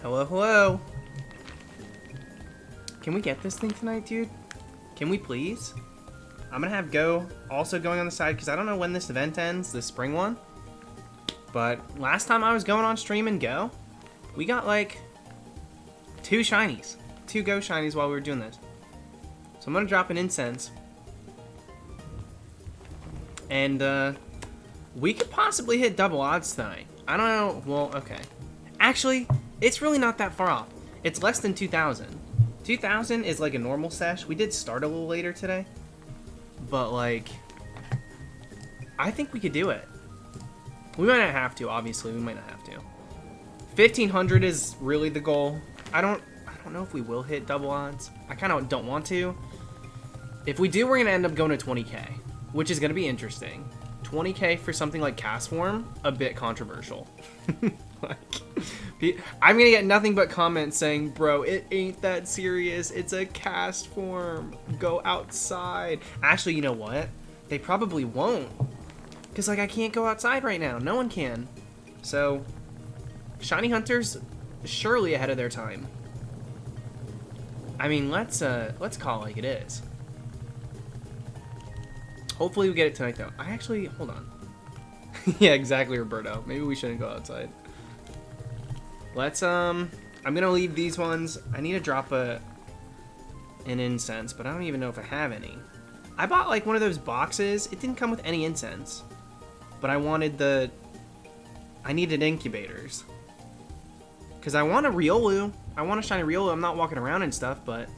Hello, hello. Can we get this thing tonight, dude? Can we please? I'm gonna have Go also going on the side because I don't know when this event ends, the spring one. But last time I was going on stream and Go, we got like 2 shinies. 2 Go shinies while we were doing this. So I'm gonna drop an incense. And we could possibly hit double odds tonight. I don't know. Well, okay. Actually, it's really not that far off. It's less than 2,000. 2,000 is like a normal sesh. We did start a little later today. But like, I think we could do it. We might not have to, obviously. We might not have to. 1,500 is really the goal. I don't know if we will hit double odds. I kind of don't want to. If we do, we're going to end up going to 20k, which is going to be interesting. 20k for something like CASTFORM, a bit controversial. Like, I'm going to get nothing but comments saying, bro, it ain't that serious. It's a CASTFORM. Go outside. Actually, you know what? They probably won't. Because, like, I can't go outside right now. No one can. So, Shiny Hunters surely ahead of their time. I mean, let's call it like it is. Hopefully we get it tonight, though. I actually... Hold on. Yeah, exactly, Roberto. Maybe we shouldn't go outside. Let's, I'm gonna leave these ones. I need to drop an incense, but I don't even know if I have any. I bought, like, one of those boxes. It didn't come with any incense. But I needed incubators. Because I want a Riolu. I want a shiny Riolu. I'm not walking around and stuff, but...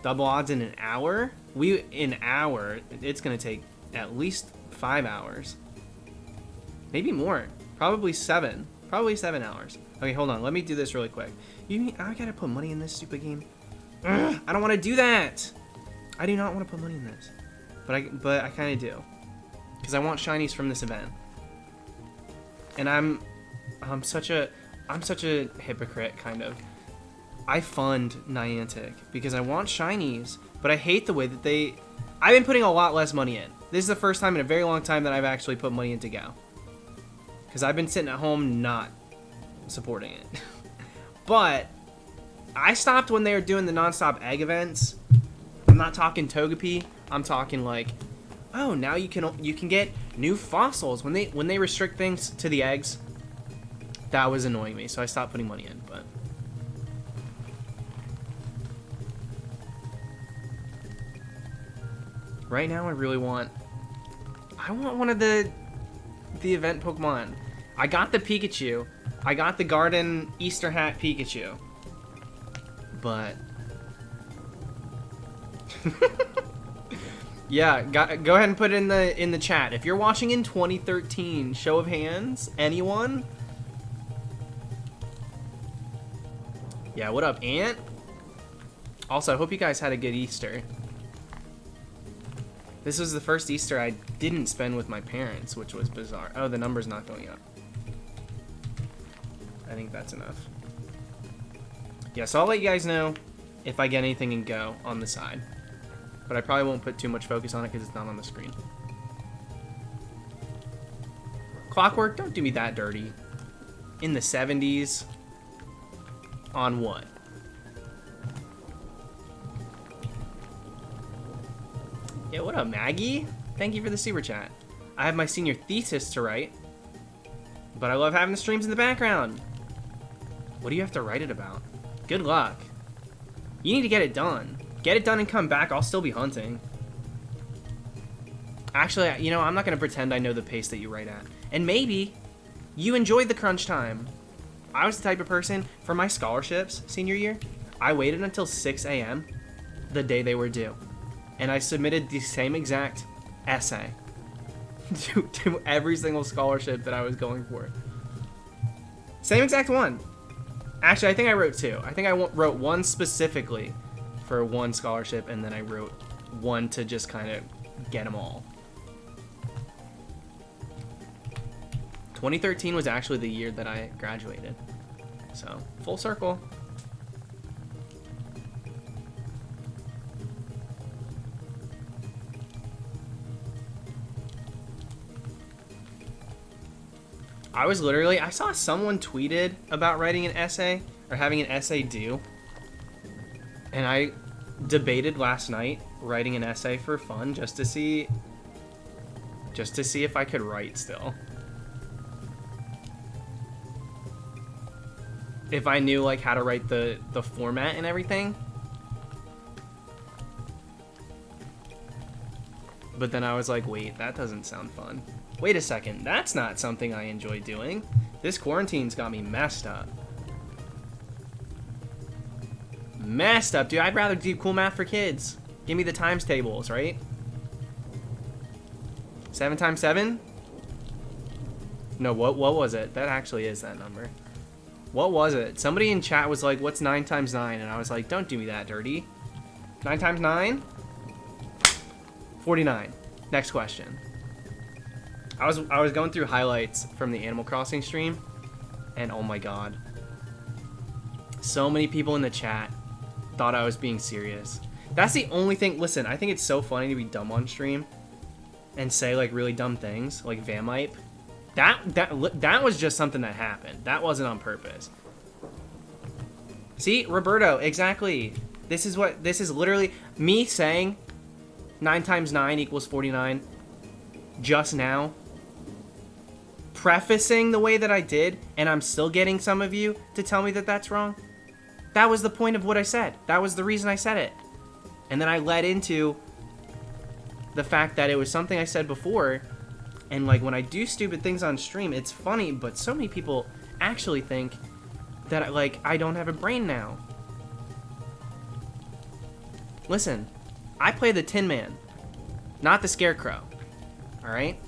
Double odds in an hour? An hour, it's gonna take at least 5 hours. Maybe more. Probably 7. Probably 7 hours. Okay, hold on. Let me do this really quick. I gotta put money in this stupid game. Ugh, I don't want to do that. I do not want to put money in this. But I kind of do. Because I want shinies from this event. And I'm such a hypocrite, kind of. I fund Niantic because I want shinies, but I hate the way that I've been putting a lot less money in. This is the first time in a very long time that I've actually put money in to Go. Because I've been sitting at home not supporting it. But I stopped when they were doing the non-stop egg events. I'm not talking Togepi. I'm talking like, oh, now you can get new fossils when they restrict things to the eggs. That was annoying me, so I stopped putting money in. But right now, I want one of the event Pokemon. I got the Pikachu. I got the Garden Easter Hat Pikachu. But yeah, go ahead and put it in the chat. If you're watching in 2013, show of hands, anyone? Yeah, what up, Ant? Also, I hope you guys had a good Easter. This was the first Easter I didn't spend with my parents, which was bizarre. Oh, the number's not going up. I think that's enough. Yeah, so I'll let you guys know if I get anything in Go on the side. But I probably won't put too much focus on it because it's not on the screen. Clockwork, don't do me that dirty. In the 70s. On what? Yeah, what up, Maggie? Thank you for the super chat. I have my senior thesis to write, but I love having the streams in the background. What do you have to write it about? Good luck. You need to get it done. Get it done and come back. I'll still be hunting. Actually, you know, I'm not going to pretend I know the pace that you write at. And maybe you enjoyed the crunch time. I was the type of person, for my scholarships senior year, I waited until 6 a.m. the day they were due. And I submitted the same exact essay to every single scholarship that I was going for. Same exact one. Actually, I think I wrote 2. I think I wrote one specifically for one scholarship, and then I wrote one to just kind of get them all. 2013 was actually the year that I graduated. So, full circle. I saw someone tweeted about writing an essay or having an essay due. And I debated last night writing an essay for fun just to see if I could write still. If I knew like how to write the format and everything. But then I was like, wait, that doesn't sound fun. Wait a second, that's not something I enjoy doing. This quarantine's got me messed up. Messed up, dude. I'd rather do cool math for kids. Give me the times tables, right? 7 times 7? No, what was it? That actually is that number. What was it? Somebody in chat was like, what's 9 times 9? And I was like, don't do me that dirty. 9 times 9? 49. Next question. I was going through highlights from the Animal Crossing stream, and oh my god. So many people in the chat thought I was being serious. That's the only thing. Listen, I think it's so funny to be dumb on stream and say like really dumb things, like Vamipe. That was just something that happened. That wasn't on purpose. See, Roberto, exactly. This is literally me saying 9 times 9 equals 49 just now. Prefacing the way that I did, and I'm still getting some of you to tell me that that's wrong. That was the point of what I said. That was the reason I said it. And then I led into the fact that it was something I said before. And like when I do stupid things on stream, it's funny, but so many people actually think that like I don't have a brain now. Listen, I play the Tin Man, not the Scarecrow. All right?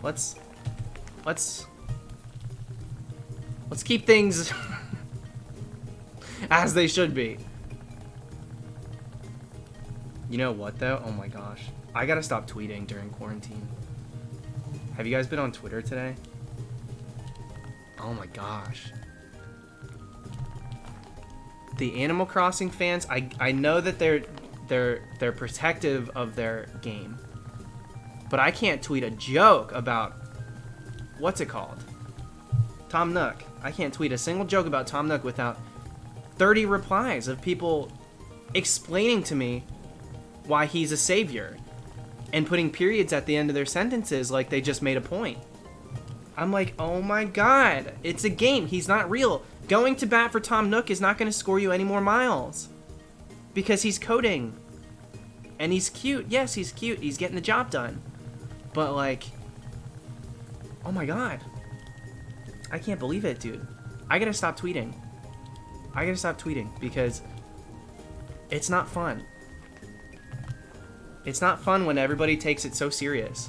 Let's keep things as they should be. You know what though? Oh my gosh. I gotta stop tweeting during quarantine. Have you guys been on Twitter today? Oh my gosh. The Animal Crossing fans, I know that they're protective of their game. But I can't tweet a joke about what's it called? Tom Nook. I can't tweet a single joke about Tom Nook without 30 replies of people explaining to me why he's a savior and putting periods at the end of their sentences like they just made a point. I'm like, oh my god, it's a game. He's not real. Going to bat for Tom Nook is not going to score you any more miles because he's coding and he's cute. Yes, he's cute. He's getting the job done. But like, oh my god, I can't believe it, dude. I gotta stop tweeting. I gotta stop tweeting because it's not fun. It's not fun when everybody takes it so serious.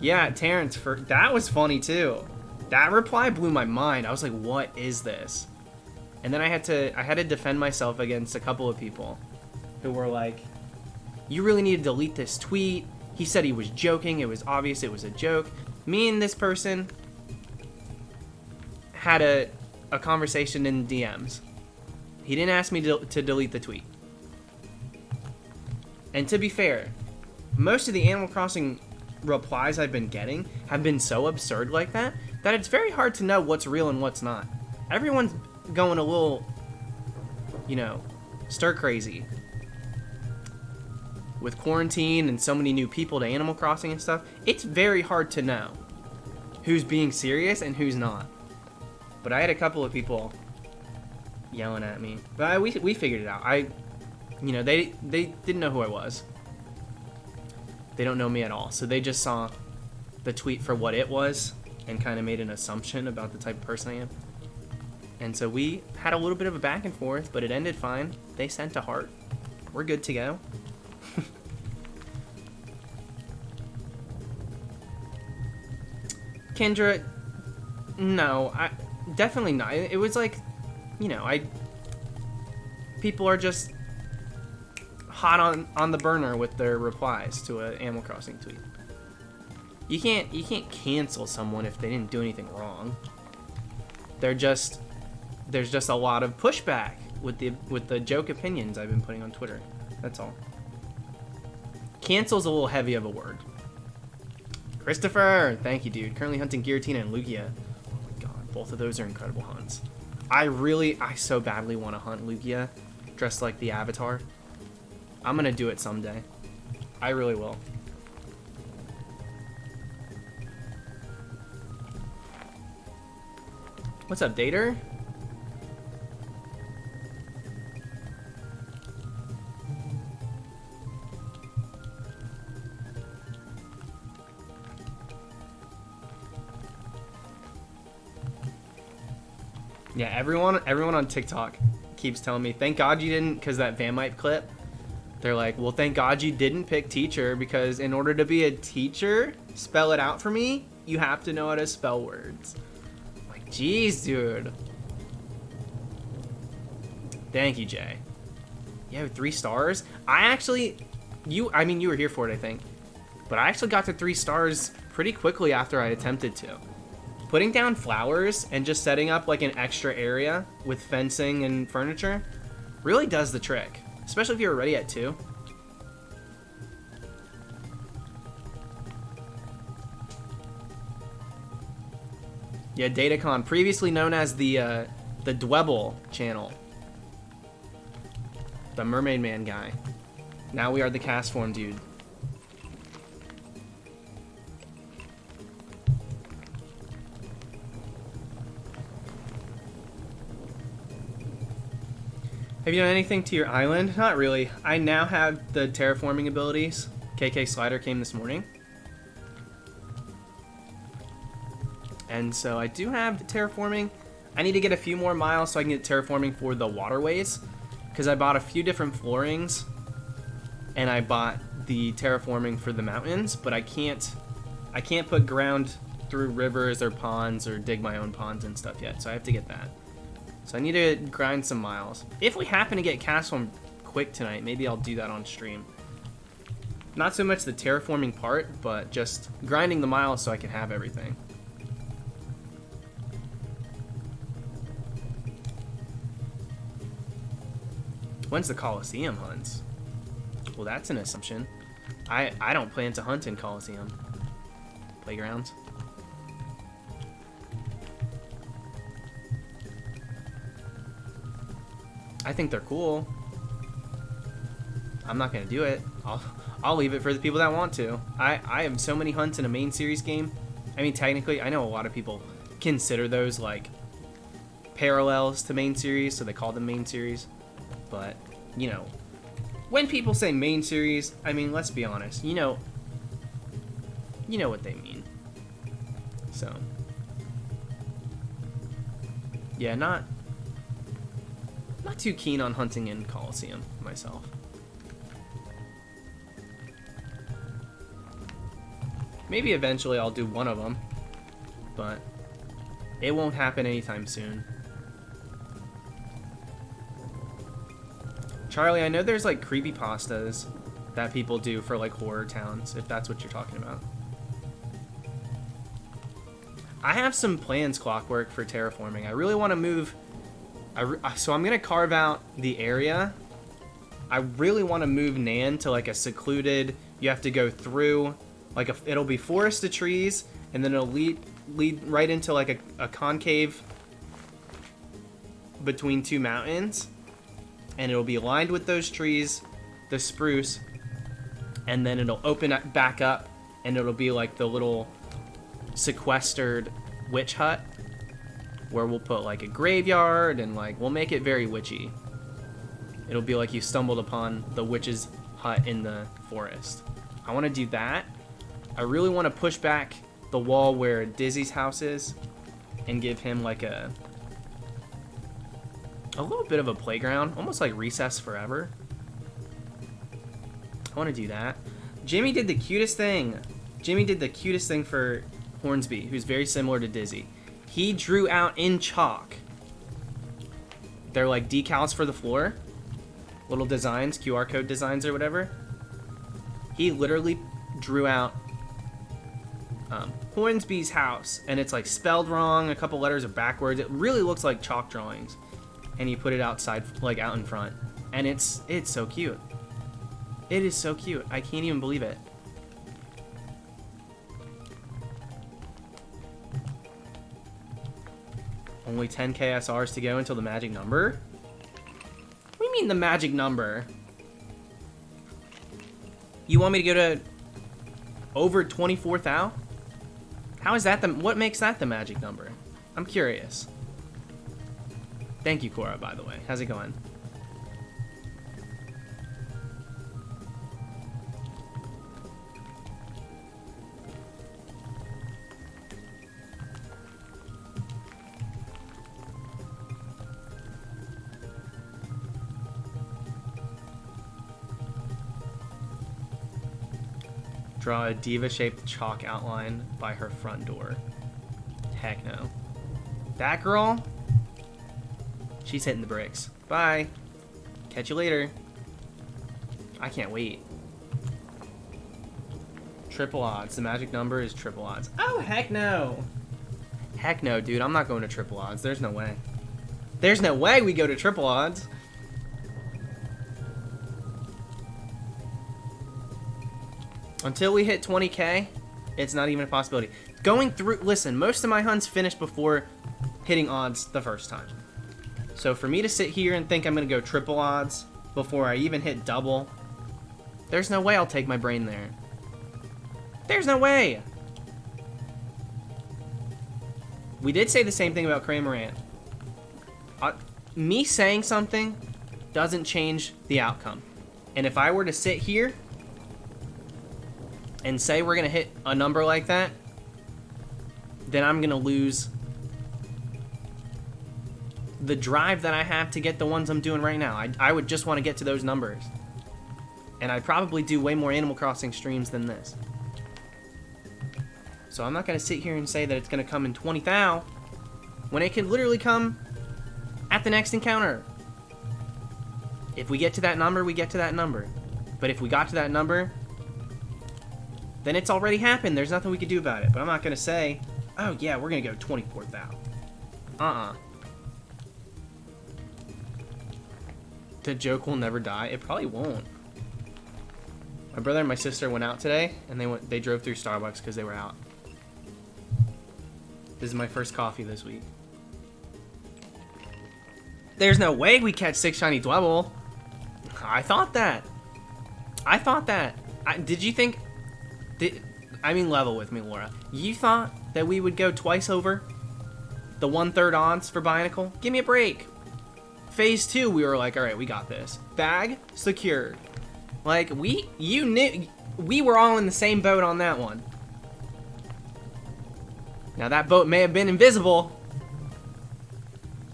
Yeah, Terrence, that was funny too. That reply blew my mind. I was like, what is this? And then I had to defend myself against a couple of people who were like, you really need to delete this tweet. He said he was joking. It was obvious it was a joke. Me and this person had a conversation in DMs. He didn't ask me to delete the tweet. And to be fair, most of the Animal Crossing replies I've been getting have been so absurd like that it's very hard to know what's real and what's not. Everyone's going a little, stir crazy. With quarantine and so many new people to Animal Crossing and stuff, it's very hard to know who's being serious and who's not. But I had a couple of people yelling at me. But we figured it out. They didn't know who I was. They don't know me at all. So they just saw the tweet for what it was and kind of made an assumption about the type of person I am. And so we had a little bit of a back and forth, but it ended fine. They sent a heart. We're good to go. Kendra, no, definitely not. It was like, people are just hot on the burner with their replies to an Animal Crossing tweet. You can't cancel someone if they didn't do anything wrong. There's just a lot of pushback with the joke opinions I've been putting on Twitter. That's all. Cancel's a little heavy of a word. Christopher, thank you, dude. Currently hunting Giratina and Lugia. Oh my god, both of those are incredible hunts. I so badly want to hunt Lugia dressed like the Avatar. I'm gonna do it someday. I really will. What's up, Dater? Yeah, everyone on TikTok keeps telling me, thank God you didn't, because that Vanmite clip, they're like, well, thank God you didn't pick teacher, because in order to be a teacher, spell it out for me, you have to know how to spell words. I'm like, jeez, dude. Thank you, Jay. Yeah, 3 stars? I mean, you were here for it, I think. But I actually got to 3 stars pretty quickly after I attempted to. Putting down flowers and just setting up like an extra area with fencing and furniture really does the trick, especially if you're already at 2. Yeah, Datacon, previously known as the Dwebble channel, the Mermaid Man guy. Now we are the CASTFORM dude. Have you done anything to your island? Not really. I now have the terraforming abilities. KK Slider came this morning. And so I do have the terraforming. I need to get a few more miles so I can get terraforming for the waterways. Because I bought a few different floorings. And I bought the terraforming for the mountains. But I can't put ground through rivers or ponds or dig my own ponds and stuff yet. So I have to get that. So I need to grind some miles. If we happen to get CASTFORM quick tonight, maybe I'll do that on stream. Not so much the terraforming part, but just grinding the miles so I can have everything. When's the Coliseum hunts? Well, that's an assumption. I don't plan to hunt in Coliseum. Playgrounds. I think they're cool. I'm not gonna do it. I'll leave it for the people that want to. I have so many hunts in a main series game. I mean, technically, I know a lot of people consider those like parallels to main series, so they call them main series. But, you know, when people say main series, I mean, let's be honest. You know what they mean. So, yeah, not too keen on hunting in Coliseum myself. Maybe eventually I'll do one of them, but it won't happen anytime soon. Charlie, I know there's like creepypastas that people do for like horror towns, if that's what you're talking about. I have some plans, Clockwork, for terraforming. I really want to move. So I'm gonna carve out the area. I really want to move Nan to like a secluded. You have to go through, like it'll be forest of trees, and then it'll lead right into like a concave between 2 mountains, and it'll be lined with those trees, the spruce, and then it'll open back up, and it'll be like the little sequestered witch hut, where we'll put like a graveyard, and like we'll make it very witchy. It'll be like you stumbled upon the witch's hut in the forest. I want to do that. I really want to push back the wall where Dizzy's house is and give him like a little bit of a playground, almost like Recess Forever. I want to do that. Jimmy did the cutest thing. Jimmy did the cutest thing for Hornsby, who's very similar to Dizzy. He drew out in chalk. They're like decals for the floor. Little designs, QR code designs or whatever. He literally drew out Hornsby's house, and it's like spelled wrong, a couple letters are backwards. It really looks like chalk drawings. And he put it outside, like out in front. And it's so cute. It is so cute. I can't even believe it. Only 10 KSRs to go until the magic number? What do you mean the magic number? You want me to go to over 24,000? How is that what makes that the magic number? I'm curious. Thank you, Cora, by the way. How's it going? Draw a diva-shaped chalk outline by her front door. Heck no. That girl? She's hitting the bricks. Bye. Catch you later. I can't wait. Triple odds. The magic number is triple odds. Oh, heck no. Heck no, dude. I'm not going to triple odds. There's no way. There's no way we go to triple odds. Until we hit 20k, it's not even a possibility. Going through, listen, most of my hunts finish before hitting odds the first time. So for me to sit here and think I'm going to go triple odds before I even hit double, there's no way I'll take my brain there. There's no way. We did say the same thing about Cramorant. Me saying something doesn't change the outcome. And if I were to sit here and say we're gonna hit a number like that, then I'm gonna lose the drive that I have to get the ones I'm doing right now. I would just want to get to those numbers. And I'd probably do way more Animal Crossing streams than this. So I'm not gonna sit here and say that it's gonna come in 20,000 when it can literally come at the next encounter. If we get to that number, we get to that number. But if we got to that number, then it's already happened. There's nothing we could do about it. But I'm not going to say, oh yeah, we're going to go 24,000. The joke will never die. It probably won't. My brother and my sister went out today, and they drove through Starbucks because they were out. This is my first coffee this week. There's no way we catch 6 shiny Dwebble. I thought that. Did you think... I mean, level with me, Laura. You thought that we would go twice over the 1/3 odds for Bionicle? Give me a break. Phase 2, we were like, all right, we got this. Bag secured. Like, you knew, we were all in the same boat on that one. Now, that boat may have been invisible,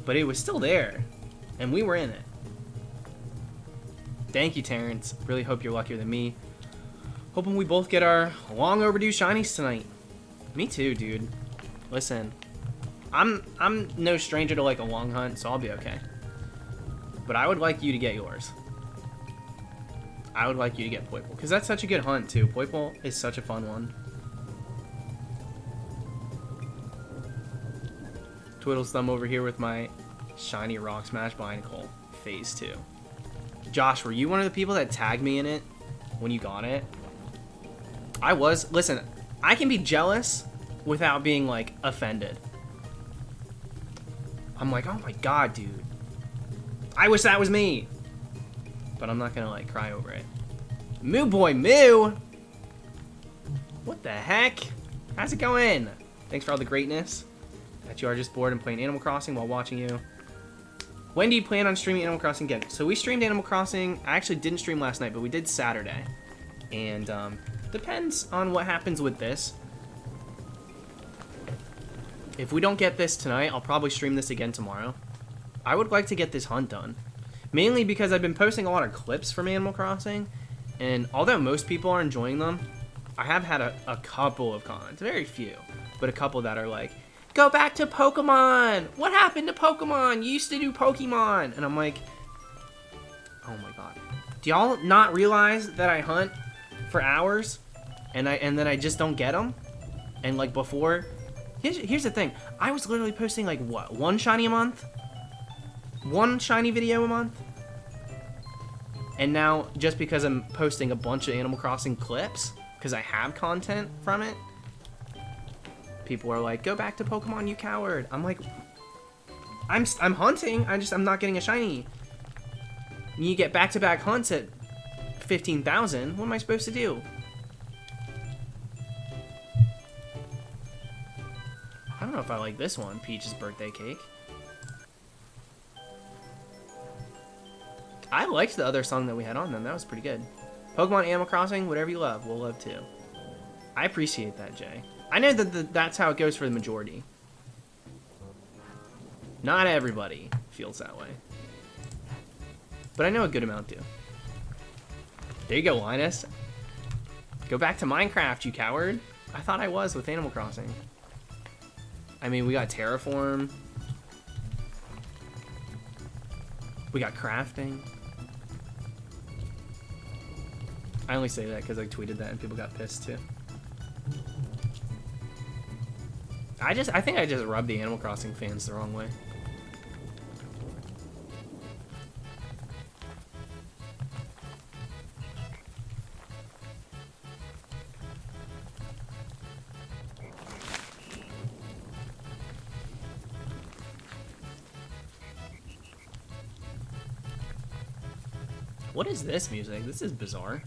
but it was still there, and we were in it. Thank you, Terrence. Really hope you're luckier than me. Hoping we both get our long overdue shinies tonight. Me too, dude. Listen, I'm no stranger to like a long hunt, so I'll be okay. But I would like you to get yours. I would like you to get Poiple, because that's such a good hunt too. Poiple is such a fun one. Twiddles thumb over here with my shiny Rock Smash Binacle Phase 2. Josh, were you one of the people that tagged me in it when you got it? I was. Listen, I can be jealous without being, like, offended. I'm like, oh my god, dude. I wish that was me. But I'm not gonna, like, cry over it. Moo Boy Moo! What the heck? How's it going? Thanks for all the greatness. That you are just bored and playing Animal Crossing while watching you. When do you plan on streaming Animal Crossing again? So we streamed Animal Crossing. I actually didn't stream last night, but we did Saturday. And, depends on what happens with this. If we don't get this tonight, I'll probably stream this again tomorrow. I would like to get this hunt done. Mainly because I've been posting a lot of clips from Animal Crossing. And although most people are enjoying them, I have had a couple of comments. Very few. But a couple that are like, go back to Pokemon! What happened to Pokemon? You used to do Pokemon! And I'm like, oh my god. Do y'all not realize that I hunt for hours and then I just don't get them? And like before, here's the thing. I was literally posting like what, one shiny a month? One shiny video a month? And now just because I'm posting a bunch of Animal Crossing clips, because I have content from it, people are like, go back to Pokemon, you coward. I'm like, I'm hunting. I'm not getting a shiny. You get back-to-back hunts at 15,000. What am I supposed to do? I don't know if I like this one, Peach's birthday cake. I liked the other song that we had on them. That was pretty good. Pokemon Animal Crossing, whatever you love, we'll love too. I appreciate that, Jay. I know that that's how it goes for the majority. Not everybody feels that way. But I know a good amount do. There you go, Linus. Go back to Minecraft, you coward. I thought I was with Animal Crossing. I mean, we got terraform. We got crafting. I only say that because I tweeted that and people got pissed too. I think I just rubbed the Animal Crossing fans the wrong way. What is this music? This is bizarre.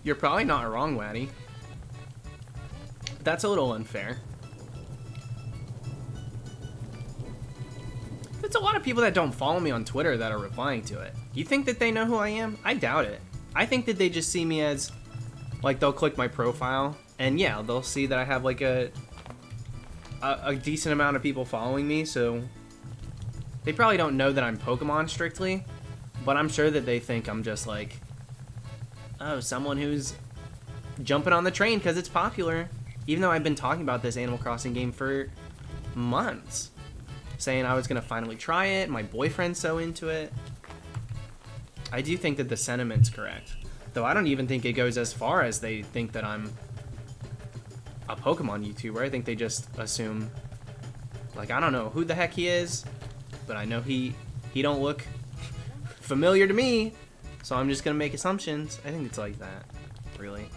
You're probably not wrong, Waddy. That's a little unfair. There's a lot of people that don't follow me on Twitter that are replying to it. You think that they know who I am? I doubt it. I think that they just see me as, like, they'll click my profile, and yeah, they'll see that I have, like, a decent amount of people following me, so they probably don't know that I'm Pokemon strictly, but I'm sure that they think I'm just, like, oh, someone who's jumping on the train because it's popular. Even though I've been talking about this Animal Crossing game for months. Saying I was going to finally try it. My boyfriend's so into it. I do think that the sentiment's correct. Though I don't even think it goes as far as they think that I'm a Pokemon YouTuber. I think they just assume, like, I don't know who the heck he is, but I know he don't look familiar to me. So I'm just going to make assumptions. I think it's like that, really.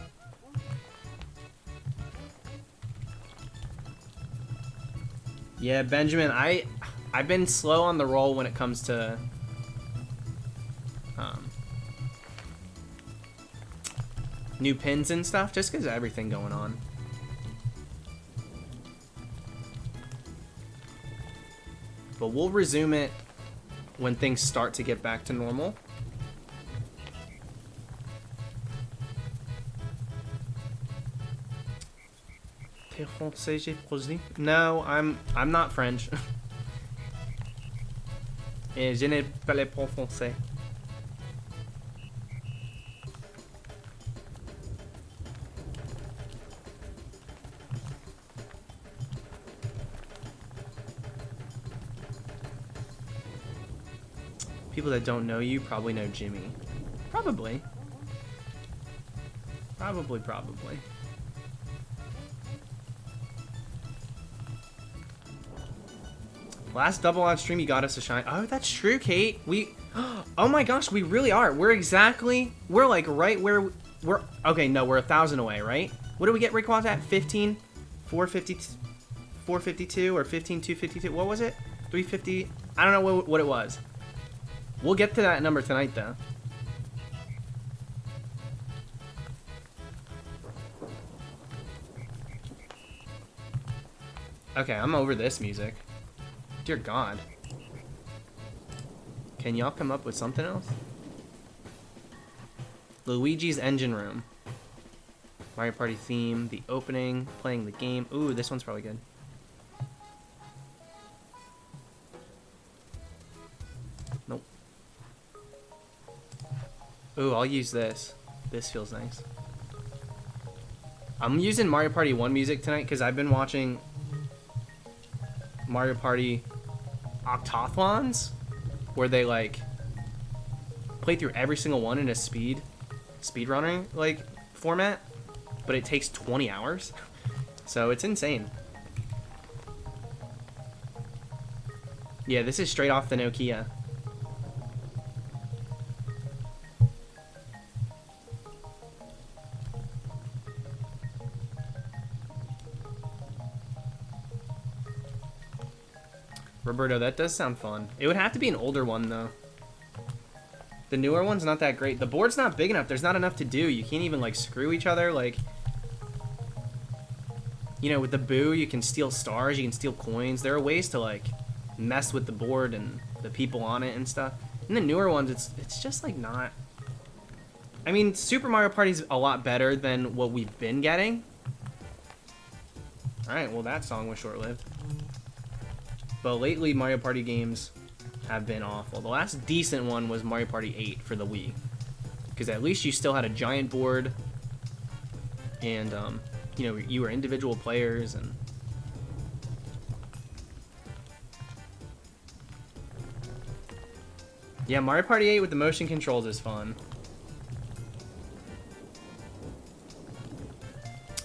Yeah, Benjamin, I've been slow on the roll when it comes to new pins and stuff, just because of everything going on. But we'll resume it when things start to get back to normal. No, I'm not French. Et je ne parle pas français. People that don't know you probably know Jimmy. Probably. Probably. Last double on stream, you got us a shine. Oh, that's true, Kate. Oh my gosh, we really are. We're like right where we're. Okay, no, we're 1,000 away, right? What did we get Rayquaza at? 15, 452 or 15,252. What was it? 350. I don't know what it was. We'll get to that number tonight, though. Okay, I'm over this music. Dear God. Can y'all come up with something else? Luigi's Engine Room. Mario Party theme, the opening, playing the game. Ooh, this one's probably good. Nope. Ooh, I'll use this. This feels nice. I'm using Mario Party 1 music tonight because I've been watching Mario Party Octathlons, where they like play through every single one in a speedrunning like format, but it takes 20 hours, so it's insane. Yeah, this is straight off the Nokia. Roberto, that does sound fun. It would have to be an older one, though. The newer one's not that great. The board's not big enough. There's not enough to do. You can't even, like, screw each other. Like, you know, with the Boo, you can steal stars. You can steal coins. There are ways to, like, mess with the board and the people on it and stuff. In the newer ones, it's just, like, not... I mean, Super Mario Party's a lot better than what we've been getting. Alright, well, that song was short-lived. But lately, Mario Party games have been awful. The last decent one was Mario Party 8 for the Wii. Because at least you still had a giant board. And, you know, you were individual players and... Yeah, Mario Party 8 with the motion controls is fun.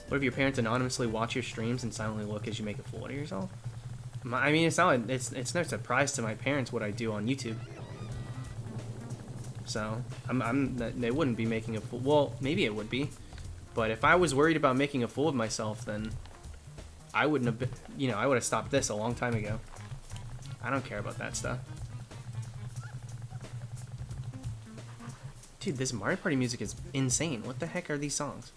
What if your parents anonymously watch your streams and silently look as you make a fool of yourself? I mean, it's not like, it's no surprise to my parents what I do on YouTube. So, they wouldn't be making a fool. Well, maybe it would be. But if I was worried about making a fool of myself, then I wouldn't have been, you know, I would have stopped this a long time ago. I don't care about that stuff. Dude, this Mario Party music is insane. What the heck are these songs?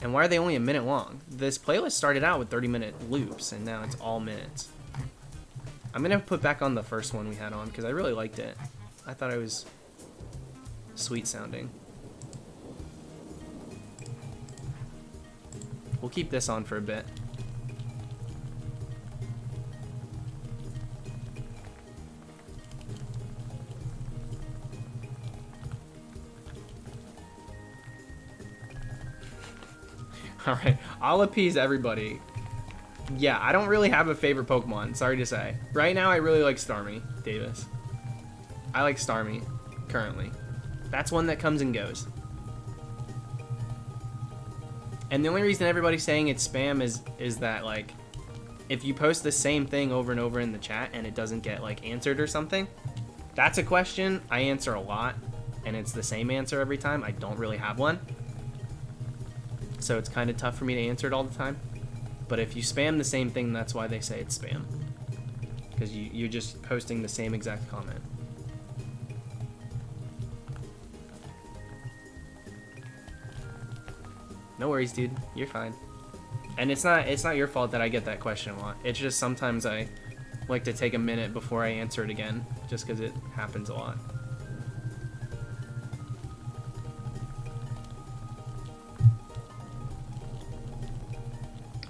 And why are they only a minute long? This playlist started out with 30-minute loops, and now it's all minutes. I'm going to put back on the first one we had on, because I really liked it. I thought it was sweet sounding. We'll keep this on for a bit. Alright, I'll appease everybody. Yeah, I don't really have a favorite Pokemon, sorry to say. Right now, I really like Starmie, Davis. I like Starmie, currently. That's one that comes and goes. And the only reason everybody's saying it's spam is that, like, if you post the same thing over and over in the chat and it doesn't get, like, answered or something, that's a question I answer a lot, and it's the same answer every time. I don't really have one. So it's kind of tough for me to answer it all the time. But if you spam the same thing, that's why they say it's spam. Because you're just posting the same exact comment. No worries, dude. You're fine. And it's not your fault that I get that question a lot. It's just sometimes I like to take a minute before I answer it again, just because it happens a lot.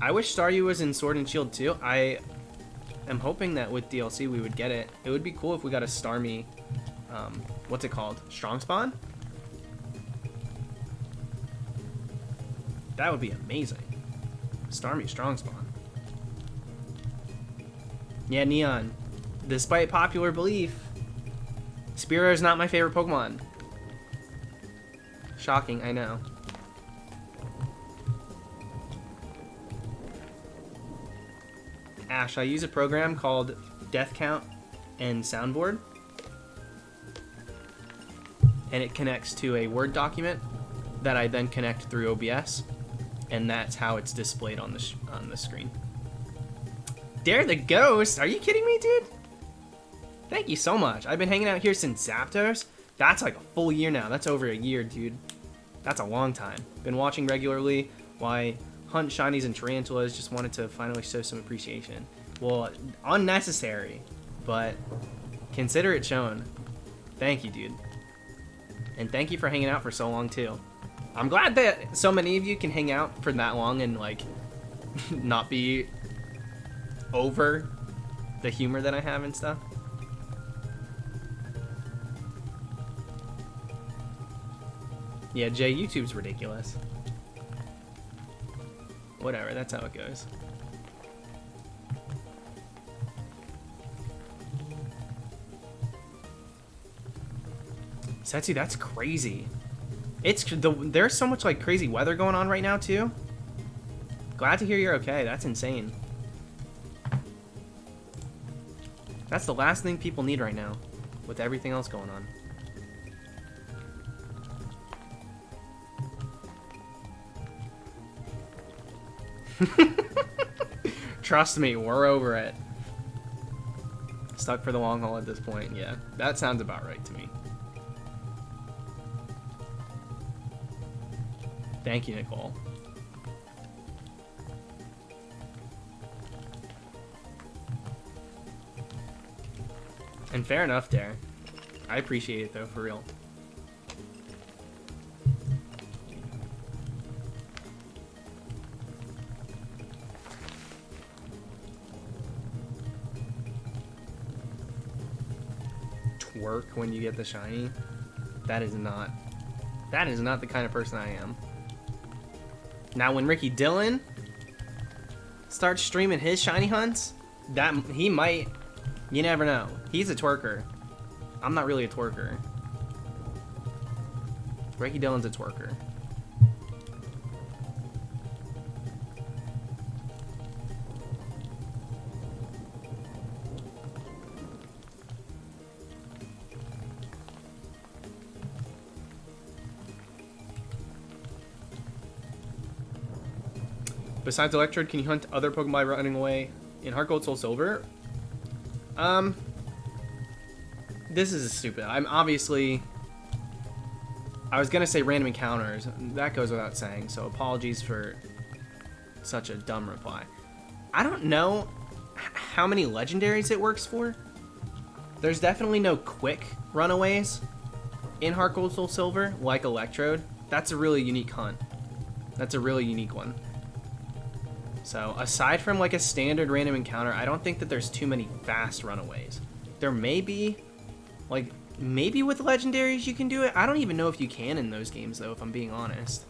I wish Staryu was in Sword and Shield too. I am hoping that with DLC we would get it. It would be cool if we got a Starmie, what's it called? Strong Spawn? That would be amazing. Starmie Strong Spawn. Yeah, Neon. Despite popular belief, Spearow is not my favorite Pokemon. Shocking, I know. Ash, I use a program called Death Count and Soundboard, and it connects to a Word document that I then connect through OBS, and that's how it's displayed on the screen. Dare the Ghost? Are you kidding me, dude? Thank you so much. I've been hanging out here since Zapdos. That's like a full year now. That's over a year, dude. That's a long time. Been watching regularly. Why? Hunt shinies and tarantulas, just wanted to finally show some appreciation. Well, unnecessary, but consider it shown. Thank you, dude. And thank you for hanging out for so long, too. I'm glad that so many of you can hang out for that long and, like, not be over the humor that I have and stuff. Yeah, Jay, YouTube's ridiculous. Whatever, that's how it goes. Setsu, that's crazy. There's so much like crazy weather going on right now too. Glad to hear you're okay. That's insane. That's the last thing people need right now, with everything else going on. Trust me, we're over it. Stuck for the long haul at this point, yeah. That sounds about right to me. Thank you, Nicole. And fair enough, Dare. I appreciate it, though, for real. Twerk when you get the shiny? That is not the kind of person I am. Now, when Ricky Dillon starts streaming his shiny hunts, that he might... You never know. He's a twerker. I'm not really a twerker. Ricky Dillon's a twerker. Besides Electrode, can you hunt other Pokemon by running away in Heart Gold, Soul Silver? This is stupid. I'm obviously... I was gonna say random encounters. That goes without saying, so apologies for such a dumb reply. I don't know how many legendaries it works for. There's definitely no quick runaways in Heart Gold, Soul Silver, like Electrode. That's a really unique hunt. That's a really unique one. So, aside from like a standard random encounter, I don't think that there's too many fast runaways. There may be, like, maybe with legendaries you can do it. I don't even know if you can in those games, though, if I'm being honest.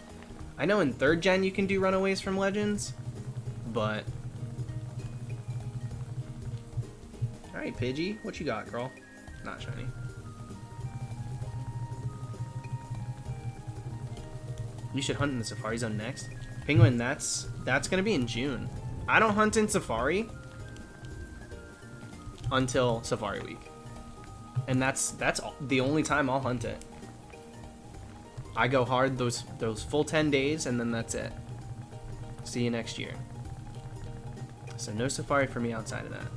I know in 3rd gen you can do runaways from legends, but... Alright, Pidgey, what you got, girl? Not shiny. You should hunt in the Safari Zone next. Penguin, that's gonna be in June. I don't hunt in Safari until Safari Week, and that's the only time I'll hunt it. I go hard those full 10 days, and then that's it. See you next year. So no Safari for me outside of that.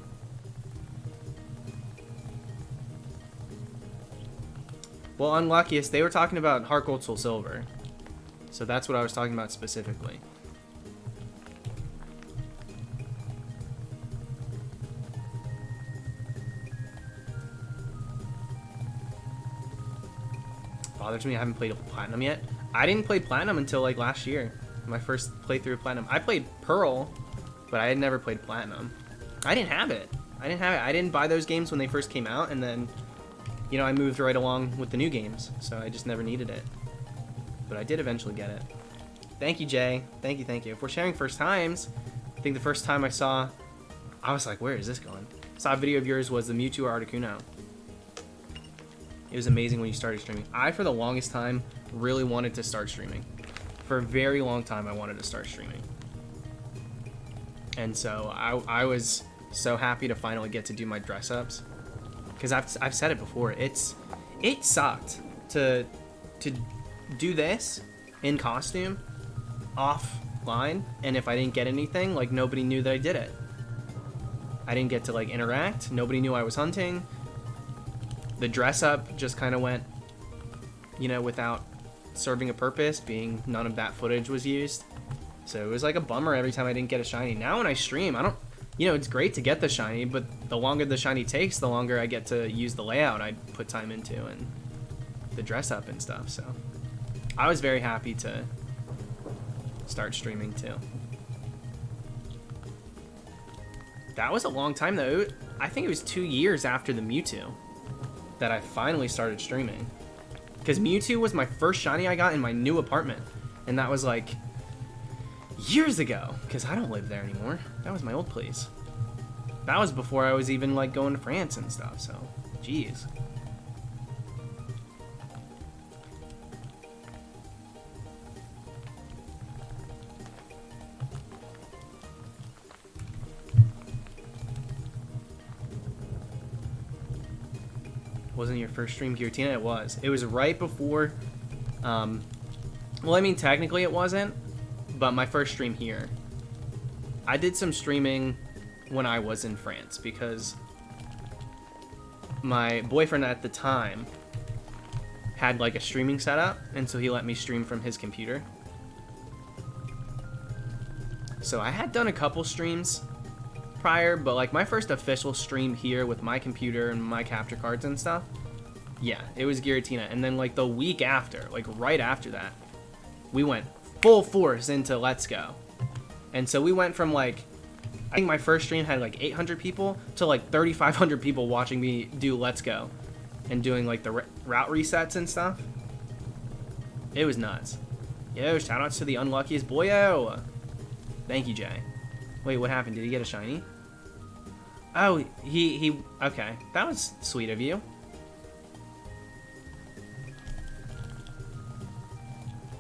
Well, Unluckiest, they were talking about Heart Gold, Soul Silver. So that's what I was talking about specifically. Bothers me I haven't played Platinum yet. I didn't play Platinum until like last year. My first playthrough of Platinum. I played Pearl, but I had never played Platinum. I didn't have it. I didn't buy those games when they first came out, and then, you know, I moved right along with the new games, so I just never needed it. But I did eventually get it. Thank you, Jay. Thank you, thank you. If we're sharing first times, I think the first time I was like, where is this going? Saw a video of yours was the Mewtwo or Articuno. It was amazing when you started streaming. I, for the longest time, really wanted to start streaming. For a very long time, I wanted to start streaming. And so I was so happy to finally get to do my dress-ups. Because I've said it before, it sucked to do this in costume offline, and if I didn't get anything, like, nobody knew that I did it. I didn't get to like interact. Nobody knew I was hunting. The dress up just kind of went, you know, without serving a purpose, being none of that footage was used. So it was like a bummer every time I didn't get a shiny. Now when I stream, I don't, you know, it's great to get the shiny, but the longer the shiny takes, the longer I get to use the layout I put time into and the dress up and stuff. So I was very happy to start streaming too. That was a long time though. I think it was 2 years after the Mewtwo that I finally started streaming. Because Mewtwo was my first shiny I got in my new apartment. And that was like years ago. Because I don't live there anymore. That was my old place. That was before I was even like going to France and stuff. So, jeez. Wasn't your first stream Giratina? It was. It was right before, well, I mean, technically it wasn't, but my first stream here. I did some streaming when I was in France because my boyfriend at the time had like a streaming setup, and so he let me stream from his computer. So I had done a couple streams prior, but like my first official stream here with my computer and my capture cards and stuff, yeah, it was Giratina. And then like the week after, like right after that, we went full force into Let's Go. And so we went from like, I think my first stream had like 800 people to like 3,500 people watching me do Let's Go and doing like the route resets and stuff. It was nuts. Yo, shoutouts to the unluckiest boyo. Thank you, Jay. Wait, what happened? Did he get a shiny? Oh, he okay. That was sweet of you.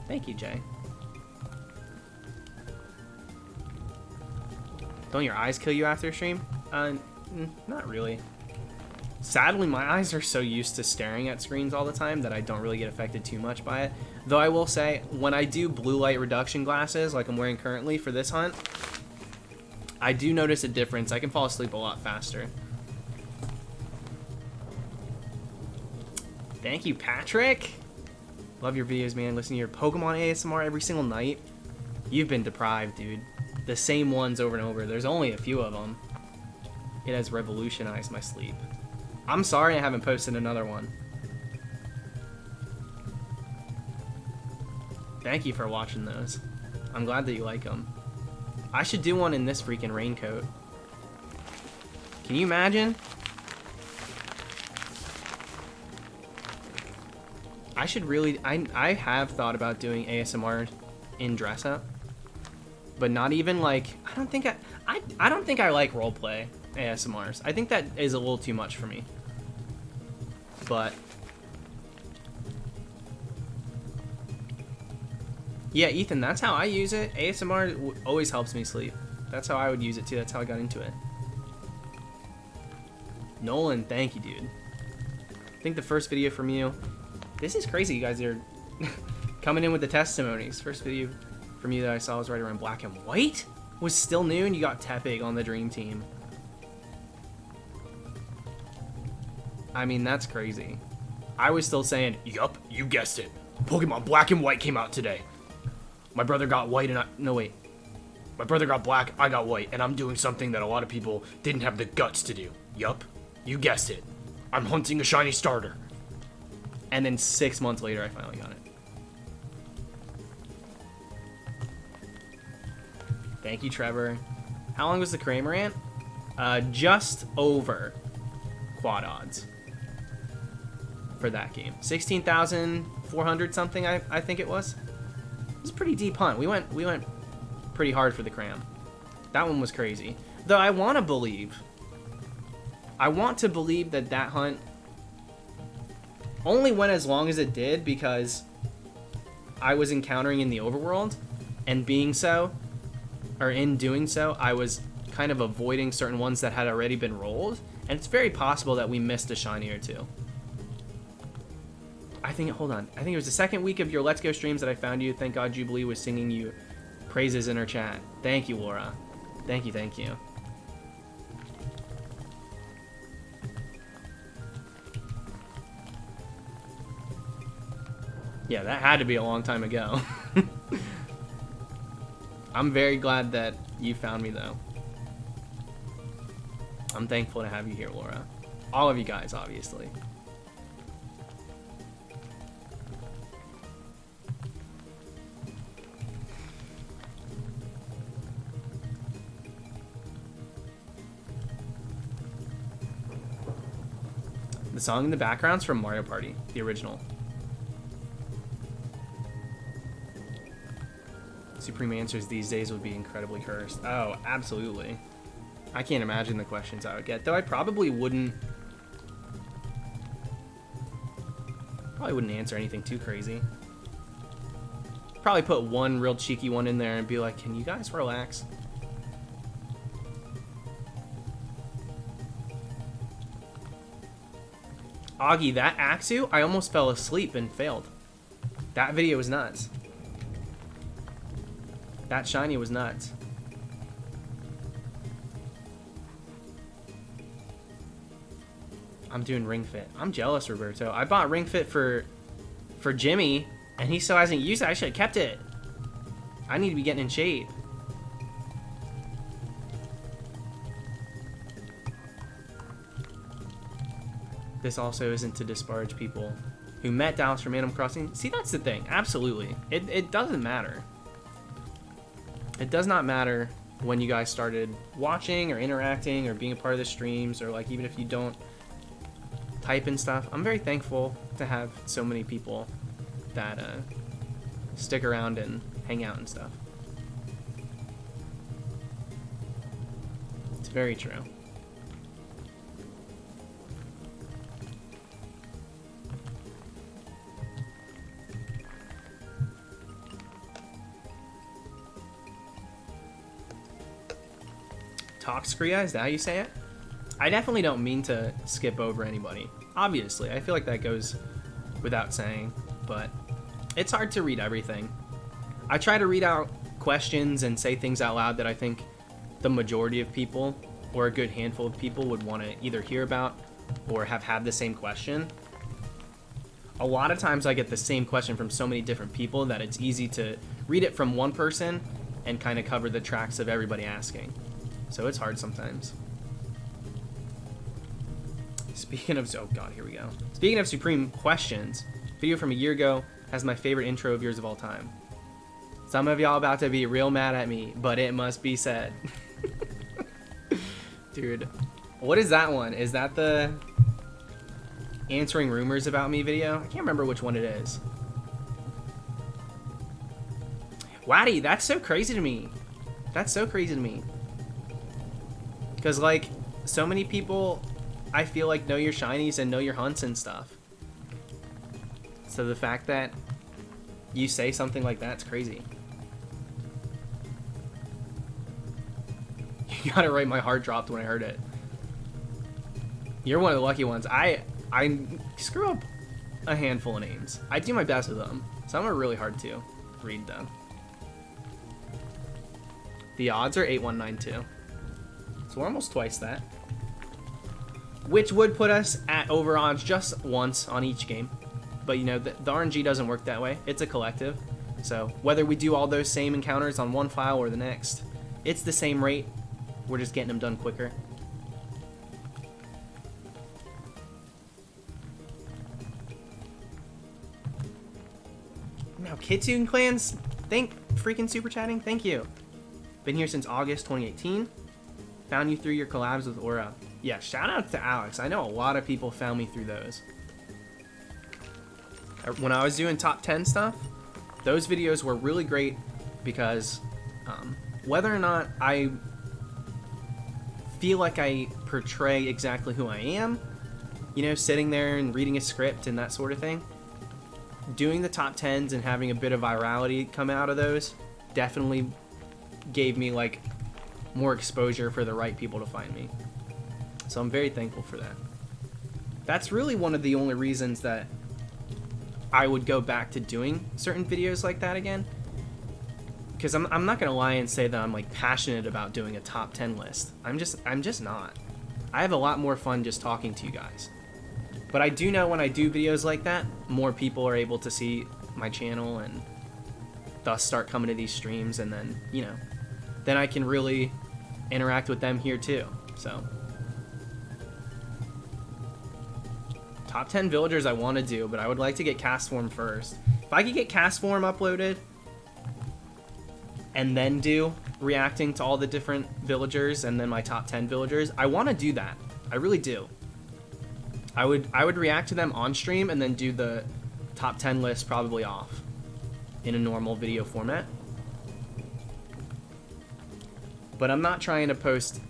Thank you, Jay. Don't your eyes kill you after a stream? Not really. Sadly, my eyes are so used to staring at screens all the time that I don't really get affected too much by it. Though I will say, when I do blue light reduction glasses, like I'm wearing currently for this hunt, I do notice a difference. I can fall asleep a lot faster. Thank you, Patrick. Love your videos, man. Listen to your Pokemon ASMR every single night. You've been deprived, dude. The same ones over and over. There's only a few of them. It has revolutionized my sleep. I'm sorry I haven't posted another one. Thank you for watching those. I'm glad that you like them. I should do one in this freaking raincoat. Can you imagine? I should really... I have thought about doing ASMR in dress up. But not even like... I don't think I like roleplay ASMRs. I think that is a little too much for me. But... yeah, Ethan, that's how I use it. ASMR always helps me sleep. That's how I would use it too. That's how I got into it. Nolan, thank you, dude. I think the first video from you... This is crazy, you guys are coming in with the testimonies. First video from you that I saw was right around Black and White. Was still new, and you got Tepig on the Dream Team. I mean, that's crazy. I was still saying, yup, you guessed it. Pokemon Black and White came out today. My brother got white and no, wait. My brother got black, I got white, and I'm doing something that a lot of people didn't have the guts to do. Yup, you guessed it. I'm hunting a shiny starter. And then 6 months later, I finally got it. Thank you, Trevor. How long was the Cramorant? Just over quad odds for that game. 16,400 something, I think it was. It was a pretty deep hunt. We went pretty hard for the Cram. That one was crazy. Though I want to believe that that hunt only went as long as it did because I was encountering in the overworld, and being so, or in doing so, I was kind of avoiding certain ones that had already been rolled, and it's very possible that we missed a shiny or two. Hold on. I think it was the second week of your Let's Go streams that I found you. Thank God Jubilee was singing you praises in her chat. Thank you, Laura. Thank you, thank you. Yeah, that had to be a long time ago. I'm very glad that you found me, though. I'm thankful to have you here, Laura. All of you guys, obviously. The song in the background's from Mario Party, the original. Supreme answers these days would be incredibly cursed. Oh, absolutely. I can't imagine the questions I would get. Though I probably wouldn't answer anything too crazy. Probably put one real cheeky one in there and be like, can you guys relax? Augie, that Axu, I almost fell asleep and failed. That video was nuts. That shiny was nuts. I'm doing Ring Fit. I'm jealous, Roberto. I bought Ring Fit for Jimmy, and he still hasn't used it. I should have kept it. I need to be getting in shape. This also isn't to disparage people who met Dallas from Animal Crossing. See, that's the thing. Absolutely. It doesn't matter. It does not matter when you guys started watching or interacting or being a part of the streams, or like even if you don't type and stuff. I'm very thankful to have so many people that stick around and hang out and stuff. It's very true. Toxcria, is that how you say it? I definitely don't mean to skip over anybody. Obviously, I feel like that goes without saying, but it's hard to read everything. I try to read out questions and say things out loud that I think the majority of people, or a good handful of people, would want to either hear about or have had the same question. A lot of times I get the same question from so many different people that it's easy to read it from one person and kind of cover the tracks of everybody asking. So it's hard sometimes. Speaking of, oh god, here we go. Speaking of Supreme questions, video from a year ago has my favorite intro of yours of all time. Some of y'all about to be real mad at me, but it must be said. Dude, what is that one? Is that the answering rumors about me video? I can't remember which one it is. Waddy, that's so crazy to me. That's so crazy to me. Because, like, so many people, I feel like, know your shinies and know your hunts and stuff. So the fact that you say something like that's crazy. You got it right, my heart dropped when I heard it. You're one of the lucky ones. I screw up a handful of names. I do my best with them. Some are really hard to read, though. The odds are 8192. So we're almost twice that. Which would put us at over odds just once on each game. But you know, the RNG doesn't work that way. It's a collective. So whether we do all those same encounters on one file or the next, it's the same rate. We're just getting them done quicker. Now, Kitsune Clans, freaking super chatting. Thank you. Been here since August 2018. Found you through your collabs with Aura. Yeah, shout out to Alex. I know a lot of people found me through those. When I was doing top 10 stuff, those videos were really great because whether or not I feel like I portray exactly who I am, you know, sitting there and reading a script and that sort of thing, doing the top 10s and having a bit of virality come out of those definitely gave me like more exposure for the right people to find me. So I'm very thankful for that. That's really one of the only reasons that I would go back to doing certain videos like that again. Because I'm not gonna lie and say that I'm like passionate about doing a top 10 list. I'm just not. I have a lot more fun just talking to you guys. But I do know when I do videos like that, more people are able to see my channel and thus start coming to these streams, and then, you know, then I can really interact with them here too. So top 10 villagers I want to do, but I would like to get CASTFORM first. If I could get CASTFORM uploaded and then do reacting to all the different villagers and then my top 10 villagers, I want to do that. I really do. I would react to them on stream and then do the top 10 list probably off in a normal video format. But I'm not trying to post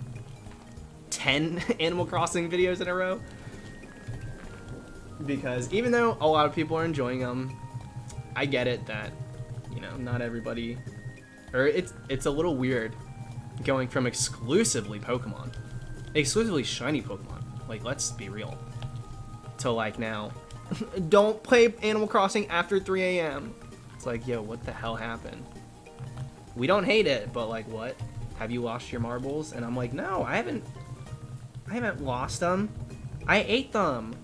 10 Animal Crossing videos in a row, because even though a lot of people are enjoying them, I get it that, you know, not everybody, or it's a little weird going from exclusively Pokemon, exclusively shiny Pokemon. Like, let's be real. to like now. Don't play Animal Crossing after 3 a.m. It's like, yo, what the hell happened? We don't hate it, but like, what? Have you lost your marbles? And I'm like, no, I haven't lost them. I ate them.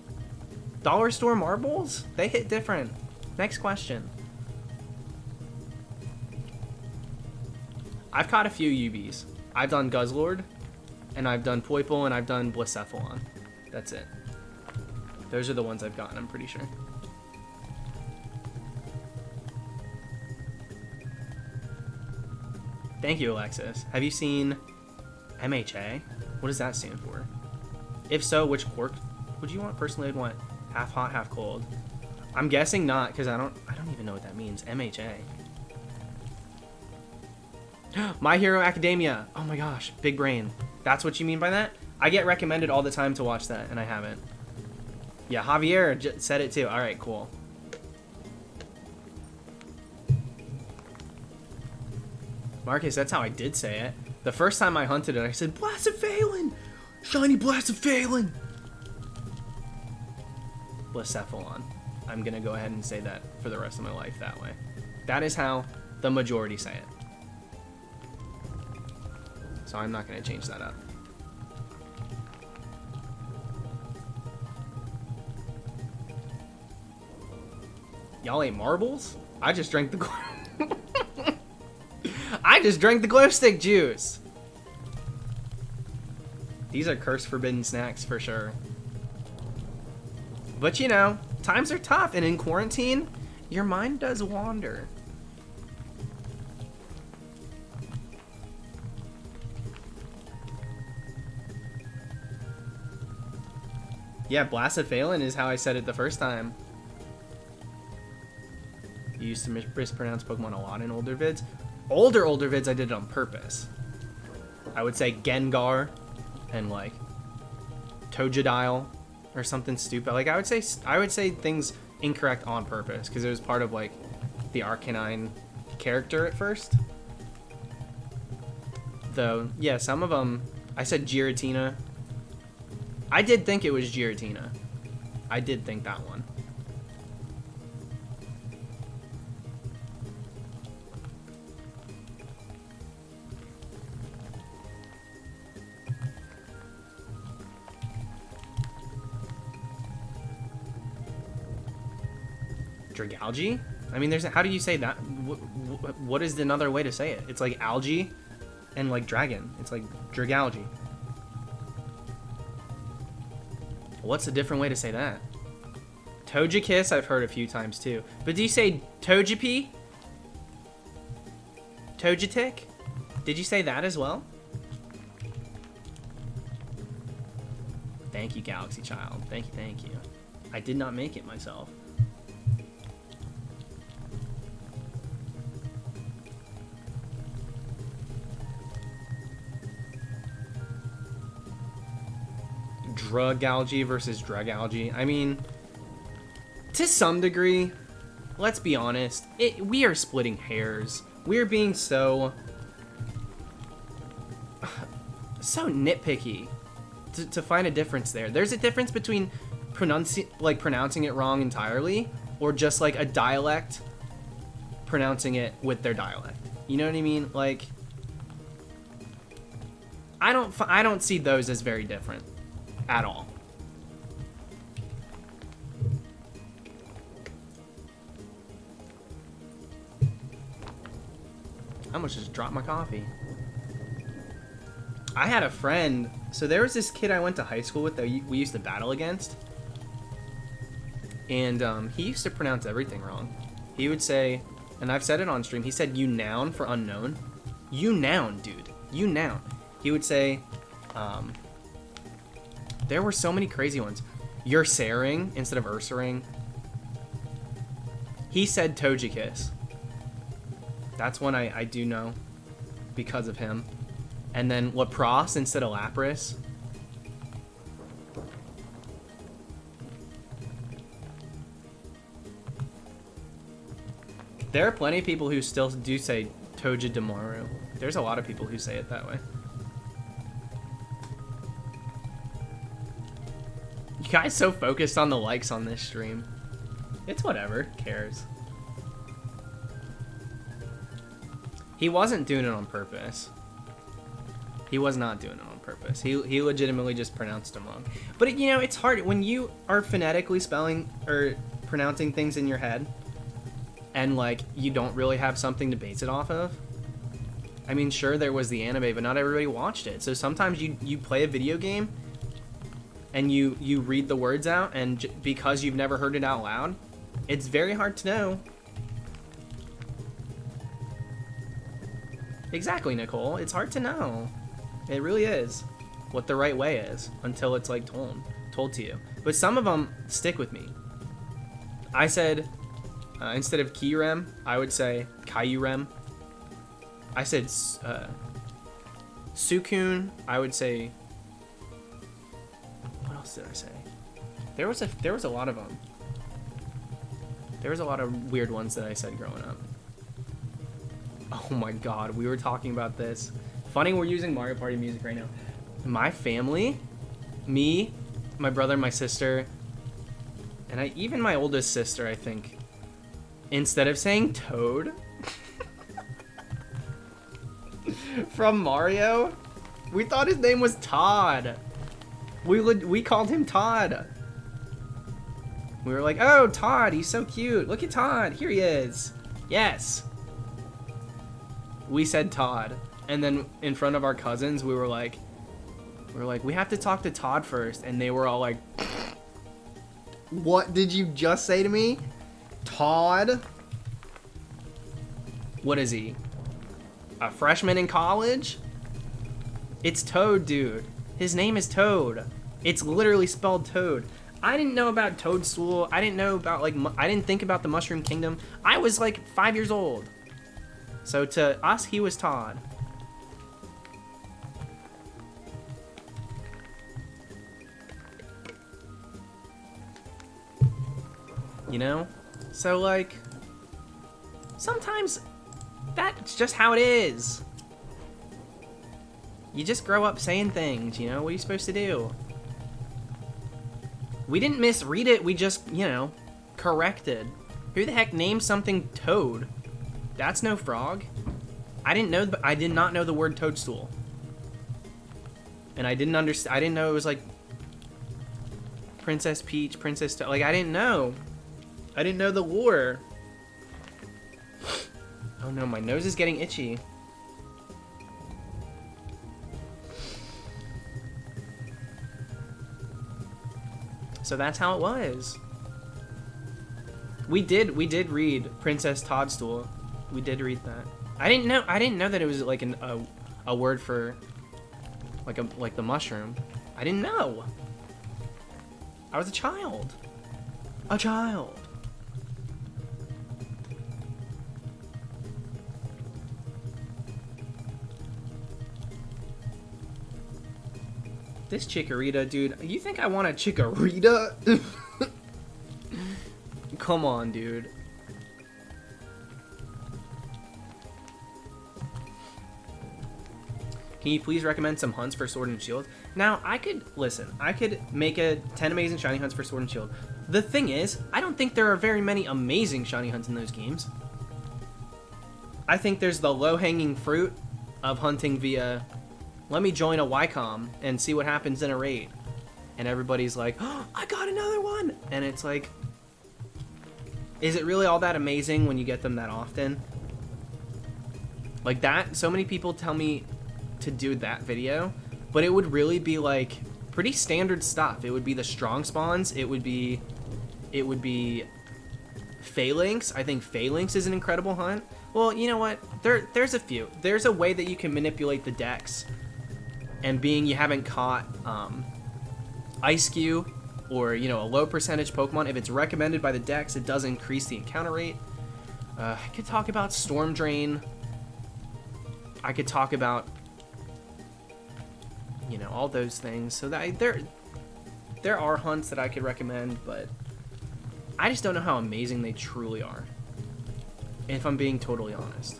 Dollar store marbles? They hit different. Next question. I've caught a few UVs. I've done Guzzlord, and I've done Poiple, and I've done Blacephalon. That's it. Those are the ones I've gotten, I'm pretty sure. Thank you, Alexis. Have you seen MHA? What does that stand for? If so, which quirk would you want? Personally, I'd want half hot, half cold. I'm guessing not, because I don't even know what that means. MHA. My Hero Academia. Oh my gosh, big brain. That's what you mean by that? I get recommended all the time to watch that, and I haven't. Yeah, Javier said it too. All right, cool. Marcus, that's how I did say it. The first time I hunted it, I said, Blacephalon! Shiny Blacephalon! Blacephalon. I'm gonna go ahead and say that for the rest of my life that way. That is how the majority say it. So I'm not gonna change that up. Y'all ate marbles? I just drank the I just drank the glow stick juice. These are curse forbidden snacks for sure. But you know, times are tough, and in quarantine, your mind does wander. Yeah, Blacephalon is how I said it the first time. You used to mispronounce Pokemon a lot in older vids. Older vids, I did it on purpose. I would say Gengar and like Togedile or something stupid. Like I would say things incorrect on purpose because it was part of like the Arcanine character at first. Though, yeah, some of them I said Giratina. I did think it was Giratina. I did think that one. Dragalge? I mean, how do you say that? What is another way to say it? It's like algae and like dragon. It's like Dragalge. What's a different way to say that? Togekiss I've heard a few times too. But do you say Togepi? Togetic? Did you say that as well? Thank you, Galaxy Child. Thank you. I did not make it myself. Dragalge versus Dragalge. I mean, to some degree, let's be honest, we are splitting hairs. We are being so nitpicky to find a difference there. There's a difference between pronouncing it wrong entirely or just like a dialect pronouncing it with their dialect. You know what I mean? Like, I don't see those as very different at all. I almost just dropped my coffee. I had a friend, so there was this kid I went to high school with that we used to battle against, and he used to pronounce everything wrong. He would say, and I've said it on stream, he said you noun for unknown. You noun, dude. You noun. He would say, there were so many crazy ones. Ursaring instead of Ursaring. He said Togekiss. That's one I do know because of him. And then Lapras instead of Lapras. There are plenty of people who still do say Togedemaru. There's a lot of people who say it that way. You guys so focused on the likes on this stream. It's whatever. Who cares? He wasn't doing it on purpose. He was not doing it on purpose. He legitimately just pronounced them wrong. But you know, it's hard when you are phonetically spelling or pronouncing things in your head, and like you don't really have something to base it off of. I mean, sure, there was the anime, but not everybody watched it. So sometimes you play a video game and you read the words out, and because you've never heard it out loud, it's very hard to know. Exactly, Nicole. It's hard to know. It really is what the right way is until it's like told to you. But some of them stick with me. I said, instead of Kyurem, I would say Kyurem. I said Sukun. I would say. What else did I say? There was a lot of them. There was a lot of weird ones that I said growing up. Oh my god, we were talking about this. Funny, we're using Mario Party music right now. My family, me, my brother, my sister, and even my oldest sister, I think, instead of saying Toad from Mario, we thought his name was Todd. We called him Todd. We were like, oh, Todd, he's so cute. Look at Todd. Here he is. Yes. We said Todd. And then in front of our cousins, we were like, we have to talk to Todd first. And they were all like, what did you just say to me? Todd? What is he? A freshman in college? It's Toad, dude. His name is Toad. It's literally spelled Toad. I didn't know about Toadstool. I didn't know about, like, I didn't think about the Mushroom Kingdom. I was like 5 years old. So to us, he was Todd. You know? So, like, sometimes that's just how it is. You just grow up saying things, you know? What are you supposed to do? We didn't misread it, we just, you know, corrected. Who the heck named something Toad? That's no frog. I did not know the word toadstool. And I didn't know it was like Princess Peach, Princess Toad. Like, I didn't know. I didn't know the lore. Oh no, my nose is getting itchy. So that's how it was. We did read Princess Toadstool. We did read that. I didn't know that it was like a word for like the mushroom. I didn't know. I was a child. A child. This chikorita, dude. You think I want a chikorita? Come on, dude. Can you please recommend some hunts for Sword and Shield? Now, I could make a 10 amazing shiny hunts for Sword and Shield. The thing is, I don't think there are very many amazing shiny hunts in those games. I think there's the low-hanging fruit of hunting via, let me join a YCOM and see what happens in a raid. And everybody's like, oh, I got another one! And it's like, is it really all that amazing when you get them that often? Like that, so many people tell me to do that video, but it would really be like pretty standard stuff. It would be the strong spawns, it would be Phalanx. I think Phalanx is an incredible hunt. Well, you know what? There's a few. There's a way that you can manipulate the dex, and being you haven't caught Ice Cube or, you know, a low percentage Pokemon, if it's recommended by the dex, it does increase the encounter rate. I could talk about Storm Drain. I could talk about, you know, all those things. So that there are hunts that I could recommend, but I just don't know how amazing they truly are, if I'm being totally honest.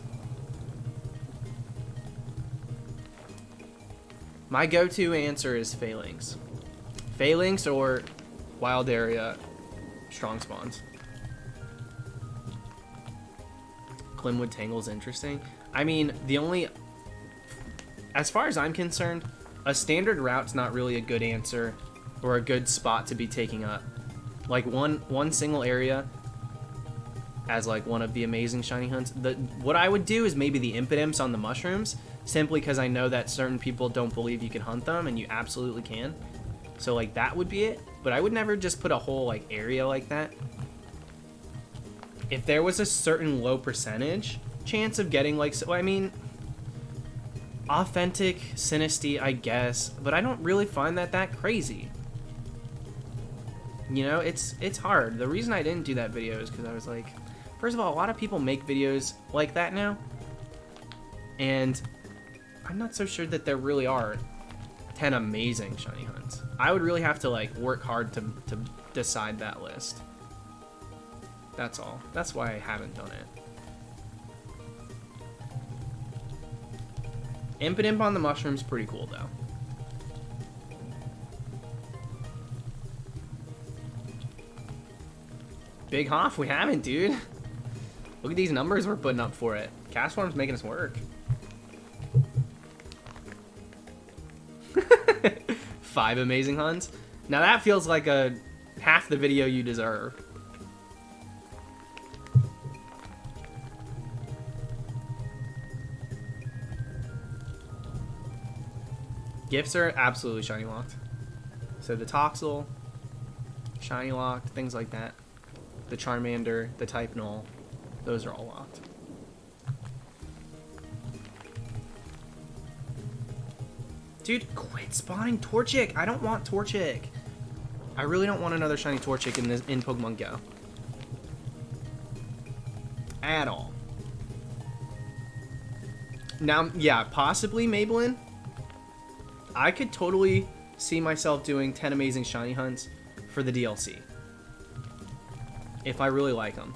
My go-to answer is Phalanx. Phalanx or Wild area, strong spawns. Glimwood Tangle's interesting. I mean, the only... As far as I'm concerned, a standard route's not really a good answer or a good spot to be taking up. Like, one single area as, like, one of the amazing shiny hunts. What I would do is maybe the impidimps on the mushrooms, simply because I know that certain people don't believe you can hunt them, and you absolutely can. So, like, that would be it. But I would never just put a whole, like, area like that. If there was a certain low percentage chance of getting, like, so, I mean, authentic Sinisty, I guess, but I don't really find that crazy. You know, it's hard. The reason I didn't do that video is because I was like, first of all, a lot of people make videos like that now, and I'm not so sure that there really are 10 amazing shiny hunts. I would really have to, like, work hard to decide that list. That's all. That's why I haven't done it. Impidimp on the mushroom's pretty cool, though. Big Hoff, we haven't, dude. Look at these numbers we're putting up for it. CASTFORM's making us work. 5 amazing hunts. Now that feels like a half the video you deserve. Gifts are absolutely shiny locked. So the Toxel, shiny locked, things like that. The Charmander, the Type Null, those are all locked. Dude, quit spawning Torchic. I don't want Torchic. I really don't want another shiny Torchic in Pokemon Go. At all. Now, yeah, possibly Maybelline. I could totally see myself doing 10 amazing shiny hunts for the DLC. If I really like them.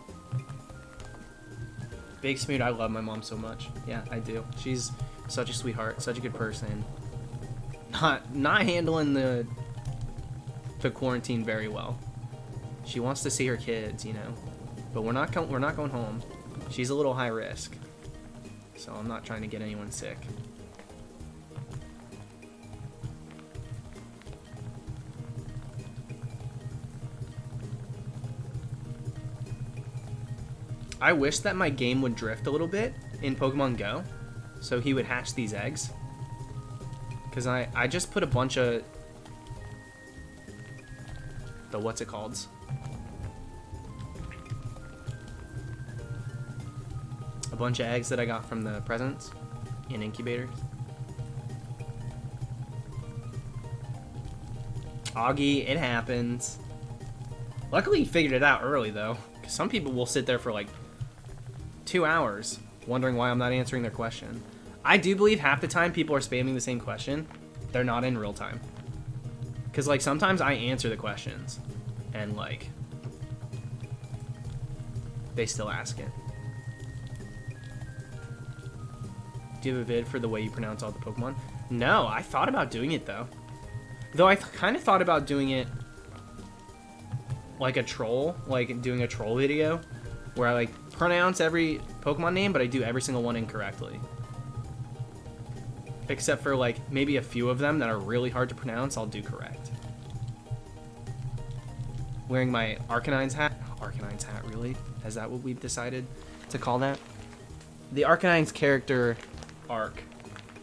Big Smoot, I love my mom so much. Yeah, I do. She's such a sweetheart, such a good person. Not handling the quarantine very well. She wants to see her kids, you know. But we're not going home. She's a little high risk. So I'm not trying to get anyone sick. I wish that my game would drift a little bit in Pokemon Go, so he would hatch these eggs. Because I just put a bunch of the what's it called? A bunch of eggs that I got from the presents in incubators. Augie, it happens. Luckily he figured it out early though, because some people will sit there for like 2 hours wondering why I'm not answering their question. I do believe half the time people are spamming the same question. They're not in real time. Because, like, sometimes I answer the questions and, like, they still ask it. Do you have a vid for the way you pronounce all the Pokemon? No, I thought about doing it, though. Though I kind of thought about doing it like a troll, like doing a troll video where I, like, pronounce every Pokemon name, but I do every single one incorrectly. Except for, like, maybe a few of them that are really hard to pronounce, I'll do correct. Wearing my Arcanine's hat. Arcanine's hat, really? Is that what we've decided to call that? The Arcanine's character arc.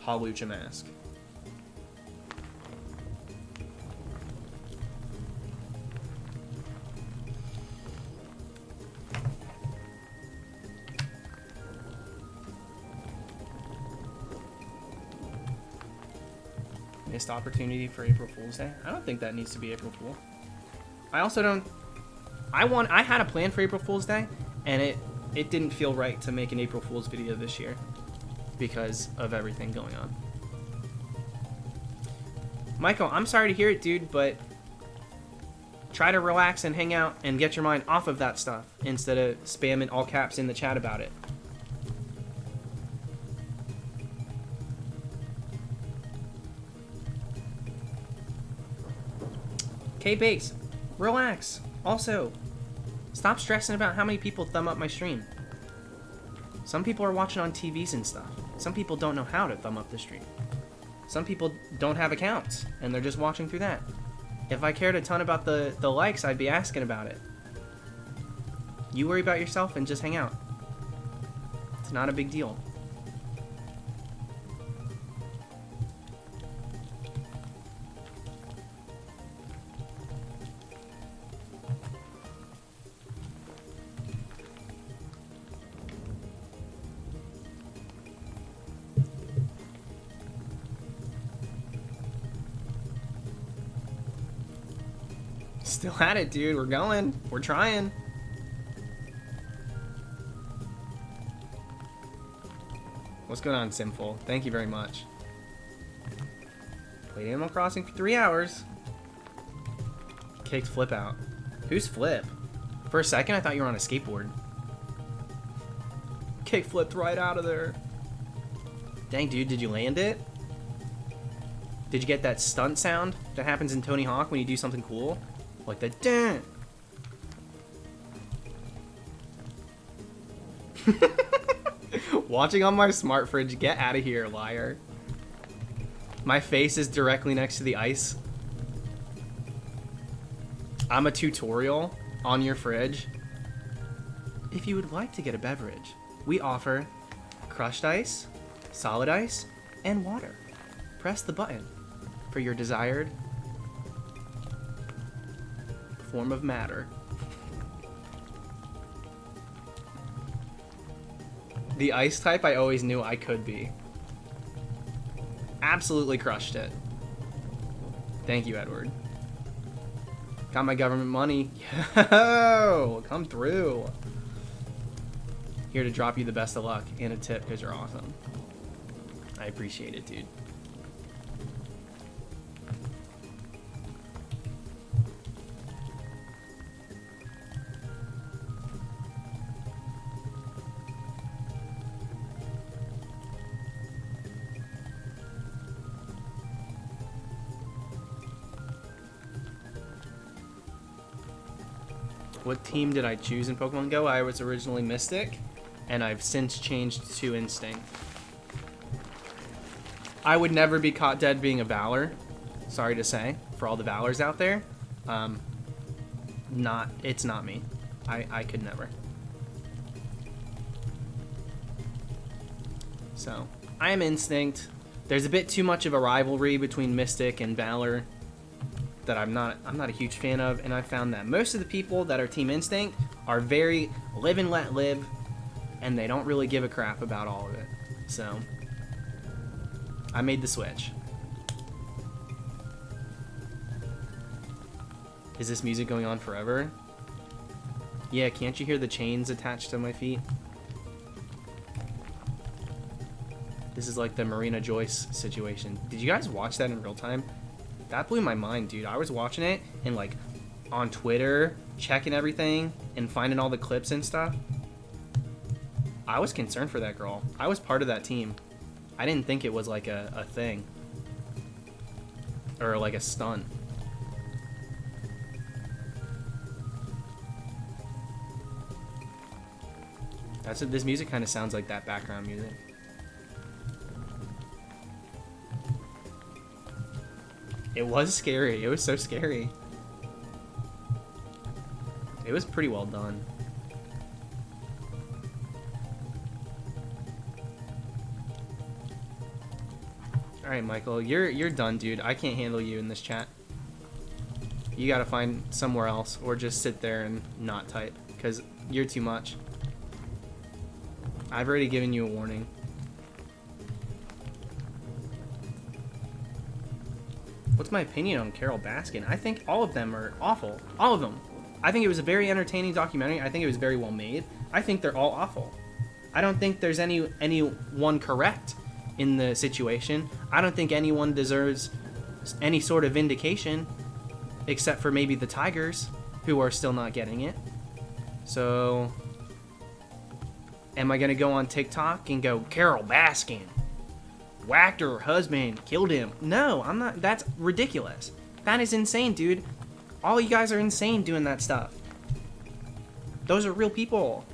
Hawlucha mask. Missed opportunity for April Fool's Day. I don't think that needs to be April Fool. I also don't. I had a plan for April Fool's Day, and it didn't feel right to make an April Fool's video this year because of everything going on. Michael, I'm sorry to hear it, dude, but try to relax and hang out and get your mind off of that stuff instead of spamming all caps in the chat about it. K-Base, Relax. Also, stop stressing about how many people thumb up my stream. Some people are watching on TVs and stuff. Some people don't know how to thumb up the stream. Some people don't have accounts, and they're just watching through that. If I cared a ton about the likes, I'd be asking about it. You worry about yourself and just hang out. It's not a big deal. Still at it, dude. We're going. We're trying. What's going on, Simful? Thank you very much. Played Animal Crossing for 3 hours. Kicked Flip out. Who's Flip? For a second, I thought you were on a skateboard. Kick flipped right out of there. Dang, dude, did you land it? Did you get that stunt sound that happens in Tony Hawk when you do something cool? Like the dun. Watching on my smart fridge. Get out of here, liar. My face is directly next to the ice. I'm a tutorial on your fridge. If you would like to get a beverage, we offer crushed ice, solid ice, and water. Press the button for your desired form of matter. The ice type I always knew I could be. Absolutely crushed it. Thank you, Edward. Got my government money. Yo, come through. Here to drop you the best of luck and a tip because you're awesome. I appreciate it, dude. What team did I choose in Pokemon Go? I was originally Mystic, and I've since changed to Instinct. I would never be caught dead being a Valor. Sorry to say, for all the Valors out there. It's not me. I could never. So, I am Instinct. There's a bit too much of a rivalry between Mystic and Valor that I'm not a huge fan of, and I found that most of the people that are Team Instinct are very live and let live, and they don't really give a crap about all of it. So I made the switch. Is this music going on forever? Yeah, can't you hear the chains attached to my feet? This is like the Marina Joyce situation. Did you guys watch that in real time? That blew my mind, dude. I was watching it and like on Twitter, checking everything and finding all the clips and stuff. I was concerned for that girl. I was part of that team. I didn't think it was like a thing. Or like a stunt. That's what this music kind of sounds like, that background music. It was scary. It was so scary. It was pretty well done. Alright, Michael, you're done, dude. I can't handle you in this chat. You gotta find somewhere else, or just sit there and not type, because you're too much. I've already given you a warning. What's my opinion on Carol Baskin? I think all of them are awful. All of them. I think it was a very entertaining documentary. I think it was very well made. I think they're all awful. I don't think there's anyone correct in the situation. I don't think anyone deserves any sort of vindication, except for maybe the Tigers, who are still not getting it. So, am I gonna go on TikTok and go, Carol Baskin whacked her husband, killed him? No, I'm not. That's ridiculous. That is insane, dude. All you guys are insane doing that stuff. Those are real people.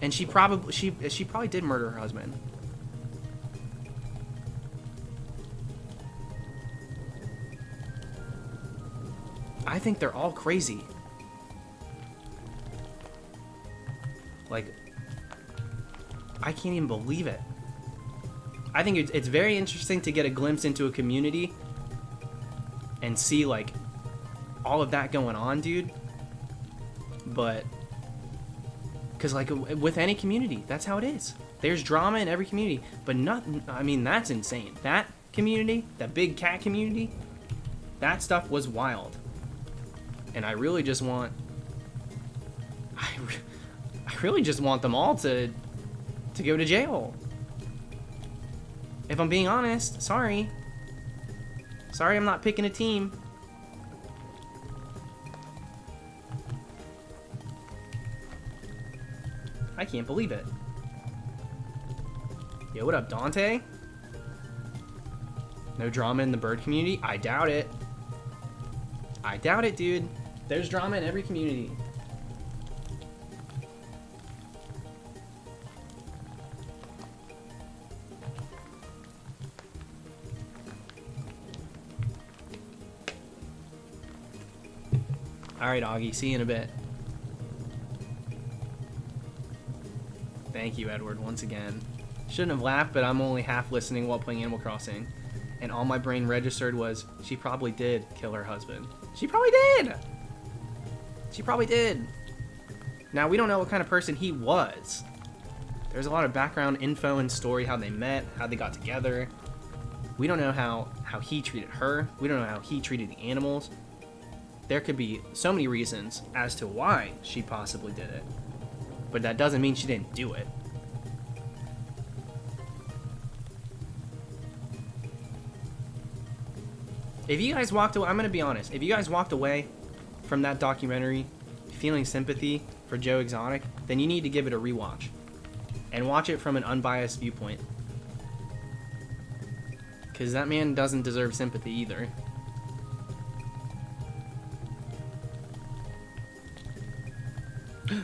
And she probably did murder her husband. I think they're all crazy. Like, I can't even believe it. I think it's very interesting to get a glimpse into a community and see, like, all of that going on, dude. But, because, like, with any community, that's how it is. There's drama in every community, but I mean, that's insane. That community, that big cat community, that stuff was wild. And I really just want, I really just want them all to go to jail. If I'm being honest, sorry. Sorry, I'm not picking a team. I can't believe it. Yo, what up, Dante? No drama in the bird community? I doubt it. I doubt it, dude. There's drama in every community. Alright, Augie. See you in a bit. Thank you, Edward, once again. Shouldn't have laughed, but I'm only half listening while playing Animal Crossing. And all my brain registered was, she probably did kill her husband. She probably did! She probably did. Now, we don't know what kind of person he was. There's a lot of background info and story, how they met, how they got together. We don't know how he treated her. We don't know how he treated the animals. There could be so many reasons as to why she possibly did it. But that doesn't mean she didn't do it. If you guys walked away, I'm going to be honest. If you guys walked away from that documentary feeling sympathy for Joe Exotic, then you need to give it a rewatch. And watch it from an unbiased viewpoint. Because that man doesn't deserve sympathy either.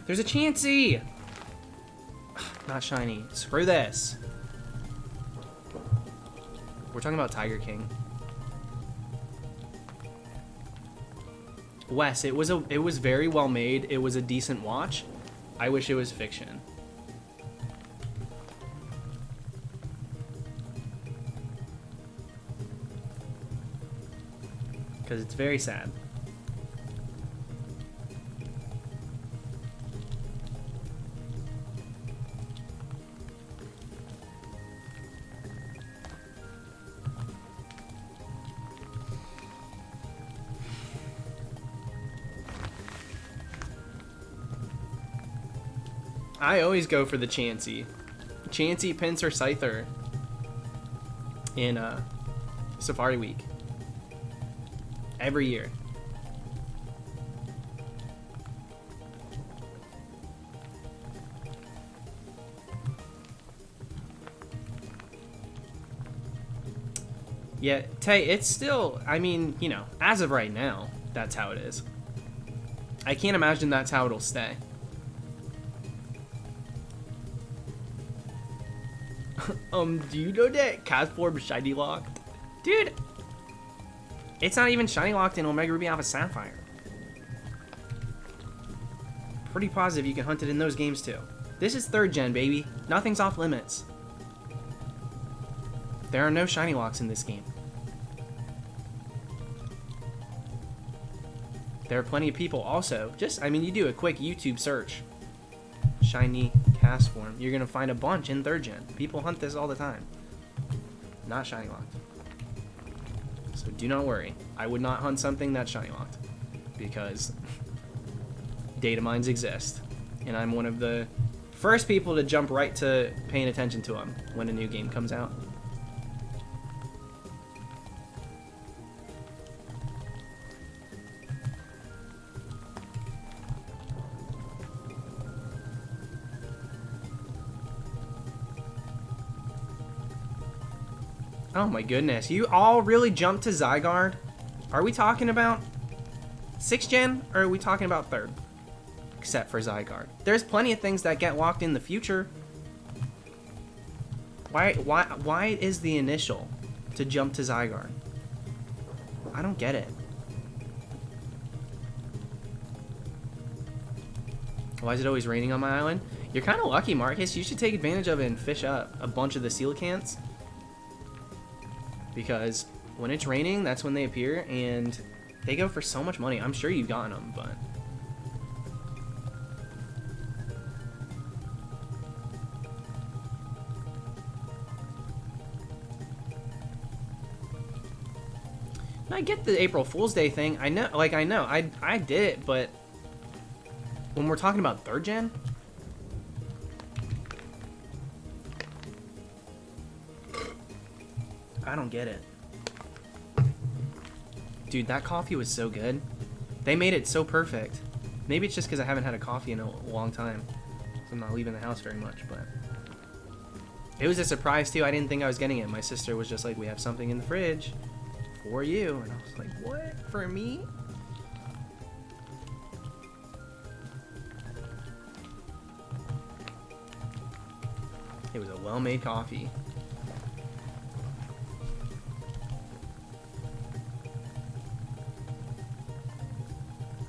There's a Chansey! Not shiny. Screw this. We're talking about Tiger King. Wes, it was very well made. It was a decent watch. I wish it was fiction. Because it's very sad. I always go for the Chansey. Chansey, Pinsir, Scyther in Safari Week. Every year. Yeah, Tay, it's still, I mean, you know, as of right now, that's how it is. I can't imagine that's how it'll stay. Do you know that CASTFORM is shiny locked? Dude, it's not even shiny locked in Omega Ruby Alpha Sapphire. Pretty positive you can hunt it in those games too. This is 3rd gen, baby. Nothing's off limits. There are no shiny locks in this game. There are plenty of people also. Just, I mean, you do a quick YouTube search. Shiny CASTFORM. You're gonna find a bunch in 3rd gen. People hunt this all the time. Not shiny locked. So do not worry. I would not hunt something that's shiny locked. Because data mines exist. And I'm one of the first people to jump right to paying attention to them when a new game comes out. Oh my goodness, you all really jumped to Zygarde? Are we talking about 6th gen, or are we talking about 3rd? Except for Zygarde. There's plenty of things that get locked in the future. Why is the initial to jump to Zygarde? I don't get it. Why is it always raining on my island? You're kind of lucky, Marcus. You should take advantage of it and fish up a bunch of the coelacanths. Because when it's raining, that's when they appear, and they go for so much money. I'm sure you've gotten them, but... I get the April Fool's Day thing. I know, I did it, but when we're talking about 3rd gen, I don't get it. Dude, that coffee was so good. They made it so perfect. Maybe it's just because I haven't had a coffee in a long time, so I'm not leaving the house very much, but it was a surprise too. I didn't think I was getting it. My sister was just like, we have something in the fridge for you, and I was like, what? For me? It was a well-made coffee.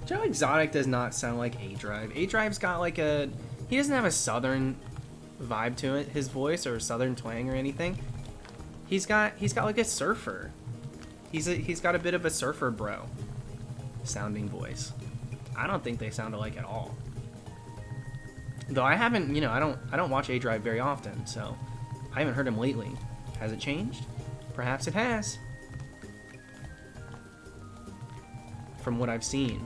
Joe Exotic does not sound like A-Drive. A-Drive's got like a... He doesn't have a southern vibe to it, his voice, or a southern twang or anything. He's got like a surfer. He's got a bit of a surfer bro sounding voice. I don't think they sound alike at all. Though I haven't, I don't watch A-Drive very often, so I haven't heard him lately. Has it changed? Perhaps it has. From what I've seen.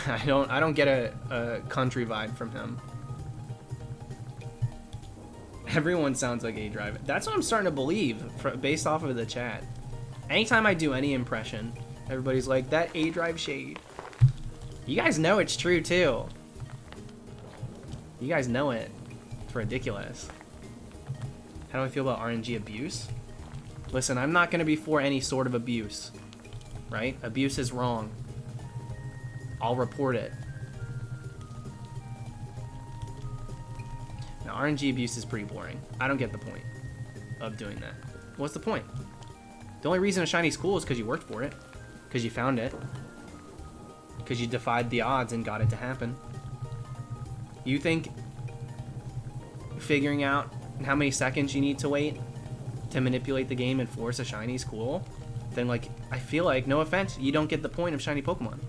I don't get a country vibe from him. Everyone sounds like A-Drive. That's what I'm starting to believe, based off of the chat. Anytime I do any impression, everybody's like, that A-Drive shade. You guys know it's true, too. You guys know it. It's ridiculous. How do I feel about RNG abuse? Listen, I'm not going to be for any sort of abuse. Right? Abuse is wrong. I'll report it. Now, RNG abuse is pretty boring. I don't get the point of doing that. What's the point? The only reason a shiny's cool is because you worked for it. Because you found it. Because you defied the odds and got it to happen. You think figuring out how many seconds you need to wait to manipulate the game and force a shiny's cool? Then, like, I feel like, no offense, you don't get the point of shiny Pokemon.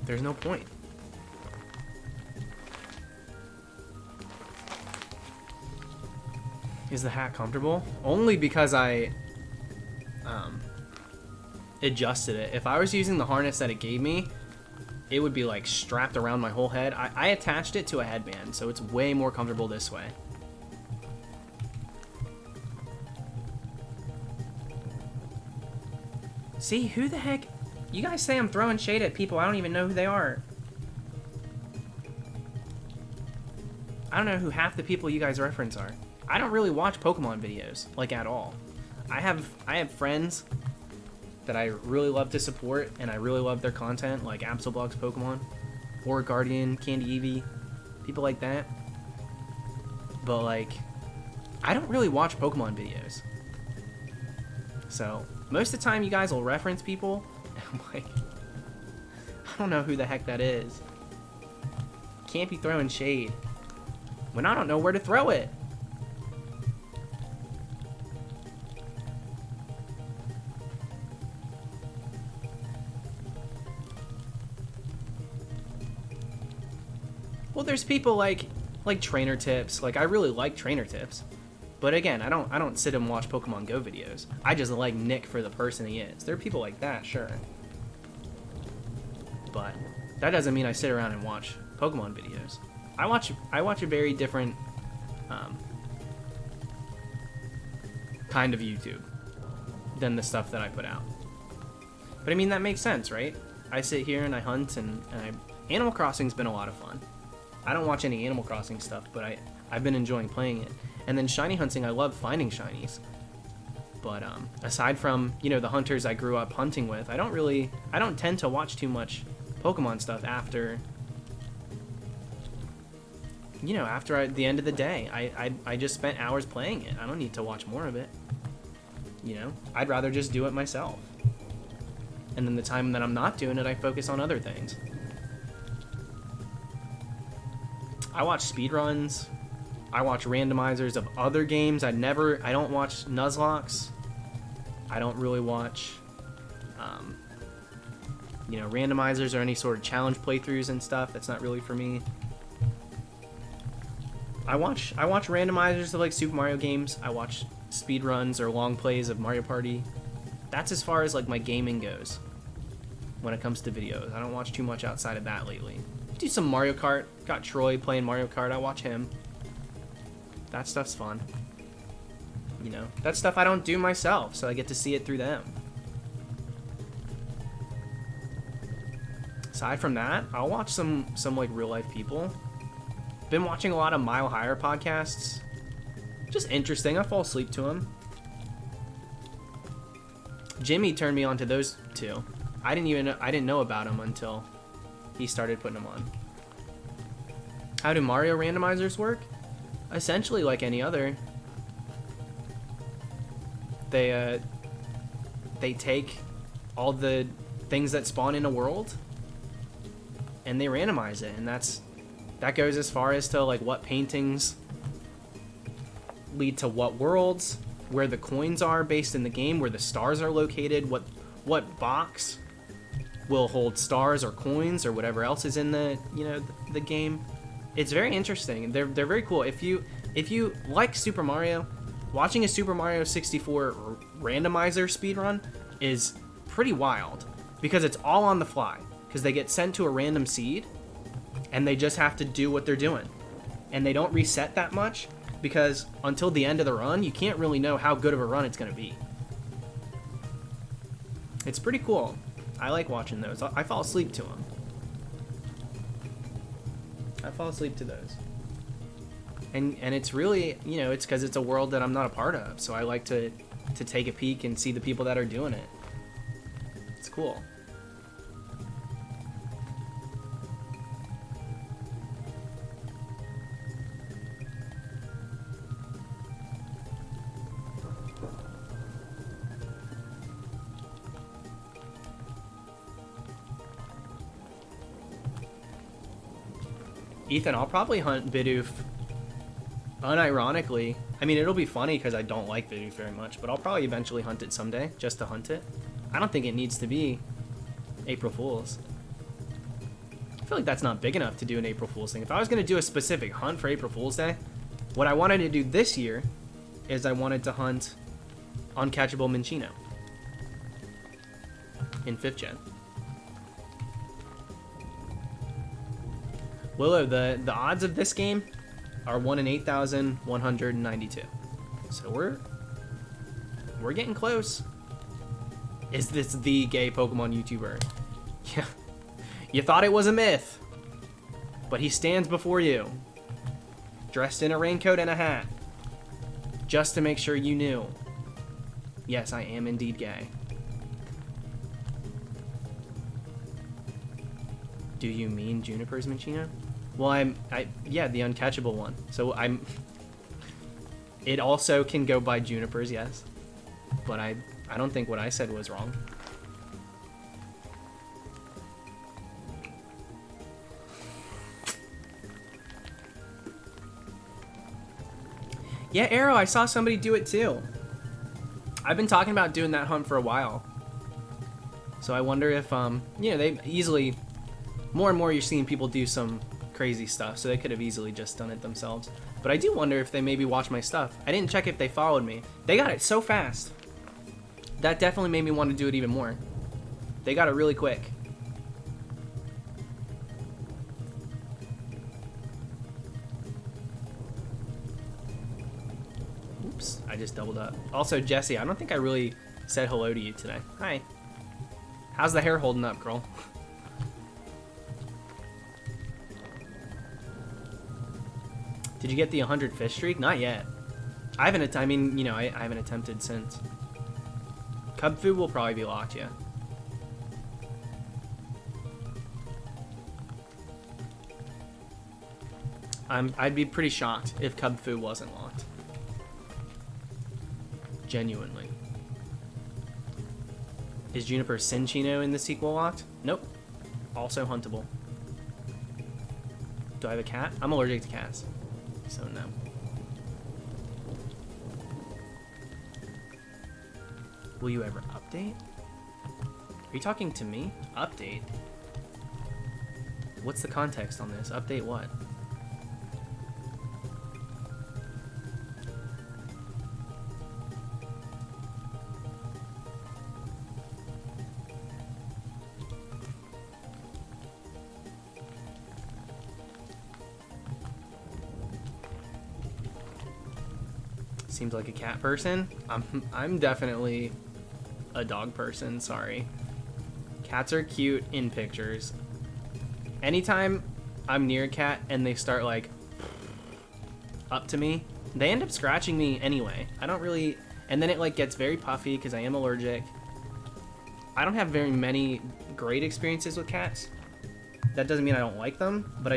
There's no point. Is the hat comfortable? Only because I adjusted it. If I was using the harness that it gave me, it would be like strapped around my whole head. I attached it to a headband, so it's way more comfortable this way. See, who the heck? You guys say I'm throwing shade at people. I don't even know who they are. I don't know who half the people you guys reference are. I don't really watch Pokemon videos, like, at all. I have friends that I really love to support, and I really love their content, like Absolblog's Pokemon, or Guardian, Candy Eevee, people like that. But, like, I don't really watch Pokemon videos. So, most of the time you guys will reference people, and I'm like, I don't know who the heck that is. Can't be throwing shade when I don't know where to throw it. Well, there's people like Trainer Tips. Like, I really like Trainer Tips. But again, I don't sit and watch Pokemon Go videos. I just like Nick for the person he is. There are people like that, sure. But that doesn't mean I sit around and watch Pokemon videos. I watch a very different kind of YouTube than the stuff that I put out. But I mean, that makes sense, right? I sit here and I hunt, and Animal Crossing's been a lot of fun. I don't watch any Animal Crossing stuff, but I've been enjoying playing it. And then shiny hunting, I love finding shinies. But aside from, you know, the hunters I grew up hunting with, I don't tend to watch too much Pokemon stuff after, you know, after the end of the day. I just spent hours playing it. I don't need to watch more of it. You know, I'd rather just do it myself. And then the time that I'm not doing it, I focus on other things. I watch speedruns. I watch randomizers of other games. I don't watch Nuzlocke. I don't really watch, you know, randomizers or any sort of challenge playthroughs and stuff. That's not really for me. I watch randomizers of like Super Mario games. I watch speedruns or long plays of Mario Party. That's as far as like my gaming goes when it comes to videos. I don't watch too much outside of that lately. I do some Mario Kart. Got Troy playing Mario Kart. I watch him. That stuff's fun. You know, that's stuff I don't do myself, so I get to see it through them. Aside from that, I'll watch some like real life people. Been watching a lot of Mile Higher podcasts. Just interesting. I fall asleep to them. Jimmy turned me on to those two. I didn't know about them until he started putting them on. How do Mario randomizers work? Essentially like any other. They take all the things that spawn in a world and they randomize it, and that goes as far as to like what paintings lead to what worlds, where the coins are based in the game, where the stars are located, what box will hold stars or coins or whatever else is in the, you know, the game. It's very interesting. They're very cool. If you like Super Mario, watching a Super Mario 64 randomizer speedrun is pretty wild because it's all on the fly, because they get sent to a random seed and they just have to do what they're doing, and they don't reset that much because until the end of the run you can't really know how good of a run it's going to be. It's pretty cool. I like watching those. I fall asleep to them. I fall asleep to those. And it's really, you know, it's because it's a world that I'm not a part of, so I like to take a peek and see the people that are doing it. It's cool. Ethan, I'll probably hunt Bidoof unironically. I mean, it'll be funny because I don't like Bidoof very much, but I'll probably eventually hunt it someday, just to hunt it. I don't think it needs to be April Fool's. I feel like that's not big enough to do an April Fool's thing. If I was going to do a specific hunt for April Fool's Day, what I wanted to do this year is I wanted to hunt Uncatchable Minccino in 5th gen. Willow, the odds of this game are 1 in 8,192. So we're getting close. Is this the gay Pokemon YouTuber? Yeah. You thought it was a myth, but he stands before you, dressed in a raincoat and a hat, just to make sure you knew. Yes, I am indeed gay. Do you mean Juniper's Minccino? Well, yeah, the uncatchable one. So it also can go by Juniper's, yes. But I don't think what I said was wrong. Yeah, Arrow, I saw somebody do it too. I've been talking about doing that hunt for a while. So I wonder if, you know, they easily, more and more you're seeing people do some crazy stuff, so they could have easily just done it themselves. But I do wonder if they maybe watch my stuff. I didn't check if they followed me. They got it so fast. That definitely made me want to do it even more. They got it really quick. Oops, I just doubled up. Also, Jesse, I don't think I really said hello to you today. Hi. How's the hair holding up, girl? Did you get the 100 fish streak? Not yet. I haven't, I mean, you know, I haven't attempted since. Cub food will probably be locked, yeah. I'd be pretty shocked if Cub food wasn't locked. Genuinely. Is Juniper Cinchino in the sequel locked? Nope. Also huntable. Do I have a cat? I'm allergic to cats. So no. Will you ever update? Are you talking to me? Update? What's the context on this? Update what? Seems like a cat person. I'm definitely a dog person, sorry. Cats are cute in pictures. Anytime I'm near a cat and they start like up to me, they end up scratching me anyway. I don't really, and then it like gets very puffy because I am allergic. I don't have very many great experiences with cats. That doesn't mean I don't like them, but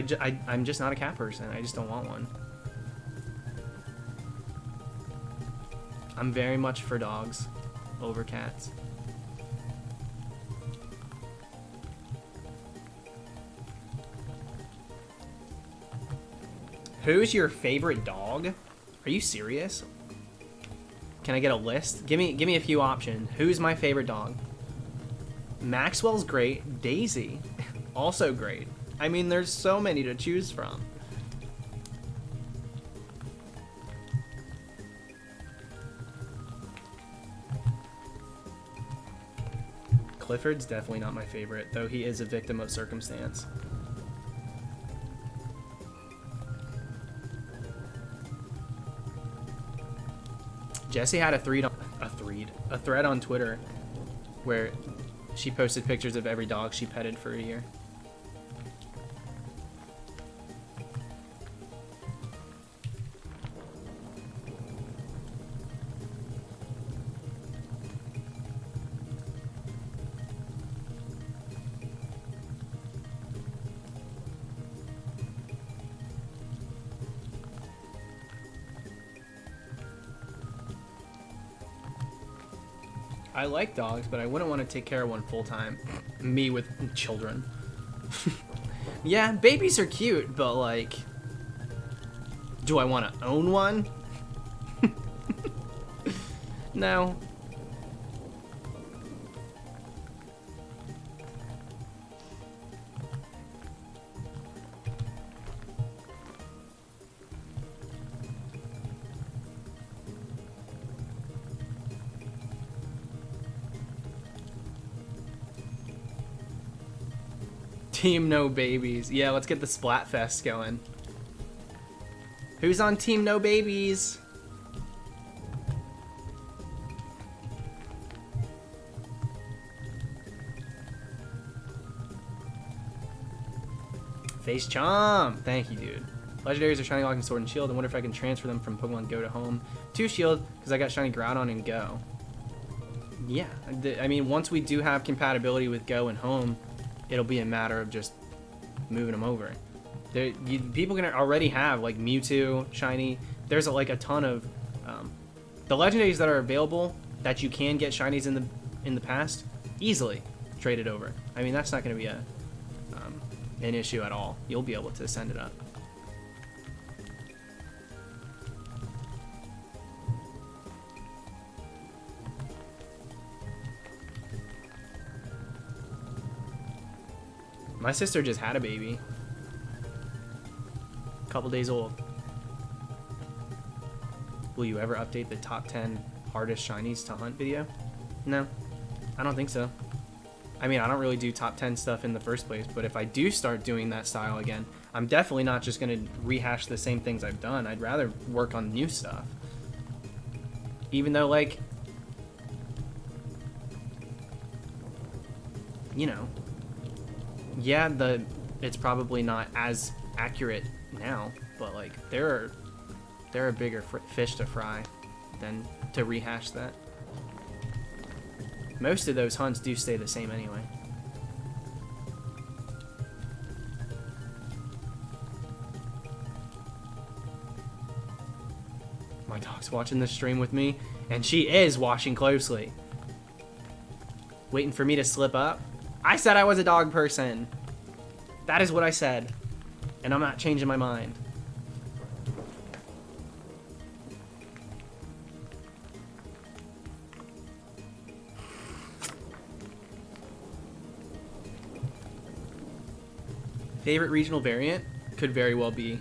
I'm just not a cat person. I just don't want one. I'm very much for dogs over cats. Who's your favorite dog? Are you serious? Can I get a list? Give me a few options. Who's my favorite dog? Maxwell's great. Daisy, also great. I mean, there's so many to choose from. Clifford's definitely not my favorite, though he is a victim of circumstance. Jessie had a thread on Twitter where she posted pictures of every dog she petted for a year. I like dogs, but I wouldn't want to take care of one full time. Me with children. Yeah, babies are cute, but like, do I want to own one? No. Team No Babies. Yeah, let's get the Splatfest going. Who's on Team No Babies? Face Chomp. Thank you, dude. Legendaries are Shiny Lock and Sword and Shield. I wonder if I can transfer them from Pokemon Go to Home to Shield because I got Shiny Groudon and Go. Yeah, I mean, once we do have compatibility with Go and Home, it'll be a matter of just moving them over. People can already have like Mewtwo, Shiny. There's like a ton of the legendaries that are available that you can get Shinies in the past easily traded over. I mean, that's not going to be an issue at all. You'll be able to send it up. My sister just had a baby. A couple days old. Will you ever update the top 10 hardest shinies to hunt video? No, I don't think so. I mean, I don't really do top 10 stuff in the first place, but if I do start doing that style again, I'm definitely not just going to rehash the same things I've done. I'd rather work on new stuff. Even though, like, you know, yeah, it's probably not as accurate now, but like there are bigger fish to fry than to rehash that. Most of those hunts do stay the same anyway. My dog's watching the stream with me, and she is watching closely. Waiting for me to slip up. I said I was a dog person. That is what I said. And I'm not changing my mind. Favorite regional variant could very well be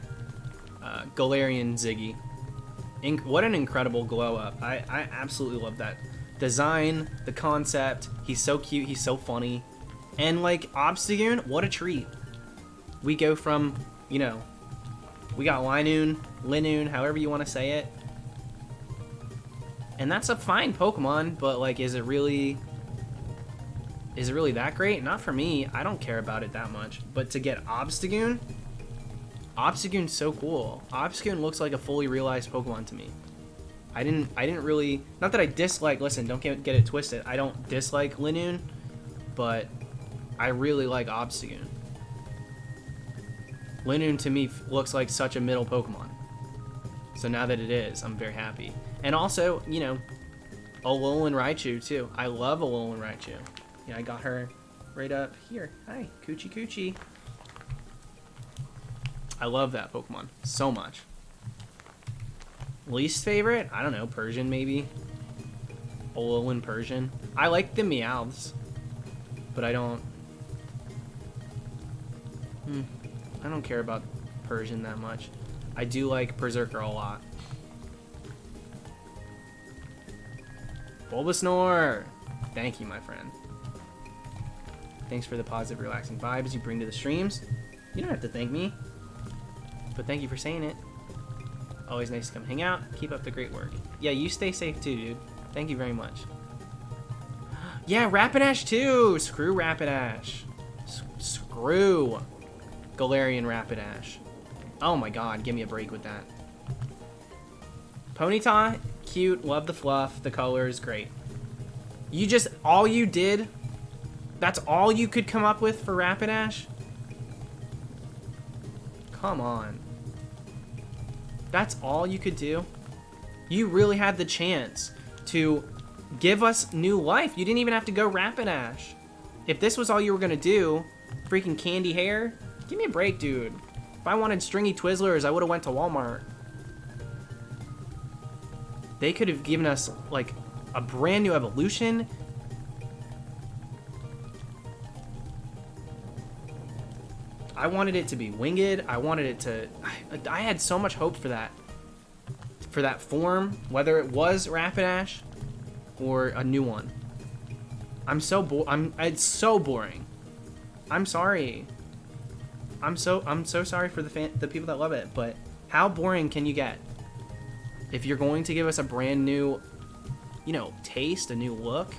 Galarian Ziggy. What an incredible glow up. I absolutely love that design, the concept. He's so cute, he's so funny. And like Obstagoon, what a treat. We go from, you know, we got Linoon, however you want to say it. And that's a fine Pokemon, but like is it really that great? Not for me. I don't care about it that much. But to get Obstagoon's so cool. Obstagoon looks like a fully realized Pokemon to me. I didn't really, not that I dislike, listen, don't get it twisted. I don't dislike Linoon, but I really like Obstagoon. Linoon to me looks like such a middle Pokemon. So now that it is, I'm very happy. And also, you know, Alolan Raichu too. I love Alolan Raichu. Yeah, I got her right up here. Hi, Coochie Coochie. I love that Pokemon so much. Least favorite? I don't know, Persian maybe. Alolan Persian. I like the Meowths, but I don't care about Persian that much. I do like Berserker a lot. Bulbasaur! Thank you, my friend. Thanks for the positive, relaxing vibes you bring to the streams. You don't have to thank me, but thank you for saying it. Always nice to come hang out. Keep up the great work. Yeah, you stay safe too, dude. Thank you very much. Yeah, Rapidash too! Screw Rapidash. Screw Galarian Rapidash. Oh my god, give me a break with that. Ponyta, cute, love the fluff, the colors, great. You just, all you did, that's all you could come up with for Rapidash? Come on. That's all you could do? You really had the chance to give us new life. You didn't even have to go Rapidash. If this was all you were gonna do, freaking candy hair, give me a break, dude. If I wanted stringy Twizzlers, I would have went to Walmart. They could have given us, like, a brand new evolution. I wanted it to be winged. I wanted it to... I had so much hope for that. For that form, whether it was Rapidash or a new one. It's so boring. I'm sorry. I'm so sorry for the people that love it, but how boring can you get? If you're going to give us a brand new, you know, taste, a new look,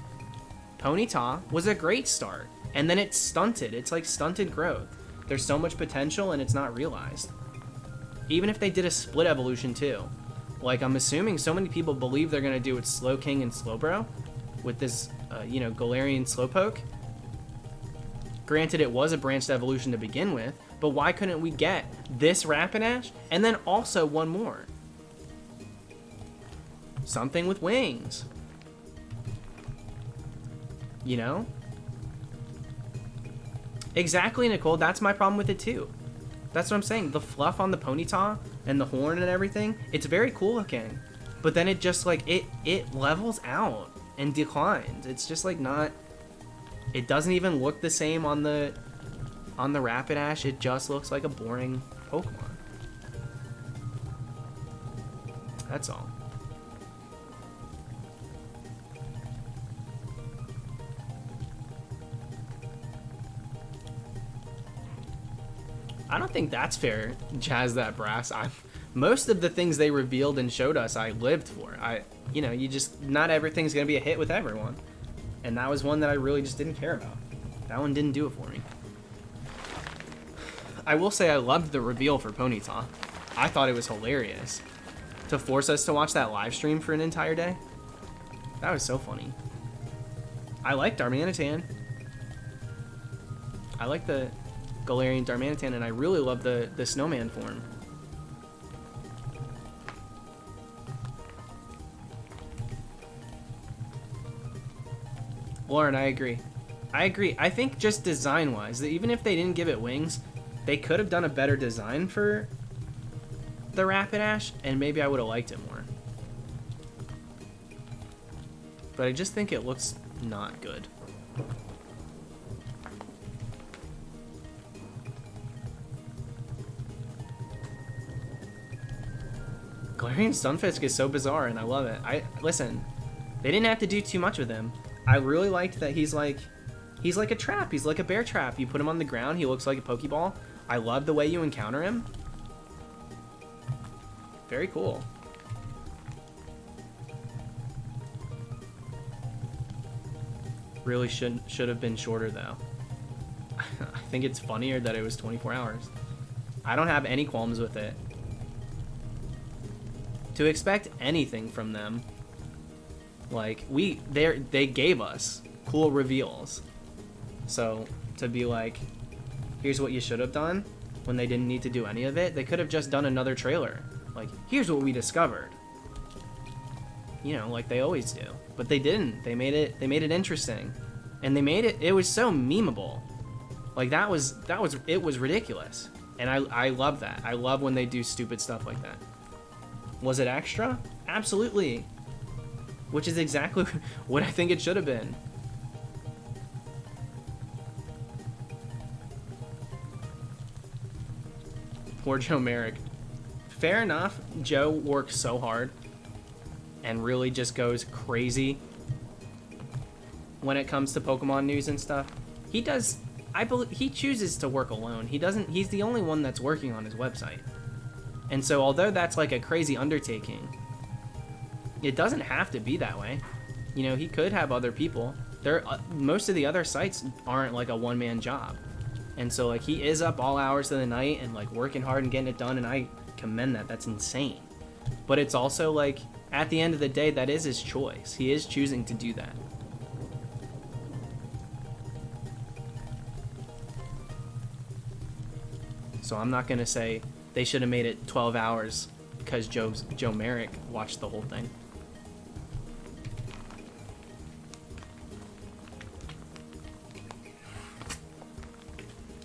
Ponyta was a great start, and then it's stunted. It's like stunted growth. There's so much potential, and it's not realized. Even if they did a split evolution too, like I'm assuming so many people believe they're gonna do it Slowking and Slowbro with this, you know, Galarian Slowpoke. Granted, it was a branched evolution to begin with, but why couldn't we get this Rapidash and then also one more? Something with wings. You know? Exactly, Nicole. That's my problem with it too. That's what I'm saying. The fluff on the Ponyta and the horn and everything, it's very cool looking. But then it just like, it levels out and declines. It's just like not... It doesn't even look the same on the Rapidash. It just looks like a boring Pokemon. That's all. I don't think that's fair, Jazz That Brass. Most of the things they revealed and showed us, I lived for. You know, not everything's gonna be a hit with everyone. And that was one that I really just didn't care about. That one didn't do it for me. I will say I loved the reveal for Ponyta. I thought it was hilarious. To force us to watch that live stream for an entire day. That was so funny. I like Darmanitan. I like the Galarian Darmanitan, and I really love the snowman form. Lauren, I agree. I agree. I think just design-wise, even if they didn't give it wings, they could have done a better design for the Rapidash, and maybe I would have liked it more. But I just think it looks not good. Galarian Stunfisk is so bizarre, and I love it. Listen, they didn't have to do too much with him. I really liked that he's like a trap. He's like a bear trap. You put him on the ground, he looks like a Pokeball. I love the way you encounter him. Very cool. Really should have been shorter though. I think it's funnier that it was 24 hours. I don't have any qualms with it. To expect anything from them, like they gave us cool reveals. So to be like, here's what you should have done, when they didn't need to do any of it, they could have just done another trailer. Like, here's what we discovered. You know, like they always do. But they didn't. They made it interesting. And they made it was so memeable. Like it was ridiculous. And I love that. I love when they do stupid stuff like that. Was it extra? Absolutely. Which is exactly what I think it should have been. Poor Joe Merrick. Fair enough, Joe works so hard and really just goes crazy when it comes to Pokemon news and stuff. He does, I believe, he chooses to work alone. He's the only one that's working on his website. And so although that's like a crazy undertaking, it doesn't have to be that way. You know, he could have other people. Most of the other sites aren't like a one-man job. And so like he is up all hours of the night and like working hard and getting it done, and I commend that. That's insane. But it's also like, at the end of the day, that is his choice. He is choosing to do that. So I'm not gonna say they should have made it 12 hours because Joe Merrick watched the whole thing.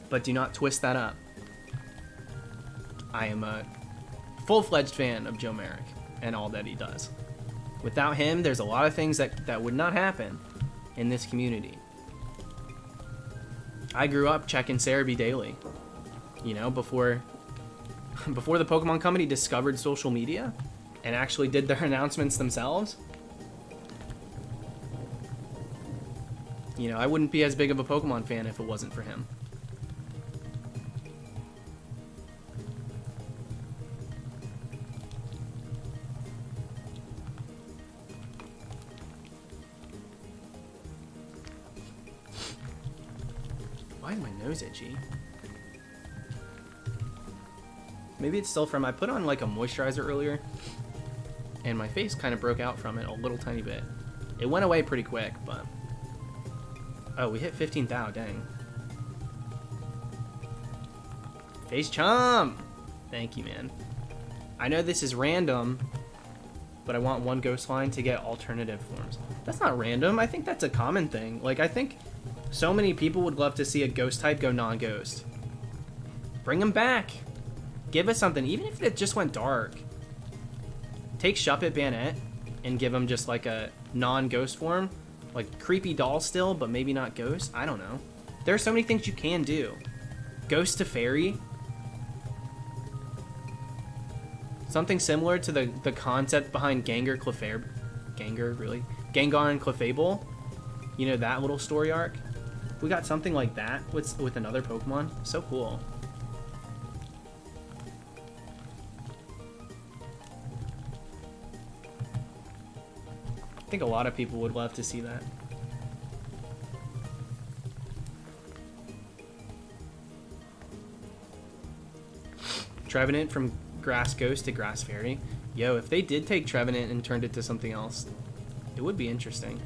But do not twist that up. I am a full-fledged fan of Joe Merrick and all that he does. Without him, there's a lot of things that would not happen in this community. I grew up checking Cerebi daily, you know, before the Pokemon Company discovered social media and actually did their announcements themselves. You know, I wouldn't be as big of a Pokemon fan if it wasn't for him. Why is my nose itchy? Maybe it's still from, I put on like a moisturizer earlier and my face kind of broke out from it a little tiny bit. It went away pretty quick, but... Oh, we hit 15,000, dang. Face Chomp! Thank you, man. I know this is random, but I want one ghost line to get alternative forms. That's not random. I think that's a common thing. Like, I think so many people would love to see a ghost type go non-ghost. Bring them back. Give us something, even if it just went dark. Take Shuppet Banette and give him just like a non-ghost form. Like creepy doll still, but maybe not ghost. I don't know. There are so many things you can do. Ghost to fairy. Something similar to the concept behind Gengar and Clefable. You know, that little story arc. We got something like that with another Pokemon. So cool. I think a lot of people would love to see that. Trevenant from Grass Ghost to Grass Fairy. Yo, if they did take Trevenant and turned it to something else, it would be interesting.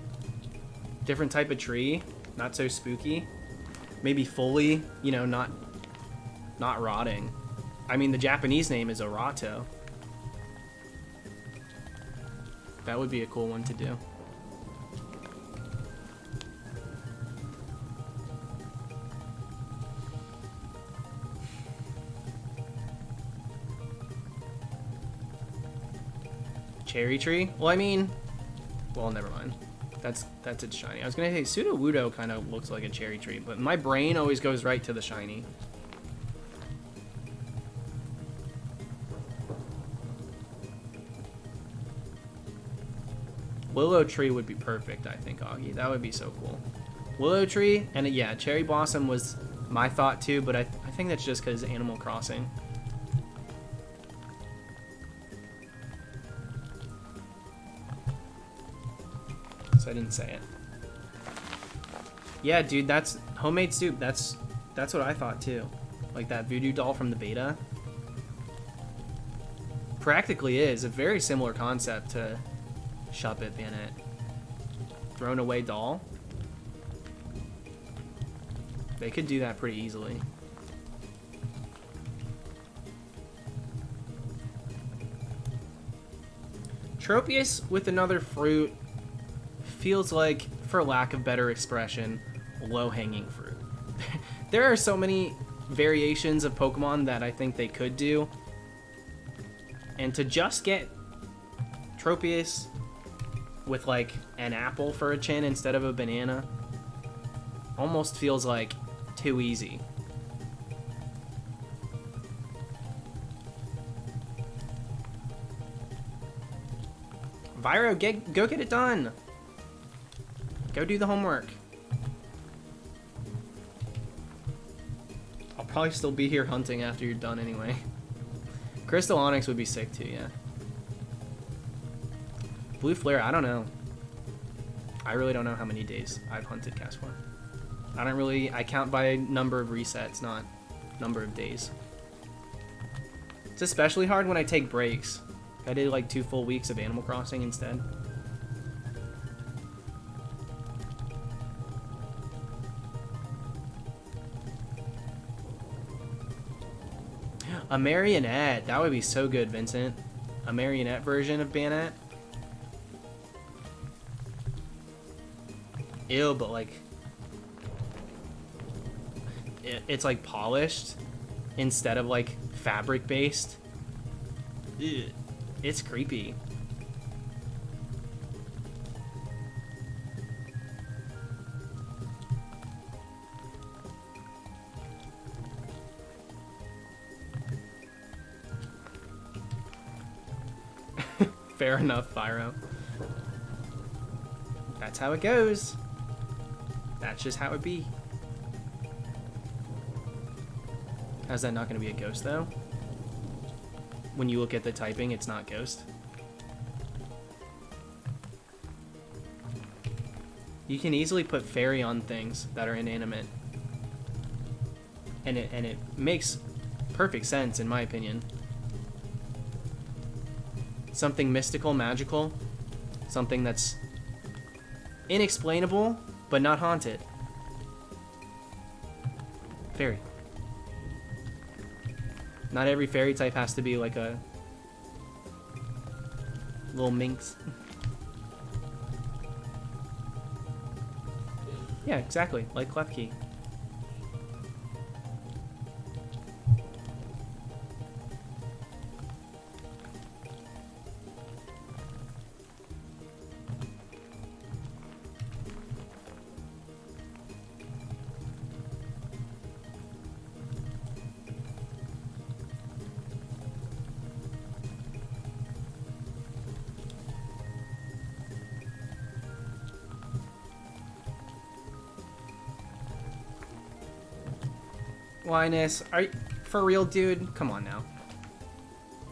Different type of tree, not so spooky. Maybe fully, you know, not rotting. I mean, the Japanese name is Orato. That would be a cool one to do. Cherry tree? Well, I mean, well, never mind. That's its shiny. I was gonna say Sudowoodo kind of looks like a cherry tree, but my brain always goes right to the shiny. Willow tree would be perfect, I think, Augie. That would be so cool. Willow tree, and yeah, cherry blossom was my thought too, but I think that's just because Animal Crossing. So I didn't say it. Yeah, dude, that's homemade soup. That's what I thought too. Like that voodoo doll from the beta. Practically is a very similar concept to Shop It Bayonet. Thrown away doll. They could do that pretty easily. Tropius with another fruit feels like, for lack of better expression, low-hanging fruit. There are so many variations of Pokemon that I think they could do. And to just get Tropius with like an apple for a chin instead of a banana almost feels like too easy. Vyro, go get it done. Go do the homework. I'll probably still be here hunting after you're done anyway. Crystal Onyx would be sick too, yeah. Blue Flare, I don't know. I really don't know how many days I've hunted CASTFORM. I count by number of resets, not number of days. It's especially hard when I take breaks. I did like 2 full weeks of Animal Crossing instead. A marionette. That would be so good, Vincent. A marionette version of Bayonet. Ew, but like... It's like polished instead of like fabric based. Ew, it's creepy. Fair enough, Pyro. That's how it goes. That's just how it be. How's that not going to be a ghost, though? When you look at the typing, it's not ghost. You can easily put fairy on things that are inanimate. And it makes perfect sense, in my opinion. Something mystical, magical. Something that's inexplainable, but not haunted. Fairy. Not every fairy type has to be like a little minx. Yeah, exactly. Like Klefki. Linus, are you for real, dude? Come on now.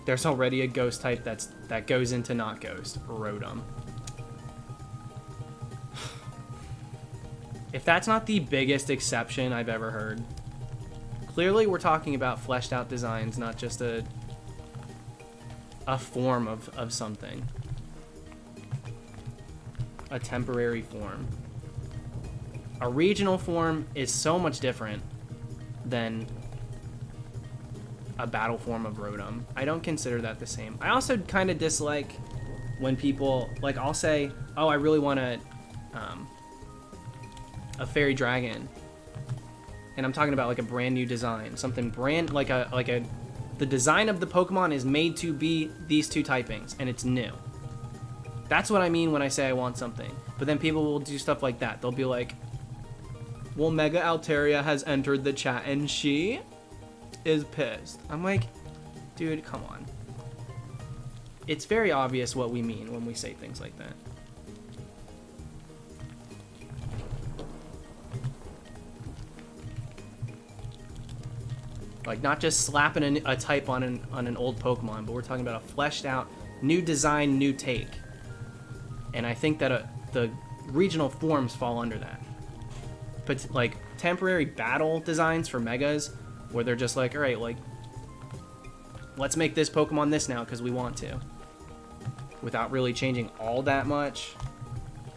There's already a ghost type that goes into not ghost. Rotom. If that's not the biggest exception I've ever heard, Clearly, we're talking about fleshed out designs, not just a form of something. A temporary form. A regional form is so much different than a battle form of Rotom. I don't consider that the same. I also kind of dislike when people, like, I'll say, oh, I really want a fairy dragon, and I'm talking about like a brand new design, something brand, the design of the Pokemon is made to be these two typings, and it's new. That's what I mean when I say I want something. But then people will do stuff like that. They'll be like, well, Mega Altaria has entered the chat and she is pissed. I'm like, dude, come on. It's very obvious what we mean when we say things like that. Like, not just slapping a type on an old Pokemon, but we're talking about a fleshed out, new design, new take. And I think that the regional forms fall under that. But like temporary battle designs for Megas, where they're just like, all right, like, let's make this Pokemon this now because we want to, without really changing all that much.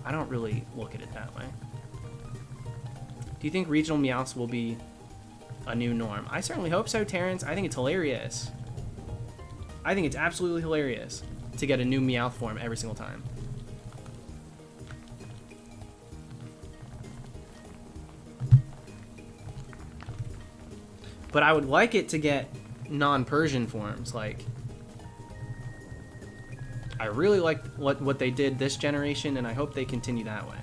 I don't really look at it that way. Do you think regional Meowths will be a new norm? I certainly hope so, Terrence. I think it's hilarious. I think it's absolutely hilarious to get a new Meowth form every single time. But I would like it to get non-Persian forms. Like, I really liked what they did this generation, and I hope they continue that way.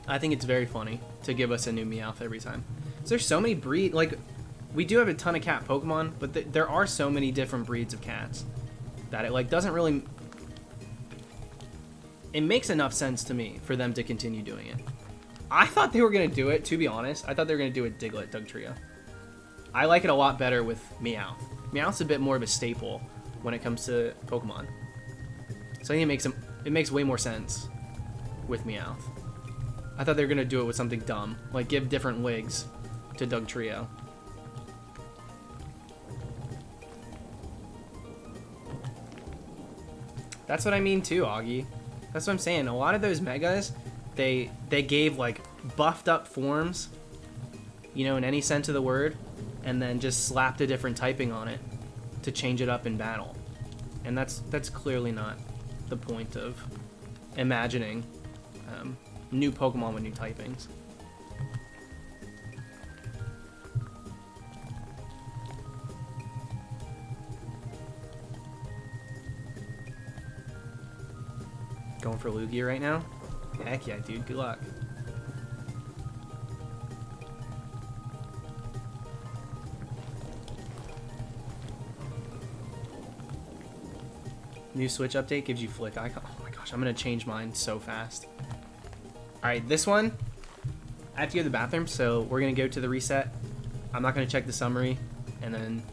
I think it's very funny to give us a new Meowth every time. So there's so many breeds. Like, we do have a ton of cat Pokemon, but there are so many different breeds of cats that it like doesn't really. It makes enough sense to me for them to continue doing it. I thought they were gonna do it. To be honest, I thought they were gonna do a Diglett Dugtrio. I like it a lot better with Meowth. Meowth's a bit more of a staple when it comes to Pokemon. So I think it makes way more sense with Meowth. I thought they were going to do it with something dumb, like give different wigs to Dugtrio. That's what I mean too, Augie. That's what I'm saying. A lot of those Megas, they gave like buffed up forms, you know, in any sense of the word, and then just slapped a different typing on it to change it up in battle. And that's clearly not the point of imagining new Pokemon with new typings. Going for Lugia right now? Heck yeah, dude. Good luck. New Switch update gives you flick icon. Oh my gosh, I'm gonna change mine so fast. Alright, this one, I have to go to the bathroom, so we're going to go to the reset. I'm not going to check the summary, and then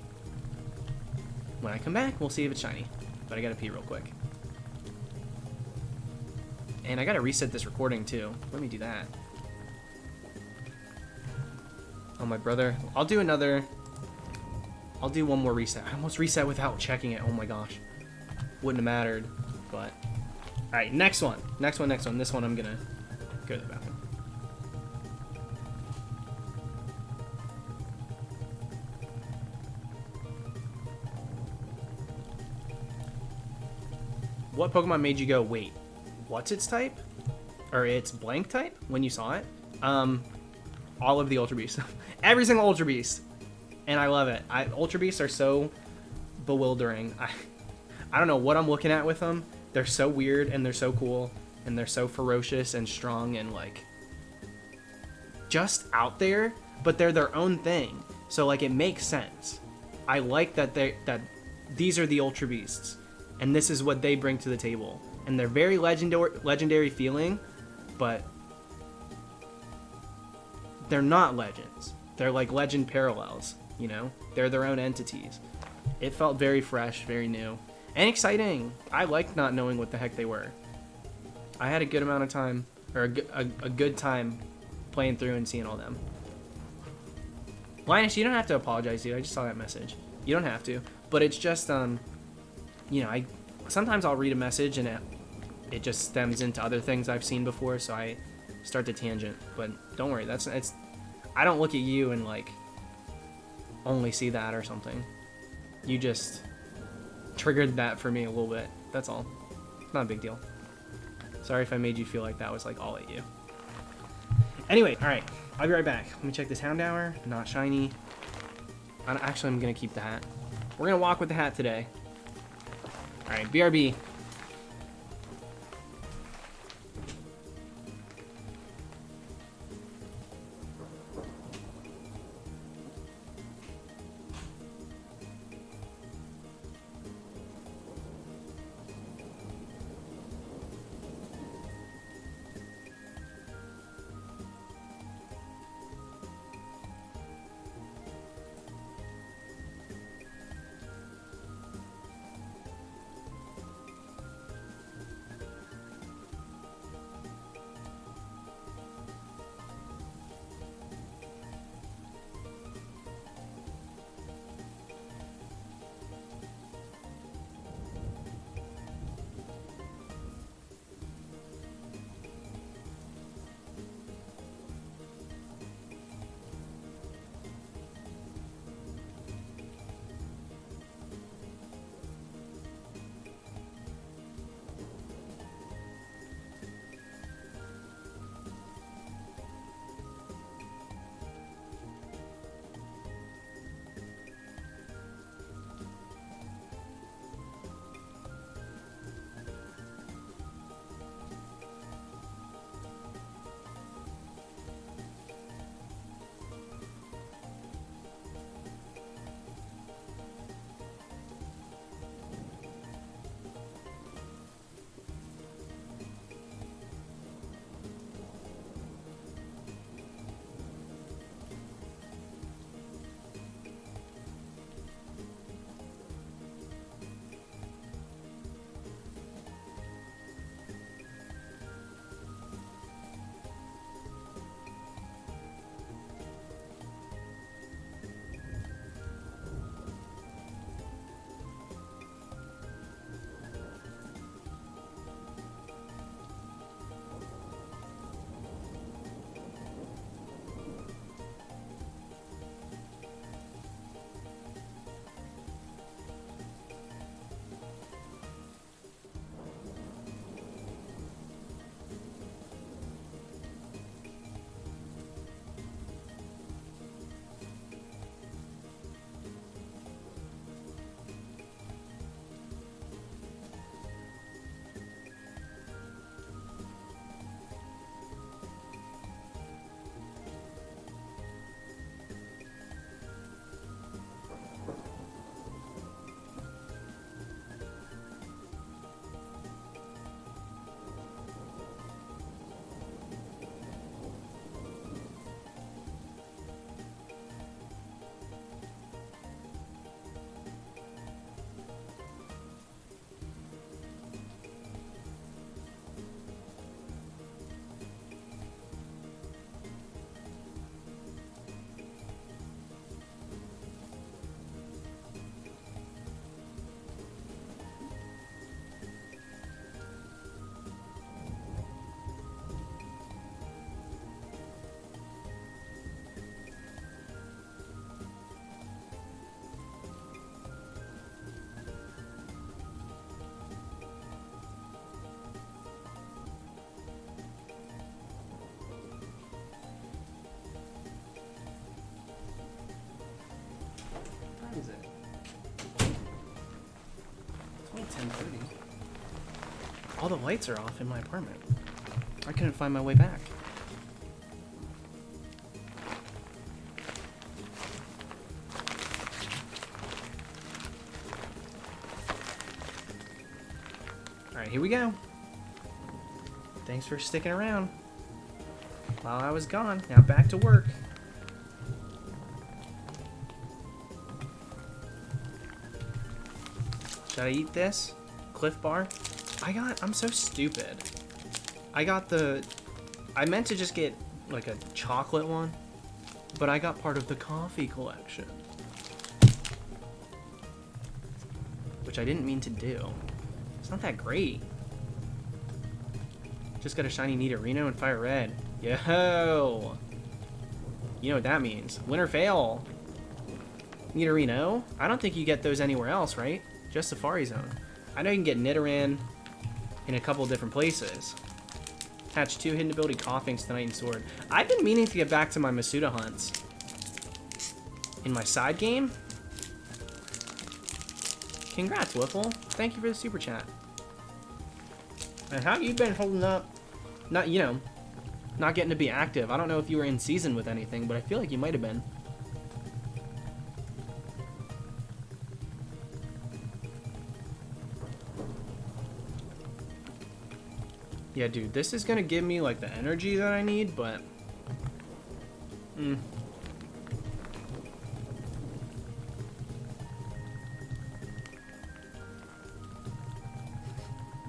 when I come back, we'll see if it's shiny. But I got to pee real quick. And I got to reset this recording, too. Let me do that. Oh, my brother. I'll do one more reset. I almost reset without checking it. Oh, my gosh. Wouldn't have mattered, but... Alright, next one. This one I'm going to... go to the bathroom. What Pokemon made you go, wait, what's its type? Or its blank type when you saw it? All of the Ultra Beasts. Every single Ultra Beast. And I love it. Ultra Beasts are so bewildering. I don't know what I'm looking at with them. They're so weird and they're so cool. And they're so ferocious and strong and like just out there, but they're their own thing. So like it makes sense. I like that these are the Ultra Beasts, and this is what they bring to the table. And they're very legendary feeling, but they're not legends. They're like legend parallels, you know? They're their own entities. It felt very fresh, very new, and exciting. I liked not knowing what the heck they were. I had a good amount of time, or a good time playing through and seeing all them. Linus, you don't have to apologize, dude. I just saw that message. You don't have to, but it's just, you know, sometimes I'll read a message and it just stems into other things I've seen before, so I start to tangent. But don't worry, I don't look at you and like only see that or something. You just triggered that for me a little bit. That's all. Not a big deal. Sorry if I made you feel like that was like all at you. Anyway, all right. I'll be right back. Let me check this Hound Hour. Not shiny. Actually, I'm going to keep the hat. We're going to walk with the hat today. All right, BRB. Is it? It's only 10:30. All the lights are off in my apartment. I couldn't find my way back. All right, here we go. Thanks for sticking around. while I was gone. Now back to work. Should I eat this? Cliff Bar? I'm so stupid. I meant to just get like a chocolate one, but I got part of the coffee collection. Which I didn't mean to do. It's not that great. Just got a shiny Nidorino and Fire Red. Yo! You know what that means. Win or fail. Nidorino? I don't think you get those anywhere else, right? Just Safari Zone. I know you can get Nidoran in a couple different places. Hatch 2 hidden ability Coughing, Tonight, and Sword. I've been meaning to get back to my Masuda hunts. In my side game? Congrats, Wiffle. Thank you for the super chat. And how you been holding up? Not, you know, not getting to be active. I don't know if you were in season with anything, but I feel like you might have been. Yeah, dude, this is gonna give me, like, the energy that I need, but...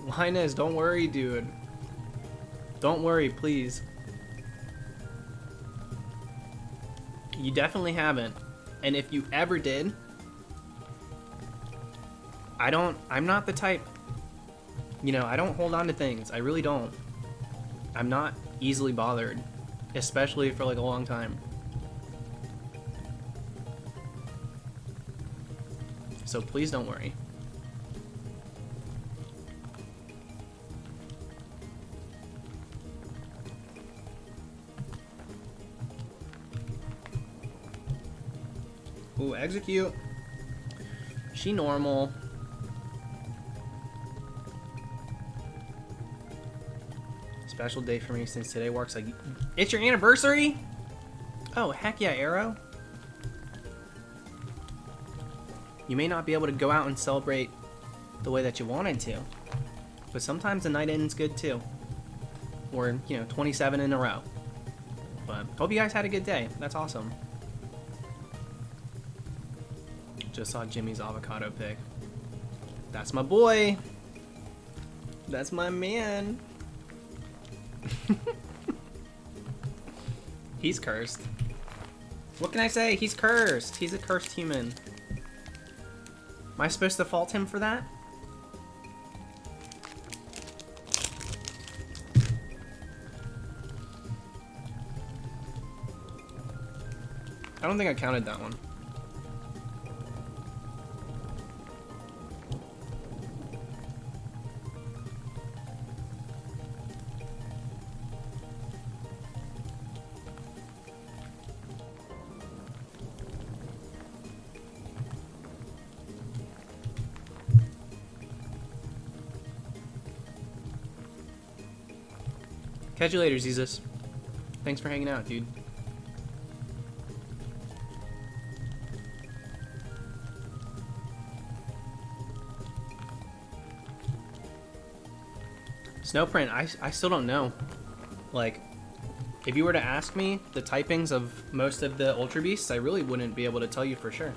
Linus, don't worry, dude. Don't worry, please. You definitely haven't. And if you ever did... I'm not the type... You know, I don't hold on to things. I really don't. I'm not easily bothered. Especially for like a long time. So please don't worry. Ooh, execute. She normal. Special day for me since today works like... It's your anniversary? Oh, heck yeah, Arrow. You may not be able to go out and celebrate the way that you wanted to. But sometimes the night end's good too. Or, you know, 27 in a row. But hope you guys had a good day. That's awesome. Just saw Jimmy's avocado pick. That's my boy. That's my man. He's cursed. What can I say? He's cursed. He's a cursed human. Am I supposed to fault him for that? I don't think I counted that one. Catch you later, Jesus. Thanks for hanging out, dude. Snowprint, I still don't know. Like, if you were to ask me the typings of most of the Ultra Beasts, I really wouldn't be able to tell you for sure.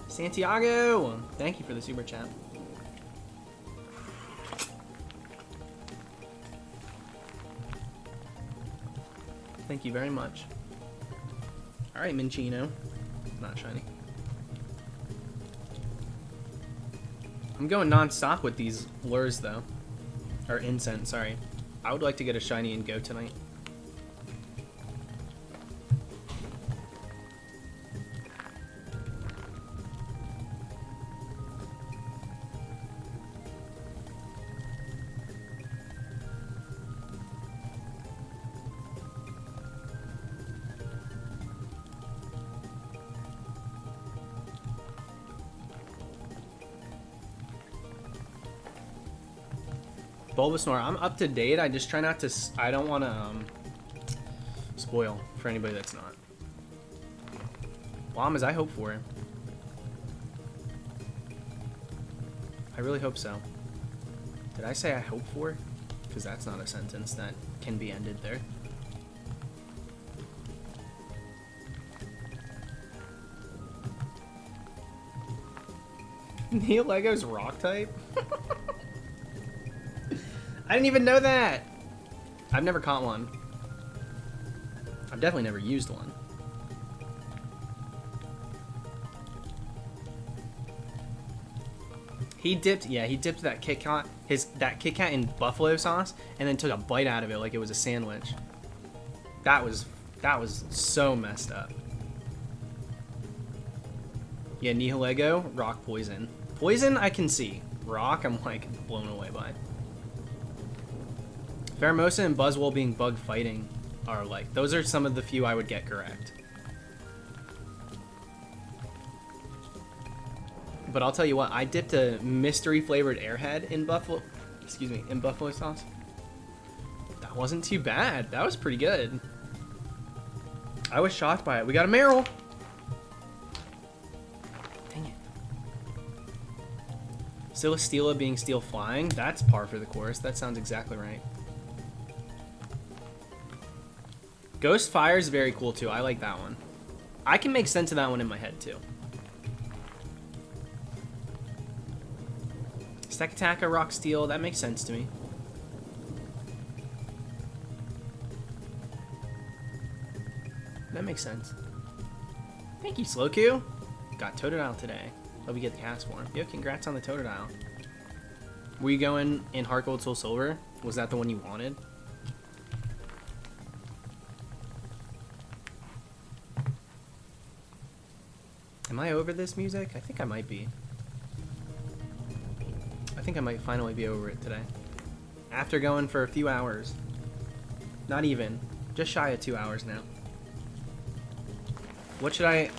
Santiago! Thank you for the super chat. Thank you very much. Alright, Minchino. Not shiny. I'm going non-stop with these lures, though. Or incense, sorry. I would like to get a shiny and go tonight. Bulbasaur, I'm up to date. I just try not to. I don't want to spoil for anybody that's not. Bomb as I hope for. I really hope so. Did I say I hope for? Because that's not a sentence that can be ended there. Neo Lego's rock type? I didn't even know that! I've never caught one. I've definitely never used one. He dipped that Kit Kat, Kit Kat in buffalo sauce, and then took a bite out of it like it was a sandwich. That was so messed up. Yeah, Neo Lego, rock poison. Poison I can see. Rock I'm like blown away by. Pheromosa and Buzzwole being bug fighting are like, those are some of the few I would get correct. But I'll tell you what, I dipped a mystery flavored airhead in buffalo sauce. That wasn't too bad. That was pretty good. I was shocked by it. We got a Meryl. Dang it. Celesteela being steel flying. That's par for the course. That sounds exactly right. Ghost Fire is very cool too. I like that one. I can make sense of that one in my head too. Sekataka, Rock Steel, that makes sense to me. That makes sense. Thank you, Slowku. Got Totodile today. Hope you get the CASTFORM. Yo, congrats on the Totodile. Were you going in Heart Gold Soul Silver? Was that the one you wanted? Am I over this music? I think I might be. I think I might finally be over it today. After going for a few hours. Not even. Just shy of 2 hours now. What should I...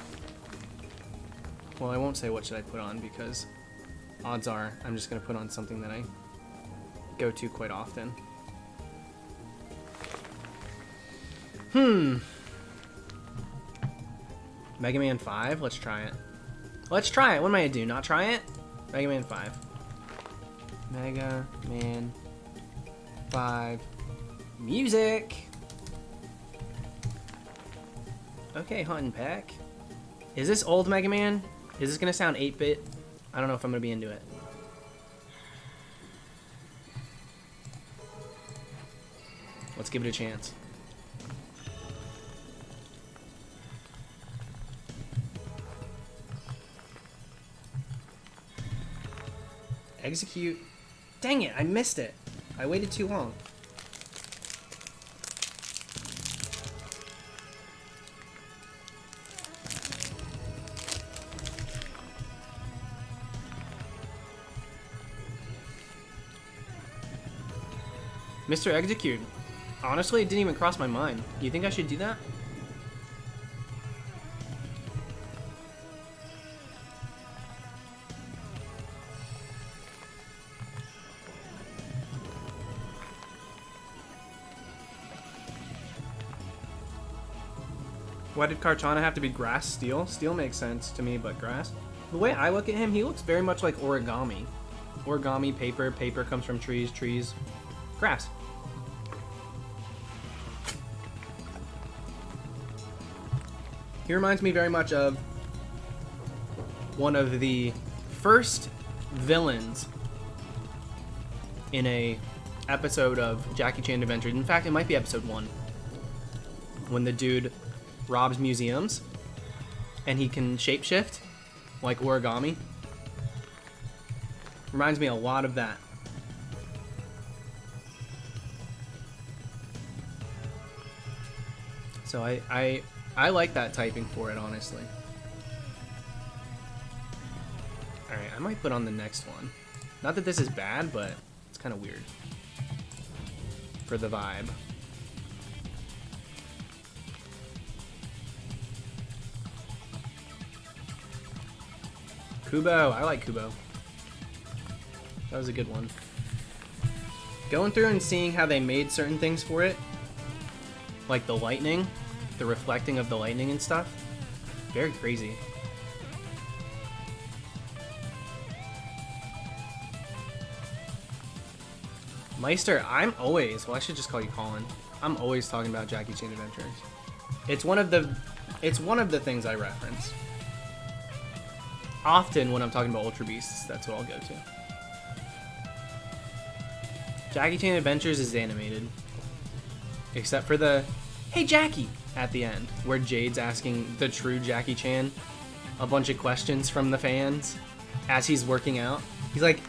Well, I won't say what should I put on because odds are I'm just going to put on something that I go to quite often. Mega Man 5? Let's try it. Let's try it. What am I going to do? Not try it? Mega Man 5. Mega Man 5. Music! Okay, Hunt and Peck. Is this old Mega Man? Is this gonna sound 8-bit? I don't know if I'm gonna be into it. Let's give it a chance. Execute. Dang it, I missed it. I waited too long. Mr. Execute. Honestly, it didn't even cross my mind. Do you think I should do that? Why did Karchana have to be grass steel? Steel makes sense to me, but grass? The way I look at him, he looks very much like origami. Origami, paper, paper comes from trees, trees, grass. He reminds me very much of one of the first villains in a episode of Jackie Chan Adventures. In fact, it might be episode 1. When the dude robs museums and he can shapeshift like origami. Reminds me a lot of that. So I like that typing for it, honestly. Alright, I might put on the next one. Not that this is bad, but it's kind of weird. For the vibe. Kubo, I like Kubo. That was a good one. Going through and seeing how they made certain things for it, like the lightning, the reflecting of the lightning and stuff, very crazy. Meister, I'm always, well I should just call you Colin. I'm always talking about Jackie Chan Adventures. It's one of the things I reference. often when I'm talking about Ultra Beasts, that's what I'll go to. Jackie Chan Adventures is animated. Except for the, "Hey Jackie," at the end, where Jade's asking the true Jackie Chan a bunch of questions from the fans as he's working out. He's like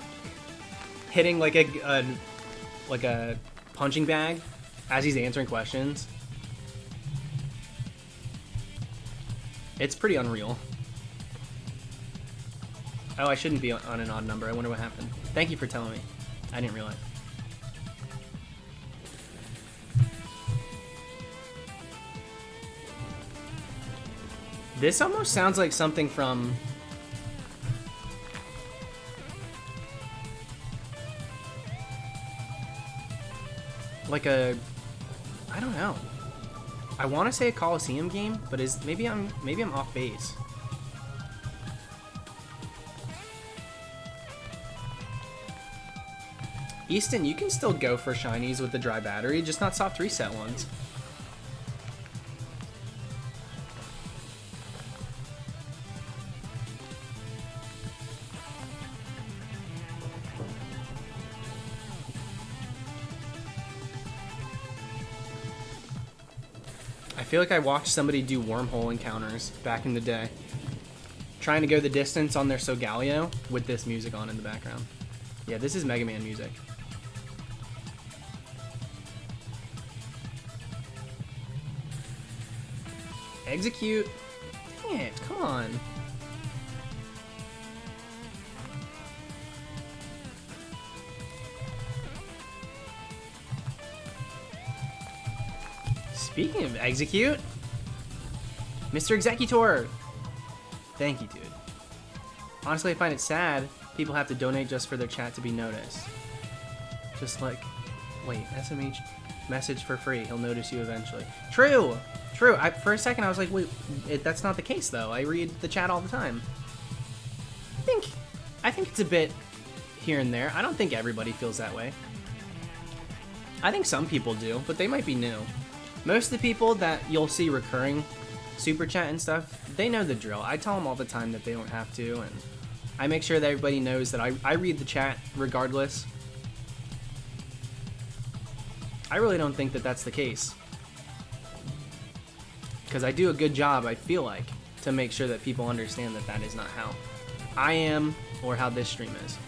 hitting like a punching bag as he's answering questions. It's pretty unreal. Oh, I shouldn't be on an odd number. I wonder what happened. Thank you for telling me. I didn't realize. This almost sounds like something from... like a... I don't know. I want to say a Coliseum game, but maybe I'm off base. Easton, you can still go for shinies with the dry battery, just not soft reset ones. I feel like I watched somebody do wormhole encounters back in the day, trying to go the distance on their Sogaleo with this music on in the background. Yeah, this is Mega Man music. Execute. Dang it, come on. Speaking of execute, Mr. Executor. Thank you, dude. Honestly, I find it sad people have to donate just for their chat to be noticed. Just like, wait, SMH message for free. He'll notice you eventually. True. True. For a second, I was like, wait, that's not the case, though. I read the chat all the time. I think it's a bit here and there. I don't think everybody feels that way. I think some people do, but they might be new. Most of the people that you'll see recurring super chat and stuff, they know the drill. I tell them all the time that they don't have to, and I make sure that everybody knows that I read the chat regardless. I really don't think that that's the case, because I do a good job, I feel like, to make sure that people understand that that is not how I am or how this stream is.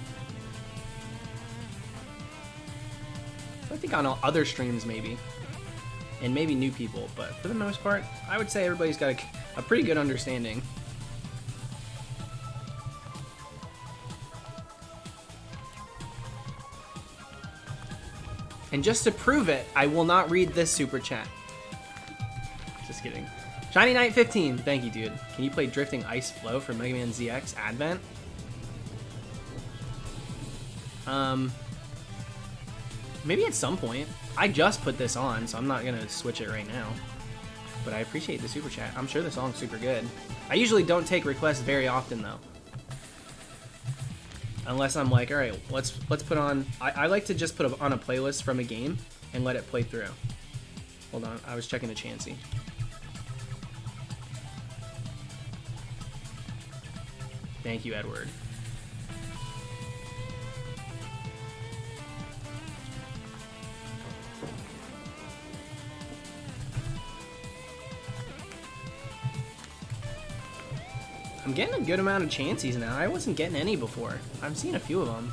I think on other streams maybe, and maybe new people, but for the most part, I would say everybody's got a pretty good understanding. And just to prove it, I will not read this super chat. Just kidding. Shiny Knight 15, thank you, dude. Can you play Drifting Ice Flow for Mega Man ZX Advent? Maybe at some point. I just put this on, so I'm not gonna switch it right now. But I appreciate the super chat. I'm sure the song's super good. I usually don't take requests very often though. Unless I'm like, alright, let's put on... I like to just put on a playlist from a game and let it play through. Hold on, I was checking a Chansey. Thank you, Edward. I'm getting a good amount of Chanseys now. I wasn't getting any before. I'm seeing a few of them.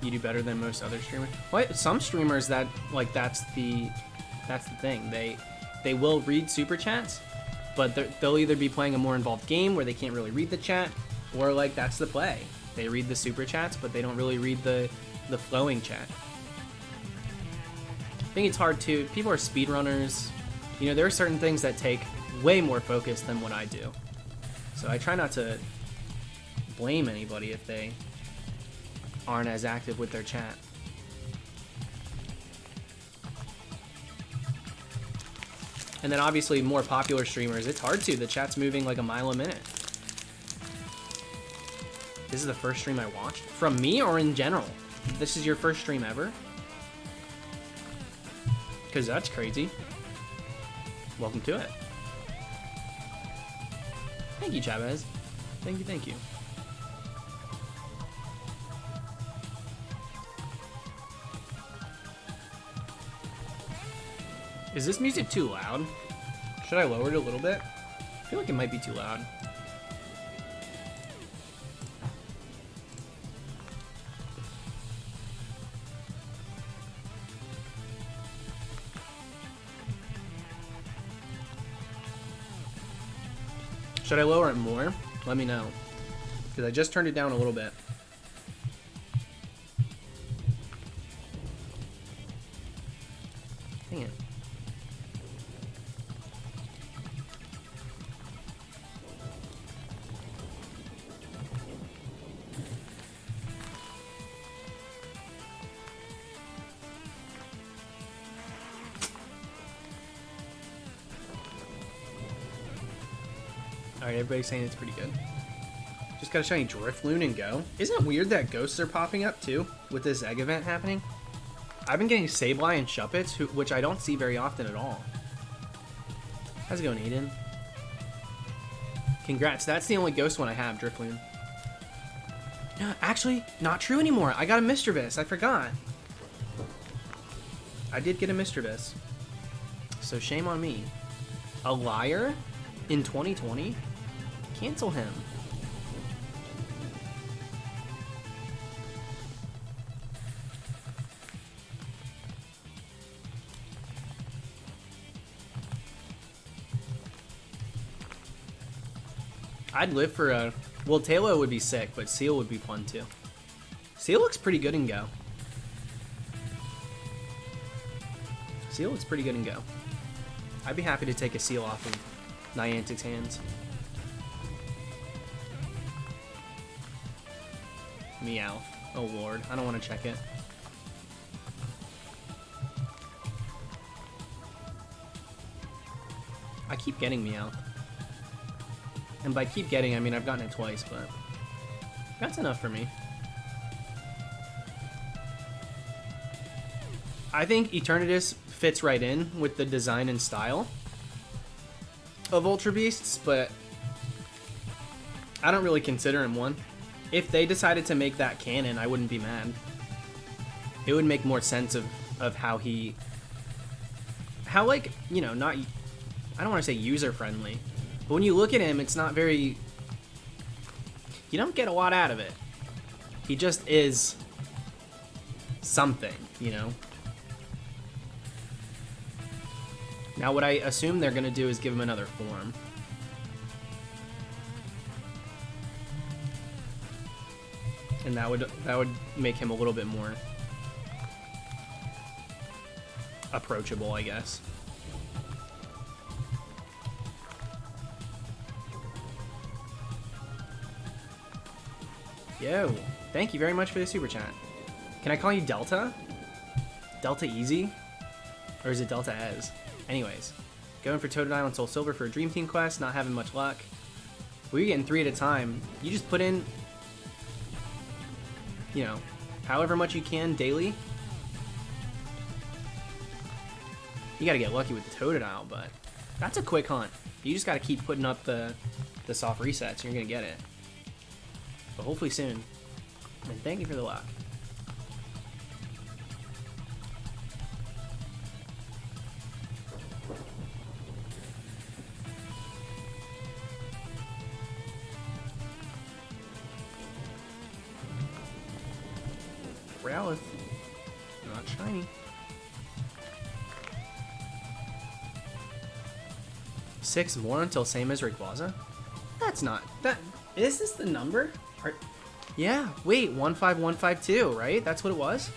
You do better than most other streamers. What? Some streamers that like that's the thing. They will read super chats, but they'll either be playing a more involved game where they can't really read the chat, or like that's the play. They read the super chats, but they don't really read the flowing chat. I think it's hard to, people are speedrunners. You know, there are certain things that take way more focus than what I do. So I try not to blame anybody if they aren't as active with their chat. And then obviously more popular streamers, it's hard to. The chat's moving like a mile a minute. This is the first stream I watched? From me or in general? This is your first stream ever? Because that's crazy. Welcome to it. Thank you, Chavez. Thank you, thank you. Is this music too loud? Should I lower it a little bit? I feel like it might be too loud. Should I lower it more? Let me know. Because I just turned it down a little bit. Dang it. Alright, everybody's saying it's pretty good. Just got a shiny Drifloon and go. Isn't it weird that ghosts are popping up too with this egg event happening? I've been getting Sableye and Shuppets, which I don't see very often at all. How's it going, Aiden? Congrats, that's the only ghost one I have, Drifloon. Actually, not true anymore. I got a Mischievous, I forgot. I did get a Mischievous. So shame on me. A liar in 2020? Cancel him. I'd live for a... Well, Tailo would be sick, but Seal would be fun too. Seal looks pretty good in Go. Seal looks pretty good in Go. I'd be happy to take a Seal off of Niantic's hands. Meowth. Oh lord, I don't want to check it. I keep getting Meowth. And by keep getting, I mean I've gotten it twice, but that's enough for me. I think Eternatus fits right in with the design and style of Ultra Beasts, but I don't really consider him one. If they decided to make that canon, I wouldn't be mad. It would make more sense of how he... How, like, you know, not... I don't want to say user-friendly, but when you look at him, it's not very... You don't get a lot out of it. He just is something, you know? Now, what I assume they're going to do is give him another form. And that would make him a little bit more approachable, I guess. Yo, thank you very much for the super chat. Can I call you Delta? Delta Easy? Or is it Delta Ez? Anyways, going for Totodile and Soul Silver for a Dream Team quest, not having much luck. Well, you're getting 3 at a time. You just put in, you know, however much you can daily. You gotta get lucky with the Totodile, but that's a quick hunt. You just gotta keep putting up the soft resets and you're gonna get it. But hopefully soon. And thank you for the luck. Growlithe. Not shiny. 6 more until same as Rayquaza? That's not... That... Is this the number? Yeah, wait, 15152, right? That's what it was?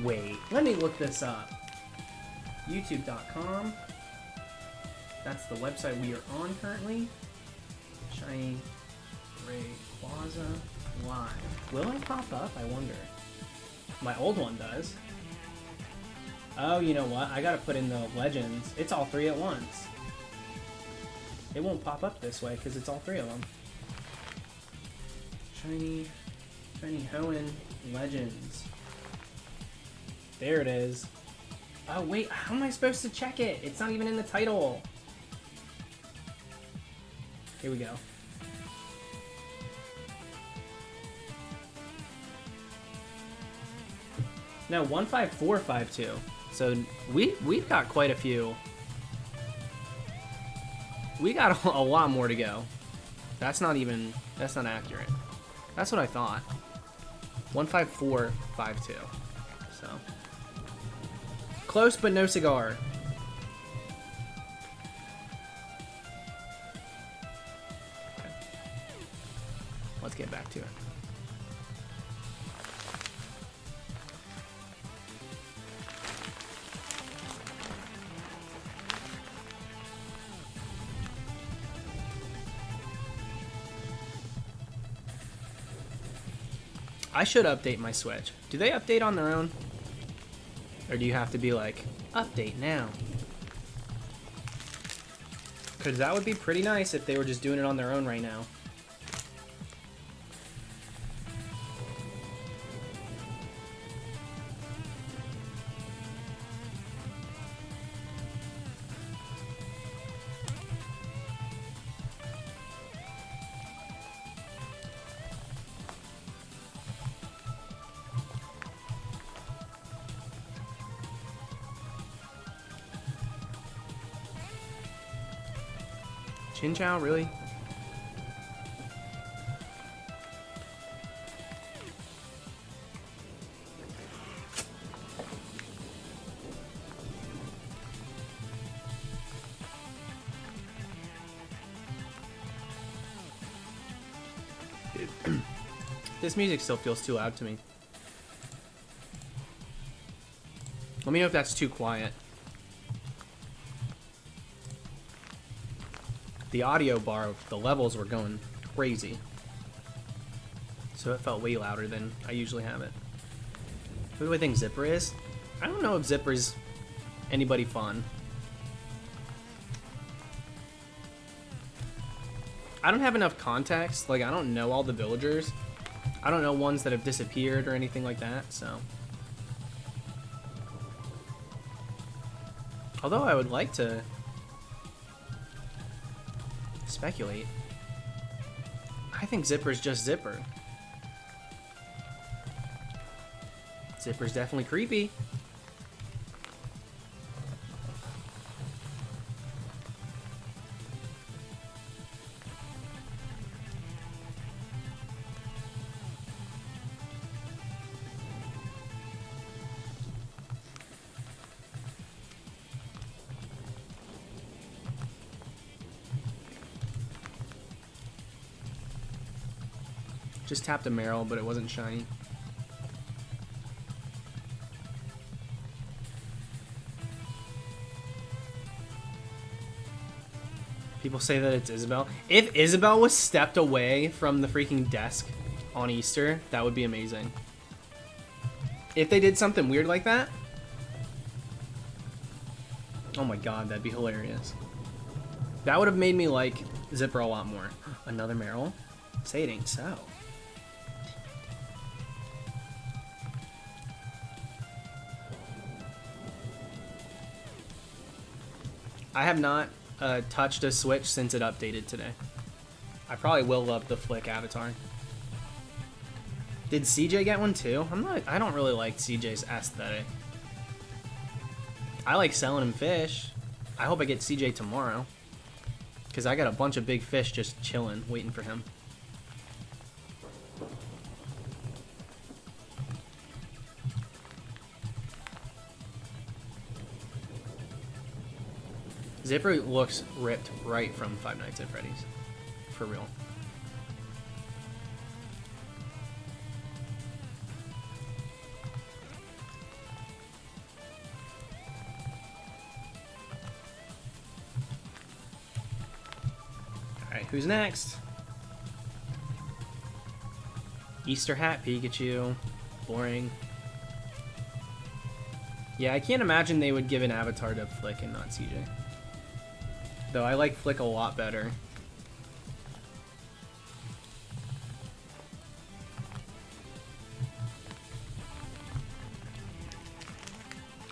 Wait, let me look this up. YouTube.com. That's the website we are on currently. Shiny Rayquaza Live. Will it pop up? I wonder. My old one does. Oh, you know what? I gotta put in the legends. It's all 3 at once. It won't pop up this way because it's all 3 of them. Shiny Hoenn Legends. There it is. Oh, wait. How am I supposed to check it? It's not even in the title. Here we go. No, 15452. So we've got quite a few. We got a lot more to go. That's not accurate. That's what I thought. 15452. So close, but no cigar. Okay. Let's get back to it. I should update my Switch. Do they update on their own? Or do you have to be like, update now? Because that would be pretty nice if they were just doing it on their own right now. Chin Chow, really? This music still feels too loud to me. Let me know if that's too quiet. The audio bar, the levels were going crazy. So it felt way louder than I usually have it. Who do I think Zipper is? I don't know if Zipper's anybody fun. I don't have enough context. Like, I don't know all the villagers. I don't know ones that have disappeared or anything like that, so. Although I would like to speculate. I think Zipper's just Zipper. Zipper's definitely creepy. Just tapped a Meryl, but it wasn't shiny. People say that it's Isabel. If Isabel was stepped away from the freaking desk on Easter, that would be amazing. If they did something weird like that, oh my god, that'd be hilarious. That would have made me like Zipper a lot more. Another Meryl? Say it ain't so. I have not touched a Switch since it updated today. I probably will love the Flick avatar. Did CJ get one too? I don't really like CJ's aesthetic. I like selling him fish. I hope I get CJ tomorrow. Because I got a bunch of big fish just chilling, waiting for him. Zipper looks ripped right from Five Nights at Freddy's. For real. Alright, who's next? Easter hat Pikachu. Boring. Yeah, I can't imagine they would give an avatar to Flick and not CJ. Though I like Flick a lot better.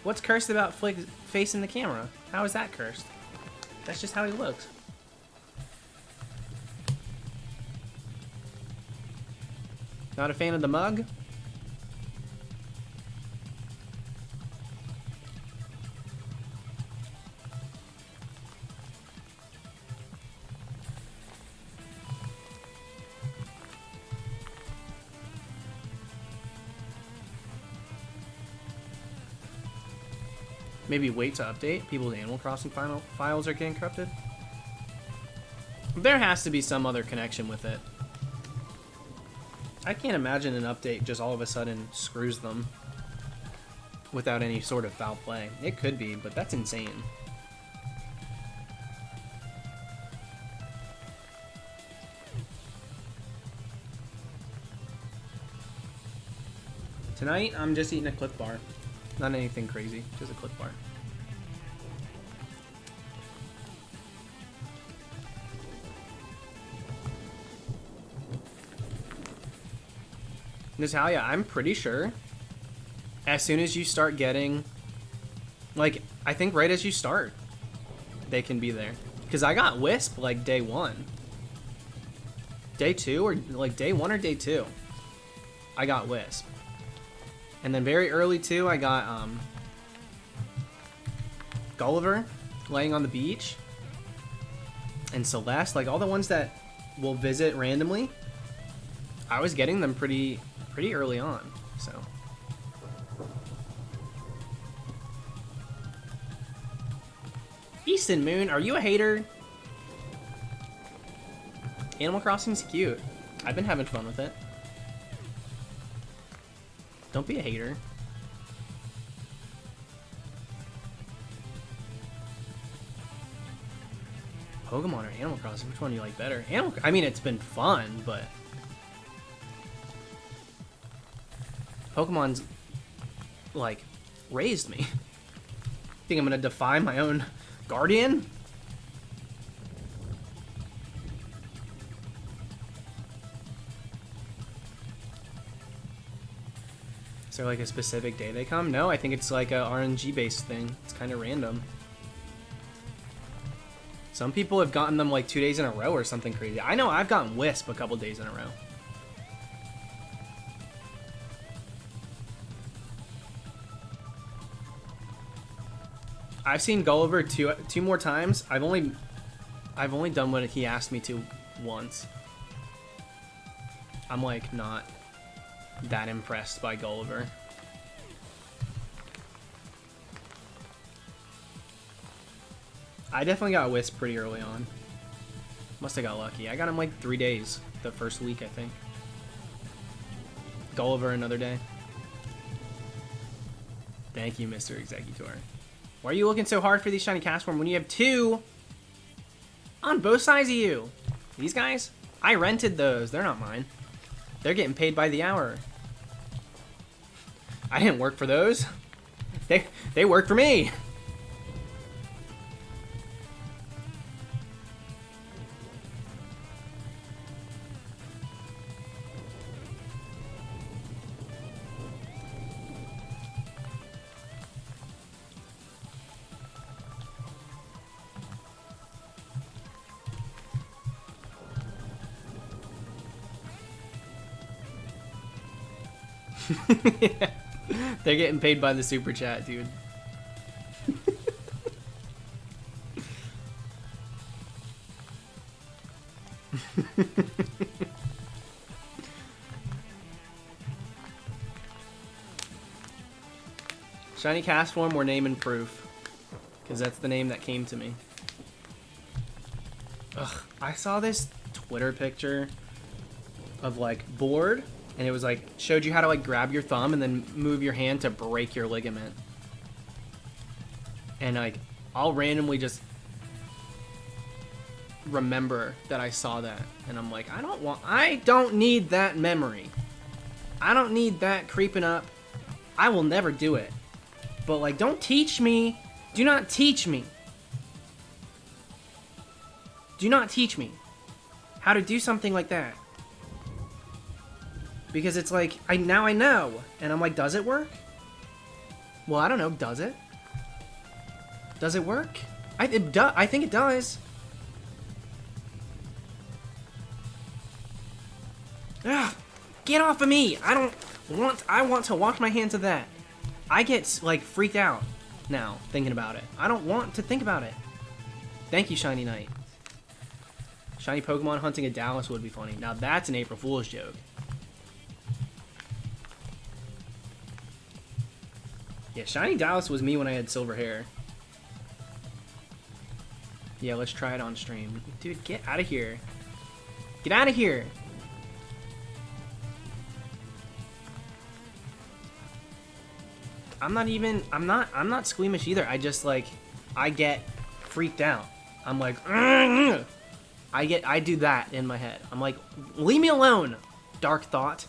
What's cursed about Flick facing the camera? How is that cursed? That's just how he looks. Not a fan of the mug? Maybe wait to update. People's Animal Crossing files are getting corrupted. There has to be some other connection with it. I can't imagine an update just all of a sudden screws them without any sort of foul play. It could be, but that's insane. Tonight, I'm just eating a Cliff Bar. Not anything crazy, just a Cliff Bar. Natalia, I'm pretty sure as soon as you start getting, like, I think right as you start, they can be there. Because I got Wisp, like, day 1. Day 2, or, like, day 1 or day 2. I got Wisp. And then very early, too, I got, Gulliver, laying on the beach. And Celeste, like, all the ones that will visit randomly. I was getting them pretty early on, so. Easton Moon, are you a hater? Animal Crossing's cute. I've been having fun with it. Don't be a hater. Pokemon or Animal Crossing? Which one do you like better? I mean, it's been fun, but Pokemon's, like, raised me. Think I'm gonna defy my own guardian? Is there, like, a specific day they come? No, I think it's, like, a RNG-based thing. It's kind of random. Some people have gotten them, like, 2 days in a row or something crazy. I know I've gotten Wisp a couple days in a row. I've seen Gulliver two more times. I've only done what he asked me to once. I'm, like, not that impressed by Gulliver. I definitely got Wisp pretty early on. Must have got lucky. I got him like 3 days the first week, I think. Gulliver another day. Thank you, Mr. Executor. Why are you looking so hard for these shiny CASTFORM when you have 2 on both sides of you? These guys? I rented those. They're not mine. They're getting paid by the hour. I didn't work for those. They work for me. Yeah. They're getting paid by the super chat, dude. Shiny CASTFORM or name and proof, because that's the name that came to me. Ugh, I saw this Twitter picture of, like, board. And it was like, showed you how to, like, grab your thumb and then move your hand to break your ligament. And, like, I'll randomly just remember that I saw that. And I'm like, I don't need that memory. I don't need that creeping up. I will never do it. But, like, don't teach me. Do not teach me. Do not teach me how to do something like that. Because it's like, now I know. And I'm like, does it work? Well, I don't know. Does it? Does it work? I think it does. Ugh, get off of me! I want to wash my hands of that. I get, like, freaked out now thinking about it. I don't want to think about it. Thank you, Shiny Knight. Shiny Pokemon hunting a Dallas would be funny. Now that's an April Fool's joke. Yeah, Shiny Dallas was me when I had silver hair. Yeah, let's try it on stream. Dude, get out of here. Get out of here! I'm not squeamish either. I just, like, I get freaked out. I'm like, ugh! I do that in my head. I'm like, leave me alone, dark thought.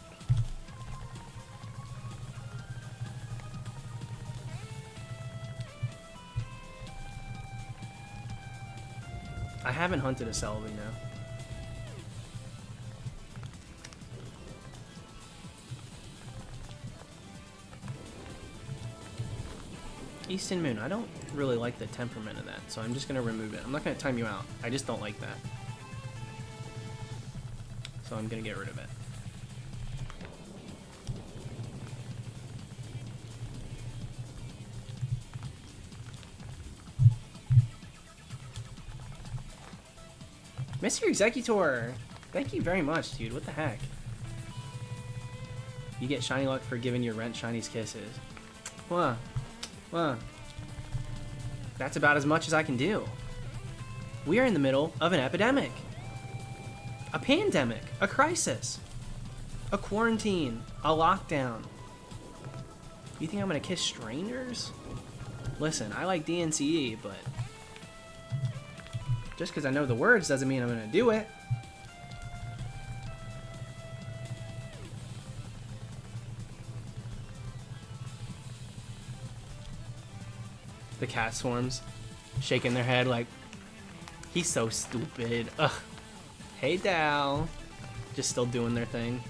I haven't hunted a Celebi now. Easton Moon, I don't really like the temperament of that, so I'm just gonna remove it. I'm not gonna time you out. I just don't like that. So I'm gonna get rid of it. Mr. Executor! Thank you very much, dude. What the heck? You get shiny luck for giving your rent shinies kisses. What? Well, that's about as much as I can do. We are in the middle of an epidemic. A pandemic. A crisis. A quarantine. A lockdown. You think I'm gonna kiss strangers? Listen, I like DNCE, but just because I know the words doesn't mean I'm gonna do it. The CASTFORMs shaking their head like, he's so stupid. Ugh. Hey, Dal. Just still doing their thing.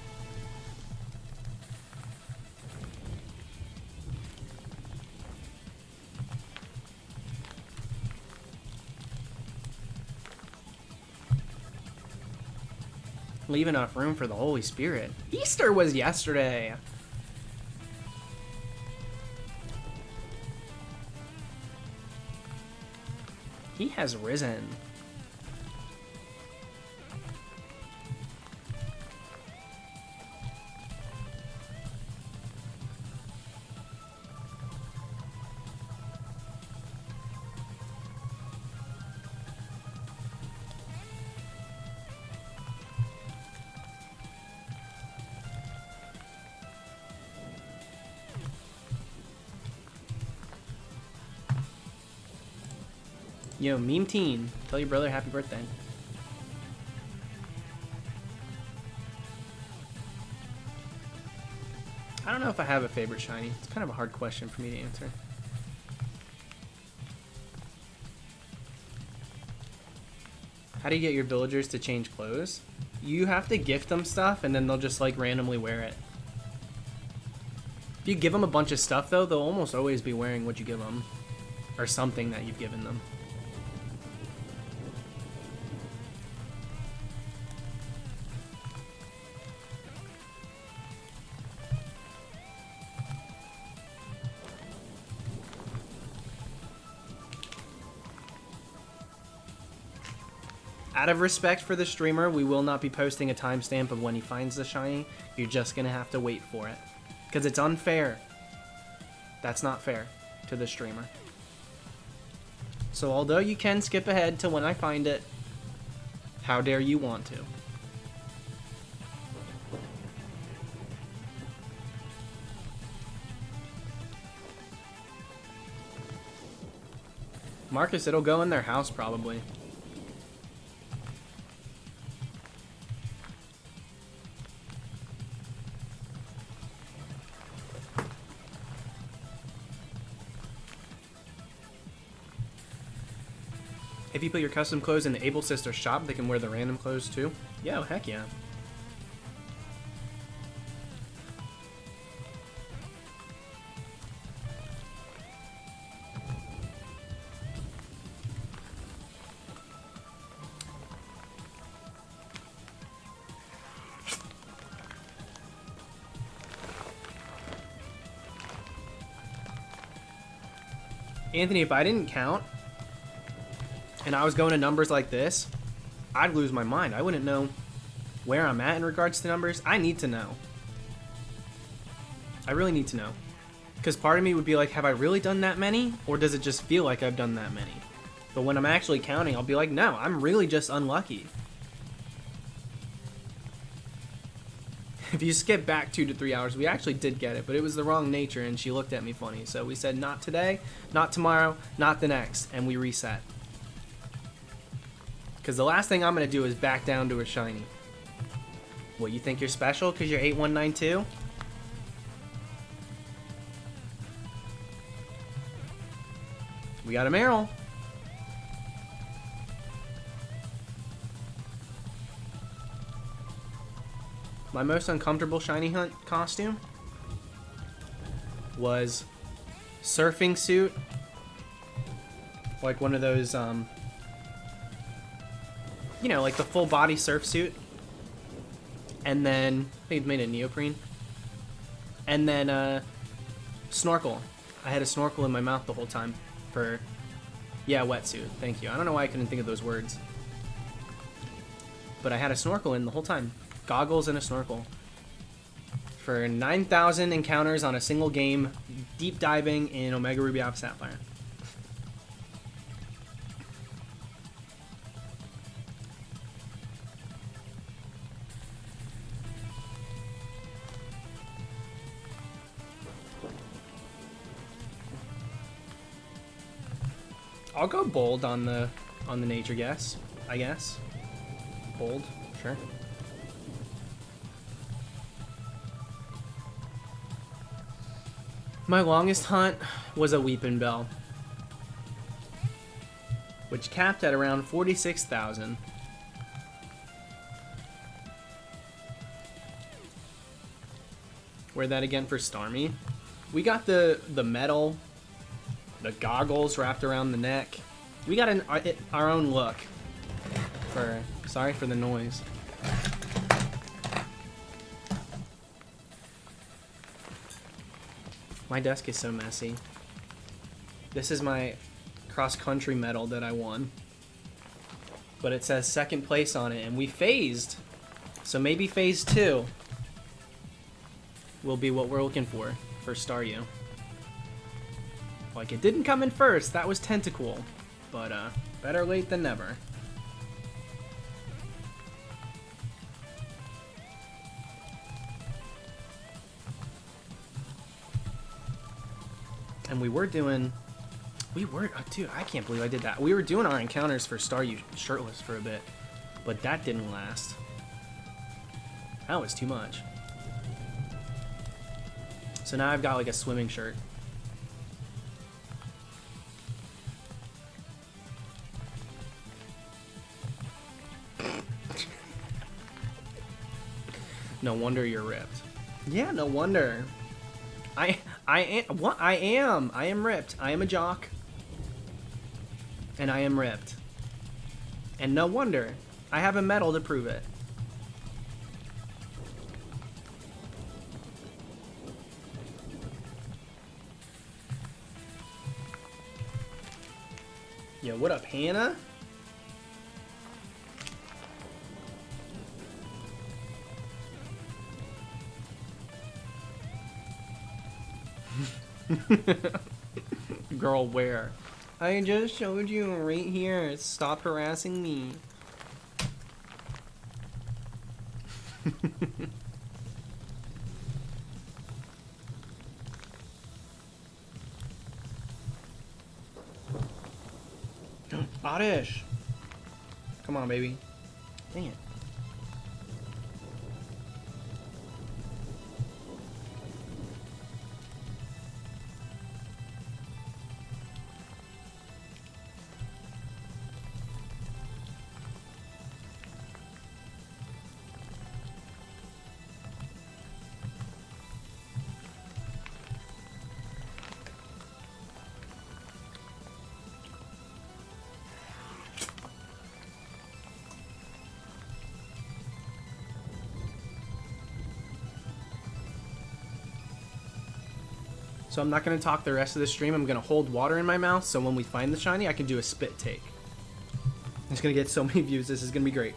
Leave enough room for the Holy Spirit. Easter was yesterday. He has risen. Yo, Meme Teen, tell your brother happy birthday. I don't know if I have a favorite shiny. It's kind of a hard question for me to answer. How do you get your villagers to change clothes? You have to gift them stuff and then they'll just like randomly wear it. If you give them a bunch of stuff though, they'll almost always be wearing what you give them. Or something that you've given them. Out of respect for the streamer, we will not be posting a timestamp of when he finds the shiny. You're just gonna have to wait for it. Because it's unfair. That's not fair to the streamer. So although you can skip ahead to when I find it, how dare you want to? Marcus, it'll go in their house probably. If you put your custom clothes in the Able Sister shop, they can wear the random clothes too. Yeah, heck yeah. Anthony, if I didn't count and I was going to numbers like this, I'd lose my mind. I wouldn't know where I'm at in regards to numbers. I need to know. I really need to know. Because part of me would be like, have I really done that many? Or does it just feel like I've done that many? But when I'm actually counting, I'll be like, no, I'm really just unlucky. If you skip back 2 to 3 hours, we actually did get it, but it was the wrong nature, and she looked at me funny. So we said, not today, not tomorrow, not the next, and we reset. Because the last thing I'm going to do is back down to a shiny. What, you think you're special because you're 8192? We got a Meryl. My most uncomfortable shiny hunt costume was surfing suit, like one of those, you know, like the full body surf suit, and then I think it's made of neoprene, and then snorkel. I had a snorkel in my mouth the whole time for, yeah, wetsuit. Thank you. I don't know why I couldn't think of those words, but I had a snorkel in the whole time. Goggles and a snorkel for 9,000 encounters on a single game, deep diving in Omega Ruby Alpha Sapphire. I'll go bold on the nature guess, I guess. Bold, sure. My longest hunt was a Weeping Bell, which capped at around 46,000. Wear that again for Starmie. We got the medal, the goggles wrapped around the neck. We got our own look. Sorry for the noise. My desk is so messy. This is my cross-country medal that I won. But it says second place on it, and we phased. So maybe phase 2 will be what we're looking for Star U. Like, it didn't come in first, that was Tentacool. But, better late than never. And we were, dude, I can't believe I did that. We were doing our encounters for Star U shirtless for a bit, but that didn't last. That was too much. So now I've got like a swimming shirt. No wonder you're ripped. Yeah, no wonder. I am ripped. I am a jock. And I am ripped. And no wonder. I have a medal to prove it. Yo, what up, Hannah? Girl, where? I just showed you right here. Stop harassing me. Oddish. Come on, baby. Dang it. So I'm not going to talk the rest of the stream. I'm going to hold water in my mouth so when we find the shiny, I can do a spit take. It's going to get so many views. This is going to be great.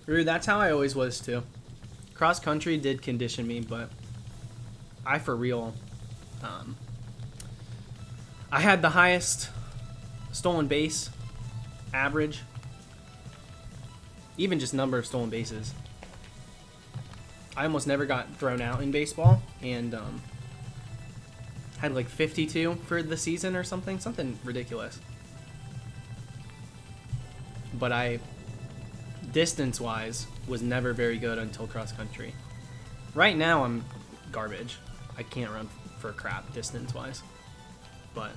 Rude, that's how I always was too. Cross country did condition me, but I for real, I had the highest stolen base average, even just number of stolen bases. I almost never got thrown out in baseball, and had like 52 for the season or something ridiculous. But I, distance-wise, was never very good until cross country. Right now, I'm garbage. I can't run for crap distance-wise, but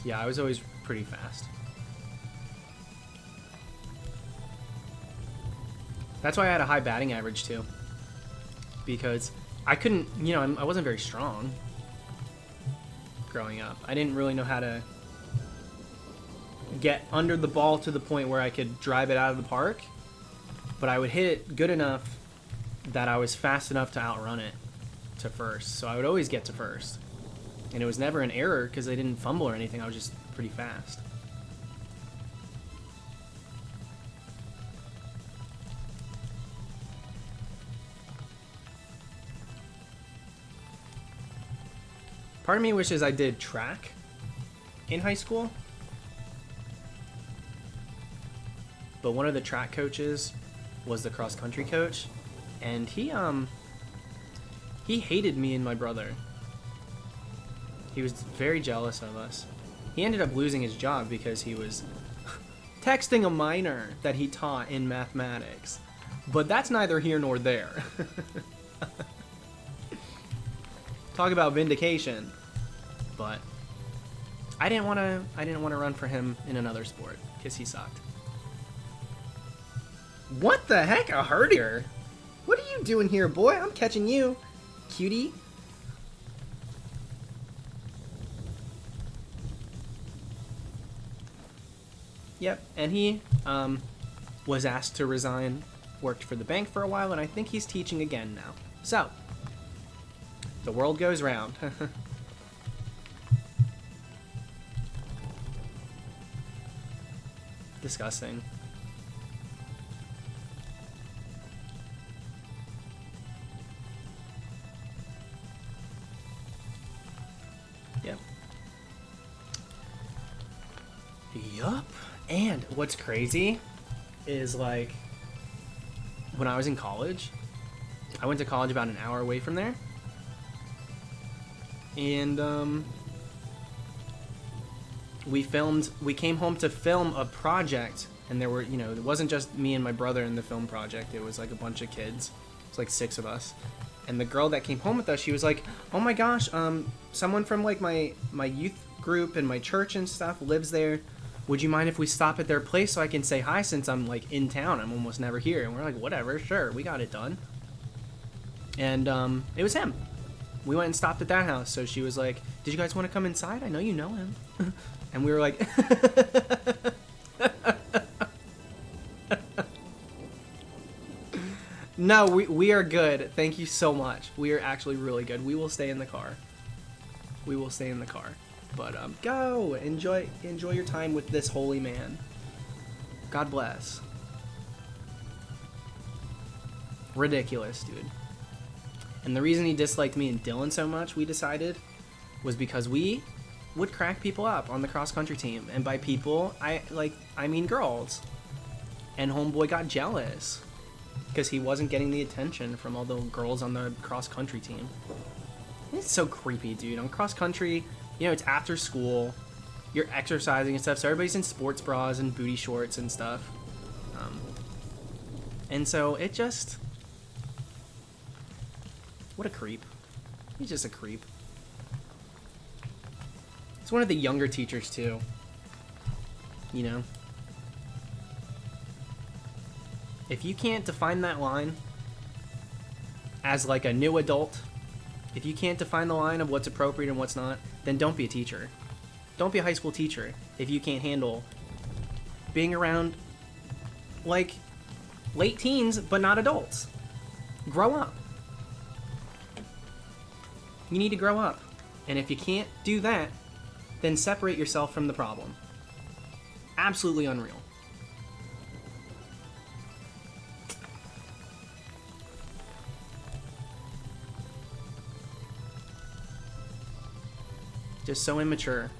yeah, I was always pretty fast. That's why I had a high batting average too, because I couldn't, you know, I wasn't very strong growing up. I didn't really know how to get under the ball to the point where I could drive it out of the park, but I would hit it good enough that I was fast enough to outrun it to first. So I would always get to first, and it was never an error because I didn't fumble or anything. I was just pretty fast. Part of me wishes I did track in high school, but one of the track coaches was the cross country coach, and he hated me and my brother. He was very jealous of us. He ended up losing his job because he was texting a minor that he taught in mathematics, but that's neither here nor there. Talk about vindication. But I didn't want to run for him in another sport because he sucked. What the heck, a herdier? What are you doing here, boy? I'm catching you, cutie. Yep, and he was asked to resign, worked for the bank for a while, and I think he's teaching again now. So, the world goes round. Disgusting. Yep. Yup. And what's crazy is, like, when I was in college, I went to college about an hour away from there, and we came home to film a project, and there were, you know, it wasn't just me and my brother in the film project, it was like a bunch of kids. It was like 6 of us. And the girl that came home with us, she was like, oh my gosh, someone from like my youth group and my church and stuff lives there. Would you mind if we stop at their place so I can say hi since I'm like in town? I'm almost never here. And we're like, whatever, sure, we got it done. And it was him. We went and stopped at that house. So she was like, did you guys want to come inside? I know you know him. And we were like, no, we are good. Thank you so much. We are actually really good. We will stay in the car. We will stay in the car. But go enjoy your time with this holy man. God bless. Ridiculous, dude. And the reason he disliked me and Dylan so much, we decided, was because we would crack people up on the cross-country team. And by people, I mean girls. And homeboy got jealous because he wasn't getting the attention from all the girls on the cross-country team. It's so creepy, dude. On cross-country, you know, it's after school, you're exercising and stuff, so everybody's in sports bras and booty shorts and stuff. And so it just... What a creep. He's just a creep. He's one of the younger teachers, too. You know? If you can't define that line as, like, a new adult, if you can't define the line of what's appropriate and what's not, then don't be a teacher. Don't be a high school teacher if you can't handle being around, like, late teens, but not adults. Grow up. You need to grow up. And if you can't do that, then separate yourself from the problem. Absolutely unreal. Just so immature.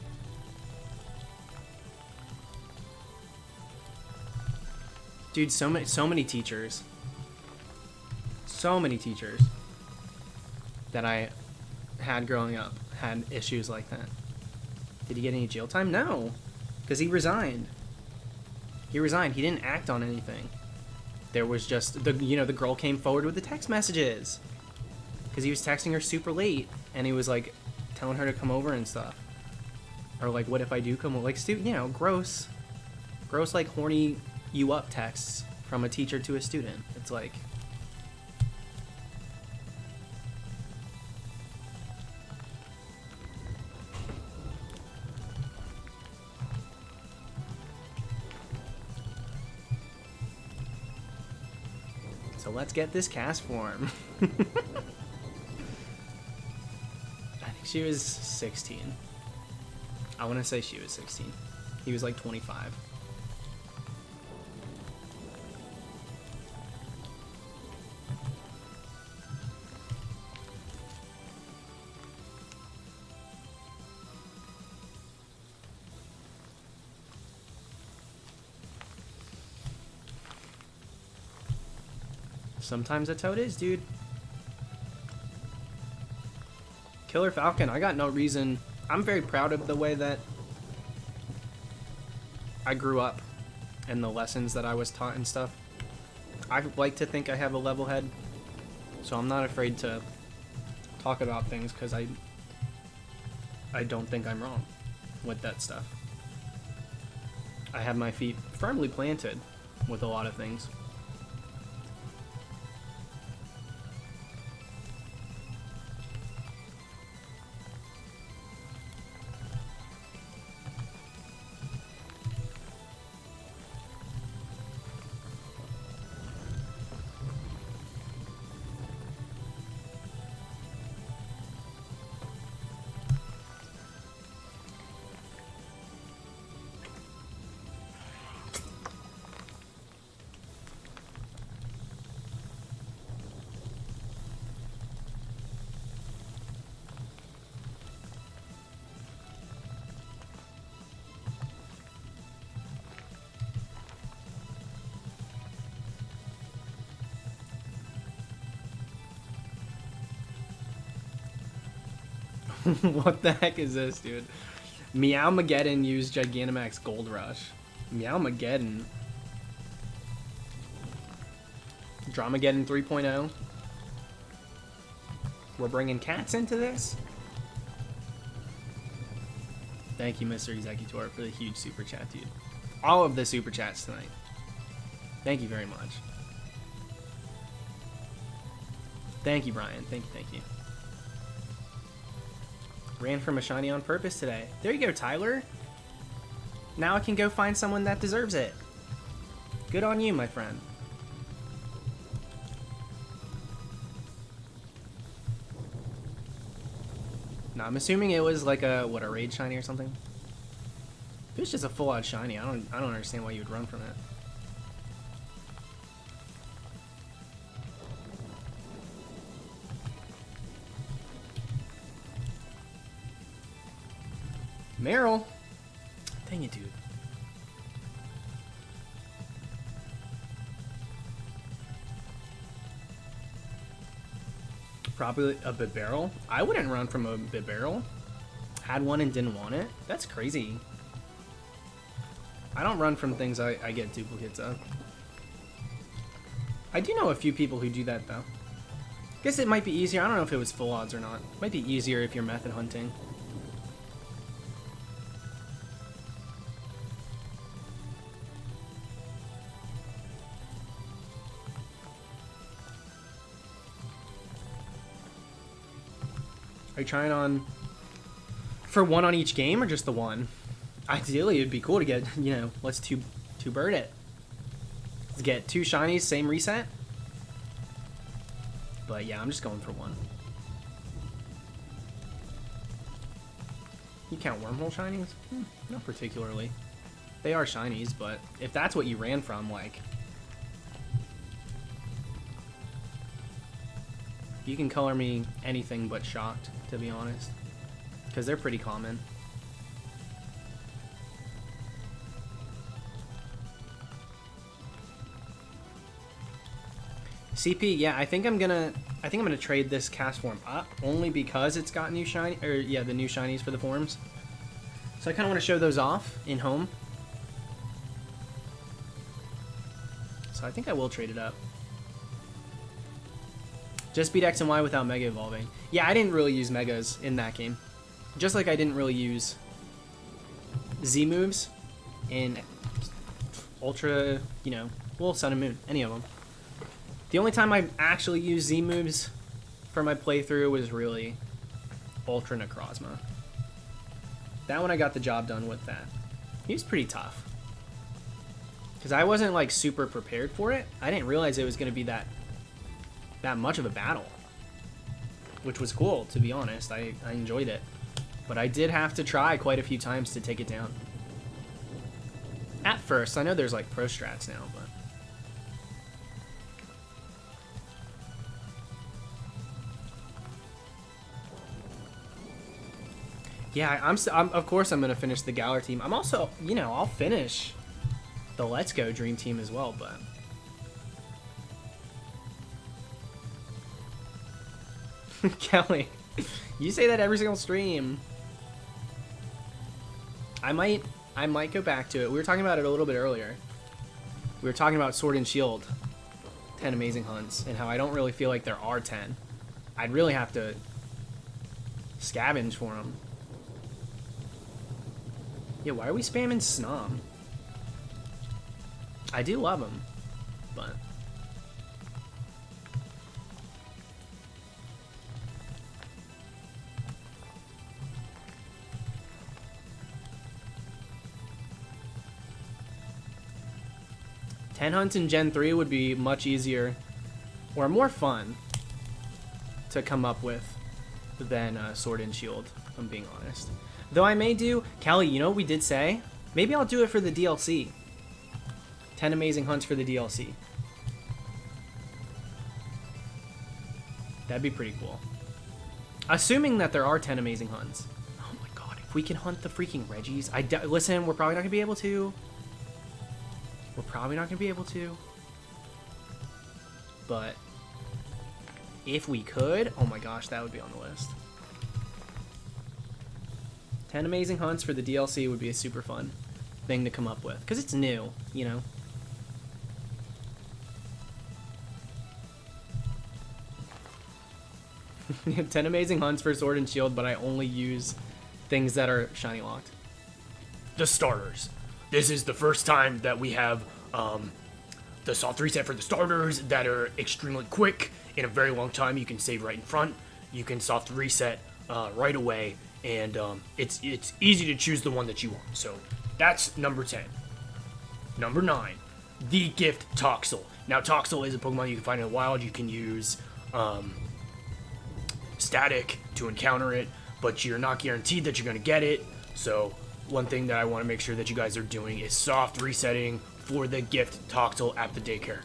Dude, so many teachers. So many teachers that I had growing up had issues like that. Did he get any jail time? No, because he resigned. He resigned. He didn't act on anything. There was just the girl came forward with the text messages because he was texting her super late, and he was like telling her to come over and stuff, or like, what if I do come over? Like, gross like horny you up texts from a teacher to a student. It's like, so let's get this CASTFORM. I think she was 16. I want to say she was 16. He was like 25. Sometimes that's how it is, dude. Killer Falcon, I got no reason. I'm very proud of the way that I grew up and the lessons that I was taught and stuff. I like to think I have a level head, so I'm not afraid to talk about things because I don't think I'm wrong with that stuff. I have my feet firmly planted with a lot of things. What the heck is this, dude? Meowmageddon used Gigantamax Gold Rush. Meowmageddon. Dramageddon 3.0. We're bringing cats into this? Thank you, Mr. Executor, for the huge super chat, dude. All of the super chats tonight. Thank you very much. Thank you, Brian. Thank you. Ran from a shiny on purpose today. There you go, Tyler. Now I can go find someone that deserves it. Good on you, my friend. Now I'm assuming it was like a raid shiny or something. If it's just a full-out shiny, I don't understand why you would run from it. Meryl. Dang it, dude. Probably a Bibarel. I wouldn't run from a Bibarel. Had one and didn't want it. That's crazy. I don't run from things I get duplicates of. I do know a few people who do that, though. Guess it might be easier. I don't know if it was full odds or not. It might be easier if you're method hunting. Are you trying on For one on each game or just the one? Ideally, it'd be cool to get, you know, let's two bird it. Let's get 2 shinies, same reset. But yeah, I'm just going for one. You count wormhole shinies? Not particularly. They are shinies, but if that's what you ran from, like... You can color me anything but shocked, to be honest. Because they're pretty common. CP, yeah, I think I'm gonna trade this CASTFORM up only because it's got new shiny, or yeah, the new shinies for the forms. So I kind of want to show those off in home. So I think I will trade it up. Just beat X and Y without Mega Evolving. Yeah, I didn't really use Megas in that game. Just like I didn't really use Z moves in Ultra, you know, well, Sun and Moon, any of them. The only time I actually used Z moves for my playthrough was really Ultra Necrozma. That one I got the job done with that. He was pretty tough. Because I wasn't like super prepared for it. I didn't realize it was going to be that much of a battle. Which was cool, to be honest. I enjoyed it. But I did have to try quite a few times to take it down. At first, I know there's like pro strats now, but... Yeah, I'm of course I'm gonna finish the Galar team. I'm also, you know, I'll finish the Let's Go Dream Team as well, but Kelly, you say that every single stream. I might go back to it. We were talking about it a little bit earlier. We were talking about Sword and Shield, 10 amazing hunts, and how I don't really feel like there are 10. I'd really have to scavenge for them. Yeah, why are we spamming Snom? I do love him, but... Hunts in Gen 3 would be much easier, or more fun, to come up with than Sword and Shield, if I'm being honest. Though I may do... Callie, you know what we did say? Maybe I'll do it for the DLC. 10 amazing hunts for the DLC. That'd be pretty cool. Assuming that there are 10 amazing hunts. Oh my god, if we can hunt the freaking Reggies... Listen, we're probably not going to be able to. We're probably not going to be able to. But if we could... Oh my gosh, that would be on the list. 10 amazing hunts for the DLC would be a super fun thing to come up with. Because it's new, you know? You have 10 amazing hunts for Sword and Shield, but I only use things that are shiny locked. The starters. This is the first time that we have the soft reset for the starters that are extremely quick. In a very long time, you can save right in front. You can soft reset right away. And it's easy to choose the one that you want. So that's number 10. Number 9, the gift Toxel. Now Toxel is a Pokemon you can find in the wild. You can use static to encounter it, but you're not guaranteed that you're going to get it. So one thing that I want to make sure that you guys are doing is soft resetting for the gift Toxel at the daycare.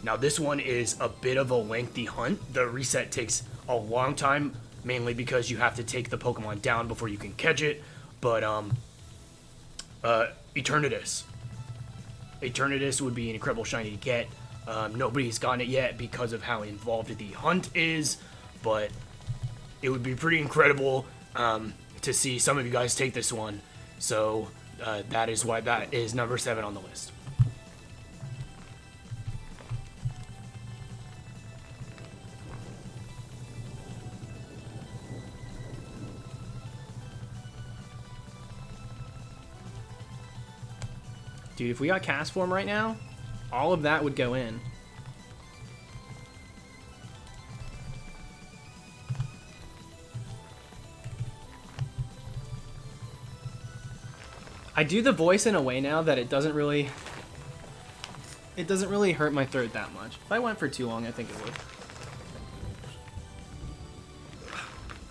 Now this one is a bit of a lengthy hunt. The reset takes a long time, mainly because you have to take the Pokemon down before you can catch it. But Eternatus. Eternatus would be an incredible shiny to get. Nobody's gotten it yet because of how involved the hunt is, but it would be pretty incredible to see some of you guys take this one. So that is why that is number 7 on the list. Dude, if we got CASTFORM right now, All of that would go in. I do the voice in a way now that it doesn't really hurt my throat that much. If I went for too long, I think it would.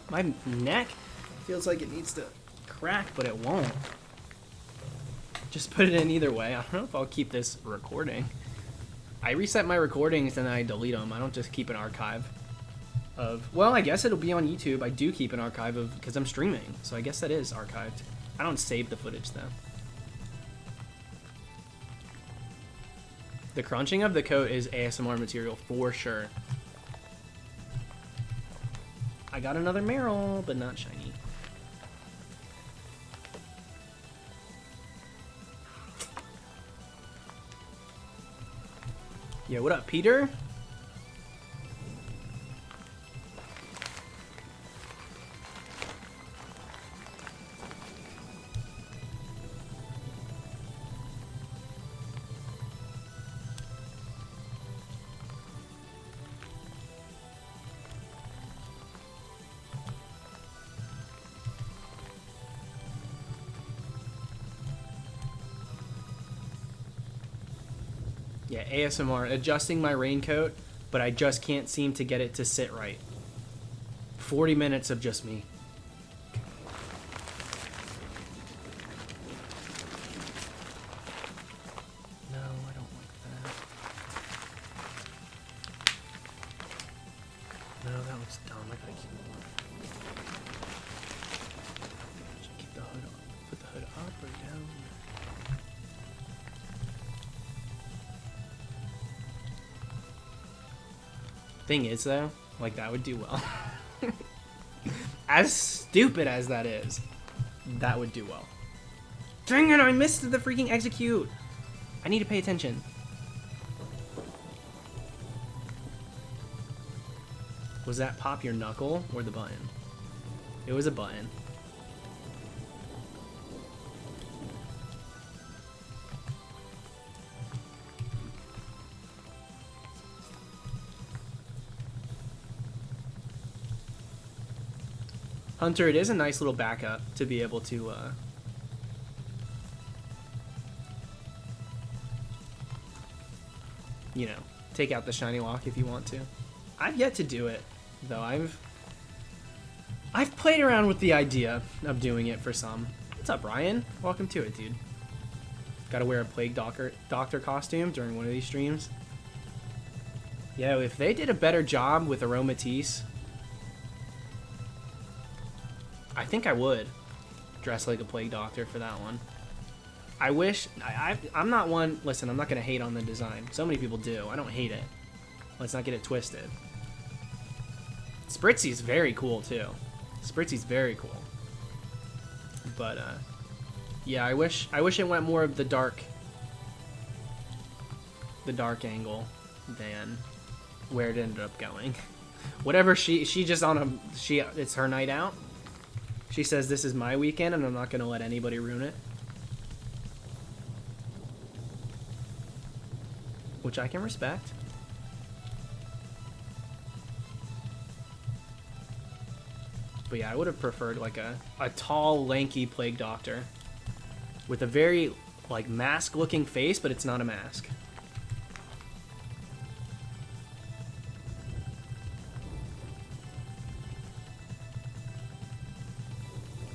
My neck feels like it needs to crack, but it won't. Just put it in either way. I don't know if I'll keep this recording. I reset my recordings and then I delete them. I don't just keep an archive of... Well, I guess it'll be on YouTube. I do keep an archive of... because I'm streaming. So I guess that is archived. I don't save the footage, though. The crunching of the coat is ASMR material for sure. I got another Meryl, but not shiny. Yeah, what up, Peter? Yeah, ASMR, adjusting my raincoat, but I just can't seem to get it to sit right. 40 minutes of just me. No, I don't like that. No, that looks dumb. I gotta keep it on. Should I keep the hood on? Put the hood up or down? Thing is, though, like, that would do well. As stupid as that is, that would do well. Dang it, I missed the freaking execute. I need to pay attention. Was that pop your knuckle or the button? It was a button. Hunter, it is a nice little backup to be able to, you know, take out the shiny lock if you want to. I've yet to do it, though. I've played around with the idea of doing it for some. What's up, Ryan? Welcome to it, dude. Gotta wear a Plague Doctor costume during one of these streams. Yeah, if they did a better job with Aromatisse, I think I would dress like a Plague Doctor for that one. I wish... I'm not one... Listen, I'm not going to hate on the design. So many people do. I don't hate it. Let's not get it twisted. Spritzy's very cool, too. Spritzy's very cool. But, yeah, I wish it went more of the dark angle than where it ended up going. Whatever she just on a... It's her night out. She says, this is my weekend, and I'm not going to let anybody ruin it. Which I can respect. But yeah, I would have preferred, like, a tall, lanky Plague Doctor. With a very, like, mask-looking face, but it's not a mask.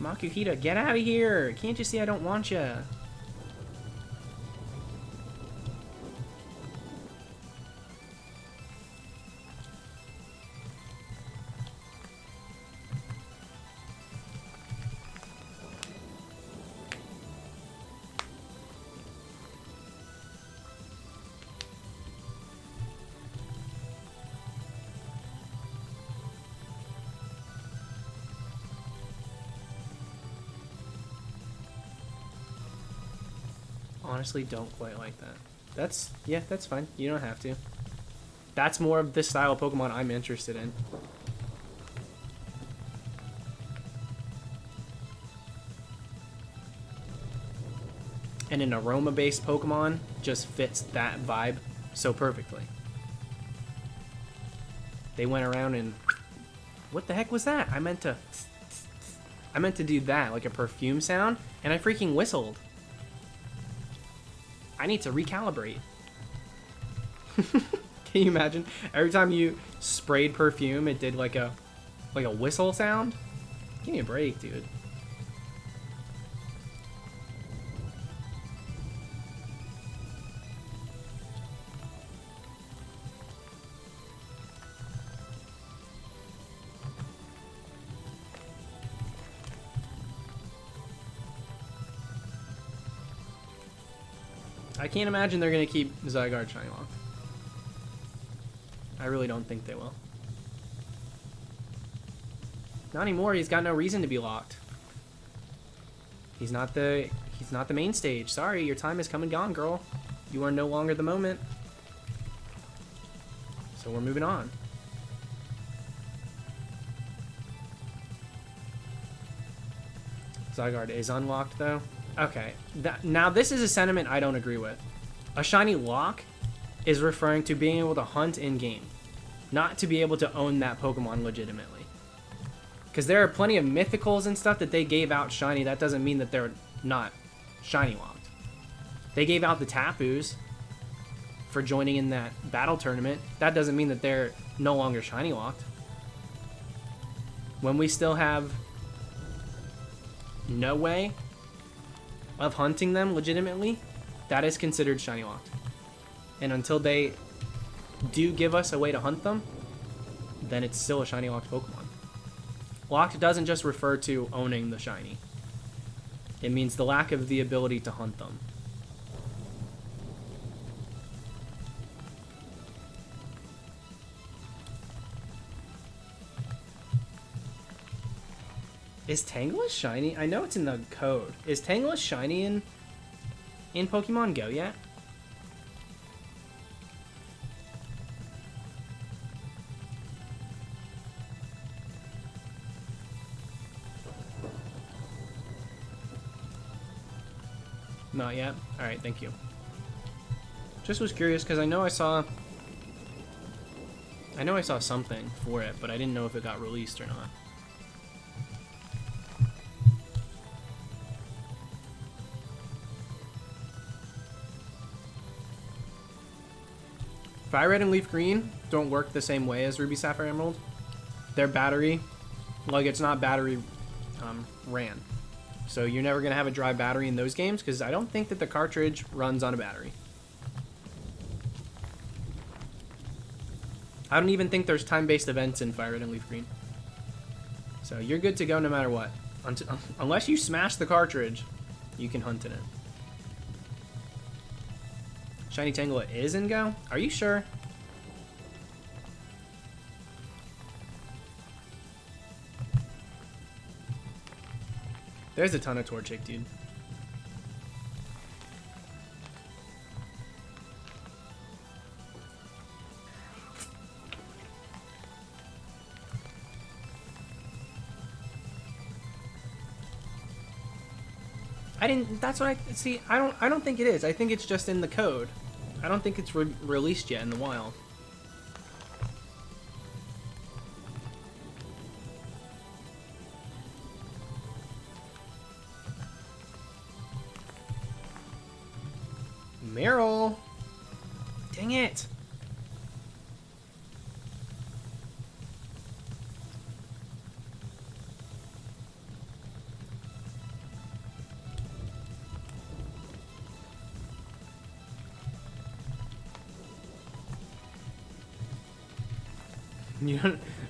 Makuhita, get out of here! Can't you see I don't want you? Honestly, don't quite like that. That's fine. You don't have to. That's more of this style of Pokemon I'm interested in. and an aroma-based Pokemon just fits that vibe so perfectly. They went around and... What the heck was that? I meant to do that, like a perfume sound, and I freaking whistled. I need to recalibrate. Can you imagine? Every time you sprayed perfume, it did like a whistle sound? Give me a break, dude. I can't imagine they're going to keep Zygarde shiny locked. I really don't think they will. Not anymore. He's got no reason to be locked. He's not the main stage. Sorry, your time has come and gone, girl. You are no longer the moment. So we're moving on. Zygarde is unlocked though. Okay, now this is a sentiment I don't agree with. A shiny lock is referring to being able to hunt in-game, not to be able to own that Pokemon legitimately. Because there are plenty of mythicals and stuff that they gave out shiny. That doesn't mean that they're not shiny locked. They gave out the Tapus for joining in that battle tournament. That doesn't mean that they're no longer shiny locked. When we still have no way of hunting them legitimately, that is considered shiny locked. And until they do give us a way to hunt them, then it's still a shiny locked Pokemon. Locked doesn't just refer to owning the shiny. It means the lack of the ability to hunt them. Is Tangela shiny? I know it's in the code. Is Tangela shiny in Pokemon Go yet? Not yet? Alright, thank you. Just was curious because I know I saw something for it, but I didn't know if it got released or not. Fire Red and Leaf Green don't work the same way as Ruby, Sapphire, Emerald. Their battery, like, it's not battery ran. So you're never going to have a dry battery in those games because I don't think that the cartridge runs on a battery. I don't even think there's time-based events in Fire Red and Leaf Green. So you're good to go no matter what. Unless you smash the cartridge, you can hunt in it. Shiny Tangela is in Go? Are you sure? There's a ton of Torchic, dude. That's what I don't think it is. I think it's just in the code. I don't think it's released yet in the wild. Meryl! Dang it!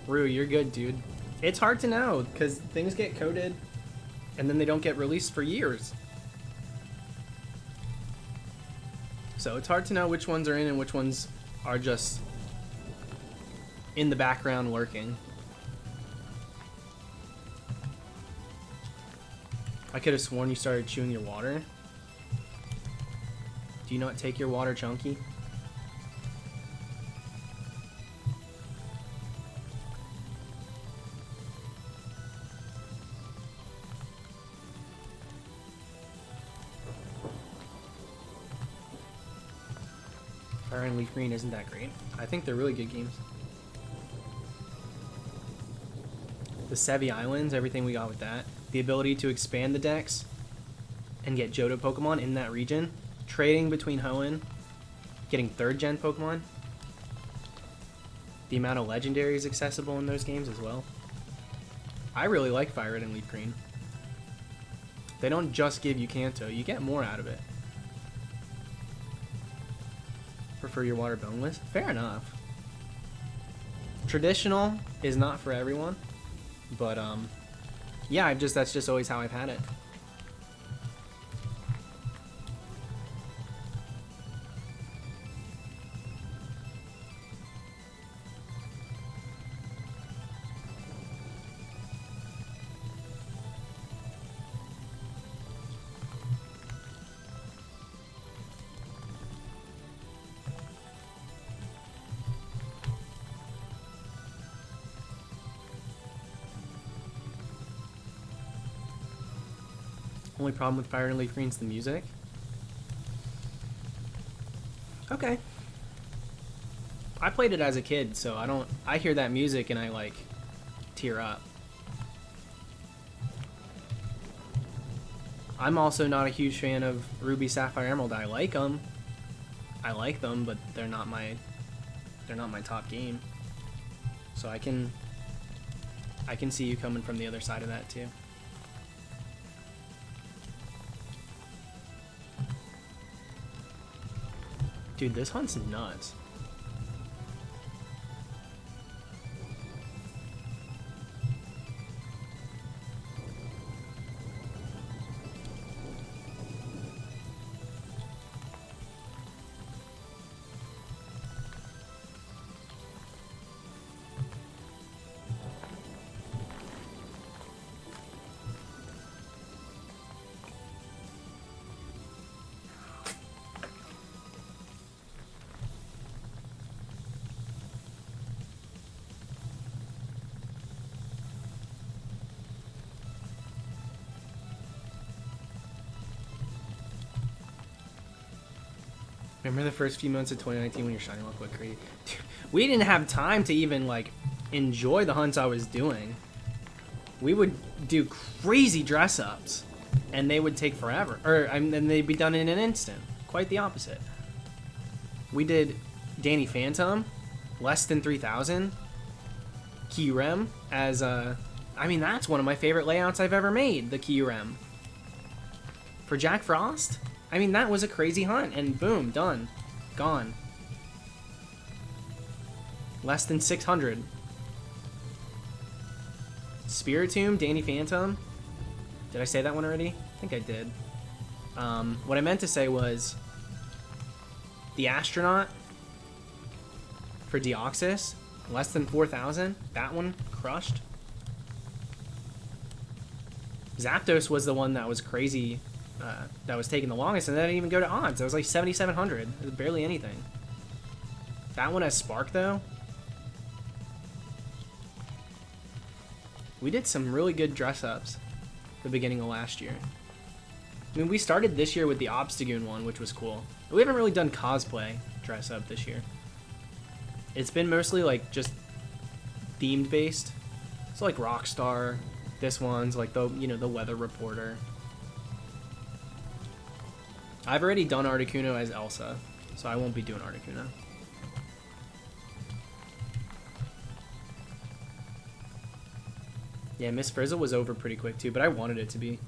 Rue, you're good, dude. It's hard to know because things get coded and then they don't get released for years. So it's hard to know which ones are in and which ones are just in the background working. I could have sworn you started chewing your water. Do you not take your water chunky? Fire and Leaf Green isn't that great. I think they're really good games. The Sevi Islands, everything we got with that. The ability to expand the decks and get Johto Pokemon in that region. Trading between Hoenn. Getting 3rd gen Pokemon. The amount of legendaries accessible in those games as well. I really like Fire Red and Leaf Green. They don't just give you Kanto, you get more out of it. Prefer your water boneless? Fair enough. Traditional is not for everyone, but yeah, that's just always how I've had it. Only problem with Fire and Leaf Green's the music. Okay. I played it as a kid, so I hear that music and I like tear up. I'm also not a huge fan of Ruby, Sapphire, Emerald. I like them, but they're not my top game. So I can see you coming from the other side of that too. Dude, this hunt's nuts. Remember the first few months of 2019 when your shiny luck went crazy? Dude, we didn't have time to even like enjoy the hunts I was doing. We would do crazy dress ups, and they would take forever, and they'd be done in an instant. Quite the opposite. We did Danny Phantom, less than 3,000. Kyurem as I mean, that's one of my favorite layouts I've ever made. The Kyurem for Jack Frost. I mean, that was a crazy hunt, and boom, done. Gone. Less than 600. Spiritomb, Danny Phantom. Did I say that one already? I think I did. What I meant to say was the Astronaut for Deoxys, less than 4,000. That one crushed. Zapdos was the one that was crazy. That was taking the longest, and that didn't even go to odds. That was like 7,700. It was barely anything. That one has Spark, though. We did some really good dress-ups at the beginning of last year. I mean, we started this year with the Obstagoon one, which was cool. We haven't really done cosplay dress-up this year. It's been mostly, like, just themed-based. So, like, Rockstar. This one's, like, the weather reporter. I've already done Articuno as Elsa, so I won't be doing Articuno. Yeah, Miss Frizzle was over pretty quick too, but I wanted it to be.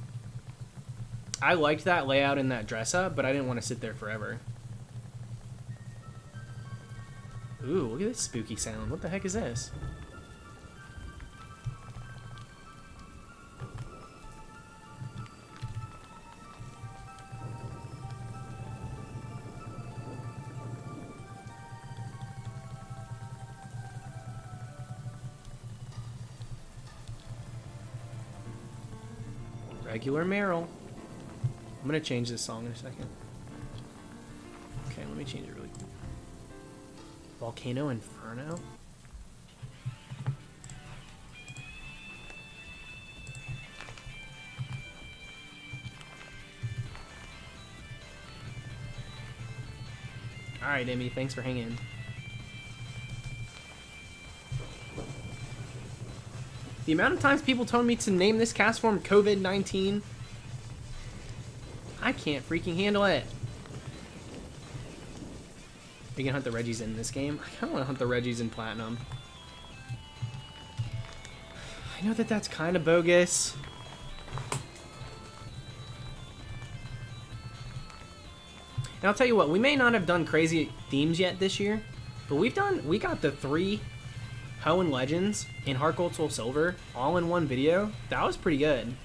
I liked that layout and that dress up, but I didn't want to sit there forever. Ooh, look at this spooky sound. What the heck is this? Regular Meryl. I'm gonna change this song in a second. Okay, let me change it really quick. Volcano Inferno? Alright, Emmy, thanks for hanging. The amount of times people told me to name this cast form COVID-19, I can't freaking handle it. Are you gonna hunt the Reggies in this game? I kinda wanna hunt the Reggies in Platinum. I know that that's kinda bogus. And I'll tell you what, we may not have done crazy themes yet this year, but we got the 3 Hoenn Legends in Heart Gold Soul Silver all in one video. That was pretty good.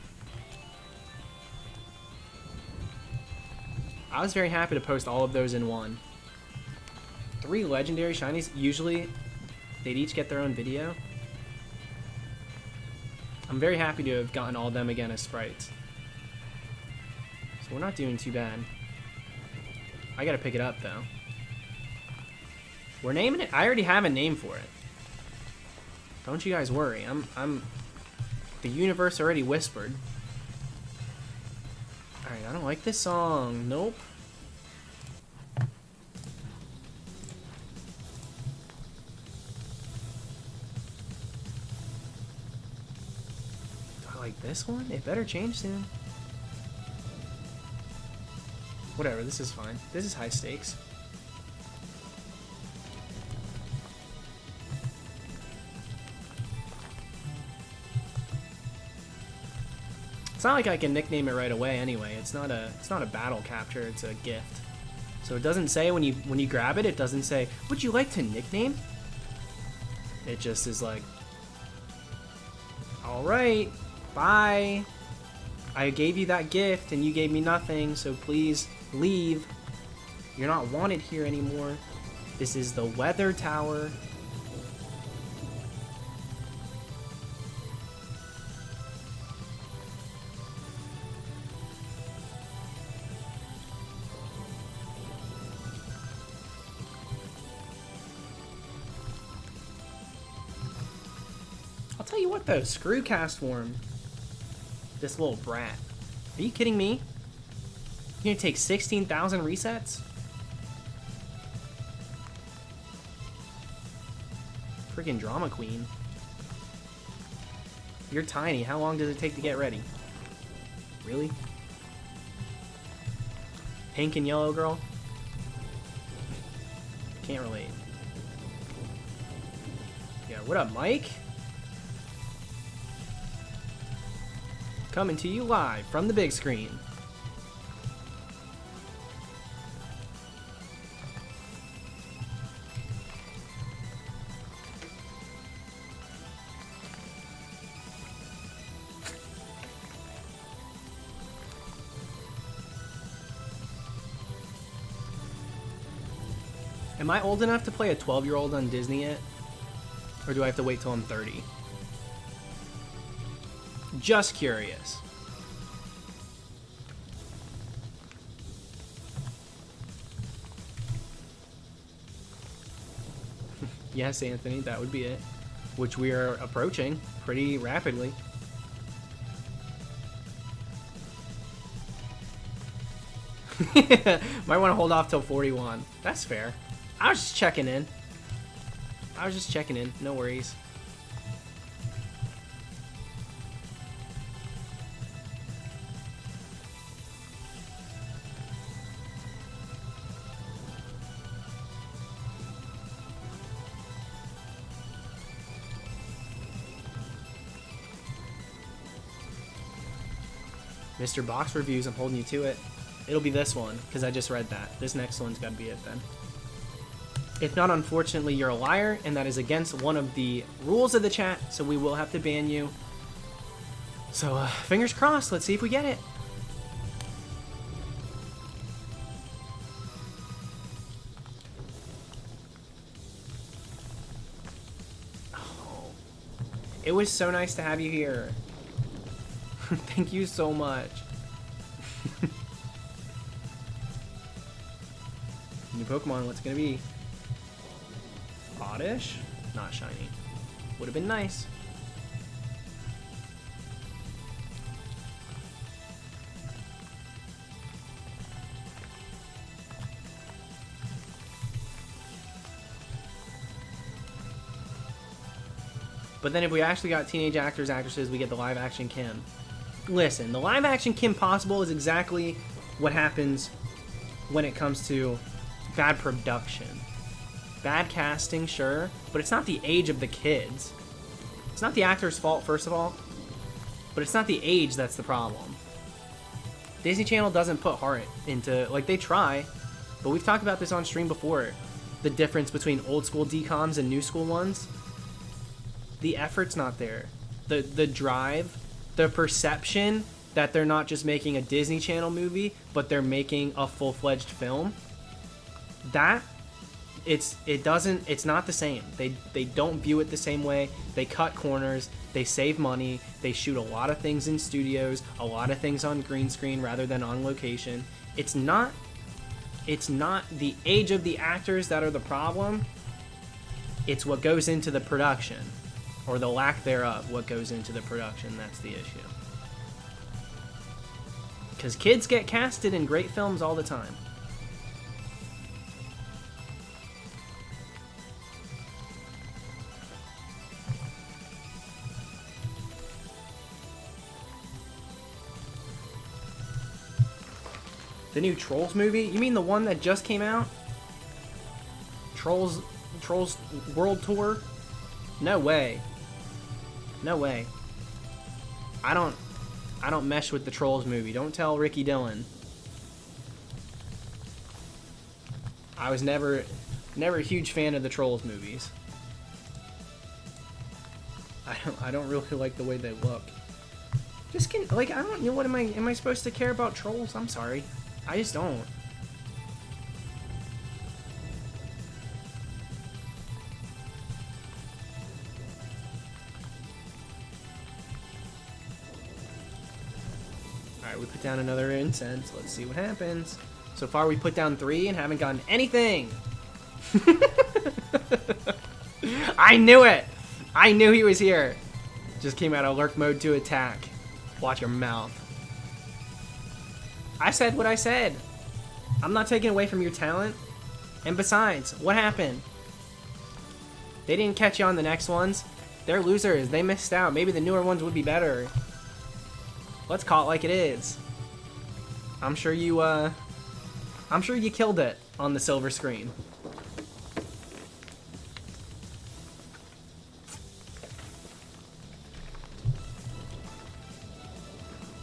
I was very happy to post all of those in one. 3 legendary shinies, usually they'd each get their own video. I'm very happy to have gotten all of them again as sprites. So we're not doing too bad. I gotta pick it up though. We're naming it. I already have a name for it. Don't you guys worry. The universe already whispered. Alright, I don't like this song. Nope. Do I like this one? It better change soon. Whatever, this is fine. This is high stakes. It's not like I can nickname it right away anyway. It's not a battle capture, it's a gift. So it doesn't say when you grab it, it doesn't say, "Would you like to nickname?" It just is like, "All right, bye. I gave you that gift and you gave me nothing, so please leave. You're not wanted here anymore. This is the weather tower." I'll tell you what though, screw CASTFORM. This little brat. Are you kidding me? You're gonna take 16,000 resets? Freaking drama queen. You're tiny. How long does it take to get ready? Really? Pink and yellow girl? Can't relate. Yeah, what up, Mike? Coming to you live from the big screen. Am I old enough to play a 12-year-old on Disney yet? Or do I have to wait till I'm 30? Just curious. Yes, Anthony, that would be it. Which we are approaching pretty rapidly. Might want to hold off till 41. That's fair. I was just checking in. No worries. Mr. Box Reviews, I'm holding you to it. It'll be this one, because I just read that. This next one's got to be it then. If not, unfortunately, you're a liar, and that is against one of the rules of the chat, so we will have to ban you. So, fingers crossed. Let's see if we get it. Oh, it was so nice to have you here. Thank you so much. New Pokemon, what's it gonna be? Oddish? Not shiny. Would have been nice. But then if we actually got teenage actors, actresses, we get the live action Kim. Listen, the live action Kim Possible is exactly what happens when it comes to bad production. Bad casting, sure, but it's not the age of the kids. It's not the actor's fault, first of all, but it's not the age that's the problem. Disney Channel doesn't put heart into, like, they try, but we've talked about this on stream before. The difference between old school DComs and new school ones. The effort's not there. The drive, the perception that they're not just making a Disney Channel movie, but they're making a full-fledged film. That, it's not the same. They don't view it the same way. They cut corners. They save money. They shoot a lot of things in studios, a lot of things on green screen rather than on location. It's not the age of the actors that are the problem. It's what goes into the production, or the lack thereof, what goes into the production. That's the issue. Because kids get casted in great films all the time. The new Trolls movie? You mean the one that just came out? Trolls World Tour? No way. No way. I don't mesh with the Trolls movie. Don't tell Ricky Dillon. I was never a huge fan of the Trolls movies. I don't really like the way they look. Just like, I don't know, what am I supposed to care about Trolls? I'm sorry. I just don't. Alright, we put down another incense. Let's see what happens. So far we put down 3 and haven't gotten anything. I knew it! I knew he was here. Just came out of lurk mode to attack. Watch your mouth. I said what I said. I'm not taking away from your talent. And besides, what happened? They didn't catch you on the next ones. They're losers. They missed out. Maybe the newer ones would be better. Let's call it like it is. I'm sure you killed it on the silver screen.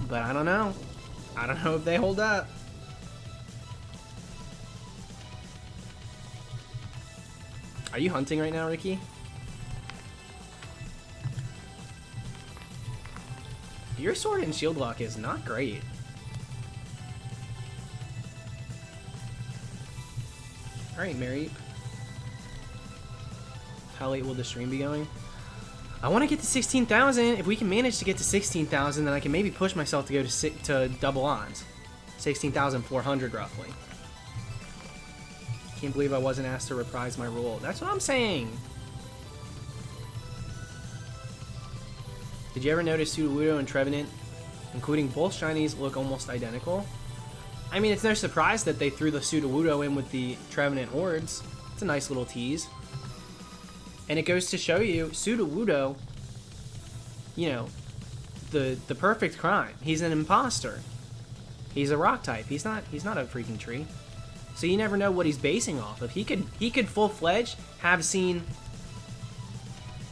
But I don't know. I don't know if they hold up. Are you hunting right now, Ricky? Your sword and shield lock is not great. Alright, Mary. How late will the stream be going? I want to get to 16,000. If we can manage to get to 16,000, then I can maybe push myself to go to double odds. 16,400 roughly. Can't believe I wasn't asked to reprise my role. That's what I'm saying. Did you ever notice Sudowoodo and Trevenant, including both shinies, look almost identical? I mean, it's no surprise that they threw the Sudowoodo in with the Trevenant hordes. It's a nice little tease. And it goes to show you, Sudowoodo, you know, the perfect crime. He's an imposter. He's a rock type. He's not a freaking tree. So you never know what he's basing off of. He could full-fledged have seen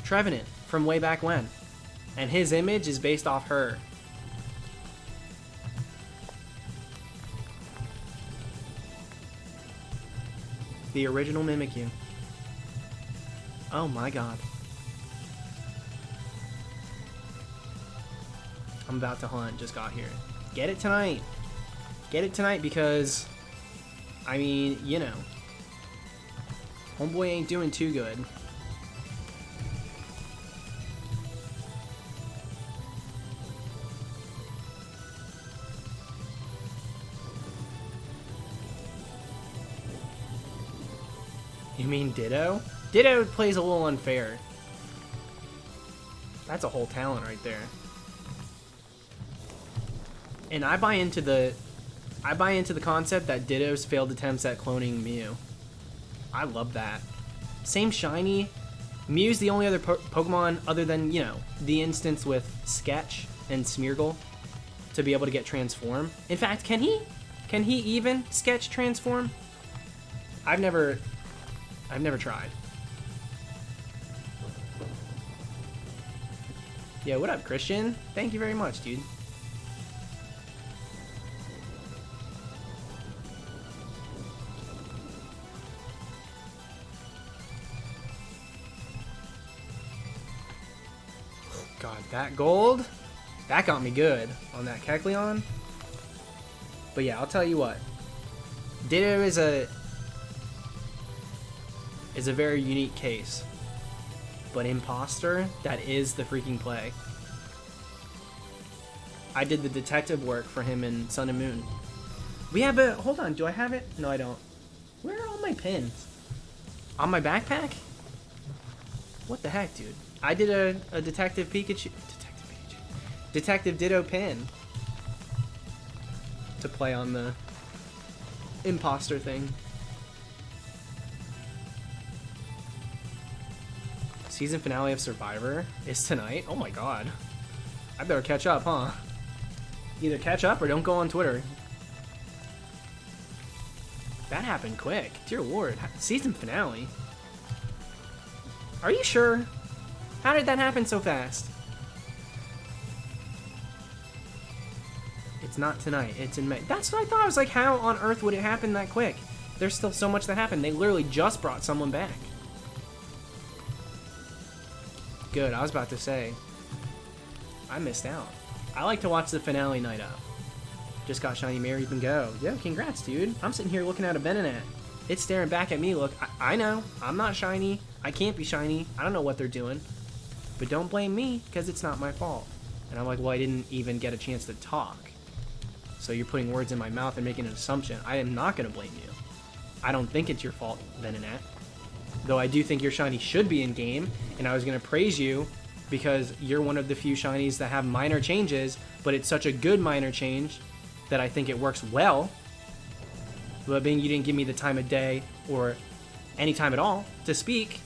Trevenant from way back when. And his image is based off her. The original Mimikyu. Oh my god. I'm about to hunt, just got here. Get it tonight. Get it tonight because, I mean, you know, homeboy ain't doing too good. You mean Ditto? Ditto plays a little unfair. That's a whole talent right there. And I buy into the concept that Ditto's failed attempts at cloning Mew. I love that. Same shiny, Mew's the only other Pokemon other than, you know, the instance with Sketch and Smeargle to be able to get Transform. In fact, can he? Can he even Sketch Transform? I've never tried. Yeah, what up, Christian? Thank you very much, dude. God, that gold, that got me good on that Kecleon. But yeah, I'll tell you what. Ditto is a very unique case. But Imposter, that is the freaking play. I did the detective work for him in Sun and Moon. We have a, hold on, do I have it? No, I don't. Where are all my pins? On my backpack? What the heck, dude? I did a Detective Pikachu, Detective Ditto pin to play on the Imposter thing. Season finale of Survivor is tonight. Oh my god. I better catch up, huh? Either catch up or don't go on Twitter. That happened quick. Dear Lord. Season finale? Are you sure? How did that happen so fast? It's not tonight. It's in May. That's what I thought. I was like, how on earth would it happen that quick? There's still so much that happened. They literally just brought someone back. Good, I was about to say, I missed out. I like to watch the finale night up. Just got shiny Mary, you can go. Yeah, congrats, dude. I'm sitting here looking at a Venonat. It's staring back at me. Look, I know, I'm not shiny. I can't be shiny. I don't know what they're doing. But don't blame me, because it's not my fault. And I'm like, well, I didn't even get a chance to talk. So you're putting words in my mouth and making an assumption. I am not going to blame you. I don't think it's your fault, Venonat. Though I do think your shiny should be in game, and I was going to praise you because you're one of the few shinies that have minor changes, but it's such a good minor change that I think it works well. But being you didn't give me the time of day or any time at all to speak,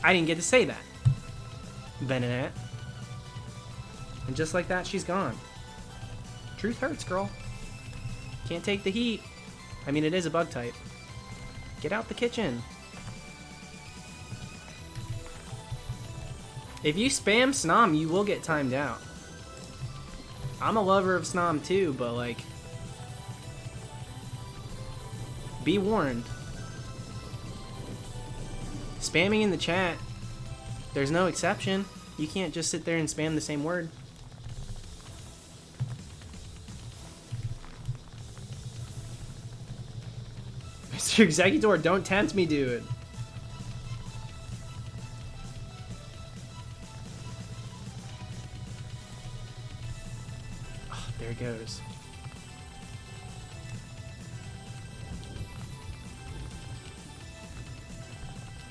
I didn't get to say that, Venonat. And just like that, she's gone. Truth hurts, girl. Can't take the heat. I mean, it is a bug type. Get out the kitchen. If you spam Snom, you will get timed out. I'm a lover of Snom too, but like, be warned. Spamming in the chat, there's no exception. You can't just sit there and spam the same word. Mr. Executor, don't tempt me, dude. Oh, there it goes.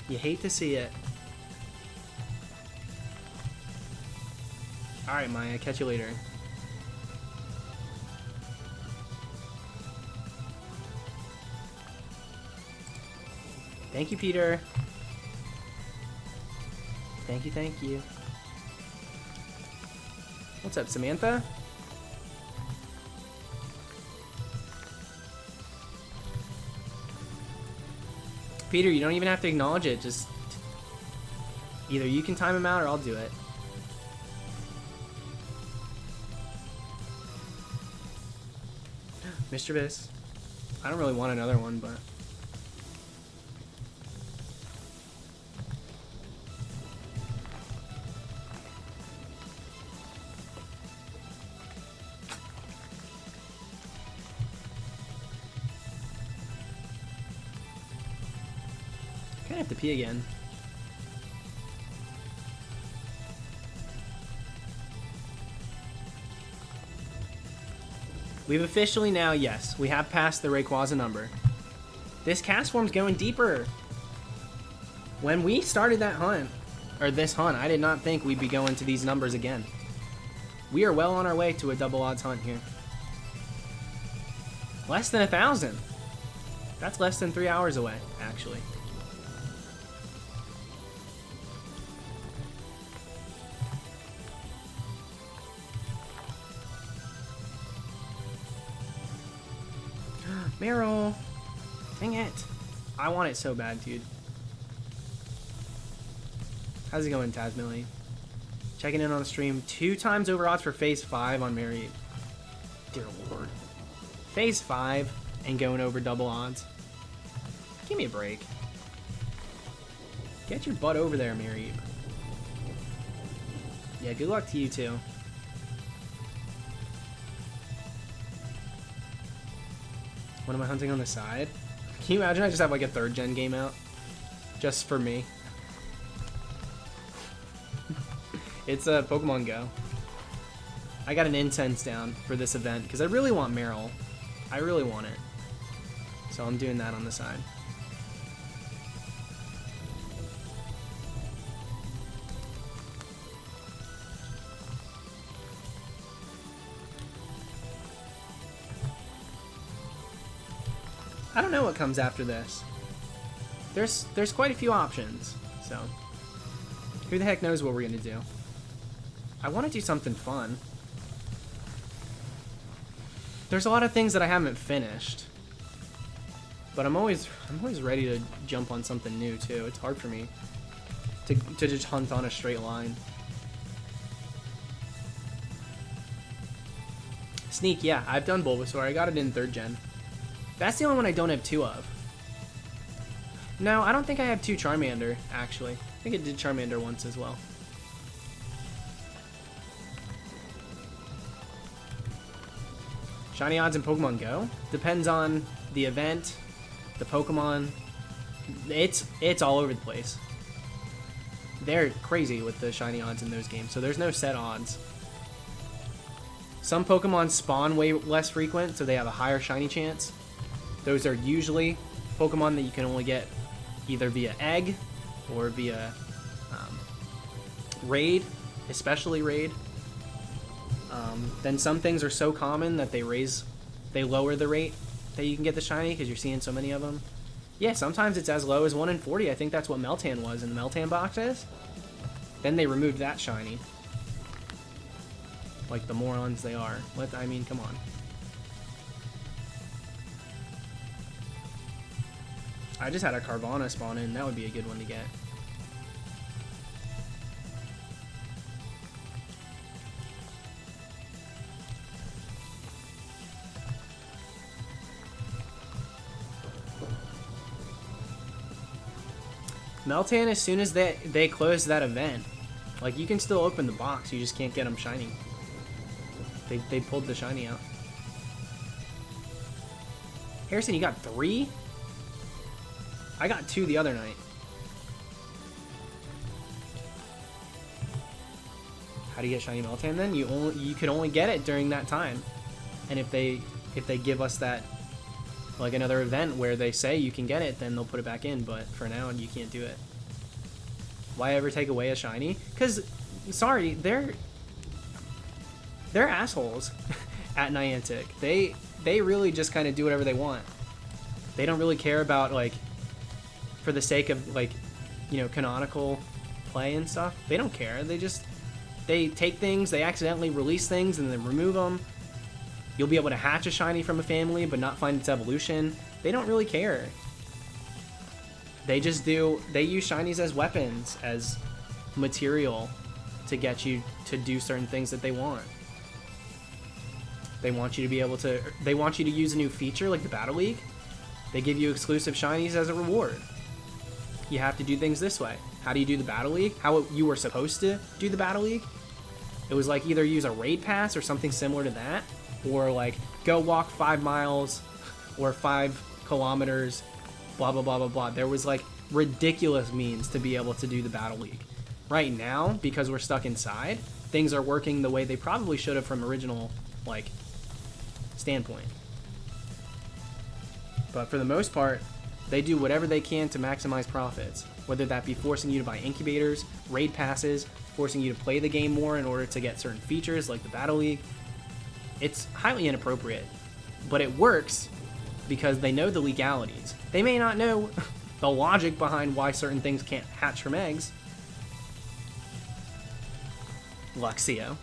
You hate to see it. Alright, Maya, catch you later. Thank you, Peter. Thank you, thank you. What's up, Samantha? Peter, you don't even have to acknowledge it. Just either you can time him out or I'll do it. Mischievous. I don't really want another one, but... I have to pee again. We've officially now, yes, we have passed the Rayquaza number. This CASTFORM's going deeper. When we started that hunt, or this hunt, I did not think we'd be going to these numbers again. We are well on our way to a double odds hunt here. Less than 1,000. That's less than 3 hours away, actually. Meryl. Dang it. I want it so bad, dude. How's it going, Tasmilly? Checking in on the stream. 2 times over odds for phase 5 on Mary. Dear Lord. Phase 5 and going over double odds. Give me a break. Get your butt over there, Mary. Yeah, good luck to you too. What am I hunting on the side? Can you imagine I just have like a 3rd gen game out? Just for me. It's a Pokemon Go. I got an incense down for this event because I really want Meryl. I really want it. So I'm doing that on the side. I don't know what comes after this. There's quite a few options, so who the heck knows what we're gonna do. I want to do something fun. There's a lot of things that I haven't finished, but I'm always ready to jump on something new too. It's hard for me to just hunt on a straight line. Sneak, yeah, I've done Bulbasaur. I got it in 3rd gen. That's the only one I don't have 2 of. No, I don't think I have 2 Charmander, actually. I think I did Charmander once as well. Shiny odds in Pokemon Go? Depends on the event, the Pokemon. It's all over the place. They're crazy with the shiny odds in those games, so there's no set odds. Some Pokemon spawn way less frequent, so they have a higher shiny chance. Those are usually Pokemon that you can only get either via egg or via raid, especially raid. Then some things are so common that they lower the rate that you can get the shiny because you're seeing so many of them. Yeah, sometimes it's as low as 1 in 40. I think that's what Meltan was in the Meltan boxes. Then they removed that shiny. Like the morons they are. I mean, come on. I just had a Carvana spawn in. That would be a good one to get. Meltan, as soon as they close that event, like, you can still open the box, you just can't get them shiny. They pulled the shiny out. Harrison, you got 3? I got 2 the other night. How do you get shiny Meltan then? You can only get it during that time. And if they give us that, like, another event where they say you can get it, then they'll put it back in, but for now you can't do it. Why ever take away a shiny? Because, sorry, they're assholes at Niantic. They really just kind of do whatever they want. They don't really care about, like, for the sake of, like, you know, canonical play and stuff. They don't care. They take things, they accidentally release things and then remove them. You'll be able to hatch a shiny from a family but not find its evolution. They don't really care. They use shinies as weapons, as material to get you to do certain things that they want. They want you to use a new feature like the Battle League. They give you exclusive shinies as a reward. You have to do things this way. How do you do the Battle League? How you were supposed to do the Battle League? It was like either use a raid pass or something similar to that, or like go walk 5 miles or 5 kilometers, blah, blah, blah, blah, blah. There was like ridiculous means to be able to do the Battle League. Right now, because we're stuck inside, things are working the way they probably should have from original, like, standpoint. But for the most part, they do whatever they can to maximize profits, whether that be forcing you to buy incubators, raid passes, forcing you to play the game more in order to get certain features like the Battle League. It's highly inappropriate, but it works because they know the legalities. They may not know the logic behind why certain things can't hatch from eggs. Luxio.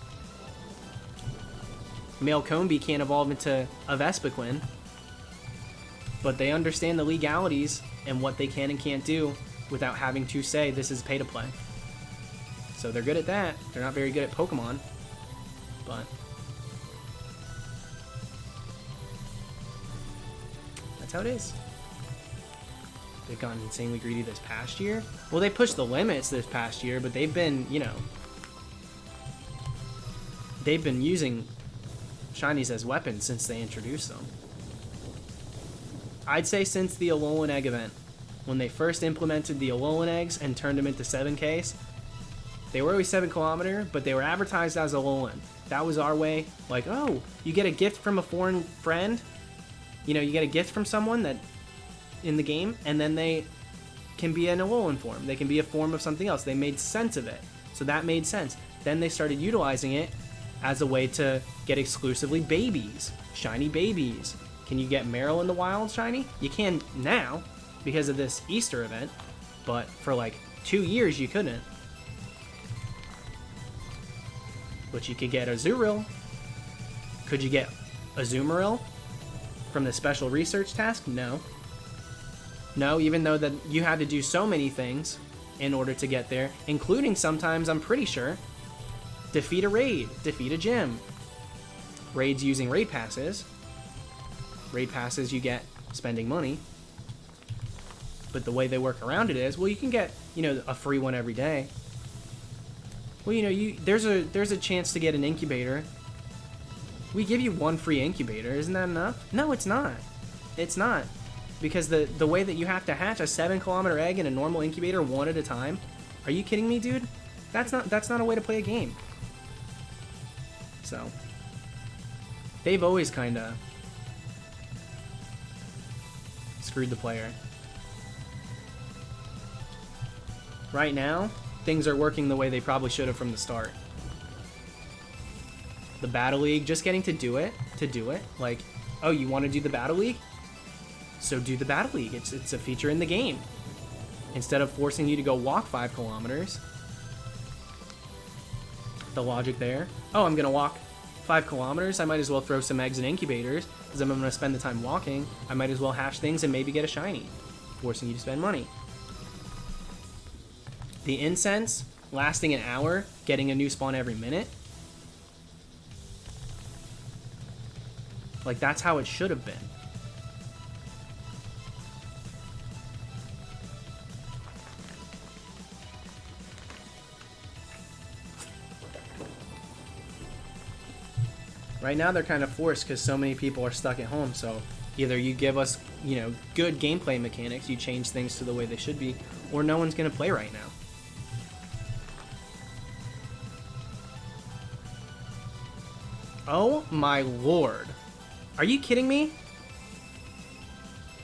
Male Combi can't evolve into a Vespiquen. but they understand the legalities and what they can and can't do without having to say this is pay to play. So they're good at that. They're not very good at Pokemon, but that's how it is. They've gotten insanely greedy this past year. Well, they pushed the limits this past year, but they've been, you know, they've been using shinies as weapons since they introduced them. I'd say since the Alolan Egg event, when they first implemented the Alolan Eggs and turned them into 7Ks, they were always 7 kilometer, but they were advertised as Alolan. That was our way, like, oh, you get a gift from a foreign friend, you know, you get a gift from someone that in the game, and then they can be an Alolan form. They can be a form of something else. They made sense of it. So that made sense. Then they started utilizing it as a way to get exclusively babies, shiny babies. Can you get Meryl in the wild shiny? You can now because of this Easter event, but for like 2 years you couldn't. But you could get a Azurill. Could you get a Azumarill from the special research task? No. No, even though that you had to do so many things in order to get there, including sometimes, I'm pretty sure, defeat a raid, defeat a gym. Raids using raid passes. Raid passes you get spending money. But the way they work around it is, well, you can get, you know, a free one every day. Well, you know, there's a chance to get an incubator. We give you 1 free incubator. Isn't that enough? No, it's not. It's not. Because the way that you have to hatch a 7 kilometer egg in a normal incubator 1 at a time, are you kidding me, dude? That's not a way to play a game. So they've always kind of screwed the player. Right now, things are working the way they probably should have from the start. The Battle League, just getting to do it, like, oh, you want to do the Battle League? So do the Battle League. It's a feature in the game. Instead of forcing you to go walk 5 kilometers. The logic there. Oh, I'm going to walk 5 kilometers. I might as well throw some eggs in incubators, because I'm going to spend the time walking. I might as well hash things and maybe get a shiny. Forcing you to spend money. The incense, lasting an hour, getting a new spawn every minute. Like, that's how it should have been. Right now they're kind of forced because so many people are stuck at home, so either you give us, you know, good gameplay mechanics, you change things to the way they should be, or no one's going to play right now. Oh my lord. Are you kidding me?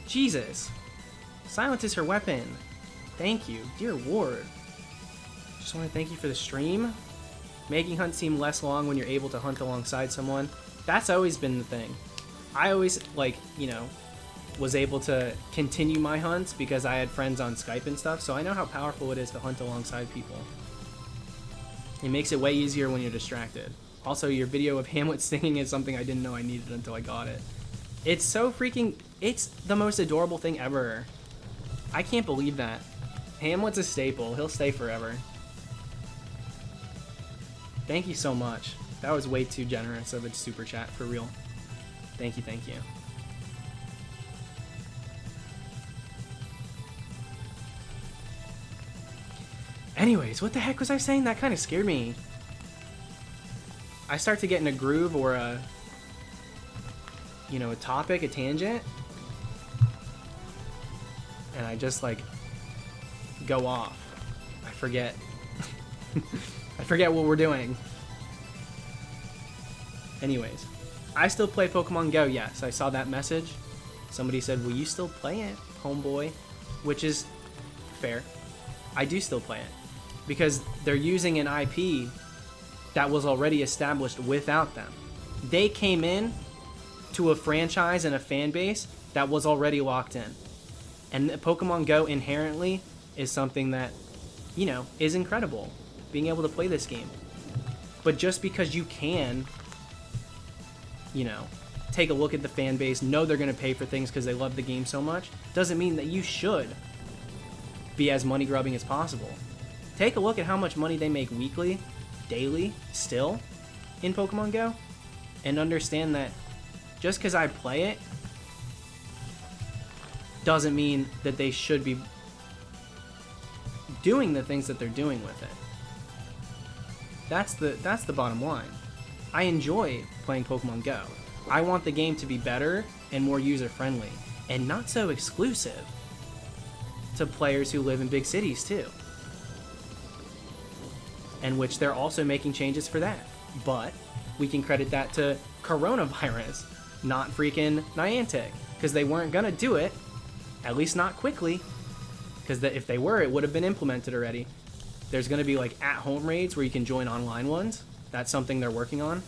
Jesus. Silence is her weapon. Thank you. Dear Lord. Just want to thank you for the stream. Making hunts seem less long when you're able to hunt alongside someone. That's always been the thing. I always, like, you know, was able to continue my hunts because I had friends on Skype and stuff, so I know how powerful it is to hunt alongside people. It makes it way easier when you're distracted. Also, your video of Hamlet singing is something I didn't know I needed until I got it. It's so freaking... It's the most adorable thing ever. I can't believe that. Hamlet's a staple. He'll stay forever. Thank you so much. That was way too generous of a super chat, for real. Thank you, thank you. Anyways, what the heck was I saying? That kind of scared me. I start to get in a groove or a, you know, a topic, a tangent, and I just, like, go off. I forget. I forget what we're doing. Anyways, I still play Pokemon Go, yes. I saw that message. Somebody said, will you still play it, homeboy? Which is fair. I do still play it. Because they're using an IP that was already established without them. They came in to a franchise and a fan base that was already locked in. And Pokemon Go inherently is something that, you know, is incredible. Being able to play this game. But just because you can, you know, take a look at the fan base, know they're going to pay for things because they love the game so much, doesn't mean that you should be as money grubbing as possible. Take a look at how much money they make weekly, daily, still in Pokemon Go, and understand that just because I play it doesn't mean that they should be doing the things that they're doing with it. That's the bottom line. I enjoy playing Pokemon Go. I want the game to be better and more user-friendly, and not so exclusive to players who live in big cities too. And which they're also making changes for that. But we can credit that to coronavirus, not freaking Niantic, because they weren't gonna do it, at least not quickly, because if they were, it would have been implemented already. There's gonna be like at-home raids where you can join online ones. That's something they're working on.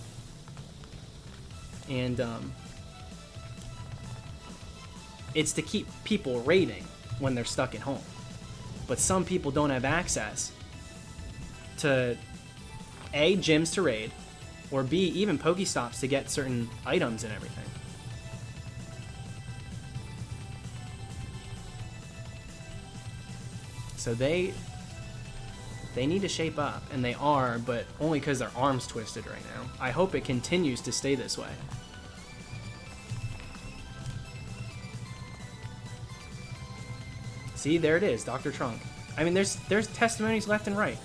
And it's to keep people raiding when they're stuck at home. But some people don't have access to A, gyms to raid, or B, even Pokestops to get certain items and everything. So they need to shape up, and they are, but only because their arm's twisted right now. I hope it continues to stay this way. See, there it is, Dr. Trunk. I mean, there's testimonies left and right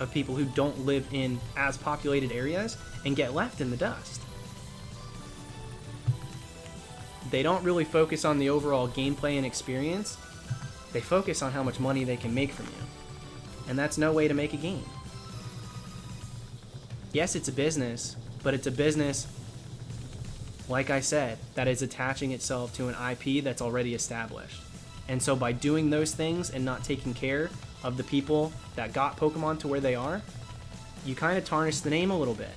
of people who don't live in as populated areas and get left in the dust. They don't really focus on the overall gameplay and experience. They focus on how much money they can make from you. And that's no way to make a game. Yes, it's a business, but it's a business, like I said, that is attaching itself to an IP that's already established. And so by doing those things and not taking care of the people that got Pokemon to where they are, you kind of tarnish the name a little bit.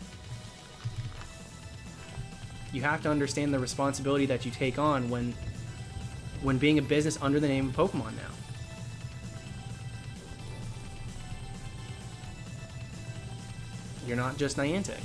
You have to understand the responsibility that you take on when being a business under the name of Pokemon now. You're not just Niantic.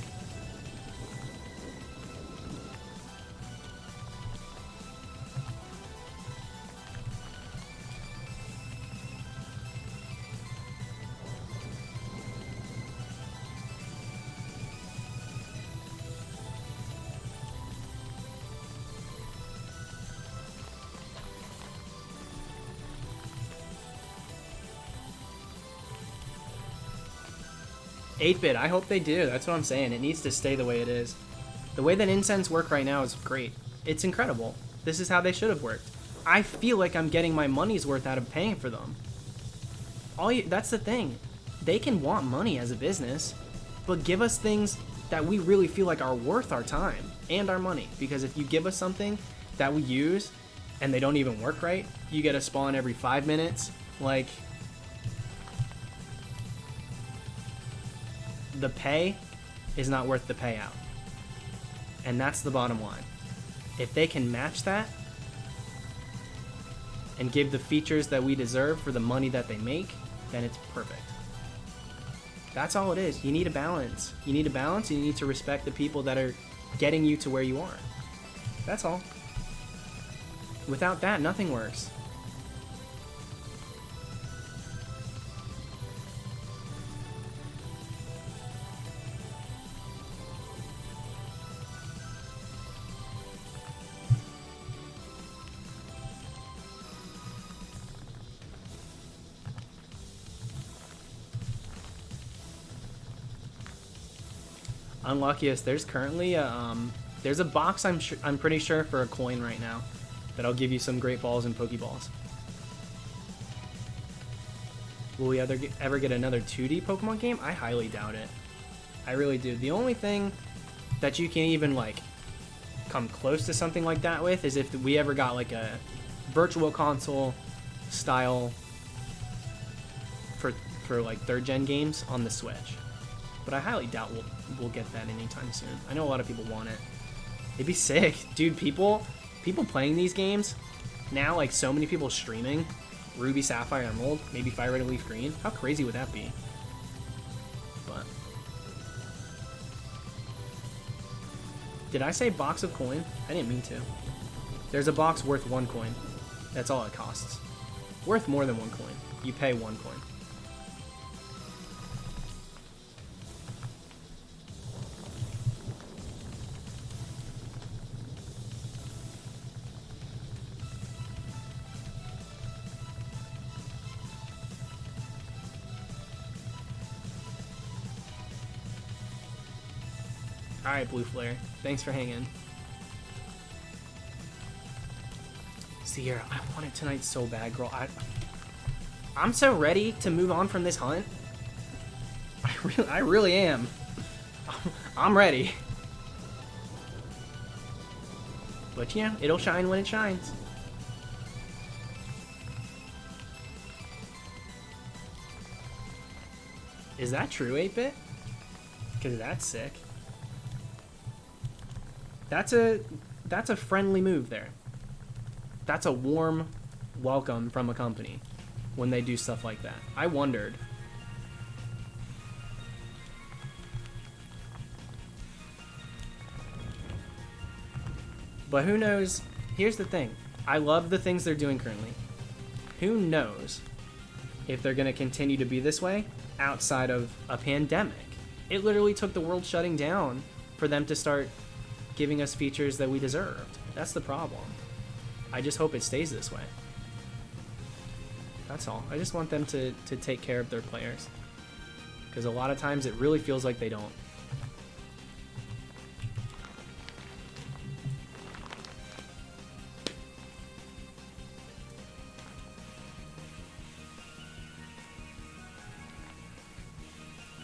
Bit, I hope they do. That's what I'm saying. It needs to stay the way it is. The way that incense work right now is great. It's incredible. This is how they should have worked. I feel like I'm getting my money's worth out of paying for them. That's the thing. They can want money as a business, but give us things that we really feel like are worth our time and our money. Because if you give us something that we use and they don't even work right, you get a spawn every 5 minutes, like, the pay is not worth the payout. And that's the bottom line. If they can match that and give the features that we deserve for the money that they make, then it's perfect. That's all it is. You need a balance. You need a balance, and you need to respect the people that are getting you to where you are. That's all. Without that, nothing works. Unluckiest, there's currently a there's a box I'm pretty sure for a coin right now that'll give you some great balls and Pokeballs. Will we ever get another 2D Pokemon game? I highly doubt it. I really do. The only thing that you can even like come close to something like that with is if we ever got like a virtual console style for like 3rd gen games on the Switch. But I highly doubt we'll get that anytime soon. I know a lot of people want it. It'd be sick. Dude, people playing these games now, like so many people streaming Ruby, Sapphire, Emerald, maybe Fire Red and Leaf Green. How crazy would that be? But Did I say box of coin? I didn't mean to. There's a box worth 1 coin. That's all it costs. Worth more than 1 coin. You pay 1 coin. Alright, Blue Flare. Thanks for hanging. Sierra, I want it tonight so bad, girl. I'm so ready to move on from this hunt. I really am. I'm ready. But yeah, it'll shine when it shines. Is that true, 8-bit? Because that's sick. That's a friendly move there. That's a warm welcome from a company when they do stuff like that. I wondered. But who knows? Here's the thing. I love the things they're doing currently. Who knows if they're going to continue to be this way outside of a pandemic? It literally took the world shutting down for them to start giving us features that we deserved. That's the problem. I just hope it stays this way. That's all. I just want them to take care of their players. Because a lot of times it really feels like they don't.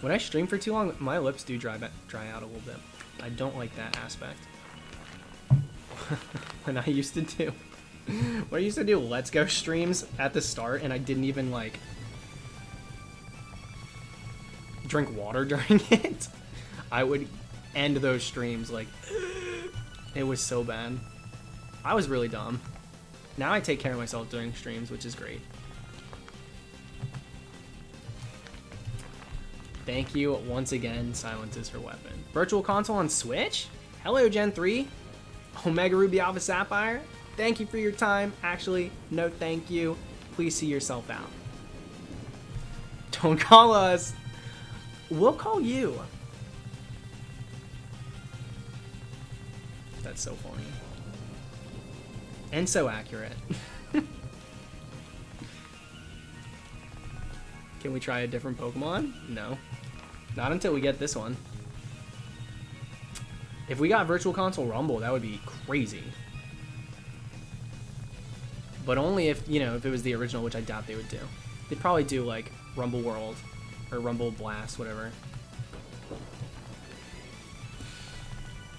When I stream for too long, my lips do dry out a little bit. I don't like that aspect. When I used to do... When I used to do Let's Go streams at the start and I didn't even, like, drink water during it, I would end those streams, like, it was so bad. I was really dumb. Now I take care of myself during streams, which is great. Thank you once again. Silence is her weapon. Virtual console on Switch? Hello, Gen 3. Omega Ruby Alpha Sapphire. Thank you for your time. Actually, no thank you. Please see yourself out. Don't call us. We'll call you. That's so funny. And so accurate. Can we try a different Pokemon? No. Not until we get this one. If we got Virtual Console Rumble, that would be crazy. But only if, you know, if it was the original, which I doubt they would do. They'd probably do, like, Rumble World or Rumble Blast, whatever.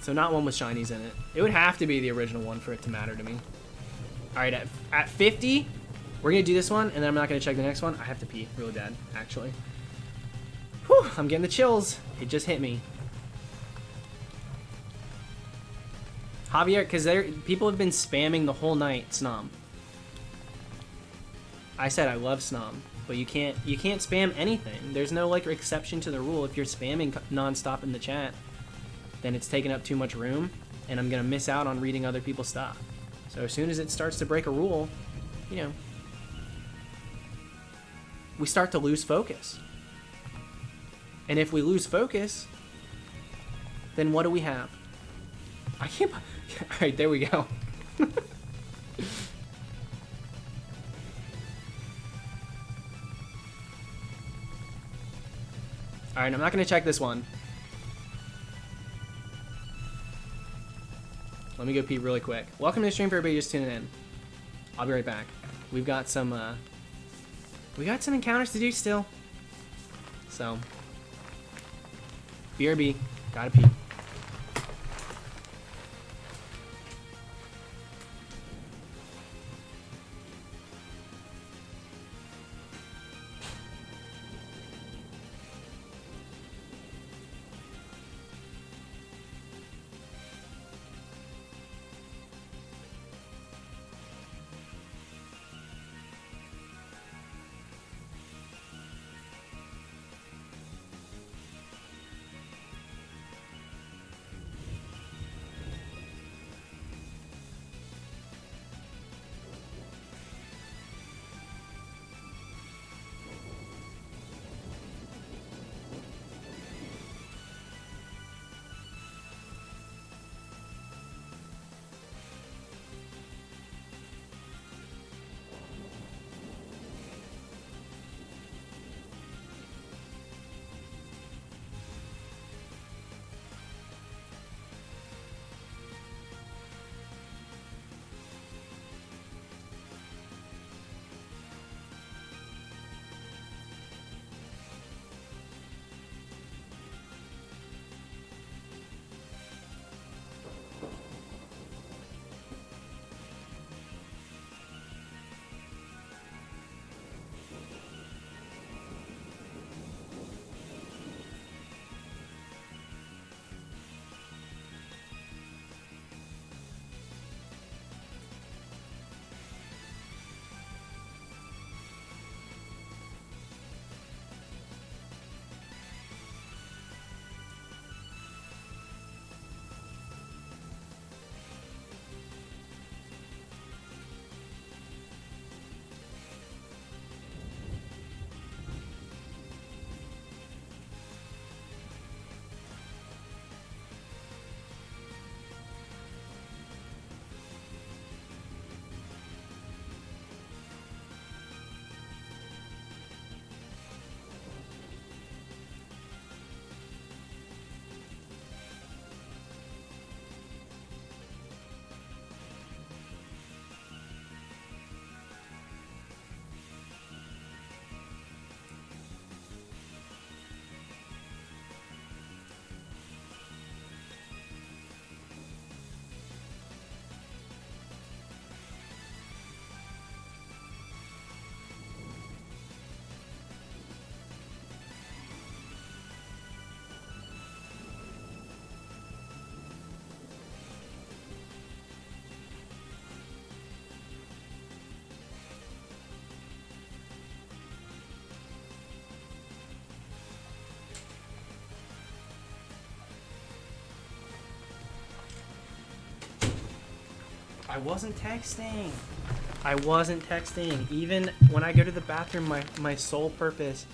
So not one with shinies in it. It would have to be the original one for it to matter to me. Alright, at 50, we're going to do this one, and then I'm not going to check the next one. I have to pee really bad, actually. Whew, I'm getting the chills. It just hit me. Javier, because people have been spamming the whole night Snom. I said I love Snom, but you can't spam anything. There's no, like, exception to the rule. If you're spamming nonstop in the chat, then it's taking up too much room, and I'm going to miss out on reading other people's stuff. So as soon as it starts to break a rule, you know, we start to lose focus. And if we lose focus, then what do we have? I can't... Alright, there we go. Alright, I'm not going to check this one. Let me go pee really quick. Welcome to the stream for everybody just tuning in. I'll be right back. We've got some encounters to do still. So, BRB, gotta pee. wasn't texting. I wasn't texting. Even when I go to the bathroom, my sole purpose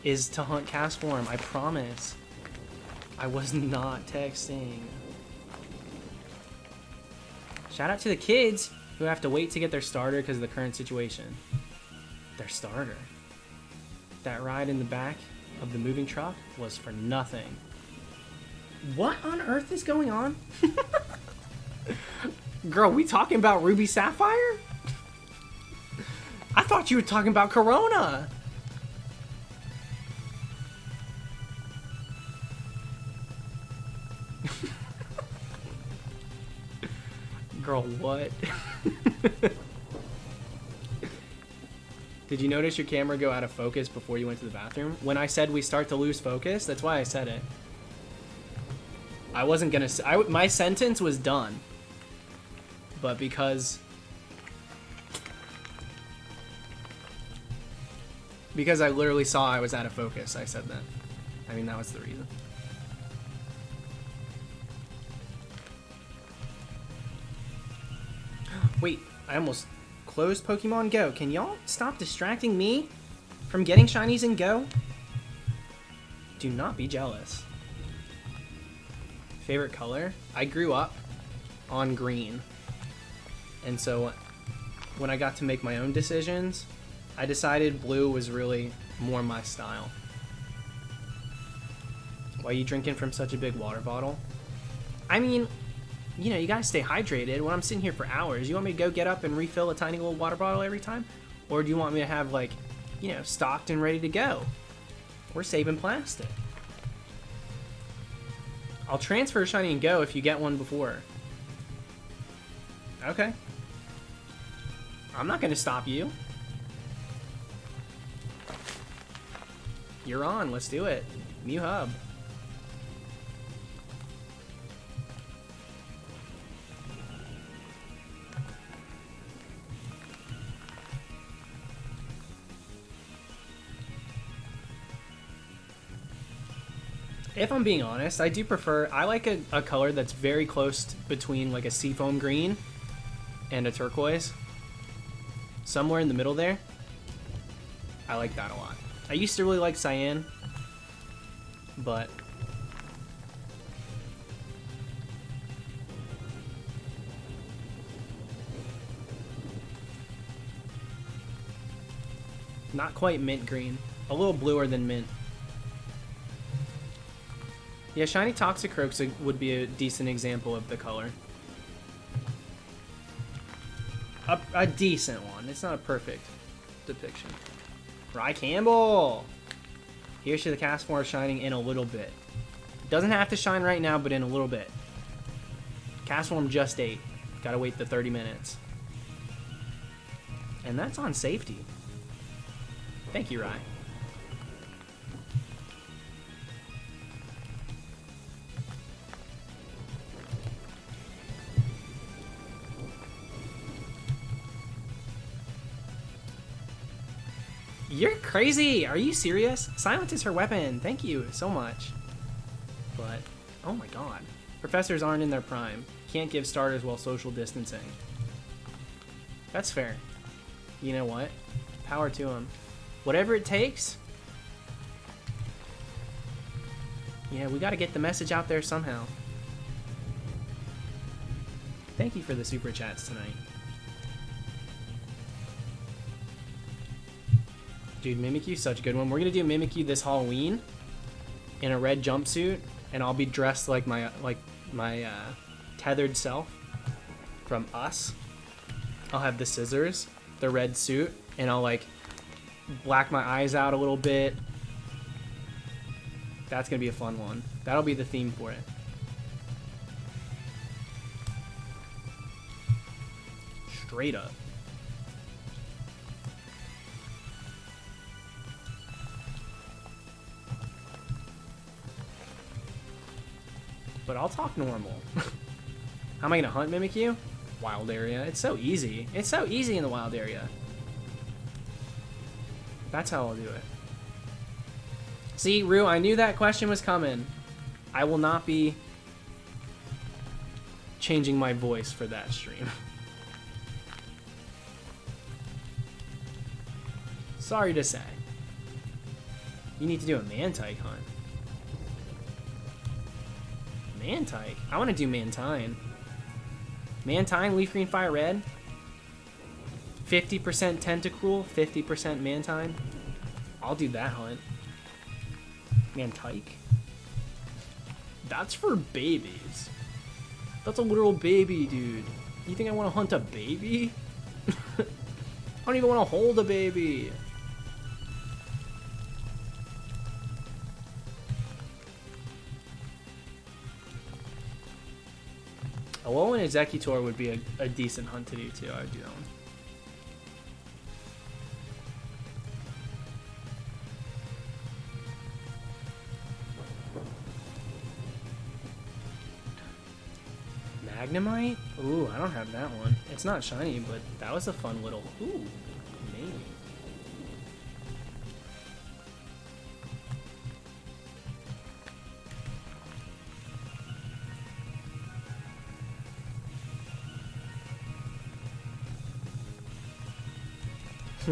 is to hunt CASTFORM. I promise. I was not texting. Shout out to the kids who have to wait to get their starter because of the current situation. Their starter. That ride in the back of the moving truck was for nothing. What on earth is going on? Girl, we talking about Ruby Sapphire? I thought you were talking about Corona. Girl, what? Did you notice your camera go out of focus before you went to the bathroom? When I said we start to lose focus, that's why I said it. I wasn't gonna say, my sentence was done. But because I literally saw I was out of focus, I said that. I mean, that was the reason. Wait, I almost closed Pokemon Go. Can y'all stop distracting me from getting shinies in Go? Do not be jealous. Favorite color? I grew up on green. And so when I got to make my own decisions, I decided blue was really more my style. Why are you drinking from such a big water bottle? I mean, you know, you gotta stay hydrated. When I'm sitting here for hours, you want me to go get up and refill a tiny little water bottle every time? Or do you want me to have, like, you know, stocked and ready to go? We're saving plastic. I'll transfer a shiny and go if you get one before. Okay. I'm not gonna stop you. You're on, let's do it. Mew Hub. If I'm being honest, I do prefer, I like a color that's very close between like a seafoam green and a turquoise. Somewhere in the middle there. I like that a lot. I used to really like cyan, but not quite mint green. A little bluer than mint. Yeah, shiny Toxicroak would be a decent example of the color. A decent one. It's not a perfect depiction. Rye Campbell! Here's to the CASTFORM shining in a little bit. Doesn't have to shine right now, but in a little bit. CASTFORM just ate. Gotta wait the 30 minutes. And that's on safety. Thank you, Rye. You're crazy! Are you serious? Silence is her weapon. Thank you so much. But, oh my god. Professors aren't in their prime. Can't give starters while social distancing. That's fair. You know what? Power to them. Whatever it takes. Yeah, we gotta get the message out there somehow. Thank you for the super chats tonight. Dude, Mimikyu's such a good one. We're gonna do Mimikyu this Halloween in a red jumpsuit, and I'll be dressed like my tethered self from Us. I'll have the scissors, the red suit, and I'll like black my eyes out a little bit. That's gonna be a fun one. That'll be the theme for it. Straight up. But I'll talk normal. How am I gonna hunt Mimikyu? Wild area. It's so easy. It's so easy in the wild area. That's how I'll do it. See, Rue, I knew that question was coming. I will not be changing my voice for that stream. Sorry to say. You need to do a Mantike hunt. Mantike? I want to do Mantine. Mantine, leaf green, fire red. 50% Tentacruel, 50% Mantine. I'll do that hunt. Mantike? That's for babies. That's a literal baby, dude. You think I want to hunt a baby? I don't even want to hold a baby. A Alolan Executor would be a decent hunt to do too. I would do that one. Magnemite? Ooh, I don't have that one. It's not shiny, but that was a fun little... Ooh, maybe.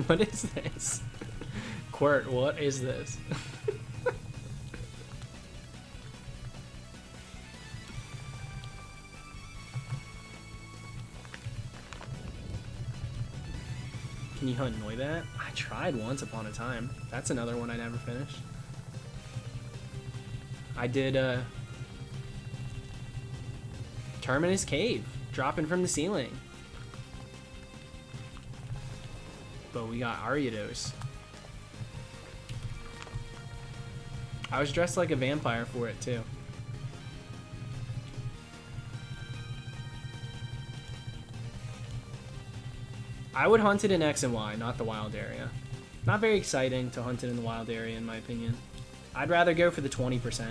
What is this? Quirt, what is this? Can you hunt Noibat? I tried once upon a time. That's another one I never finished. I did Terminus Cave, dropping from the ceiling. But we got Ariados. I was dressed like a vampire for it too. I would hunt it in X and Y, not the wild area. Not very exciting to hunt it in the wild area, in my opinion. I'd rather go for the 20%.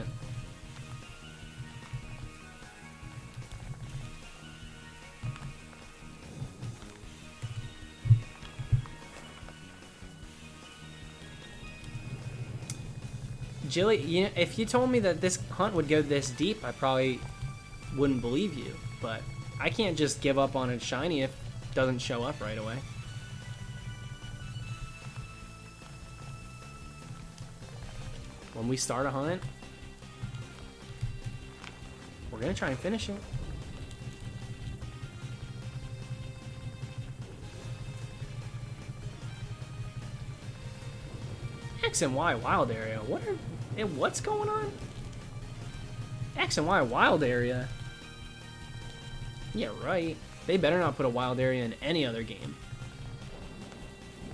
Jilly, you know, if you told me that this hunt would go this deep, I probably wouldn't believe you. But I can't just give up on a shiny if it doesn't show up right away. When we start a hunt, we're gonna try and finish it. X and Y wild area. What's going on? X and Y wild area. Yeah, right. They better not put a wild area in any other game.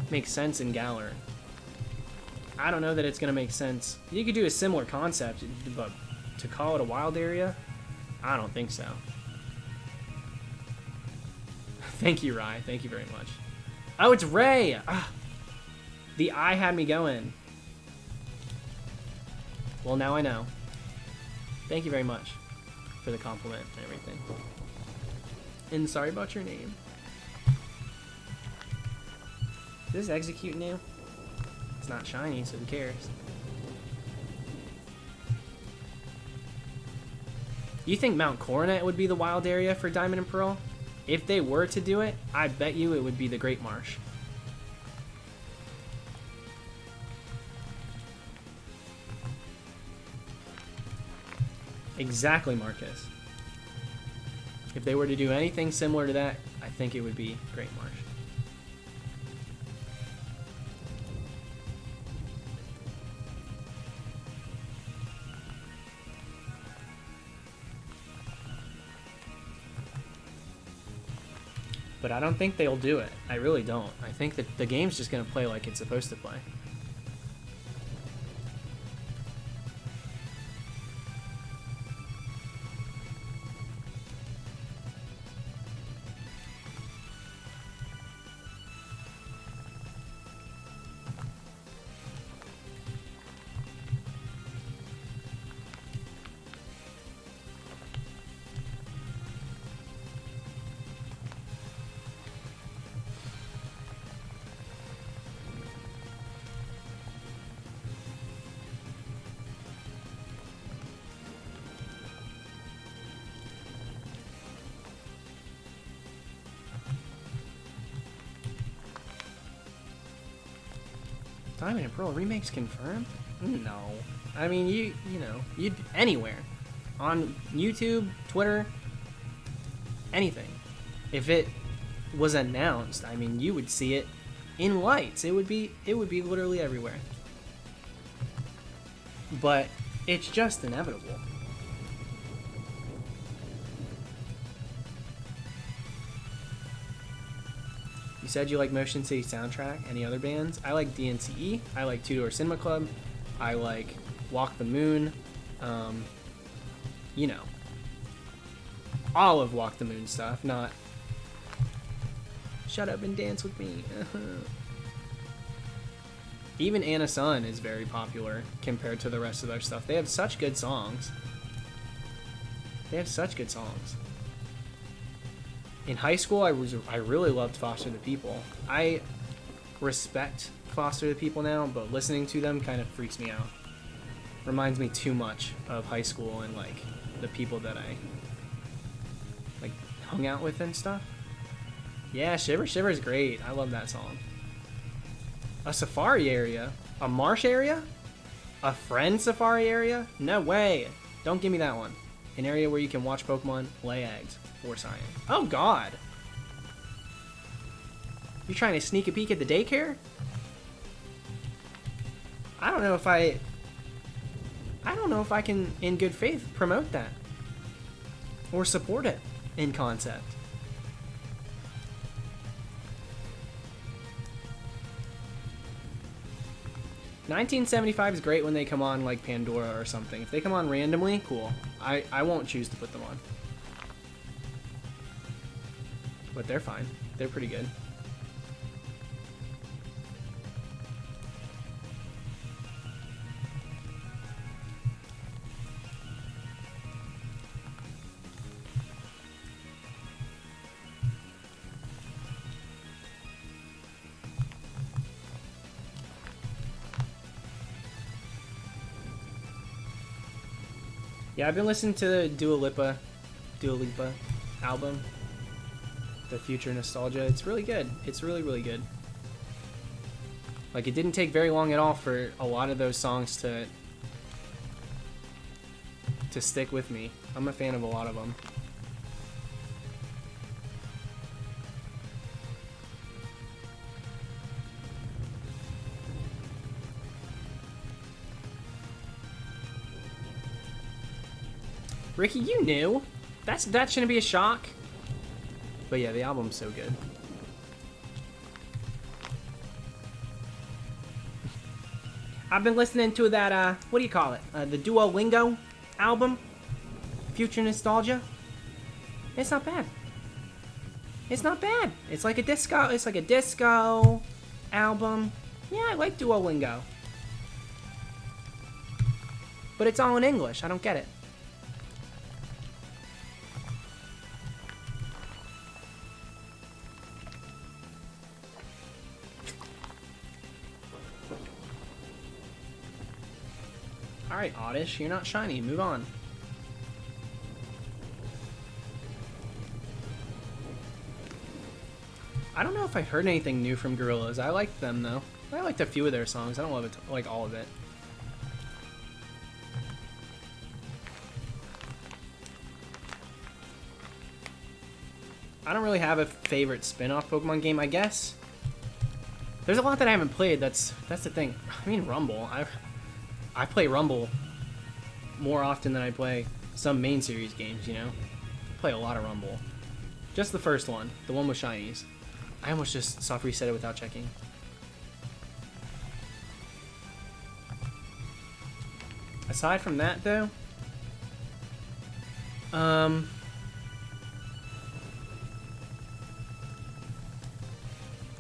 Makes sense in Galar. I don't know that it's gonna make sense. You could do a similar concept, but to call it a wild area, I don't think so. Thank you, Rye. Thank you very much. Oh, it's Ray! Ah, the eye had me going. Well, now I know. Thank you very much for the compliment and everything. And sorry about your name. Does this execute new? It's not shiny, so who cares? You think Mount Coronet would be the wild area for Diamond and Pearl? If they were to do it, I bet you it would be the Great Marsh. Exactly, Marcus. If they were to do anything similar to that, I think it would be Great Marsh. But I don't think they'll do it. I really don't. I think that the game's just going to play like it's supposed to play. Diamond and Pearl remakes confirmed? No. I mean, you know, you'd anywhere. On YouTube, Twitter, anything. If it was announced, I mean, you would see it in lights. It would be literally everywhere. But it's just inevitable. You said you like Motion City Soundtrack. Any other bands? I like DNCE. I like Two Door Cinema Club. I like Walk the Moon. You know, all of Walk the Moon stuff, not Shut Up and Dance With Me. Even Anna Sun is very popular compared to the rest of their stuff. They have such good songs. In high school, I really loved Foster the People. I respect Foster the People now, but listening to them kind of freaks me out. Reminds me too much of high school and like the people that I like hung out with and stuff. Yeah, Shiver Shiver is great. I love that song. A safari area? A marsh area? A friend safari area? No way. Don't give me that one. An area where you can watch Pokemon lay eggs for science. Oh god. You trying to sneak a peek at the daycare? I don't know if I can, in good faith, promote that. Or support it in concept. $19.75 is great when they come on like Pandora or something. If they come on randomly, cool. I won't choose to put them on. But they're fine. They're pretty good. Yeah, I've been listening to the Dua Lipa album, The Future Nostalgia. It's really good. It's really, really good. Like, it didn't take very long at all for a lot of those songs to stick with me. I'm a fan of a lot of them. Ricky, you knew. That shouldn't be a shock. But yeah, the album's so good. I've been listening to that, what do you call it? The Duolingo album, Future Nostalgia. It's not bad. It's not bad. It's like a disco album. Yeah, I like Duolingo. But it's all in English. I don't get it. Alright, Oddish, you're not shiny. Move on. I don't know if I've heard anything new from Gorillaz. I like them, though. I liked a few of their songs. I don't love it, like all of it. I don't really have a favorite spin-off Pokemon game, I guess. There's a lot that I haven't played. That's the thing. I mean, Rumble. I play Rumble more often than I play some main series games, you know? I play a lot of Rumble. Just the first one, the one with shinies. I almost just soft reset it without checking. Aside from that, though,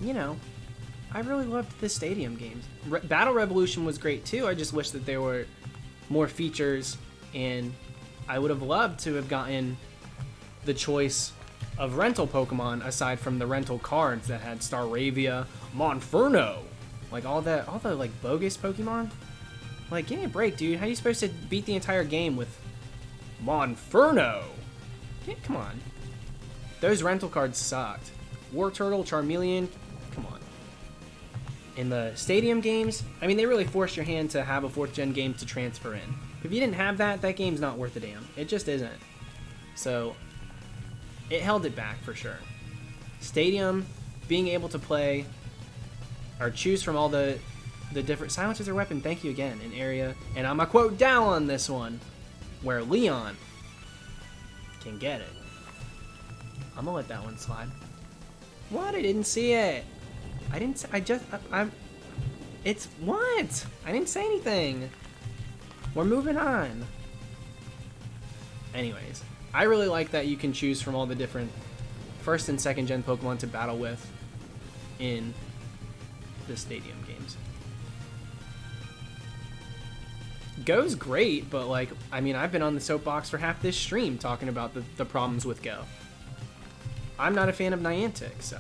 you know, I really loved the Stadium games. Battle Revolution was great too. I just wish that there were more features, and I would have loved to have gotten the choice of rental Pokemon aside from the rental cards that had Staravia, Monferno, like all the like bogus Pokemon. Like, give me a break, dude. How are you supposed to beat the entire game with Monferno? Yeah, come on. Those rental cards sucked. War Turtle, Charmeleon, come on. In the stadium games, I mean, they really forced your hand to have a 4th gen game to transfer in. If you didn't have that, that game's not worth a damn. It just isn't. So, it held it back for sure. Stadium, being able to play or choose from all the different silences or weapon, thank you again, an area. And I'm gonna quote Dal on this one, where Leon can get it. I'm gonna let that one slide. What? I didn't see it. It's what? I didn't say anything. We're moving on. Anyways, I really like that you can choose from all the different 1st and 2nd gen Pokemon to battle with in the stadium games. Go's great, but like, I mean, I've been on the soapbox for half this stream talking about the problems with Go. I'm not a fan of Niantic, so.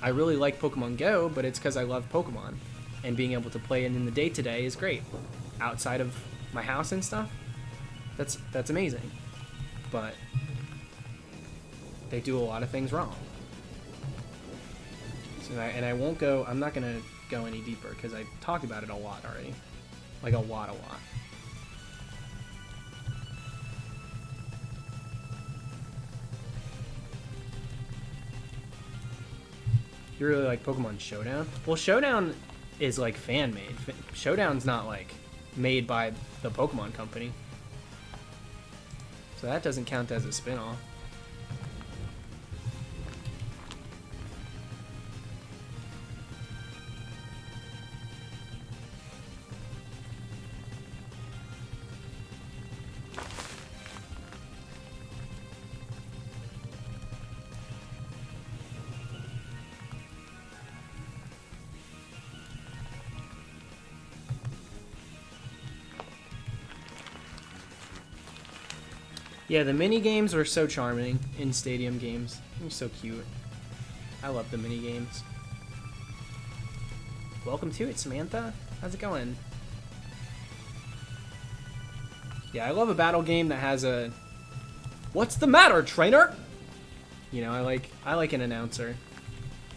I really like Pokemon Go, but it's because I love Pokemon. And being able to play it in the day-to-day is great. Outside of my house and stuff, that's amazing. But they do a lot of things wrong. So I'm not going to go any deeper because I talked about it a lot already. Like a lot. You really like Pokemon Showdown? Well, Showdown is like fan-made. Showdown's not like made by the Pokemon Company. So that doesn't count as a spin-off. Yeah, the mini games are so charming in stadium games. They're so cute. I love the mini games. Welcome to it, Samantha. How's it going? Yeah, I love a battle game that has a "What's the matter, trainer?" You know, I like an announcer.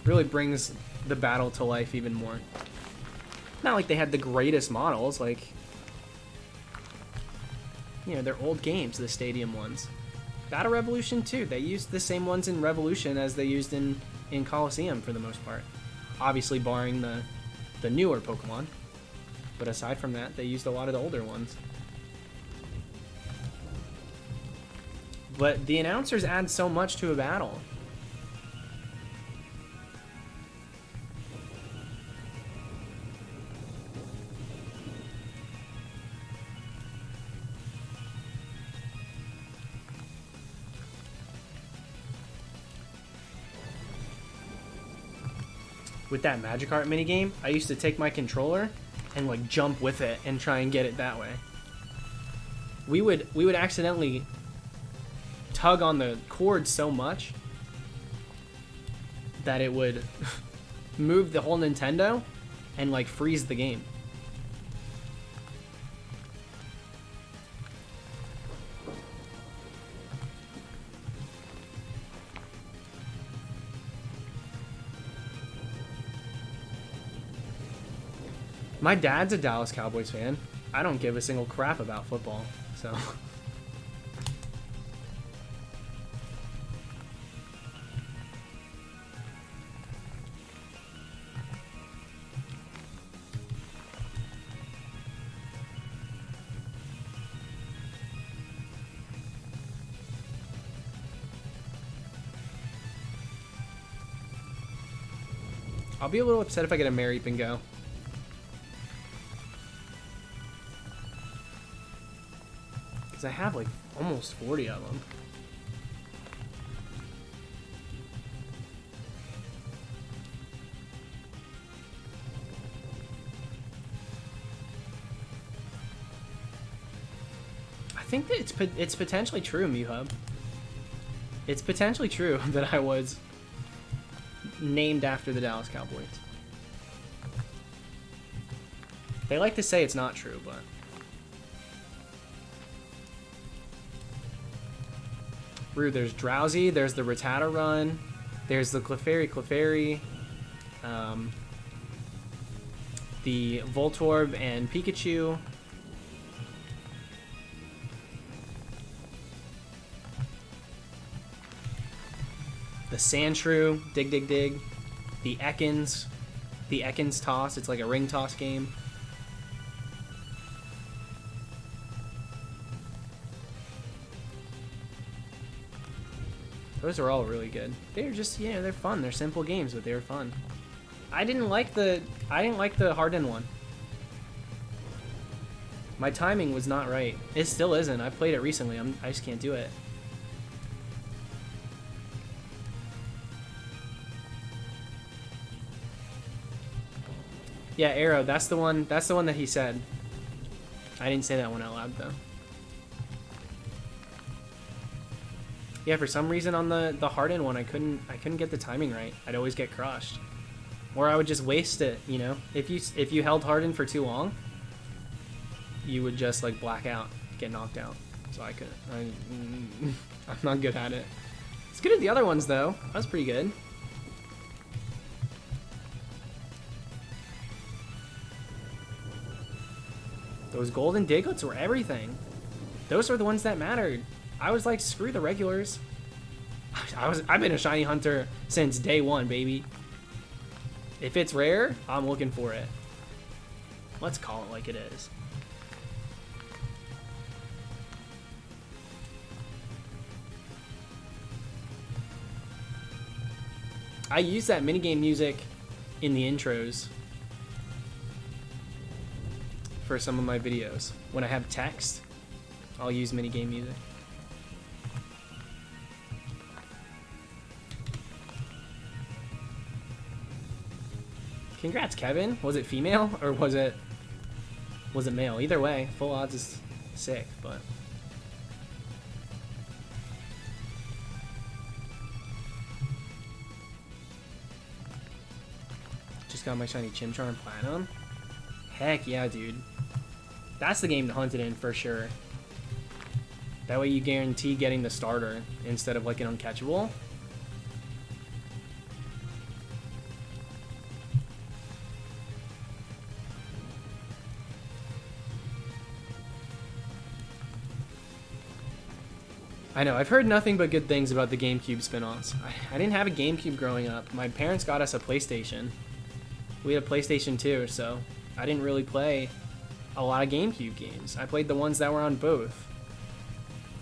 Really brings the battle to life even more. Not like they had the greatest models, like, you know, they're old games, the stadium ones. Battle Revolution 2, they used the same ones in Revolution as they used in Coliseum for the most part. Obviously barring the newer Pokemon. But aside from that, they used a lot of the older ones. But the announcers add so much to a battle. With that Magikarp minigame, I used to take my controller and like jump with it and try and get it that way. We would accidentally tug on the cord so much that it would move the whole Nintendo and like freeze the game. My dad's a Dallas Cowboys fan. I don't give a single crap about football, so. I'll be a little upset if I get a Mary Bingo. Because I have like almost 40 of them. I think that it's potentially true, MewHub. It's potentially true that I was named after the Dallas Cowboys. They like to say it's not true, but... There's Drowsy, there's the Rattata run, there's the Clefairy. The Voltorb and Pikachu. The Sandshrew, Dig Dig Dig. The Ekans Toss, it's like a ring toss game. Those are all really good. They're just, you know, they're fun. They're simple games, but they're fun. I didn't like the hardened one. My timing was not right. It still isn't. I played it recently. I just can't do it. Yeah, Arrow, that's the one that he said. I didn't say that one out loud though. Yeah, for some reason on the hardened one I couldn't get the timing right. I'd always get crushed. Or I would just waste it, you know? If you held hardened for too long, you would just like black out, get knocked out. So I'm not good at it. It's good at the other ones though. That was pretty good. Those golden Diglets were everything. Those are the ones that mattered. I was like, screw the regulars. I've been a shiny hunter since day one, baby. If it's rare, I'm looking for it. Let's call it like it is. I use that minigame music in the intros for some of my videos. When I have text, I'll use minigame music. Congrats, Kevin. Was it female or was it male? Either way, full odds is sick, but just got my shiny Chimchar and Platinum. Heck yeah, dude. That's the game to hunt it in for sure. That way you guarantee getting the starter instead of like an uncatchable. I know, I've heard nothing but good things about the GameCube spin-offs. I didn't have a GameCube growing up. My parents got us a PlayStation. We had a PlayStation 2, so I didn't really play a lot of GameCube games. I played the ones that were on both.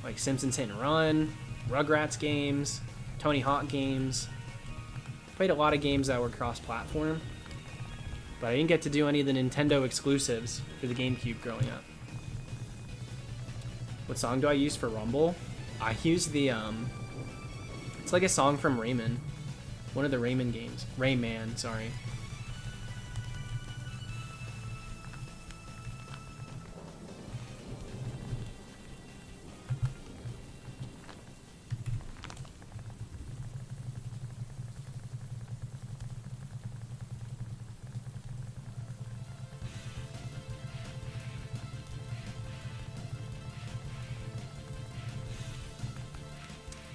Like Simpsons Hit and Run, Rugrats games, Tony Hawk games. Played a lot of games that were cross-platform. But I didn't get to do any of the Nintendo exclusives for the GameCube growing up. What song do I use for Rumble? I use the, it's like a song from Rayman. One of the Rayman games. Rayman, sorry.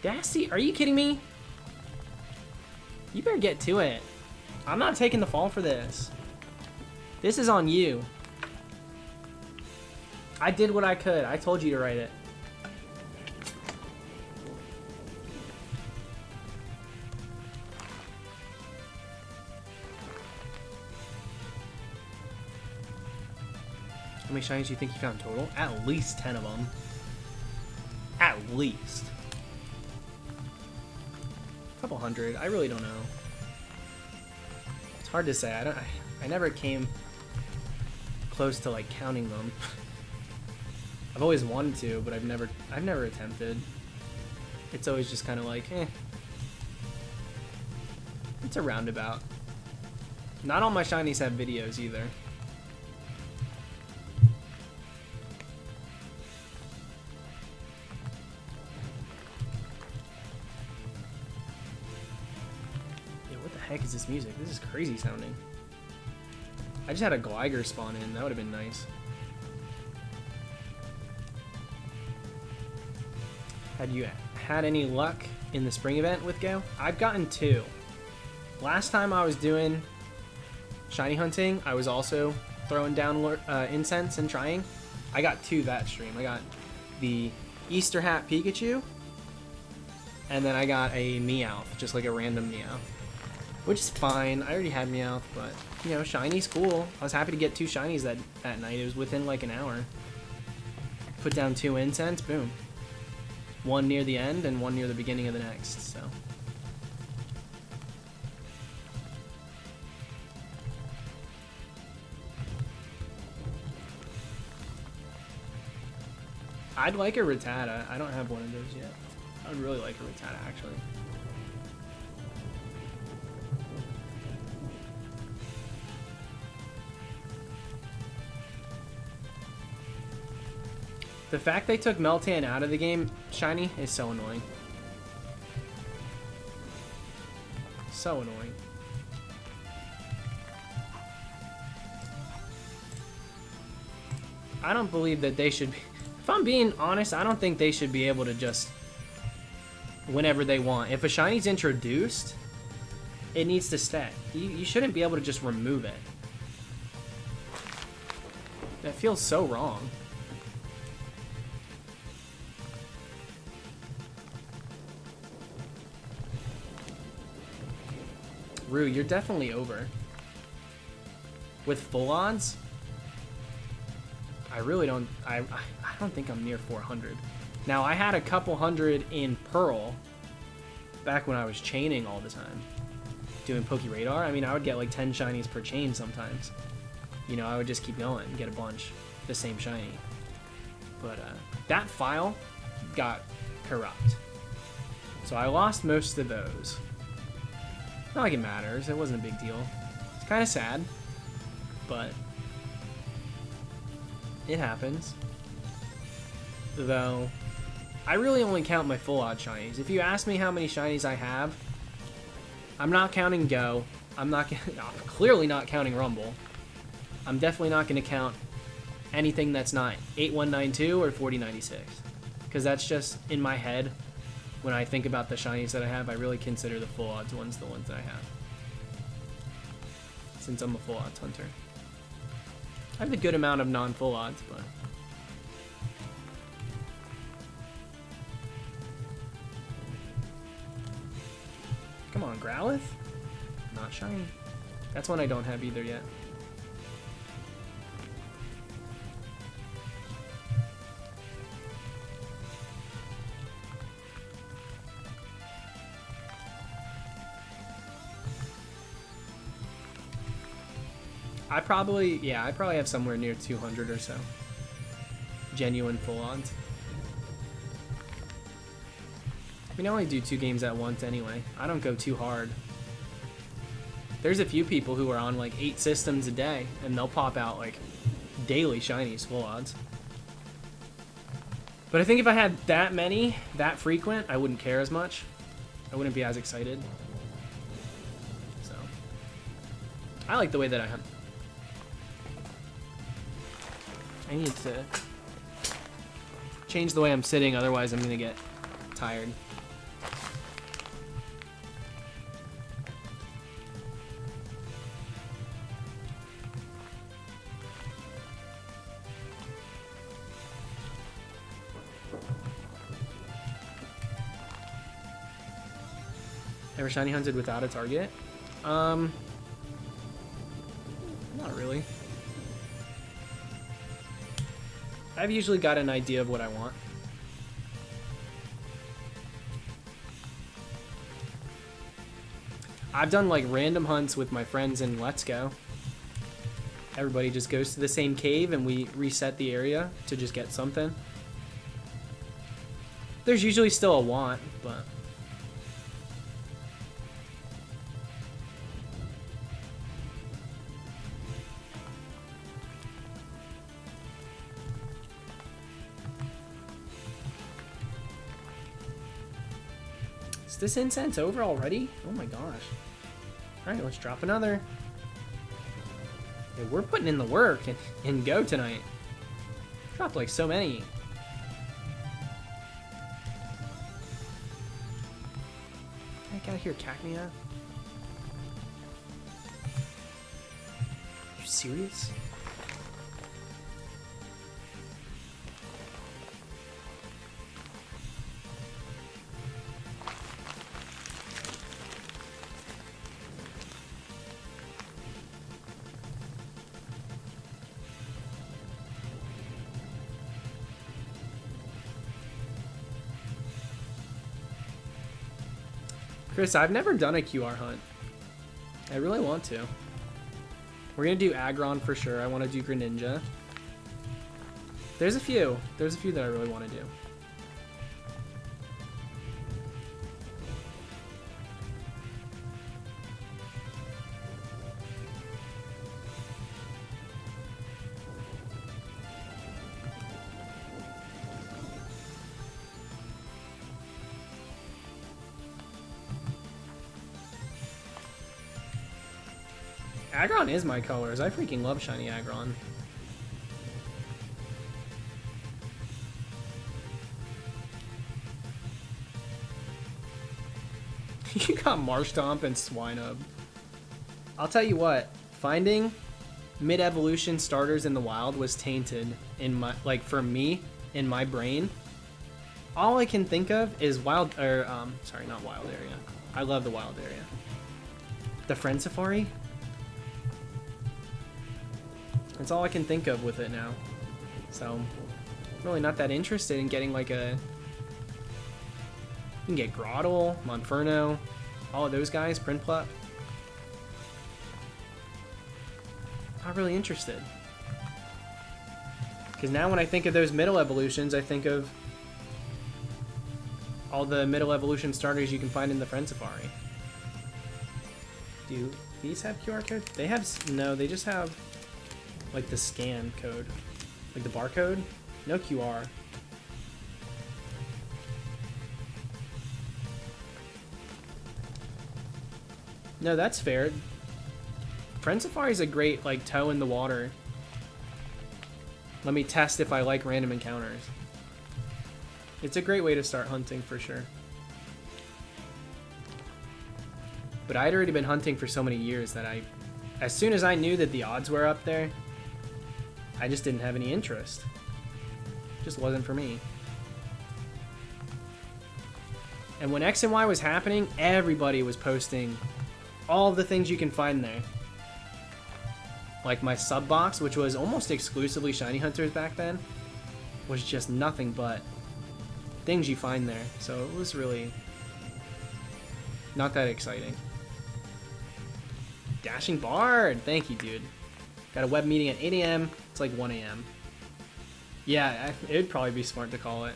Dasty, are you kidding me? You better get to it. I'm not taking the fall for this. This is on you. I did what I could. I told you to write it. How many shinies do you think you found total? At least 10 of them. At least. Couple hundred. I really don't know. It's hard to say. I never came close to like counting them. I've always wanted to, but I've never attempted. It's always just kind of like, eh. It's a roundabout. Not all my shinies have videos either. Heck is this music? This is crazy sounding. I just had a Gligar spawn in. That would have been nice. Had you had any luck in the spring event with Go? I've gotten 2. Last time I was doing shiny hunting, I was also throwing down incense and trying. I got 2 that stream. I got the Easter hat Pikachu, and then I got a Meowth, just like a random Meowth, which is fine. I already had Meowth, but you know, shiny's cool. I was happy to get 2 shinies that night. It was within like an hour. Put down 2 incense, boom. 1 near the end and 1 near the beginning of the next, so. I'd like a Rattata. I don't have one of those yet. I would really like a Rattata, actually. The fact they took Meltan out of the game, shiny, is so annoying. So annoying. I don't believe that they should be... If I'm being honest, I don't think they should be able to just... Whenever they want. If a shiny's introduced, it needs to stay. You shouldn't be able to just remove it. That feels so wrong. Rue, you're definitely over. With full odds? I really don't... I don't think I'm near 400. Now, I had a couple hundred in Pearl back when I was chaining all the time. Doing Poke Radar. I mean, I would get like 10 shinies per chain sometimes. You know, I would just keep going and get a bunch. The same shiny. But that file got corrupt. So I lost most of those. Not like it matters. It wasn't a big deal. It's kind of sad. But it happens. Though, I really only count my full odd shinies. If you ask me how many shinies I have, I'm not counting Go. I'm clearly not counting Rumble. I'm definitely not going to count anything that's not 8192 or 4096. Because that's just in my head. When I think about the shinies that I have, I really consider the full odds ones the ones that I have. Since I'm a full odds hunter. I have a good amount of non-full odds, but... Come on, Growlithe? Not shiny. That's one I don't have either yet. I probably have somewhere near 200 or so. Genuine full-ons. I mean, I only do 2 games at once anyway. I don't go too hard. There's a few people who are on like 8 systems a day, and they'll pop out like daily shinies, full odds. But I think if I had that many, that frequent, I wouldn't care as much. I wouldn't be as excited. So, I like the way that I hunt. I need to change the way I'm sitting, otherwise I'm gonna get tired. Ever shiny hunted without a target? Not really. I've usually got an idea of what I want. I've done like random hunts with my friends in Let's Go. Everybody just goes to the same cave and we reset the area to just get something. There's usually still a want, but... Is this incense over already? Oh my gosh. Alright, let's drop another. Yeah, we're putting in the work and go tonight. Dropped like so many. Get out of here, Cacnea. serious? Chris, I've never done a QR hunt. I really want to. We're gonna do Aggron for sure. I want to do Greninja. There's a few. There's a few that I really want to do. Aggron is my colors. I freaking love shiny Aggron. You got Marshtomp and Swinub. I'll tell you what, finding mid-evolution starters in the wild was tainted in my, like, for me, in my brain. All I can think of is wild, or, sorry, not wild area. I love the wild area. The Friend Safari? That's all I can think of with it now. So, I'm really not that interested in getting like a... You can get Groddle, Monferno, all of those guys, Prinplup. Not really interested. Because now when I think of those middle evolutions, I think of all the middle evolution starters you can find in the Friend Safari. Do these have QR code? They have... No, they just have... like the scan code, like the barcode, no QR. No, that's fair. Friend Safari is a great like toe in the water. Let me test if I like random encounters. It's a great way to start hunting for sure. But I'd already been hunting for so many years that as soon as I knew that the odds were up there, I just didn't have any interest. Just wasn't for me. And when X and Y was happening, everybody was posting all of the things you can find there. Like my sub box, which was almost exclusively shiny hunters back then, was just nothing but things you find there. So it was really not that exciting. Dashing Bard! Thank you, dude. Got a web meeting at 8 a.m. It's like 1 a.m. Yeah, it would probably be smart to call it.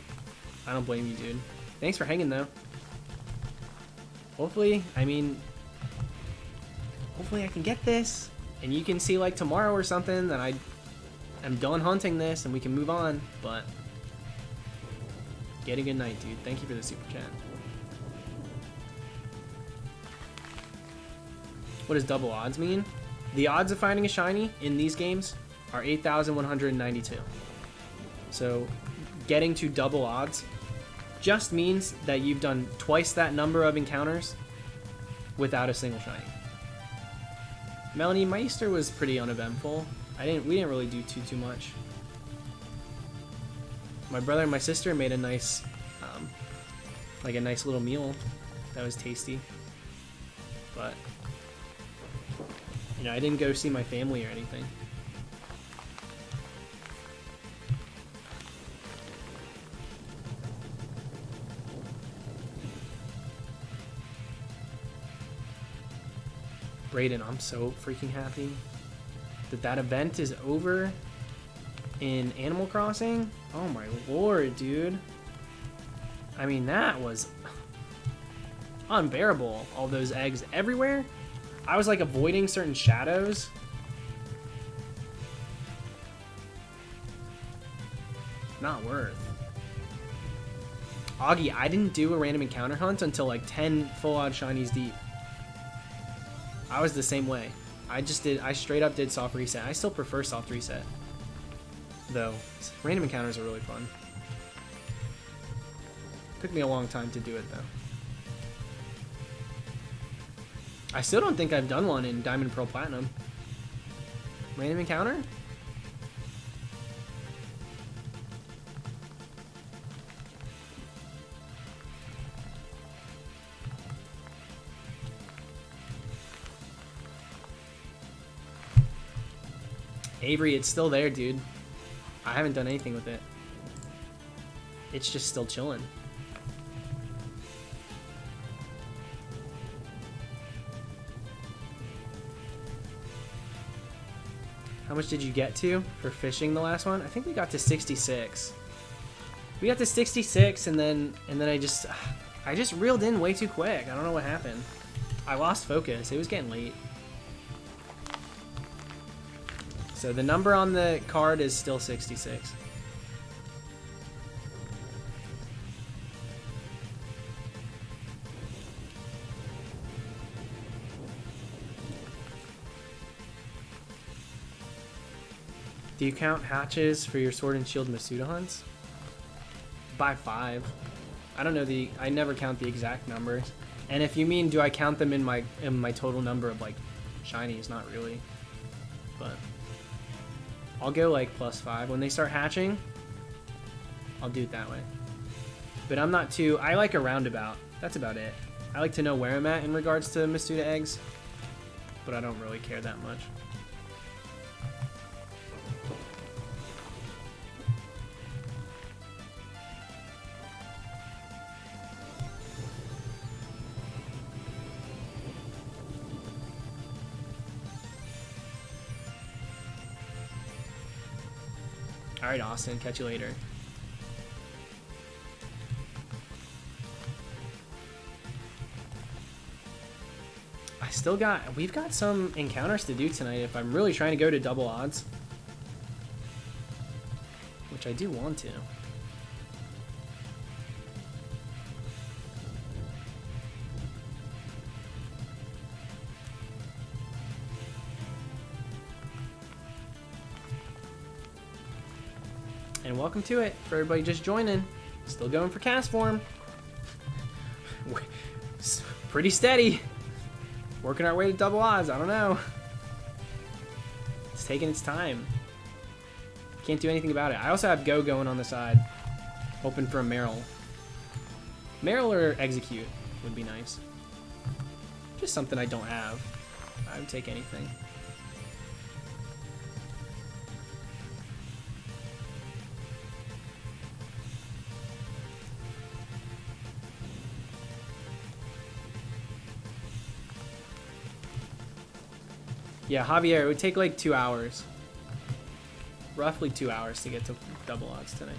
I don't blame you, dude. Thanks for hanging, though. Hopefully, hopefully I can get this, and you can see, like, tomorrow or something that I'm done hunting this, and we can move on, but... Get a good night, dude. Thank you for the super chat. What does double odds mean? The odds of finding a shiny in these games are 8,192. So getting to double odds just means that you've done twice that number of encounters without a single shiny. Melanie, my Easter was pretty uneventful. We didn't really do too much. My brother and my sister made a nice, like a nice little meal that was tasty, but you know, I didn't go see my family or anything. Brayden, I'm so freaking happy that that event is over in Animal Crossing. Oh my lord, dude. I mean, that was unbearable. All those eggs everywhere. I was like avoiding certain shadows. Not worth. Augie, I didn't do a random encounter hunt until like 10 full-out shinies deep. I was the same way. I straight up did soft reset. I still prefer soft reset, though. Random encounters are really fun. Took me a long time to do it, though. I still don't think I've done one in Diamond, Pearl, Platinum. Random encounter? Avery, it's still there, dude. I haven't done anything with it. It's just still chilling. How much did you get to for fishing the last one? I think we got to 66. We got to 66 and then I just reeled in way too quick. I don't know what happened. I lost focus. It was getting late. So the number on the card is still 66. Do you count hatches for your Sword and Shield Masuda hunts? By 5. I don't know I never count the exact numbers. And if you mean do I count them in my total number of like shinies, not really. But I'll go like +5. When they start hatching, I'll do it that way. But I'm not too, I like a roundabout. That's about it. I like to know where I'm at in regards to Masuda eggs, but I don't really care that much. Alright, Austin, catch you later. We've got some encounters to do tonight if I'm really trying to go to double odds. Which I do want to. And welcome to it for everybody just joining. Still going for CASTFORM. Pretty steady. Working our way to double odds. I don't know. It's taking its time. Can't do anything about it. I also have Go going on the side. Hoping for a Meryl. Meryl or Execute would be nice. Just something I don't have. I would take anything. Yeah, Javier, it would take like 2 hours. Roughly 2 hours to get to double odds tonight.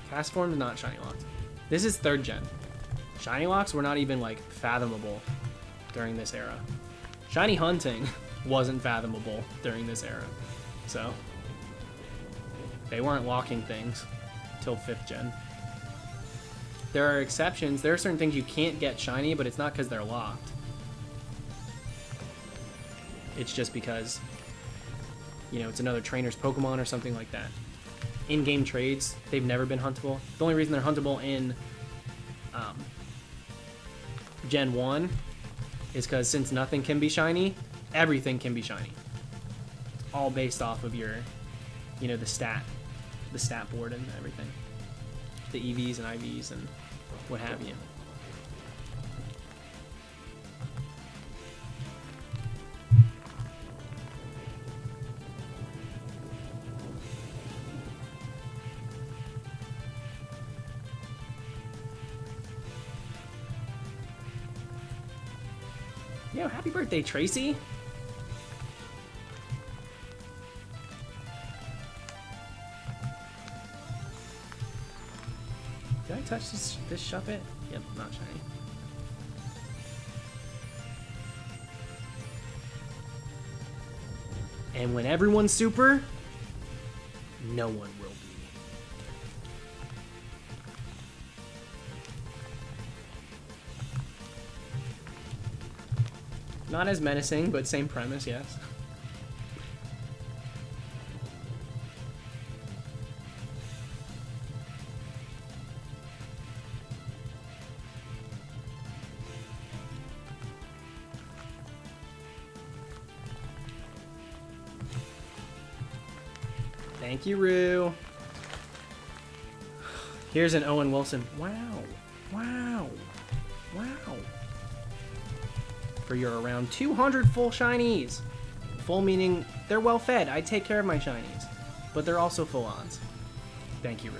CASTFORM is not shiny locked. This is 3rd gen. Shiny locks were not even like fathomable during this era. Shiny hunting wasn't fathomable during this era. So they weren't locking things till 5th gen. There are exceptions. There are certain things you can't get shiny, but it's not because they're locked. It's just because, you know, it's another trainer's Pokemon or something like that. In-game trades, they've never been huntable. The only reason they're huntable in Gen 1 is because since nothing can be shiny, everything can be shiny. It's all based off of your, you know, the stat board and everything. The EVs and IVs and what have you. Yo, happy birthday, Tracy. Did I touch this Shuppet? Yep, not shiny. And when everyone's super, no one will be. Not as menacing, but same premise, yes. Thank you, Rue. Here's an Owen Wilson. Wow. Wow. Wow. For your around 200 full shinies. Full meaning they're well fed. I take care of my shinies. But they're also full odds. Thank you, Rue.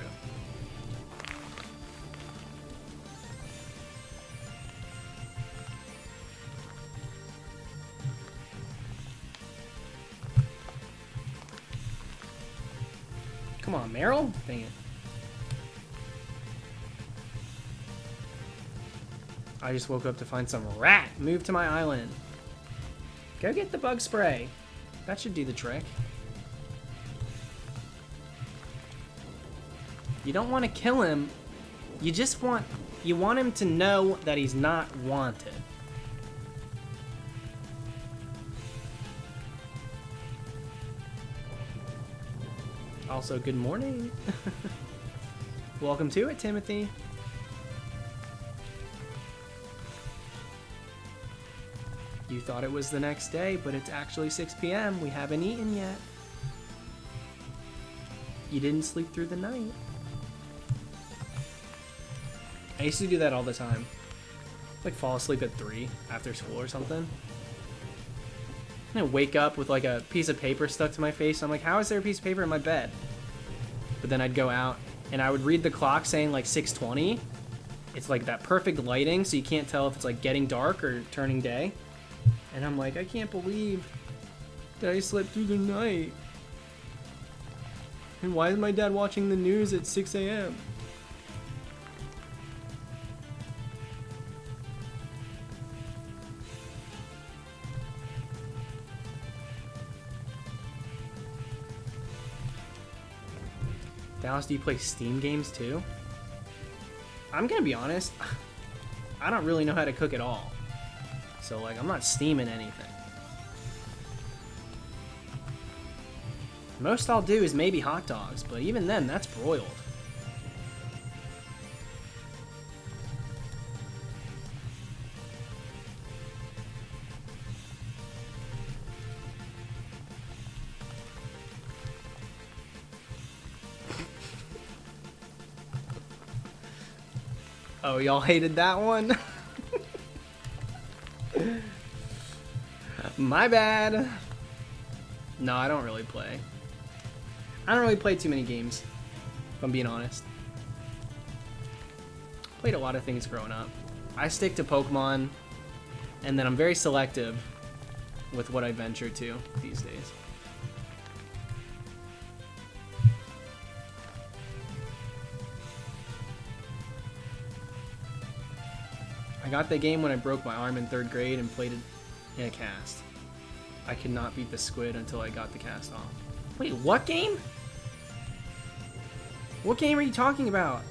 Come on, Meryl. Dang it. I just woke up to find some rat. Move to my island. Go get the bug spray. That should do the trick. You don't want to kill him. You just want him to know that he's not wanted. Also, good morning. Welcome to it, Timothy. You thought it was the next day, but it's actually 6 p.m. We haven't eaten yet. You didn't sleep through the night. I used to do that all the time. Like fall asleep at 3 after school or something. And I'd wake up with like a piece of paper stuck to my face. I'm like, how is there a piece of paper in my bed? But then I'd go out and I would read the clock saying like 6:20. It's like that perfect lighting, so you can't tell if it's like getting dark or turning day. And I'm like, I can't believe that I slept through the night. And why is my dad watching the news at 6 a.m.? Dallas, do you play Steam games too? I'm gonna be honest, I don't really know how to cook at all. So like, I'm not steaming anything. Most I'll do is maybe hot dogs, but even then, that's broiled. Oh, y'all hated that one? My bad. No, I don't really play. I don't really play too many games, if I'm being honest. Played a lot of things growing up. I stick to Pokemon, and then I'm very selective with what I venture to these days. I got the game when I broke my arm in 3rd grade and played it in a cast. I could not beat the squid until I got the cast off. Wait, what game? What game are you talking about?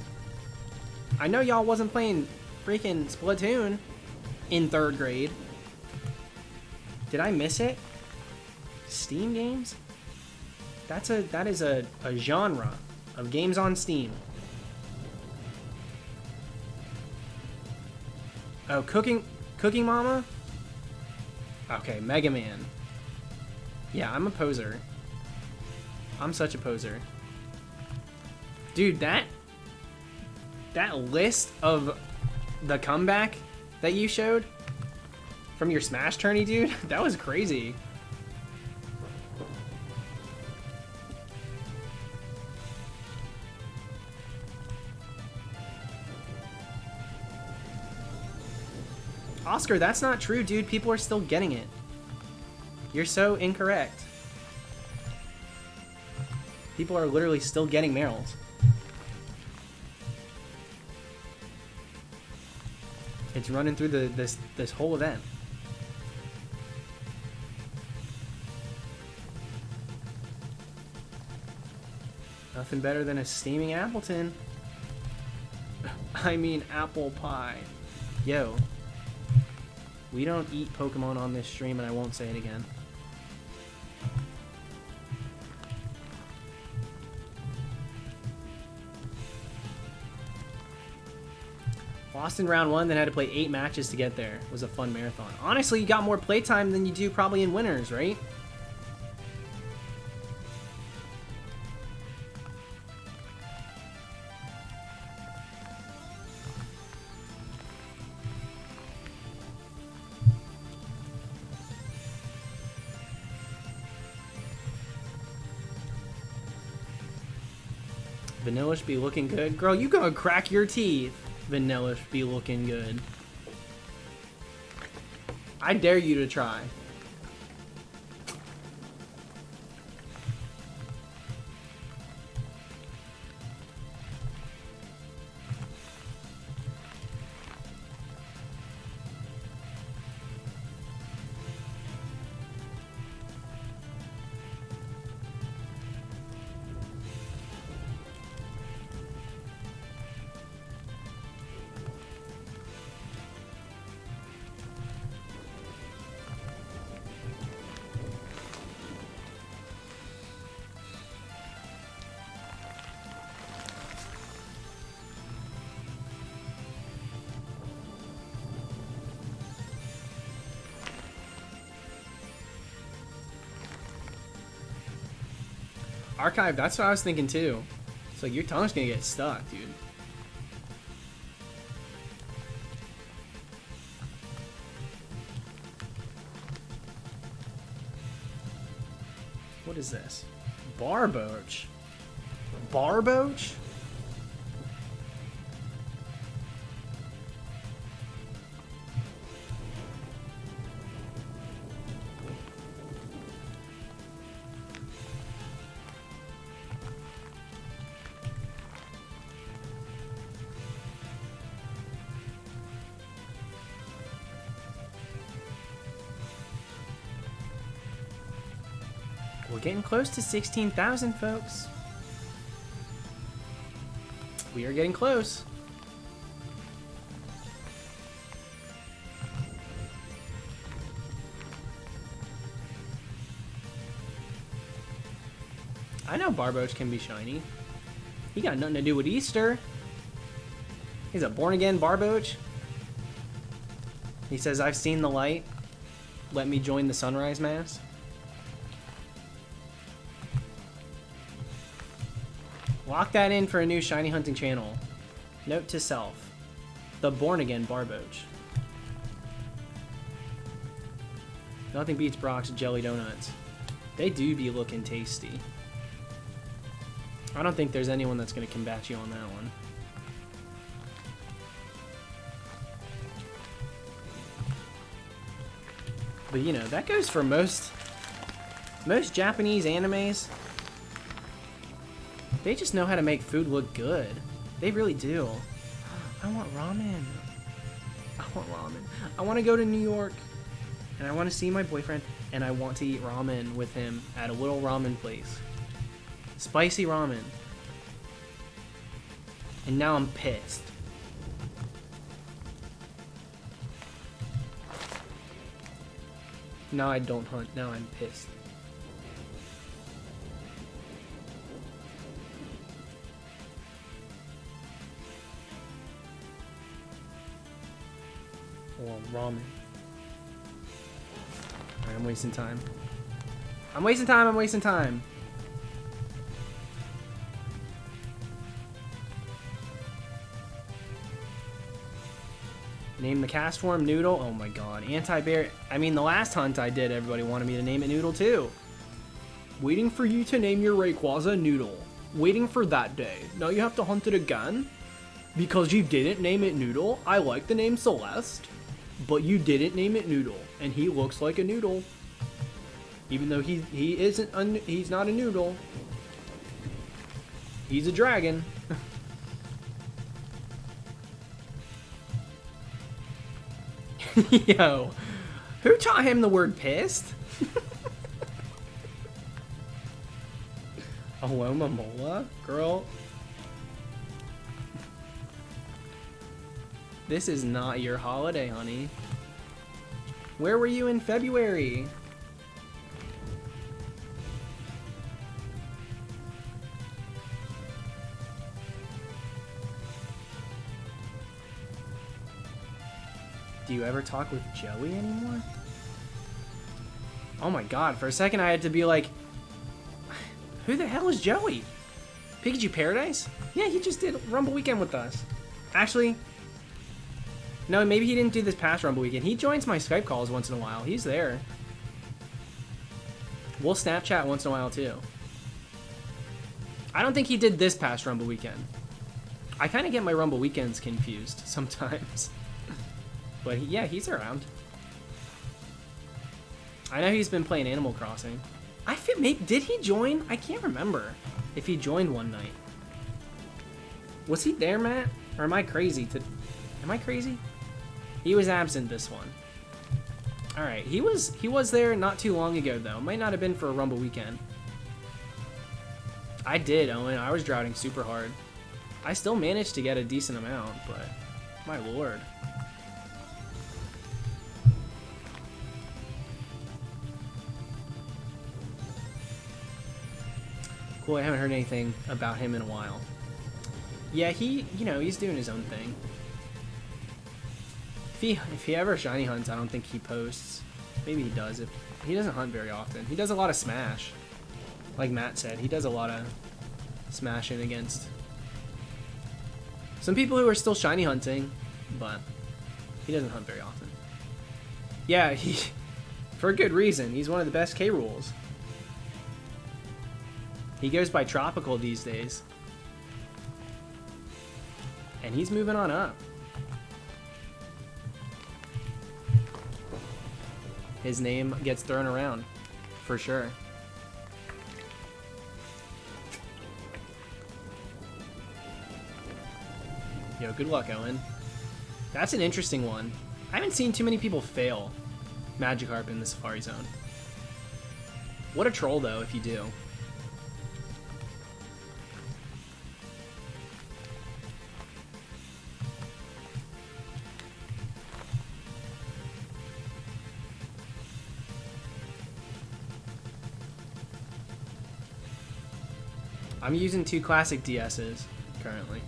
I know y'all wasn't playing freaking Splatoon in 3rd grade. Did I miss it? Steam games? That is a genre of games on Steam. Oh, Cooking Mama? Okay, Mega Man. Yeah, I'm a poser. I'm such a poser. Dude, that list of the comeback that you showed from your Smash tourney, dude, that was crazy. Oscar, that's not true, dude. People are still getting it. You're so incorrect. People are literally still getting Meryl's. It's running through this whole event. Nothing better than a steaming Appleton. I mean apple pie. Yo. We don't eat Pokemon on this stream, and I won't say it again. Lost in round 1, then had to play 8 matches to get there. It was a fun marathon. Honestly, you got more playtime than you do probably in winners, right? Vanillish be looking good. Girl, you gonna crack your teeth. Vanillish be looking good. I dare you to try. Archive, that's what I was thinking too. It's like your tongue's gonna get stuck, dude. What is this? Barboach. Barboach? We're getting close to 16,000, folks. We are getting close. I know Barboach can be shiny. He got nothing to do with Easter. He's a born-again Barboach. He says, I've seen the light. Let me join the sunrise mass. Lock that in for a new shiny hunting channel. Note to self. The born-again Barboach. Nothing beats Brock's jelly donuts. They do be looking tasty. I don't think there's anyone that's going to combat you on that one. But you know, that goes for most Japanese animes. They just know how to make food look good. They really do. I want ramen. I want ramen. I want to go to New York and I want to see my boyfriend and I want to eat ramen with him at a little ramen place. Spicy ramen. And now I'm pissed. Now I don't hunt. Now I'm pissed. Or ramen. Alright, I'm wasting time. I'm wasting time, I'm wasting time. Name the CASTFORM Noodle. Oh my god. Anti-bear. I mean, the last hunt I did, everybody wanted me to name it Noodle too. Waiting for you to name your Rayquaza Noodle. Waiting for that day. Now you have to hunt it again? Because you didn't name it Noodle? I like the name Celeste. But you didn't name it Noodle, and he looks like a noodle. Even though he's not a noodle. He's a dragon. Yo, who taught him the word pissed? Aloma Mola? Girl. This is not your holiday, honey. Where were you in February? Do you ever talk with Joey anymore? Oh my god, for a second I had to be like, who the hell is Joey? Pikachu Paradise? Yeah, he just did Rumble Weekend with us. Actually, no, maybe he didn't do this past Rumble Weekend. He joins my Skype calls once in a while. He's there. We'll Snapchat once in a while, too. I don't think he did this past Rumble Weekend. I kind of get my Rumble Weekends confused sometimes. But yeah, he's around. I know he's been playing Animal Crossing. Did he join? I can't remember if he joined one night. Was he there, Matt? Or am I crazy? Am I crazy? He was absent this one. All right, he was there not too long ago though. Might not have been for a Rumble Weekend. I did, Owen. I was droughting super hard. I still managed to get a decent amount, but my lord. Cool, I haven't heard anything about him in a while. Yeah, he's doing his own thing. If he ever shiny hunts, I don't think he posts. Maybe he does. He doesn't hunt very often. He does a lot of smash. Like Matt said, he does a lot of smashing against some people who are still shiny hunting, but he doesn't hunt very often. Yeah, for a good reason. He's one of the best K rules. He goes by Tropical these days. And he's moving on up. His name gets thrown around, for sure. Yo, good luck, Owen. That's an interesting one. I haven't seen too many people fail Magikarp in the Safari Zone. What a troll, though, if you do. I'm using 2 classic DSs currently.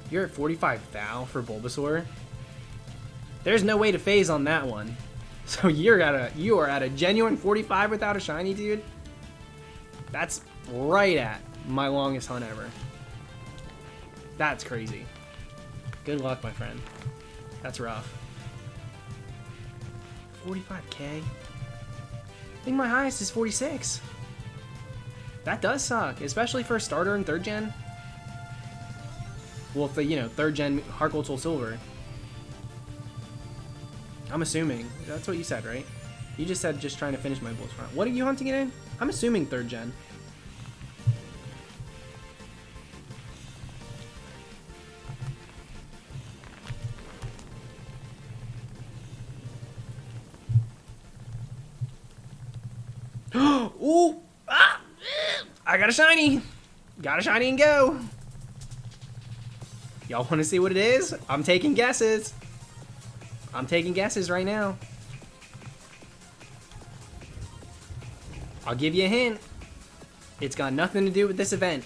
You're at 45 thou for Bulbasaur. There's no way to phase on that one. So you are at a genuine 45 without a shiny, dude. That's right at my longest hunt ever. That's crazy. Good luck, my friend. That's rough. 45k. I think my highest is 46. That does suck, especially for a starter in 3rd gen. Well, for, 3rd gen Heart Gold Soul Silver. I'm assuming. That's what you said, right? You just said just trying to finish my Bulls front. What are you hunting it in? I'm assuming 3rd gen. Ooh! Ah! I got a shiny! Got a shiny and go! Y'all want to see what it is? I'm taking guesses. I'm taking guesses right now. I'll give you a hint. It's got nothing to do with this event.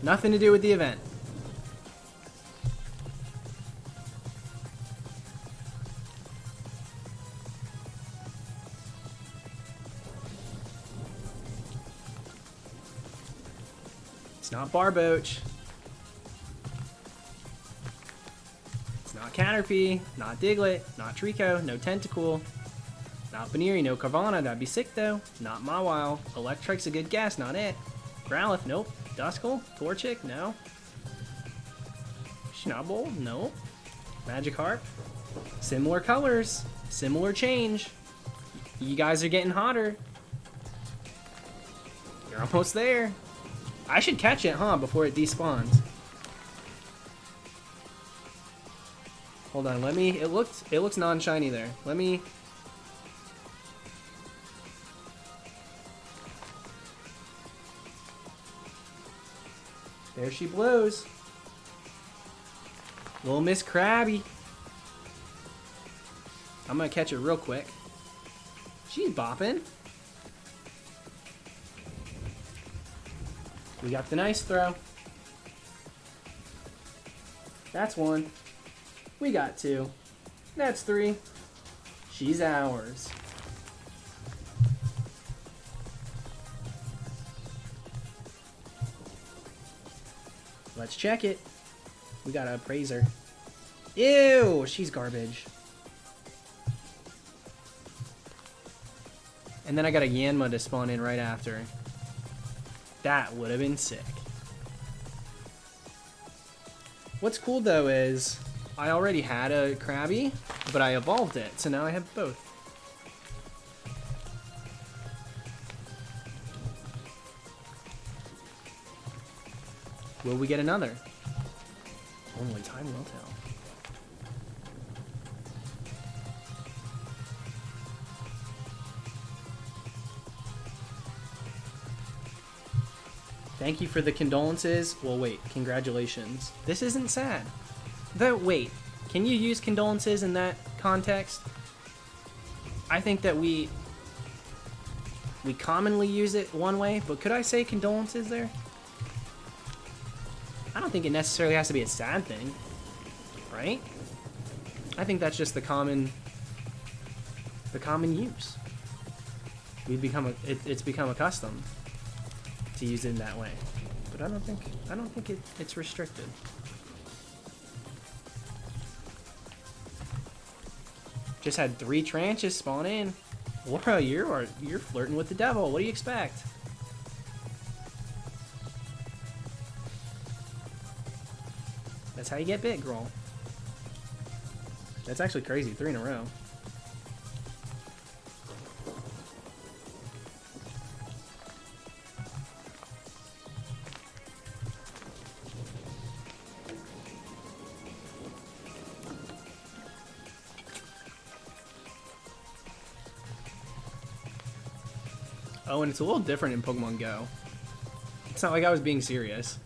Nothing to do with the event. It's not Barboach. It's not Caterpie. Not Diglett. Not Trico. No Tentacool. Not Baneri. No Carvana. That'd be sick though. Not Mawile. Electrike's a good guess. Not it. Growlithe. Nope. Duskull. Torchic. No. Schnabel. Nope. Magikarp. Similar colors. Similar change. You guys are getting hotter. You're almost there. I should catch it, huh, before it despawns. Hold on, let me, it looks non-shiny there. Let me... There she blows. Little Miss Krabby. I'm gonna catch it real quick. She's bopping. We got the nice throw. That's 1. We got 2. That's 3. She's ours. Let's check it. We gotta appraise her. Ew, she's garbage. And then I got a Yanma to spawn in right after. That would have been sick. What's cool though is I already had a Krabby, but I evolved it, so now I have both. Will we get another? Only time will tell. Thank you for the condolences. Well, wait, congratulations. This isn't sad. Though, wait, can you use condolences in that context? I think that we commonly use it one way, but could I say condolences there? I don't think it necessarily has to be a sad thing, right? I think that's just the common use. It's become accustomed to use it in that way, but I don't think it's restricted. Just had 3 tranches spawn in. Laura, you're flirting with the devil. What do you expect? That's how you get big, girl. That's actually crazy. 3 in a row. Oh, and it's a little different in Pokemon Go. It's not like I was being serious.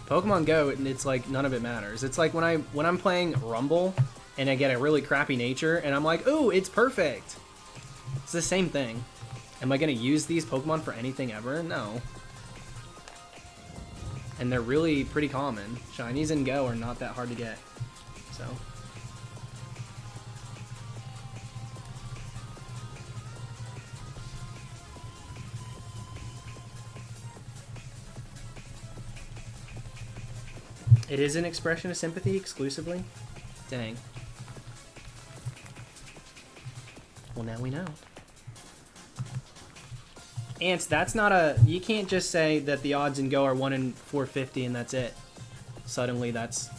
Pokemon Go, it's like none of it matters. It's like when I'm playing Rumble and I get a really crappy nature and I'm like, ooh, it's perfect. It's the same thing. Am I gonna use these Pokemon for anything ever? No. And they're really pretty common. Shinies and Go are not that hard to get. So. It is an expression of sympathy exclusively? Dang. Well, now we know. Ants, that's not a... You can't just say that the odds in Go are 1 in 450 and that's it. Suddenly that's...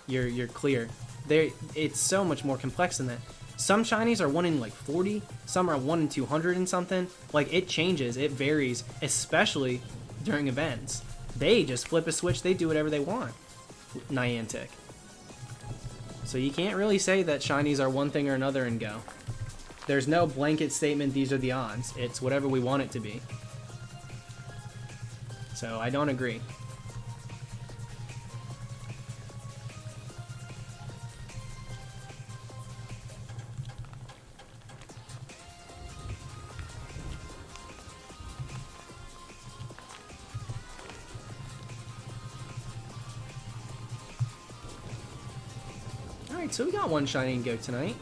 You're clear. It's so much more complex than that. Some shinies are 1 in like 40. Some are 1 in 200 and something. Like, it changes. It varies. Especially during events. They just flip a switch, they do whatever they want. Niantic. So you can't really say that shinies are one thing or another in Go. There's no blanket statement, these are the odds. It's whatever we want it to be. So I don't agree. Alright, so we got 1 shiny in Go tonight.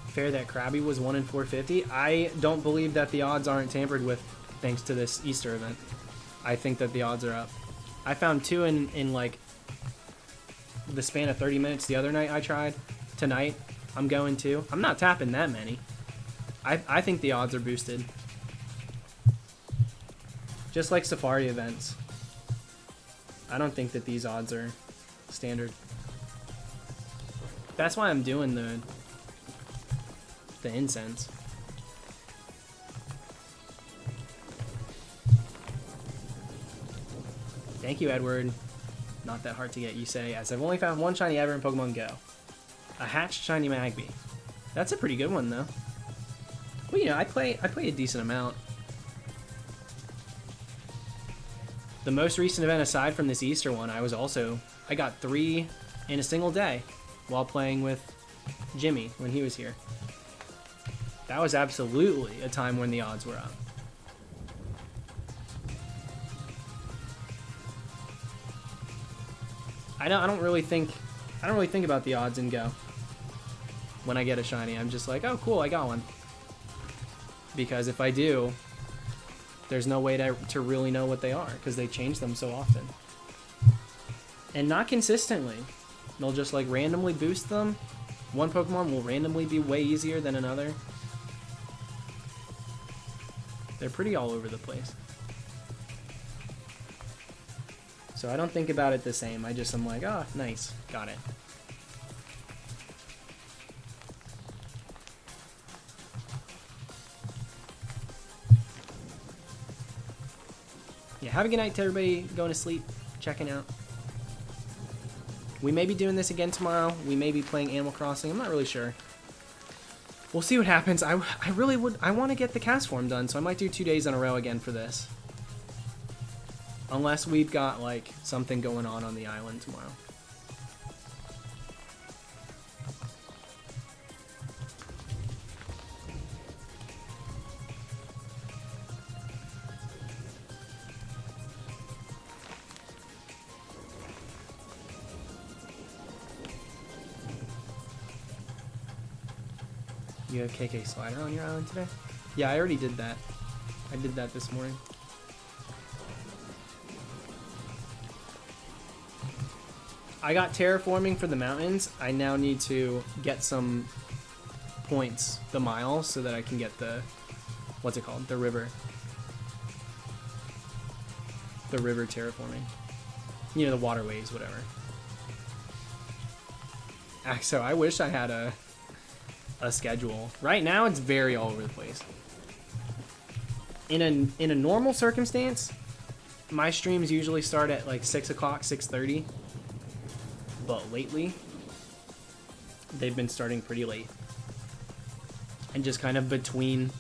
Fair that Krabby was 1 in 450. I don't believe that the odds aren't tampered with thanks to this Easter event. I think that the odds are up. I found 2 in like the span of 30 minutes the other night I tried. Tonight, I'm going to. I'm not tapping that many. I think the odds are boosted. Just like Safari events. I don't think that these odds are standard. That's why I'm doing the incense. Thank you, Edward. Not that hard to get, you say, as I've only found 1 shiny ever in Pokemon Go. A hatched shiny Magby. That's a pretty good one, though. Well, you know, I play a decent amount. The most recent event aside from this Easter one, I got 3 in a single day while playing with Jimmy when he was here. That was absolutely a time when the odds were up. I don't really think about the odds in Go. When I get a shiny, I'm just like, oh cool, I got one. Because if I do, there's no way to really know what they are, because they change them so often. And not consistently. They'll just like randomly boost them. One Pokemon will randomly be way easier than another. They're pretty all over the place. So I don't think about it the same. I'm like, oh, nice. Got it. Yeah, have a good night to everybody going to sleep, checking out. We may be doing this again tomorrow. We may be playing Animal Crossing. I'm not really sure. We'll see what happens. I want to get the CASTFORM done, so I might do 2 days in a row again for this. Unless we've got, like, something going on the island tomorrow. You have KK Slider on your island today? Yeah, I already did that. I did that this morning. I got terraforming for the mountains. I now need to get some points, the miles, so that I can get the, what's it called? The river. The river terraforming. You know, the waterways, whatever. So I wish I had a schedule. Right now it's very all over the place. In a normal circumstance, my streams usually start at like 6 o'clock, 6:30. But lately, they've been starting pretty late. And just kind of between,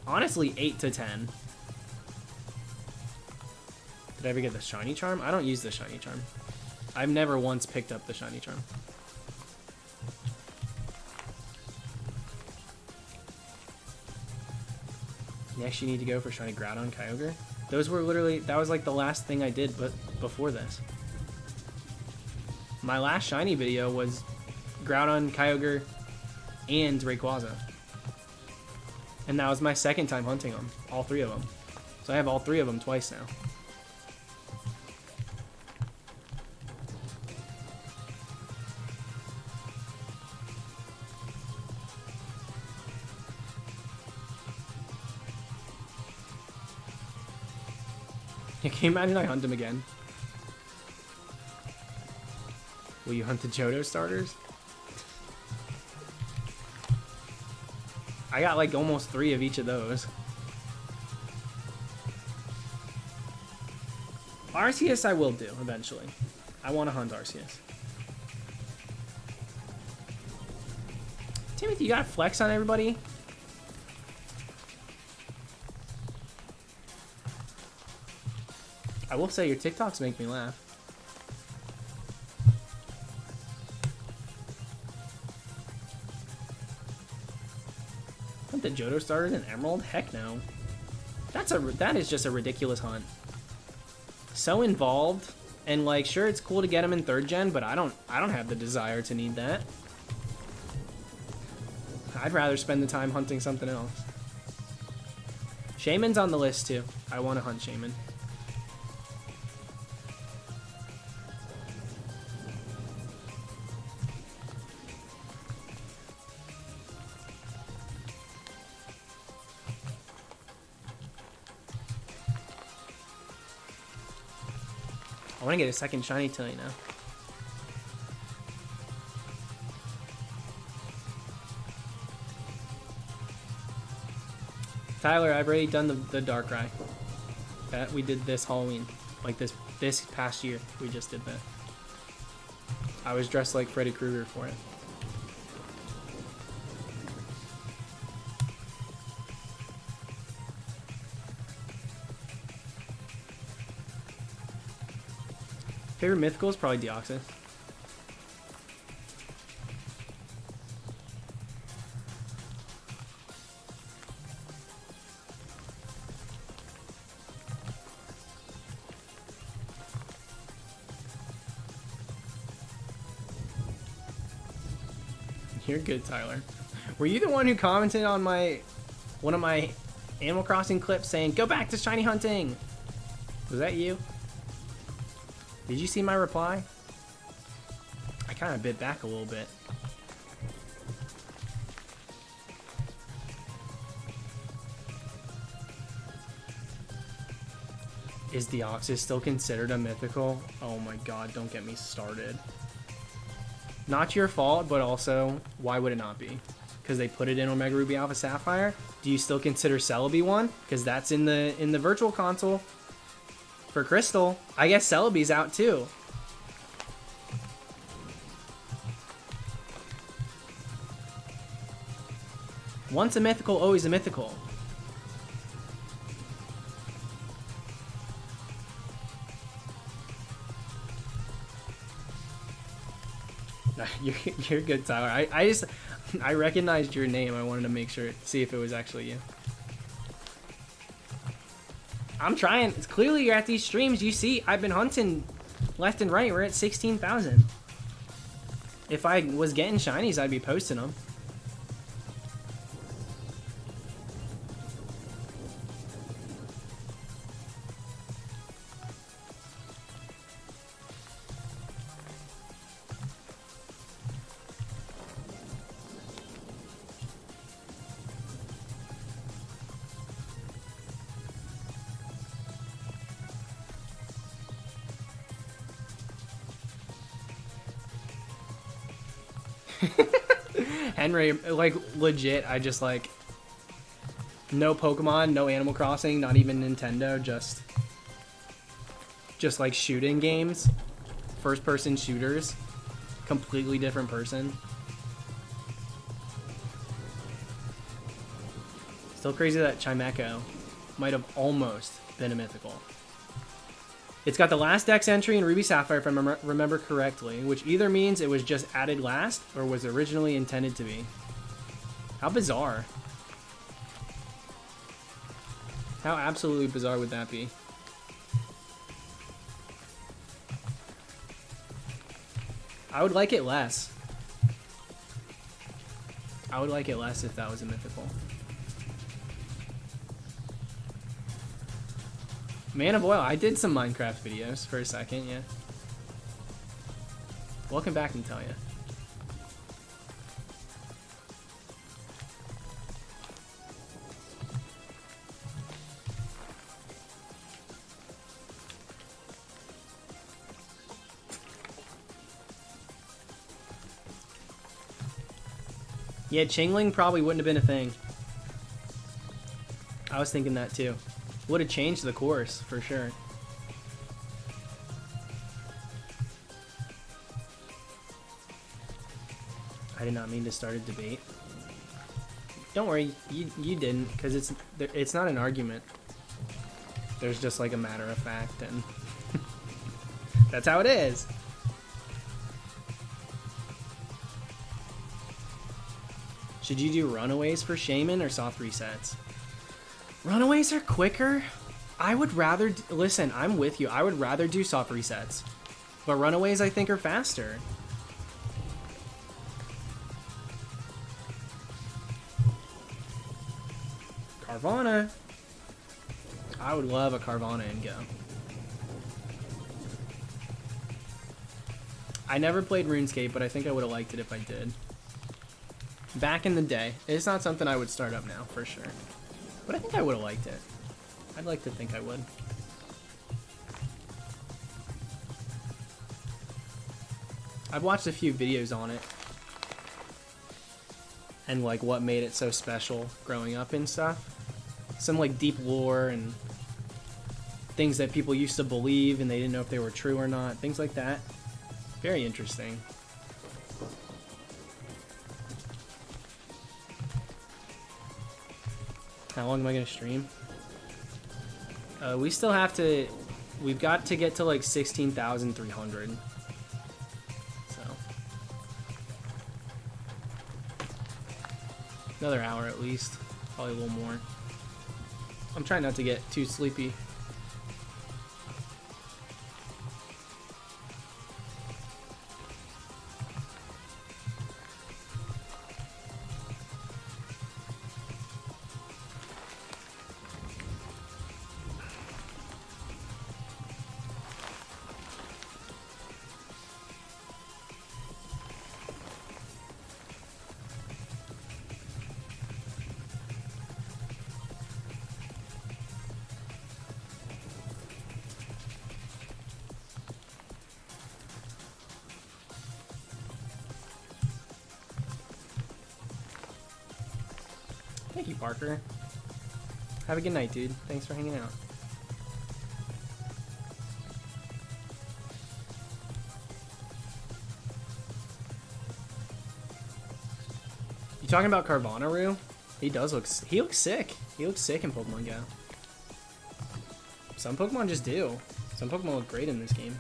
honestly, 8 to 10. Did I ever get the shiny charm? I don't use the shiny charm. I've never once picked up the shiny charm. Next, you need to go for shiny Groudon, Kyogre. Those were literally, that was like the last thing I did, but before this. My last shiny video was Groudon, Kyogre, and Rayquaza. And that was my second time hunting them, all 3 of them. So I have all 3 of them twice now. Can you imagine I hunt him again? Will you hunt the Johto starters? I got like almost 3 of each of those. Arceus I will do eventually. I want to hunt Arceus. Timothy, you got flex on everybody? I will say your TikToks make me laugh. Hunt the Johto starters in Emerald? Heck no. That is just a ridiculous hunt. So involved, and like, sure, it's cool to get them in 3rd gen, but I don't have the desire to need that. I'd rather spend the time hunting something else. Shaymin's on the list too. I want to hunt Shaymin. I want to get a second shiny tonight now. Tyler, I've already done the Darkrai. That we did this Halloween. Like this past year, we just did that. I was dressed like Freddy Krueger for it. Favorite mythical is probably Deoxys. You're good, Tyler. Were you the one who commented on one of my Animal Crossing clips saying, "Go back to shiny hunting"? Was that you? Did you see my reply? I kind of bit back a little bit. Is Deoxys still considered a mythical? Oh my god, don't get me started. Not your fault, but also, why would it not be? Because they put it in Omega Ruby Alpha Sapphire? Do you still consider Celebi one? Because that's in the Virtual Console for Crystal. I guess Celebi's out too. Once a mythical, always a mythical. You're good, Tyler. I recognized your name. I wanted to make sure, see if it was actually you. I'm trying. It's clearly you're at these streams. You see, I've been hunting left and right. We're at 16,000. If I was getting shinies, I'd be posting them. Henry, like, legit, I just, like, no Pokemon, no Animal Crossing, not even Nintendo, just like, shooting games, first-person shooters, completely different person. Still crazy that Chimecho might have almost been a mythical. It's got the last Dex entry in Ruby Sapphire, if I remember correctly, which either means it was just added last or was originally intended to be. How bizarre. How absolutely bizarre would that be? I would like it less. I would like it less if that was a mythical. Man of Oil, I did some Minecraft videos for a second, yeah. Welcome back, Natalia. Yeah, Chingling probably wouldn't have been a thing. I was thinking that too. Would have changed the course, for sure. I did not mean to start a debate. Don't worry, you didn't, because it's not an argument. There's just like a matter of fact, and that's how it is. Should you do Runaways for Shaman or soft resets? Runaways are quicker. I would rather... Listen, I'm with you. I would rather do soft resets. But Runaways, I think, are faster. Carvana. I would love a Carvana and go. I never played RuneScape, but I think I would have liked it if I did. Back in the day. It's not something I would start up now, for sure. But I think I would have liked it. I'd like to think I would. I've watched a few videos on it. And like what made it so special growing up and stuff. Some like deep lore and things that people used to believe and they didn't know if they were true or not. Things like that. Very interesting. How long am I going to stream? We still have to... We've got to get to like 16,300. So. Another hour at least. Probably a little more. I'm trying not to get too sleepy. Thank you, Parker. Have a good night, dude. Thanks for hanging out. You talking about Carvanaru? He does look... He looks sick. He looks sick in Pokemon Go. Some Pokemon just do. Some Pokemon look great in this game.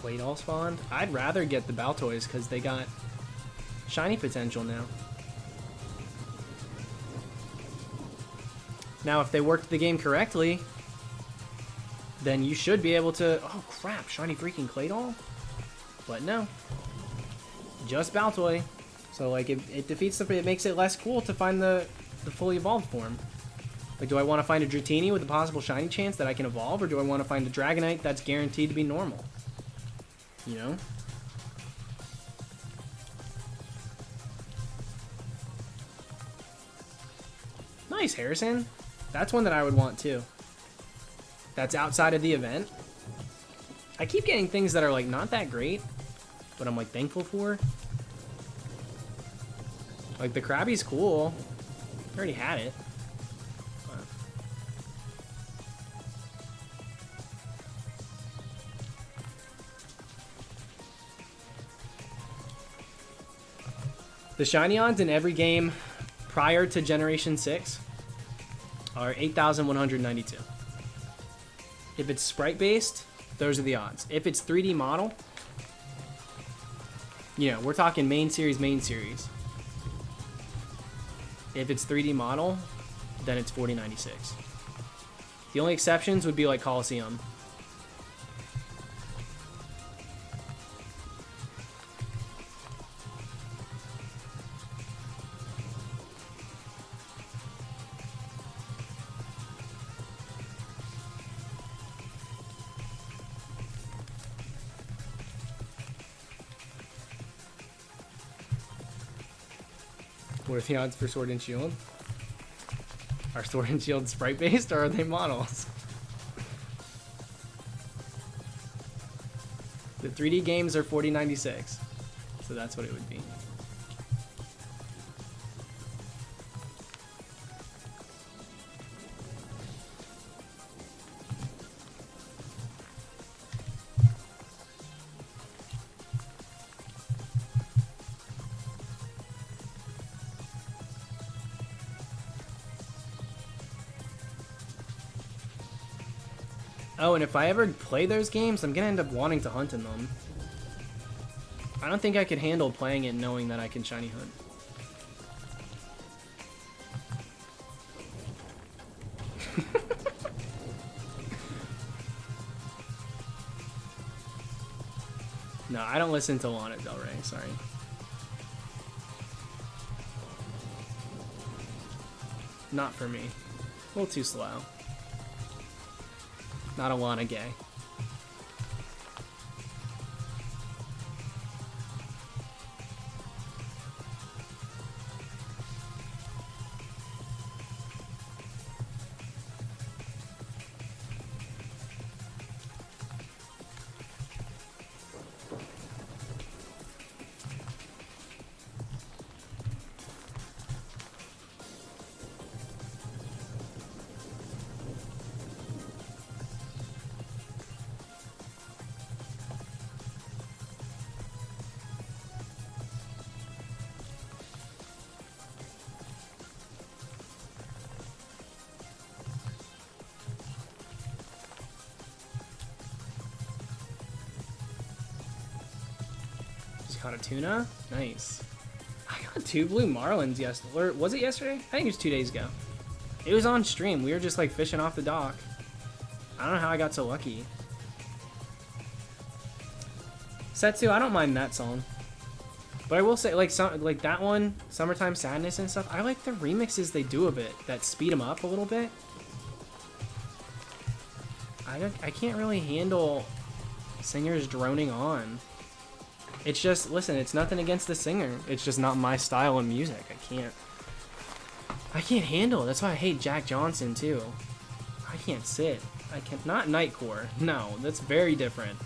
Claydol spawned. I'd rather get the Baltoys because they got shiny potential now. Now, if they worked the game correctly, then you should be able to... Oh, crap. Shiny freaking Claydol? But no. Just Baltoy. So, like, it defeats the... It makes it less cool to find the fully evolved form. Like, do I want to find a Dratini with a possible shiny chance that I can evolve, or do I want to find a Dragonite that's guaranteed to be normal? You know? Nice, Harrison. That's one that I would want too. That's outside of the event. I keep getting things that are like not that great, but I'm like thankful for. Like the Krabby's cool. I already had it. The Shiny-Ons in every game prior to Generation 6 are 8,192. If it's sprite-based, those are the odds. If it's 3D model, you know, we're talking main series. If it's 3D model, then it's 4096. The only exceptions would be like Coliseum. What are the odds for Sword and Shield? Are Sword and Shield sprite based or are they models? The 3D games are 4096, so that's what it would be. Oh, and if I ever play those games, I'm gonna end up wanting to hunt in them. I don't think I could handle playing it knowing that I can shiny hunt. No, I don't listen to Lana Del Rey, sorry. Not for me. A little too slow. Not a Lana gay. Caught a tuna? Nice. I got 2 blue marlins yesterday. Or was it yesterday? I think it was 2 days ago. It was on stream. We were just like fishing off the dock. I don't know how I got so lucky. Setsu, I don't mind that song. But I will say, like that one, Summertime Sadness and stuff, I like the remixes they do of it that speed them up a little bit. I can't really handle singers droning on. It's just, listen, it's nothing against the singer. It's just not my style of music. I can't handle it. That's why I hate Jack Johnson too. I can't sit. I can't, not Nightcore. No, that's very different.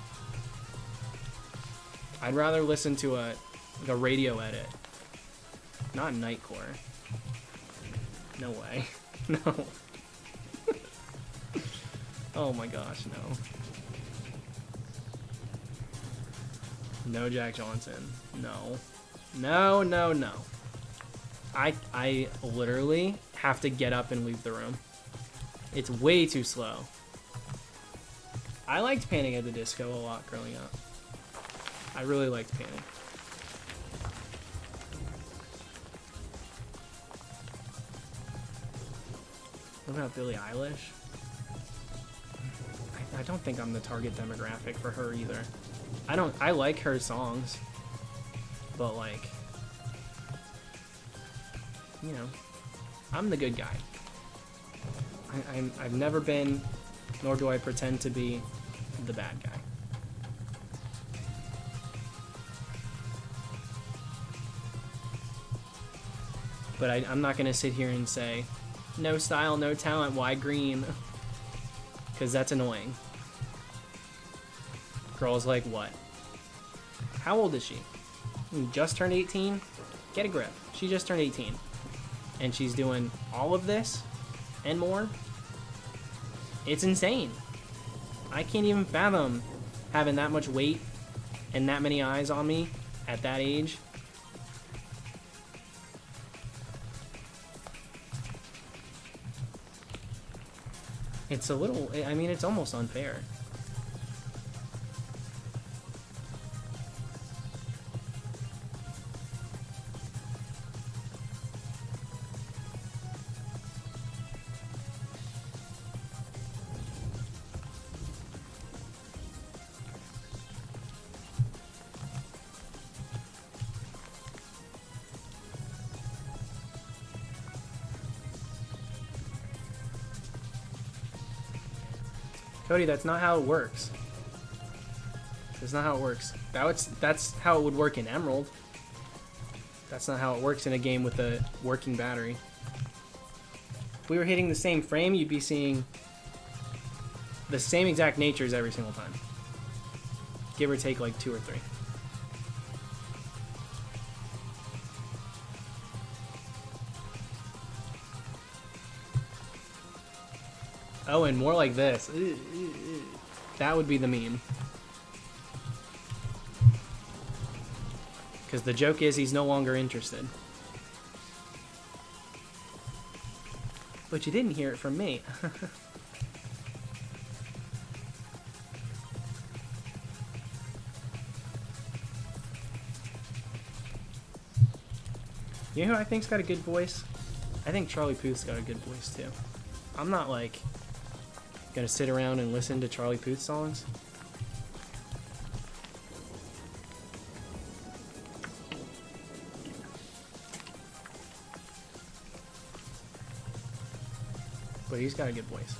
I'd rather listen to like a radio edit. Not Nightcore. No way. No. Oh my gosh, no. No Jack Johnson. No. No, no, no. I literally have to get up and leave the room. It's way too slow. I liked Panic at the Disco a lot growing up. I really liked Panic. What about Billie Eilish? I don't think I'm the target demographic for her either. I like her songs, but like, you know, I'm the good guy. I've never been, nor do I pretend to be, the bad guy. But I'm not gonna sit here and say, no style, no talent, why green? Because that's annoying. Girl's like, what? How old is she? Just turned 18? Get a grip. She just turned 18. And she's doing all of this and more? It's insane. I can't even fathom having that much weight and that many eyes on me at that age. It's a little, I mean, it's almost unfair. Cody, that's not how it works. That's not how it works. That's how it would work in Emerald. That's not how it works in a game with a working battery. If we were hitting the same frame, you'd be seeing the same exact natures every single time. Give or take like 2 or 3. Oh, and more like this. That would be the meme. Because the joke is he's no longer interested. But you didn't hear it from me. You know who I think's got a good voice? I think Charlie Puth's got a good voice too. I'm not like gonna sit around and listen to Charlie Puth songs. But he's got a good voice.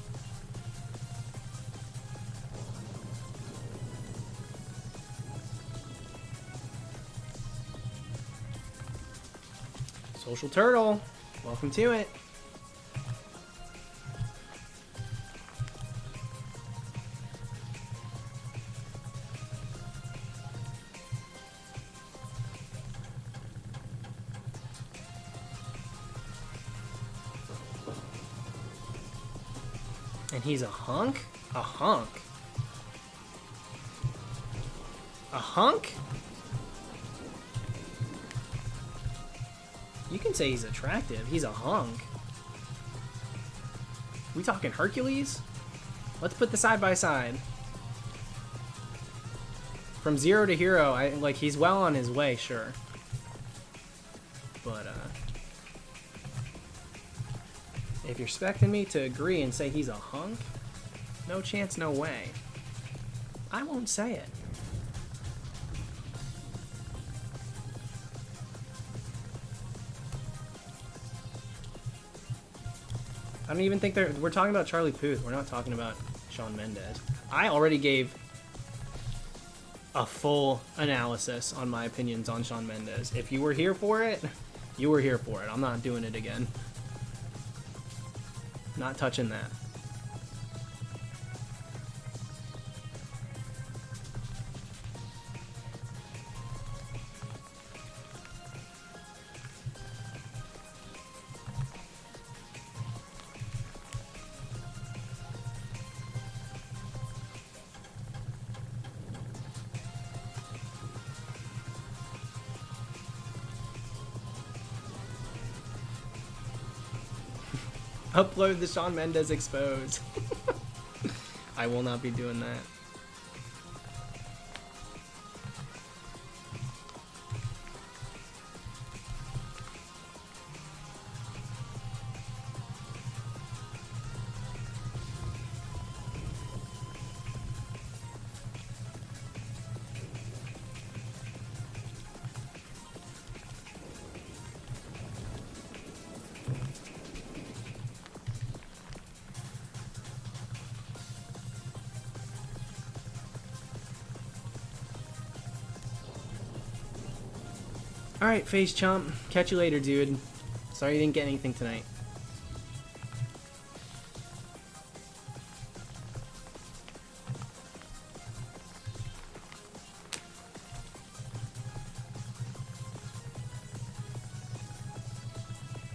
Social Turtle, welcome to it. And he's a hunk? A hunk? A hunk? You can say he's attractive. He's a hunk. We talking Hercules? Let's put the side by side. From zero to hero, like he's well on his way, sure. But if you're expecting me to agree and say he's a hunk, no chance, no way. I won't say it. I don't even think we're talking about Charlie Puth. We're not talking about Shawn Mendes. I already gave a full analysis on my opinions on Shawn Mendes. If you were here for it, you were here for it. I'm not doing it again. Not touching that. Upload the Shawn Mendes expose. I will not be doing that. Alright, Face Chump. Catch you later, dude. Sorry you didn't get anything tonight.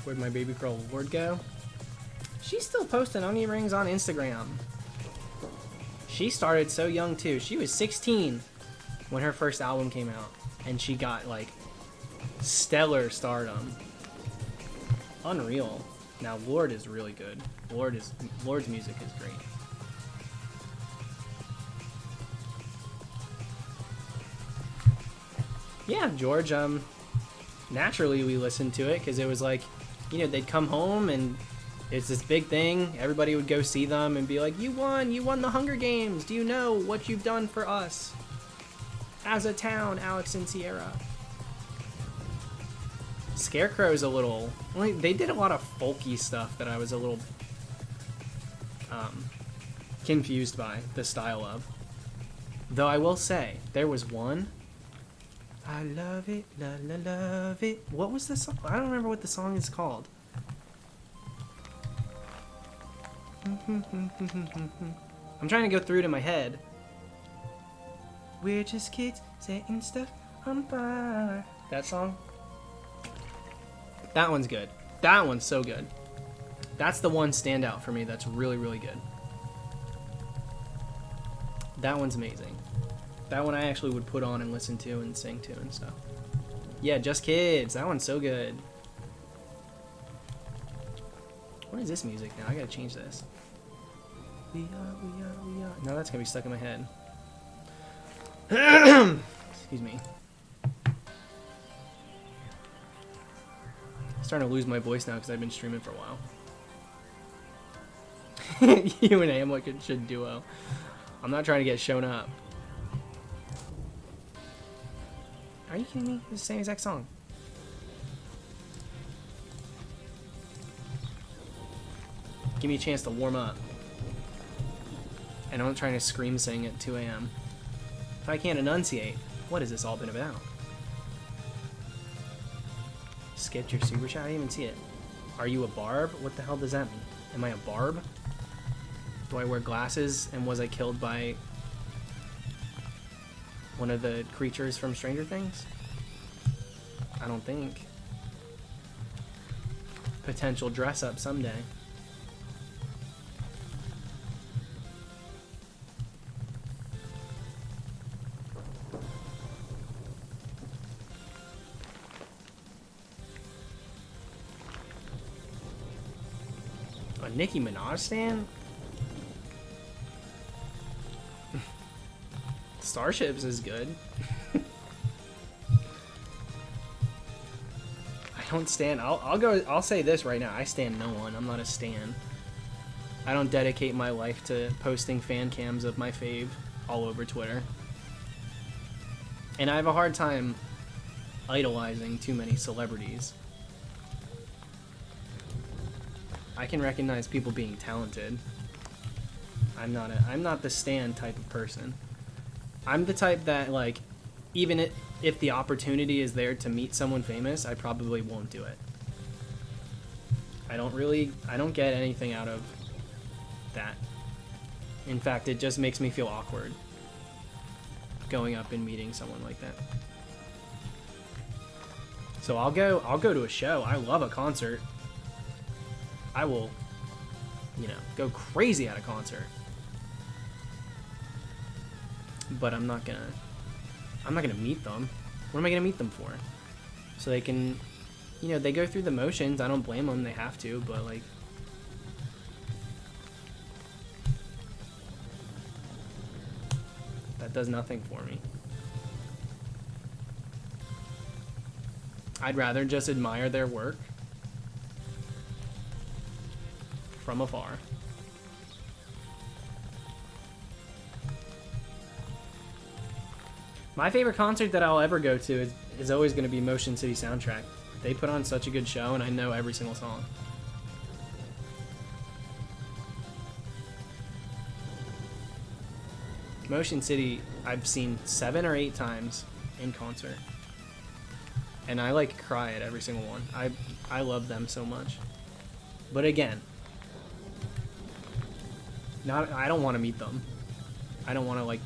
Where'd my baby girl Ward go? She's still posting onion rings on Instagram. She started so young too. She was 16 when her first album came out. And she got like stellar stardom. Unreal. Now Lord is really good. Lord's music is great. Yeah, George, naturally we listened to it because it was like, you know, they'd come home and it's this big thing. Everybody would go see them and be like, you won the Hunger Games. Do you know what you've done for us as a town, Alex and Sierra? Scarecrow's a little... They did a lot of folky stuff that I was a little confused by the style of. Though I will say, there was one... I love it, la la love it. What was the song? I don't remember what the song is called. I'm trying to go through it in my head. We're just kids setting stuff on fire. That song? That one's good. That one's so good. That's the one standout for me that's really, really good. That one's amazing. That one I actually would put on and listen to and sing to and stuff. Yeah, Just Kids. That one's so good. What is this music now? I gotta change this. We are. No, that's gonna be stuck in my head. Excuse me. Starting to lose my voice now because I've been streaming for a while. You and Am like a should duo. I'm not trying to get shown up. Are you kidding me? It's the same exact song. Give me a chance to warm up. And I'm not trying to scream sing at 2 a.m. If I can't enunciate, what has this all been about? Skipped your super chat? I didn't even see it. Are you a barb? What the hell does that mean? Am I a barb? Do I wear glasses? And was I killed by one of the creatures from Stranger Things? I don't think. Potential dress up someday. A Nicki Minaj stan? Starships is good. I don't stand. I'll say this right now. I stand no one. I'm not a stan. I don't dedicate my life to posting fan cams of my fave all over Twitter. And I have a hard time idolizing too many celebrities. I can recognize people being talented. I'm not the Stan type of person. I'm the type that, like, even if the opportunity is there to meet someone famous, I probably won't do it. I don't get anything out of that. In fact, it just makes me feel awkward going up and meeting someone like that. So I'll go to a show. I love a concert. I will, you know, go crazy at a concert. But I'm not gonna meet them. What am I gonna meet them for? So they can, you know, they go through the motions. I don't blame them. They have to, but like, that does nothing for me. I'd rather just admire their work from afar. My favorite concert that I'll ever go to is always going to be Motion City Soundtrack. They put on such a good show, and I know every single song. Motion City, I've seen 7 or 8 times in concert. And I like cry at every single one. I love them so much. But again, I don't want to meet them. I don't want to like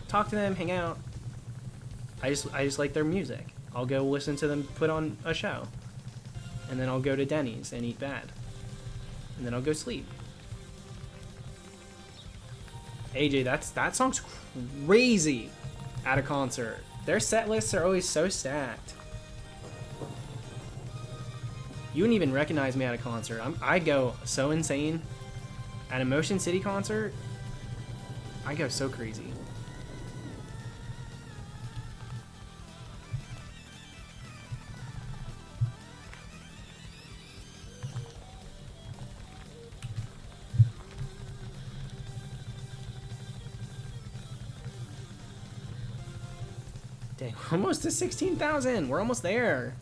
talk to them, hang out. I just like their music. I'll go listen to them put on a show. And then I'll go to Denny's and eat bad. And then I'll go sleep. AJ, that song's crazy at a concert. Their set lists are always so stacked. You wouldn't even recognize me at a concert. I go so insane. At a Motion City concert, I go so crazy. Dang, we're almost to 16,000. We're almost there.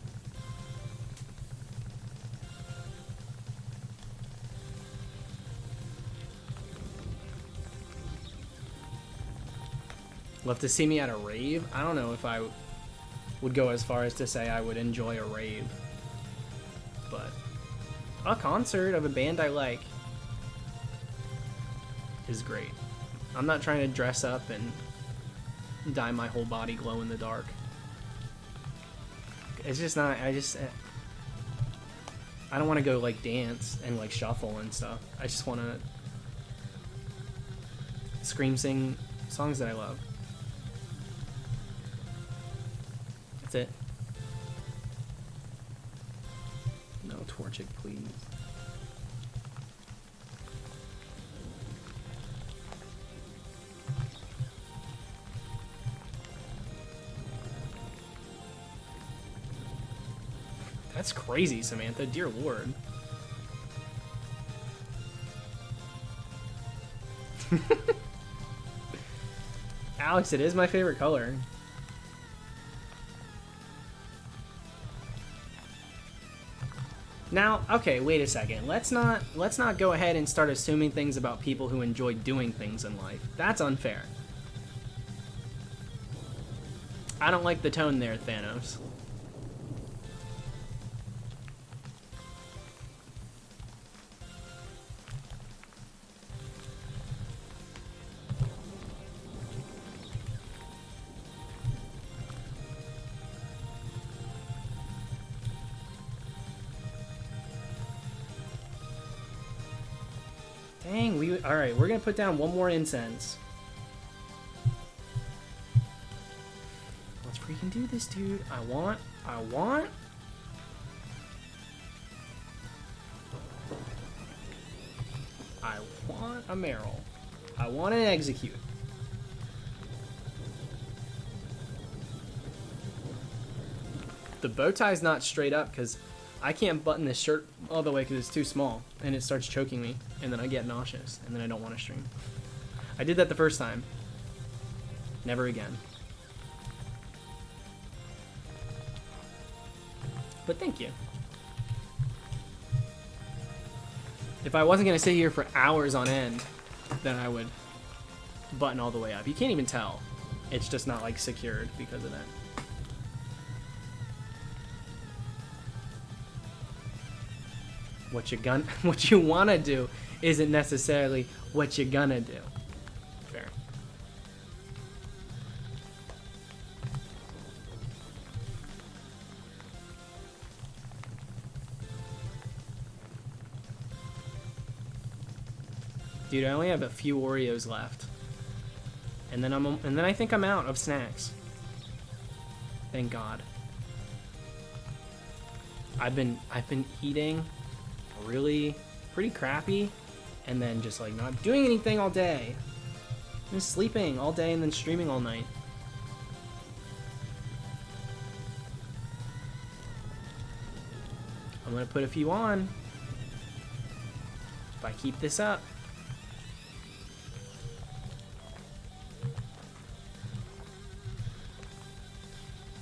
Love to see me at a rave? I don't know if I would go as far as to say I would enjoy a rave. But a concert of a band I like is great. I'm not trying to dress up and dye my whole body glow in the dark. It's just not, I don't want to go like dance and like shuffle and stuff. I just want to scream sing songs that I love. That's it. No Torchic, please. That's crazy, Samantha. Dear Lord. Alex, it is my favorite color. Now, okay, wait a second. Let's not go ahead and start assuming things about people who enjoy doing things in life. That's unfair. I don't like the tone there, Thanos. Dang, alright, we're gonna put down one more incense. Let's freaking do this, dude. I want a Meryl. I want an execute. The bow tie's not straight up because I can't button this shirt all the way because it's too small and it starts choking me and then I get nauseous and then I don't want to stream. I did that the first time. Never again. But thank you. If I wasn't going to sit here for hours on end then I would button all the way up. You can't even tell. It's just not like secured because of that. What you want to do isn't necessarily what you're gonna do. Fair. Dude, I only have a few Oreos left. And then I think I'm out of snacks. Thank God. I've been eating really pretty crappy and then just like not doing anything all day. Just sleeping all day and then streaming all night. I'm gonna put a few on if I keep this up.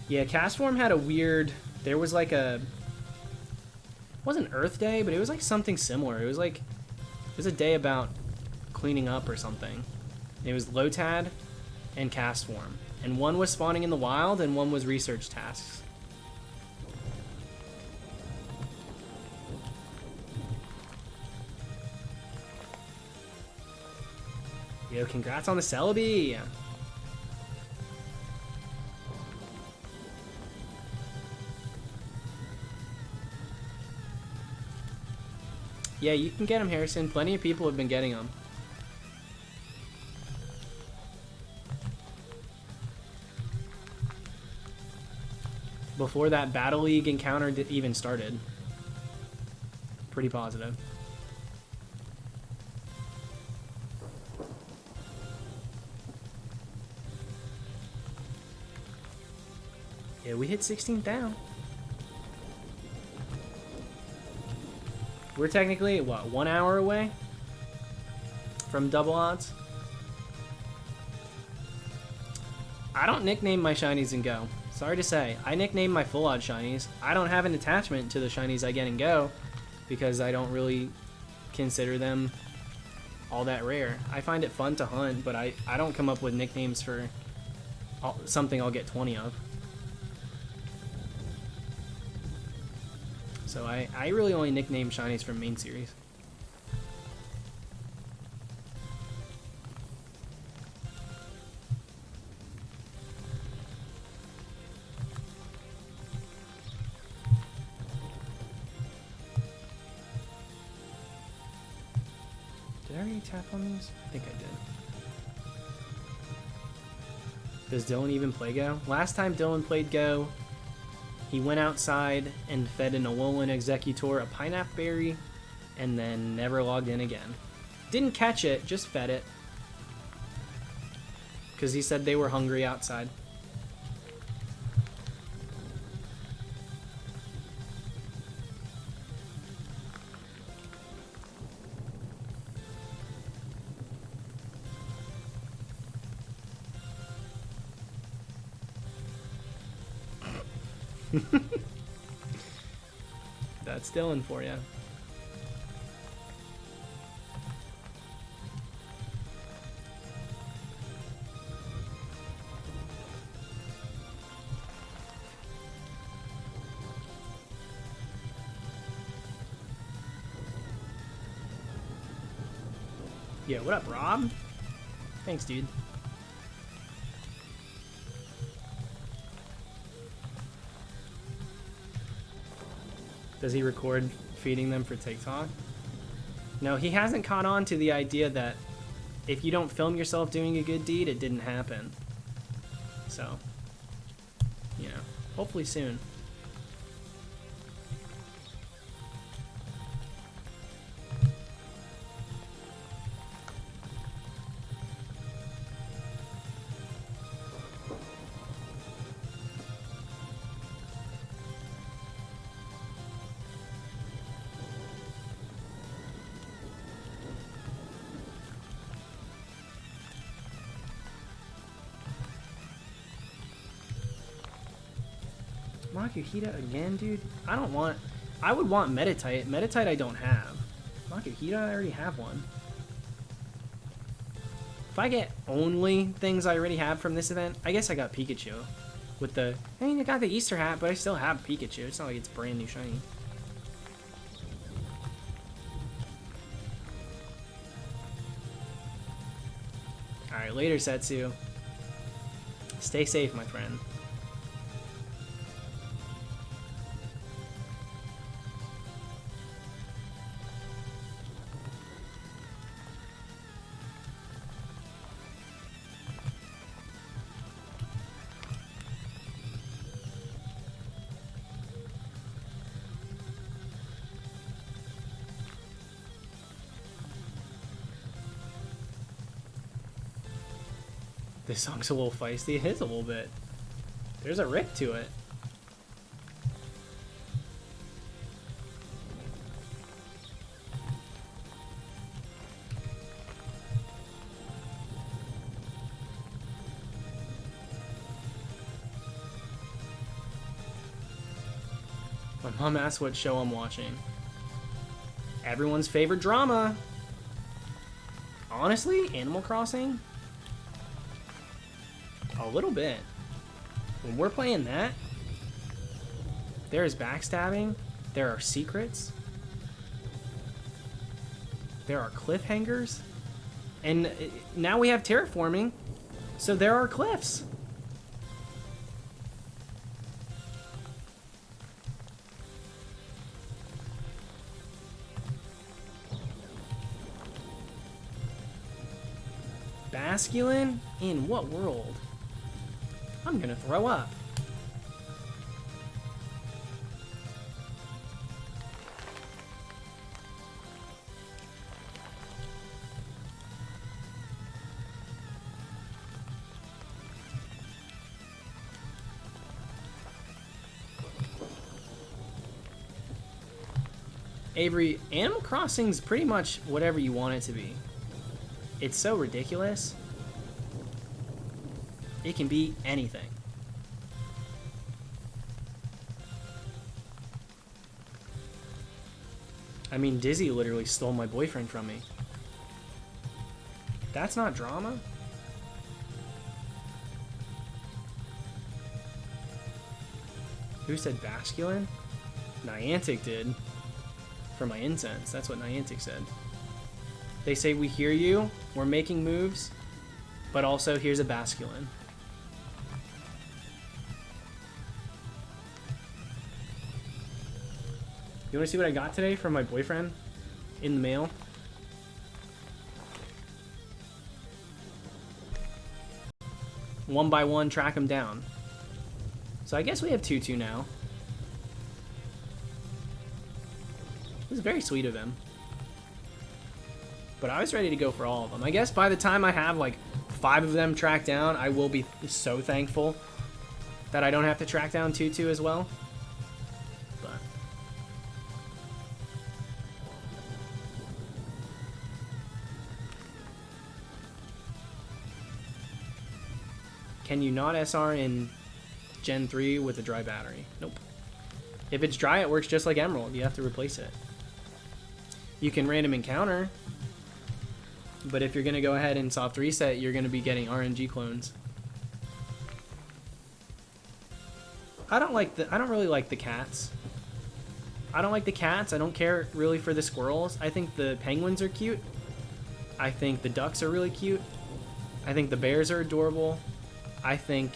Yeah, CASTFORM had a weird, there was like a, it wasn't Earth Day, but it was like something similar. It was a day about cleaning up or something. It was Lotad and CASTFORM. And one was spawning in the wild and one was research tasks. Yo, congrats on the Celebi! Yeah, you can get them, Harrison. Plenty of people have been getting them. Before that Battle League encounter even started. Pretty positive. Yeah, we hit 16 down. We're technically, what, 1 hour away from double odds? I don't nickname my shinies in Go. Sorry to say. I nickname my full odd shinies. I don't have an attachment to the shinies I get in Go because I don't really consider them all that rare. I find it fun to hunt, but I don't come up with nicknames for something I'll get 20 of. So I really only nickname shinies from main series. Did I already tap on these? I think I did. Does Dylan even play Go? Last time Dylan played Go, he went outside and fed an Alolan Executor a pineapple berry and then never logged in again. Didn't catch it, just fed it. Because he said they were hungry outside. That's Dylan for you. Yeah, what up, Rob? Thanks, dude. Does he record feeding them for TikTok? No, he hasn't caught on to the idea that if you don't film yourself doing a good deed, it didn't happen. So, you know, hopefully soon. Makuhita again, dude? I don't want... I would want Meditite. Meditite I don't have. Makuhita, I already have one. I get only things I already have from this event, I guess I got Pikachu. With the, I mean, I got the Easter hat, but I still have Pikachu. It's not like it's brand new shiny. Alright, later, Setsu. Stay safe, my friend. This song's a little feisty. It is a little bit. There's a rick to it. My mom asked what show I'm watching. Everyone's favorite drama. Honestly, Animal Crossing? A little bit. When we're playing that, there is backstabbing, there are secrets, there are cliffhangers, and now we have terraforming, so there are cliffs. Masculine? In what world? I'm gonna throw up. Avery, Animal Crossing's pretty much whatever you want it to be. It's so ridiculous. It can be anything. I mean, Dizzy literally stole my boyfriend from me. That's not drama? Who said masculine? Niantic did. For my incense. That's what Niantic said. They say, we hear you, we're making moves, but also here's a basculin. You want to see what I got today from my boyfriend in the mail? One by one, track him down. So I guess we have 2-2 now. It was very sweet of him. But I was ready to go for all of them. I guess by the time I have like 5 of them tracked down, I will be so thankful that I don't have to track down 2-2 as well. But can you not SR in Gen 3 with a dry battery? Nope. If it's dry, it works just like Emerald. You have to replace it. You can random encounter, but if you're going to go ahead and soft reset, you're going to be getting RNG clones. I don't really like the cats. I don't like the cats. I don't care really for the squirrels. I think the penguins are cute. I think the ducks are really cute. I think the bears are adorable. I think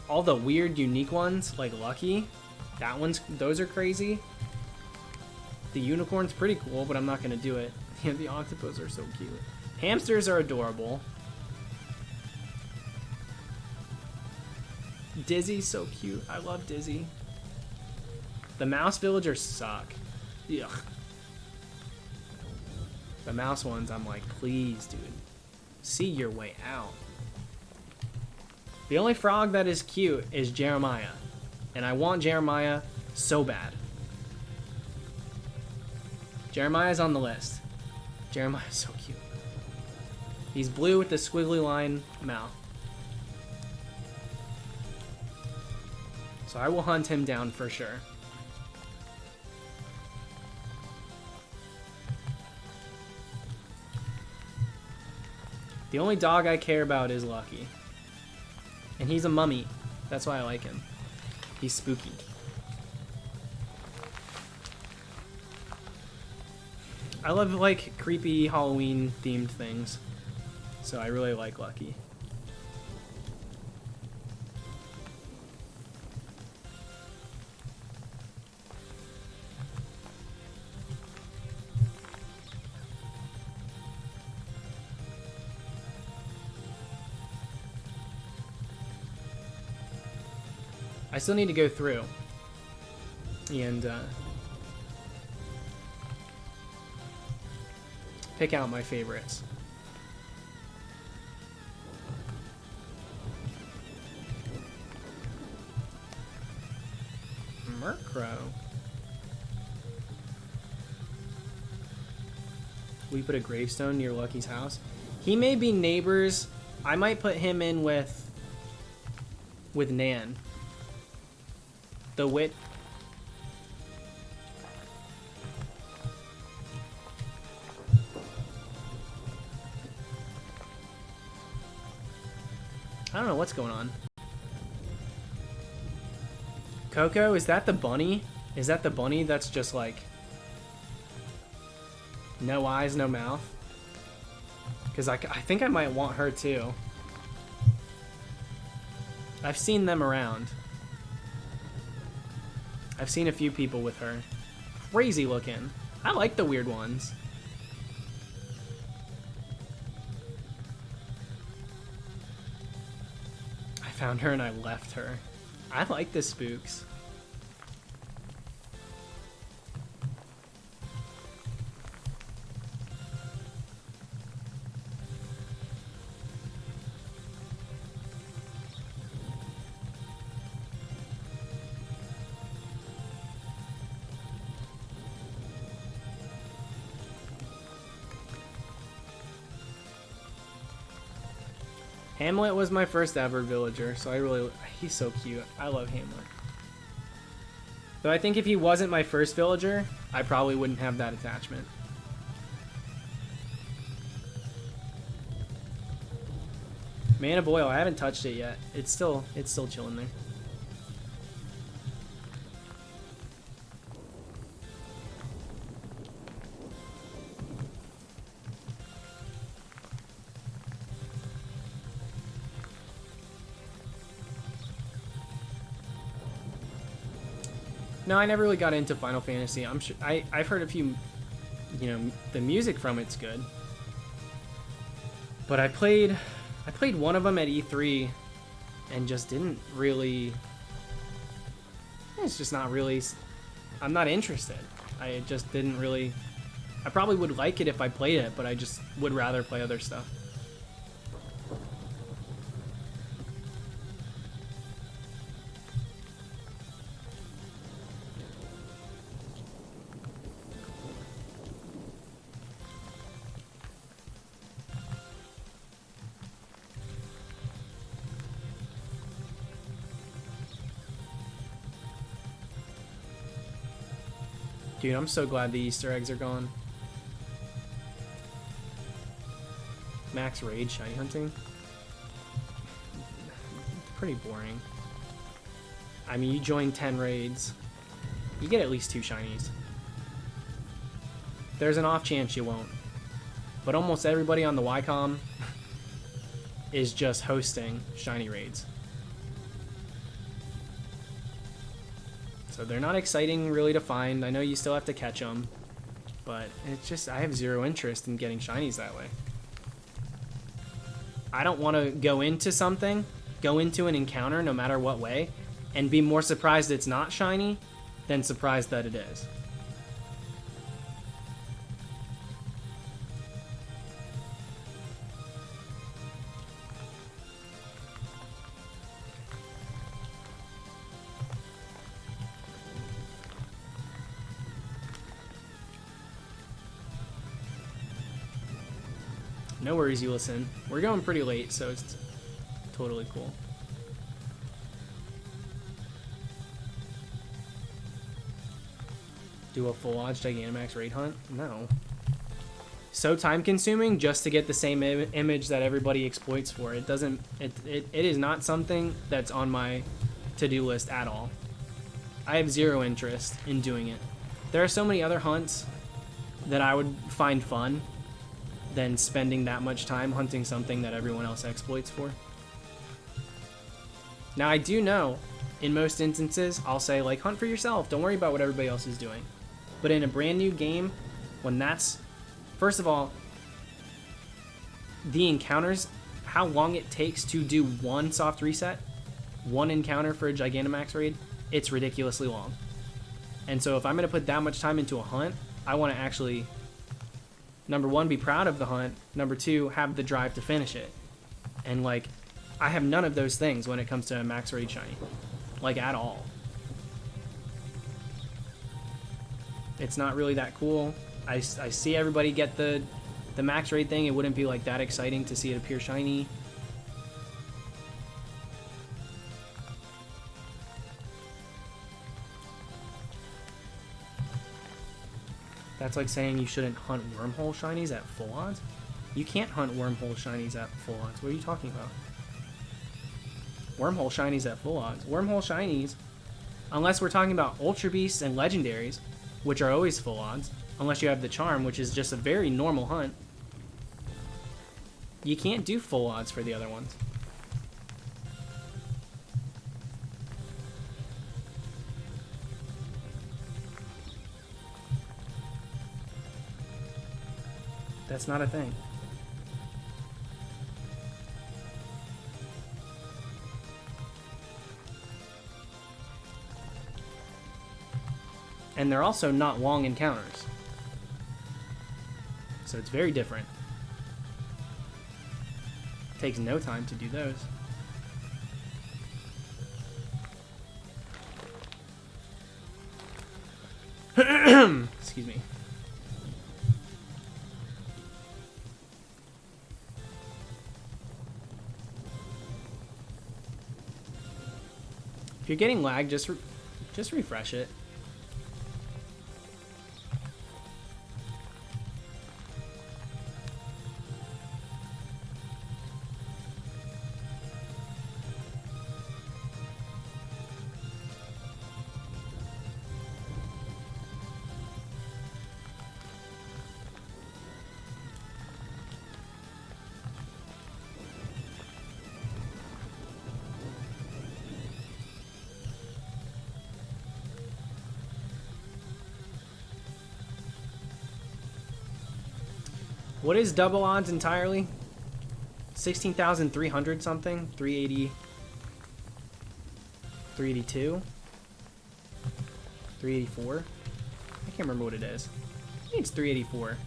all the weird, unique ones, like Lucky, those are crazy. The unicorn's pretty cool, but I'm not gonna do it. Yeah, the octopus are so cute. Hamsters are adorable. Dizzy's so cute. I love Dizzy. The mouse villagers suck. Ugh. The mouse ones, I'm like, please, dude. See your way out. The only frog that is cute is Jeremiah. And I want Jeremiah so bad. Jeremiah's on the list. Jeremiah's so cute. He's blue with the squiggly line mouth. So I will hunt him down for sure. The only dog I care about is Lucky. And he's a mummy. That's why I like him. He's spooky. I love, like, creepy Halloween-themed things. So I really like Lucky. I still need to go through and pick out my favorites. Murkrow. We put a gravestone near Lucky's house. He may be neighbors. I might put him in with Nan. The wit. I don't know what's going on. Coco, is that the bunny? Is that the bunny that's just like no eyes, no mouth? Because I think I might want her too. I've seen them around. I've seen a few people with her. Crazy looking. I like the weird ones. I found her and I left her. I like the spooks. Hamlet was my first ever villager, so he's so cute. I love Hamlet. Though I think if he wasn't my first villager, I probably wouldn't have that attachment. Mana Boil, I haven't touched it yet. It's still chilling there. No, I never really got into Final Fantasy. I'm sure I've heard a few, you know, the music from it's good. But I played one of them at E3 and just didn't really, it's just not really, I'm not interested. I just didn't really, I probably would like it if I played it, but I just would rather play other stuff. Dude, I'm so glad the Easter eggs are gone. Max raid shiny hunting? Pretty boring. I mean, you join 10 raids, you get at least 2 shinies. There's an off chance you won't. But almost everybody on the YCOM is just hosting shiny raids. So they're not exciting really to find. I know you still have to catch them, but it's just, I have zero interest in getting shinies that way. I don't want to go into an encounter no matter what way, and be more surprised it's not shiny than surprised that it is. No worries, you listen. We're going pretty late, so it's totally cool. Do a full odds Gigantamax raid hunt? No. so time consuming just to get the same image that everybody exploits for. It doesn't, it is not something that's on my to-do list at all. I have zero interest in doing it. There are so many other hunts that I would find fun than spending that much time hunting something that everyone else exploits for. Now, I do know, in most instances, I'll say, like, hunt for yourself. Don't worry about what everybody else is doing. But in a brand new game, when that's... First of all, the encounters, how long it takes to do one soft reset, one encounter for a Gigantamax raid, it's ridiculously long. And so if I'm going to put that much time into a hunt, I want to actually, number one, be proud of the hunt. Number two, have the drive to finish it. And, like, I have none of those things when it comes to a max raid shiny. Like, at all. It's not really that cool. I see everybody get the max raid thing. It wouldn't be, like, that exciting to see it appear shiny. That's like saying you shouldn't hunt wormhole shinies at full odds. You can't hunt wormhole shinies at full odds. What are you talking about? Wormhole shinies at full odds. Wormhole shinies, unless we're talking about Ultra Beasts and Legendaries, which are always full odds, unless you have the Charm, which is just a very normal hunt, you can't do full odds for the other ones. That's not a thing. And they're also not long encounters. So it's very different. It takes no time to do those. Excuse me. If you're getting lag, just refresh it. What is double odds entirely? 16,300 something? 380? 382? 384? I can't remember what it is. I think it's 384.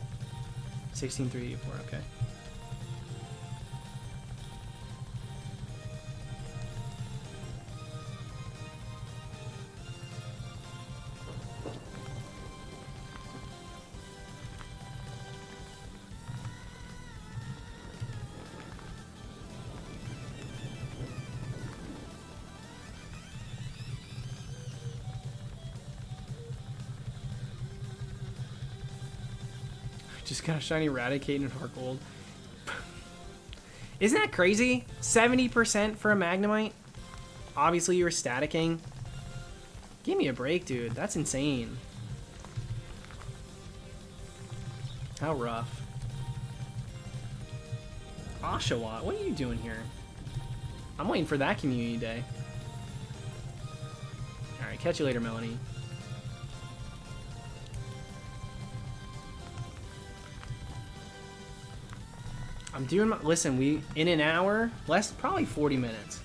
16,384, okay. Just got a shiny Raticate and Heart Gold. Isn't that crazy? 70% for a Magnemite? Obviously you were staticking. Give me a break, dude. That's insane. How rough. Oshawott, what are you doing here? I'm waiting for that community day. Alright, catch you later, Melanie. I'm doing my, listen, in an hour, probably 40 minutes.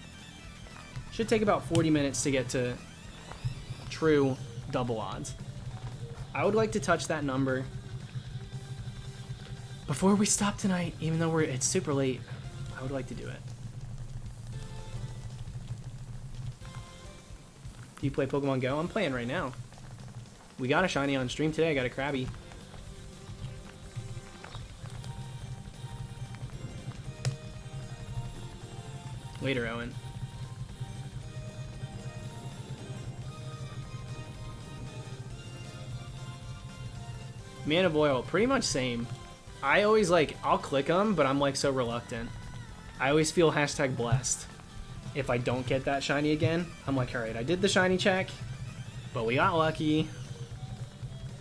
Should take about 40 minutes to get to true double odds. I would like to touch that number before we stop tonight, even though it's super late. I would like to do it. Do you play Pokemon Go? I'm playing right now. We got a shiny on stream today. I got a Krabby. Later, Owen. Man of Oil, pretty much same. I always like, I'll click them, but I'm like so reluctant. I always feel hashtag blessed. If I don't get that shiny again, I'm like, alright, I did the shiny check, but we got lucky.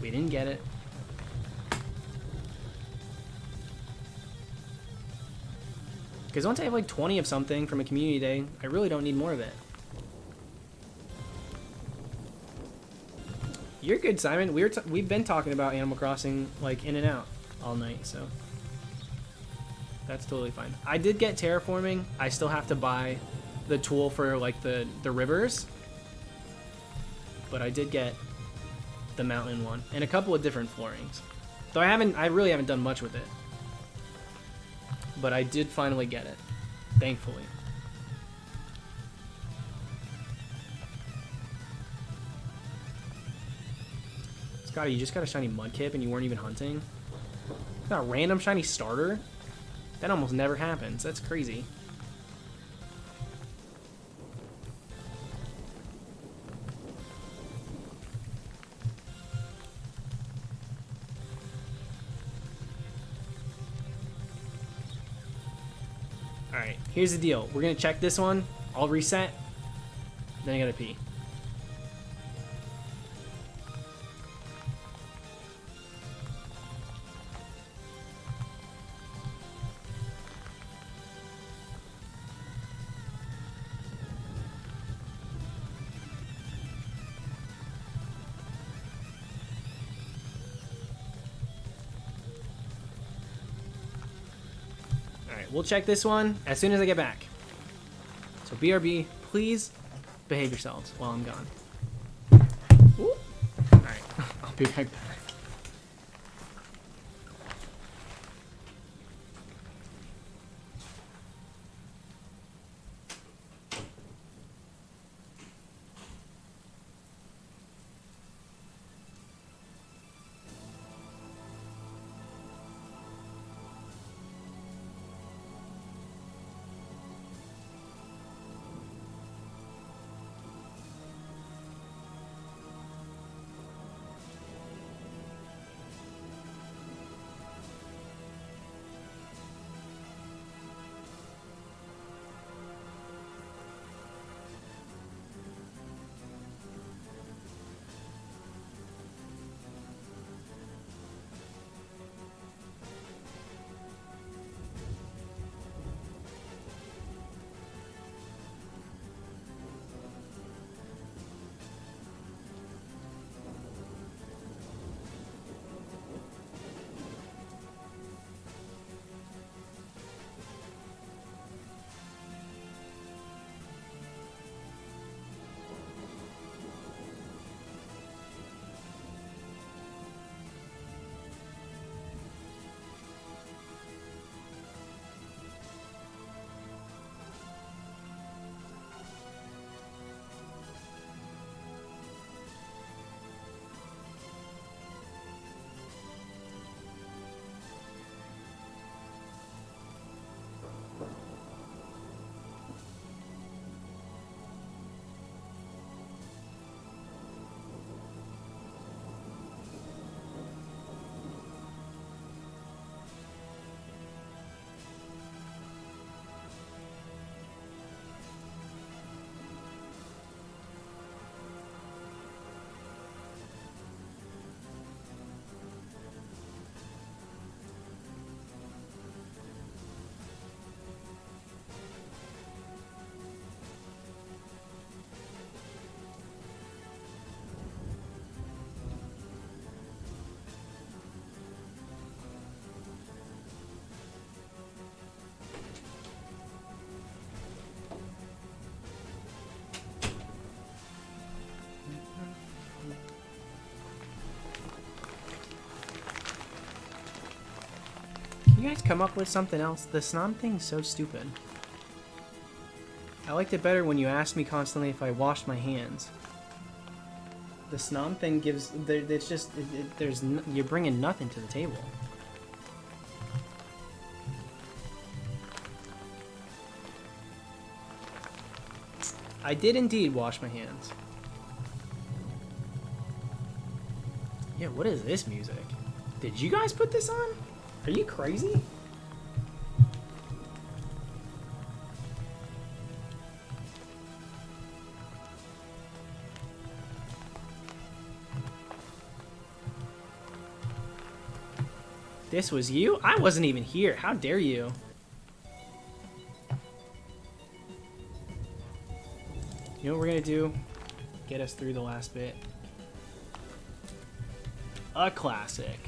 We didn't get it. Because once I have like 20 of something from a community day, I really don't need more of it. You're good, Simon. We've been talking about Animal Crossing like in and out all night, so that's totally fine. I did get terraforming. I still have to buy the tool for like the rivers, but I did get the mountain one and a couple of different floorings. Though I really haven't done much with it, but I did finally get it, thankfully. Scotty, you just got a shiny Mudkip and you weren't even hunting? Got a random shiny starter? That almost never happens. That's crazy. Alright, here's the deal. We're gonna check this one. I'll reset. Then I gotta pee. We'll check this one as soon as I get back. So BRB, please behave yourselves while I'm gone. Ooh. All right, I'll be right back. You guys come up with something else? The snom thing's so stupid. I liked it better when you asked me constantly if I washed my hands. The snom thing gives... It's just... you're bringing nothing to the table. I did indeed wash my hands. Yeah, what is this music? Did you guys put this on? Are you crazy? This was you? I wasn't even here. How dare you? You know what we're gonna do? Get us through the last bit. A classic.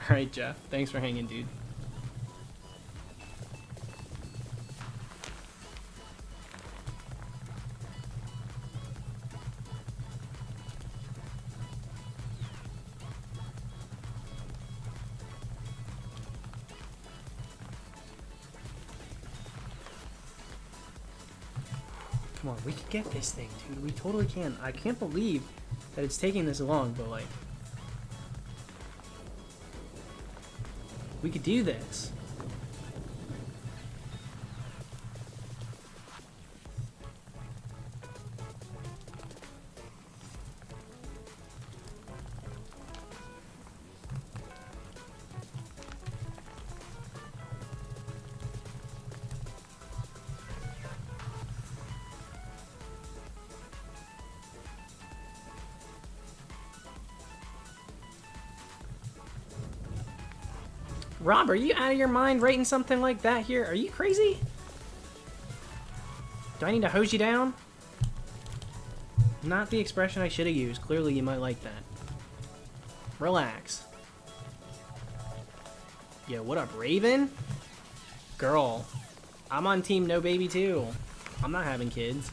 Alright, Jeff. Thanks for hanging, dude. Come on, we can get this thing, dude. We totally can. I can't believe that it's taking this long, but like... we could do this. Rob, are you out of your mind writing something like that here? Are you crazy? Do I need to hose you down? Not the expression I should have used. Clearly you might like that. Relax. Yo, what up, Raven? Girl, I'm on team no baby too. I'm not having kids.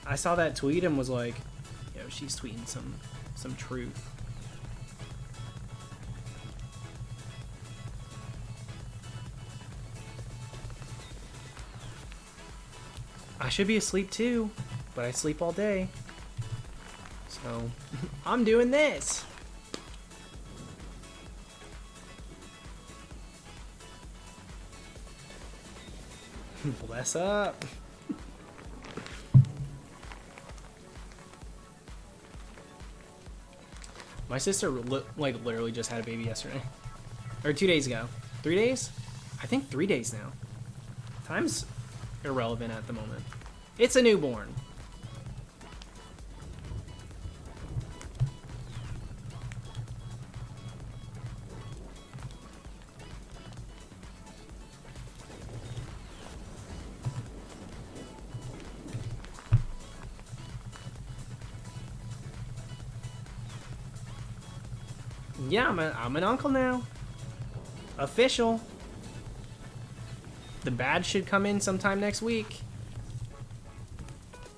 I saw that tweet and was like, yo, she's tweeting some truth. I should be asleep too, but I sleep all day. So, I'm doing this. Bless up. My sister like literally just had a baby yesterday. Or 2 days ago. 3 days? I think 3 days now. Time's irrelevant at the moment. It's a newborn. Yeah, I'm an uncle now. Official. The badge should come in sometime next week.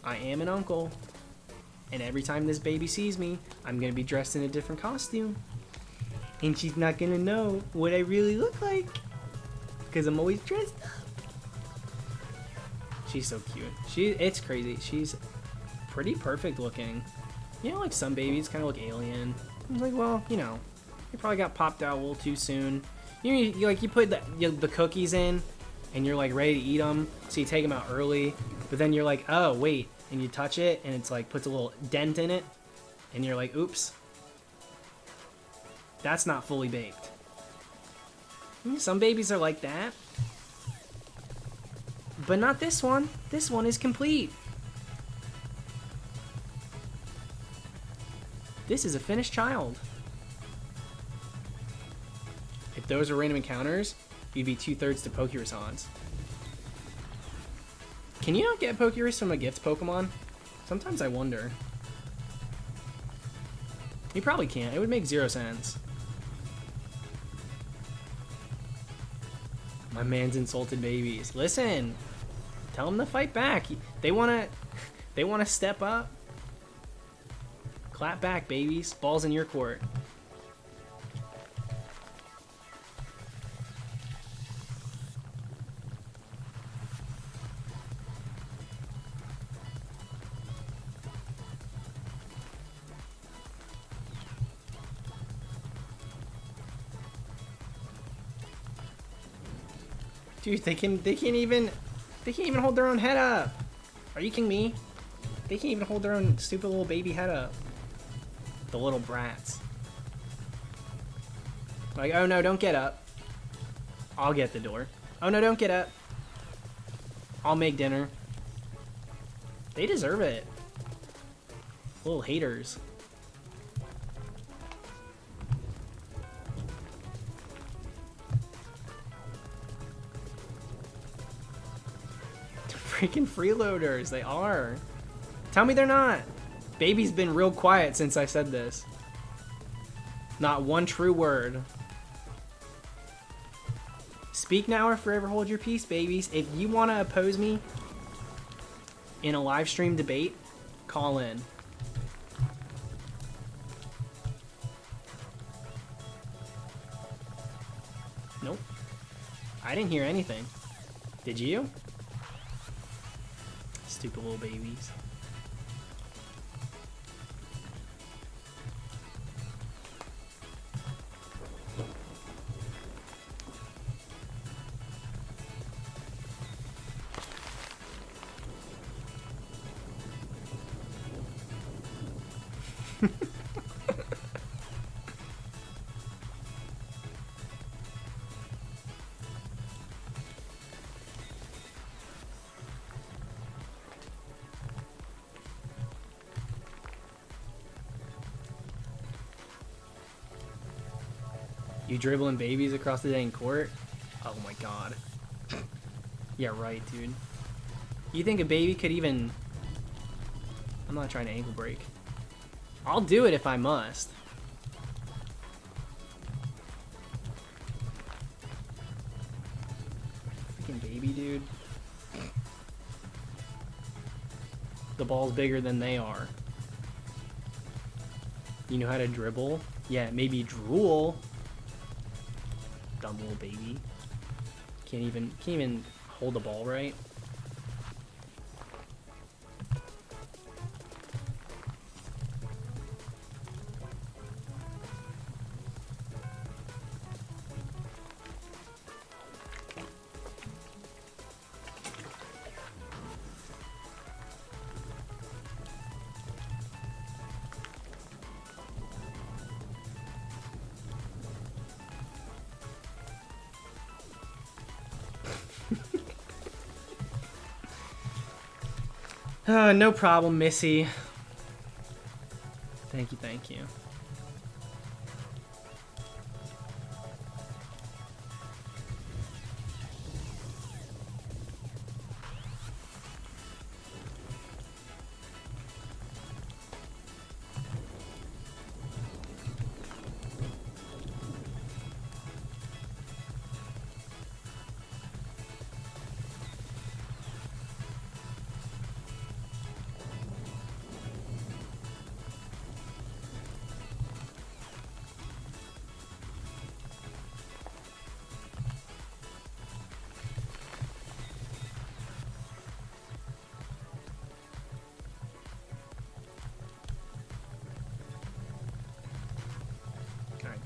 I am an uncle. And every time this baby sees me, I'm gonna be dressed in a different costume. And she's not gonna know what I really look like. Because I'm always dressed up. She's so cute. It's crazy. She's pretty perfect looking. You know, like some babies kind of look alien. I was like, well, you know, they probably got popped out a little too soon. You put the cookies in, and you're like ready to eat them, so you take them out early. But then you're like, oh wait, and you touch it, and it's like puts a little dent in it, and you're like, oops, that's not fully baked. Some babies are like that, but not this one. This one is complete. This is a finished child. If those are random encounters, you'd be 2/3 to Pokerus odds. Can you not get Pokerus from a gift Pokemon? Sometimes I wonder. You probably can't. It would make 0 sense. My man's insulted babies. Listen, tell them to fight back. They wanna step up. Clap back, babies. Ball's in your court. Dude, they can't even hold their own head up. Are you kidding me? They can't even hold their own stupid little baby head up. The little brats. Like, oh no, don't get up. I'll get the door. Oh no, don't get up. I'll make dinner. They deserve it. Little haters. Freaking freeloaders, they are. Tell me they're not. Baby's been real quiet since I said this. Not one true word. Speak now or forever hold your peace, babies. If you want to oppose me in a live stream debate, call in. Nope. I didn't hear anything. Did you? Stupid little babies. You dribbling babies across the dang court? Oh my god. Yeah, right, dude. You think a baby could even... I'm not trying to ankle break. I'll do it if I must. Freaking baby, dude. The ball's bigger than they are. You know how to dribble? Yeah, maybe drool. Dumb little baby. Can't even hold the ball right. No problem, Missy. Thank you, thank you.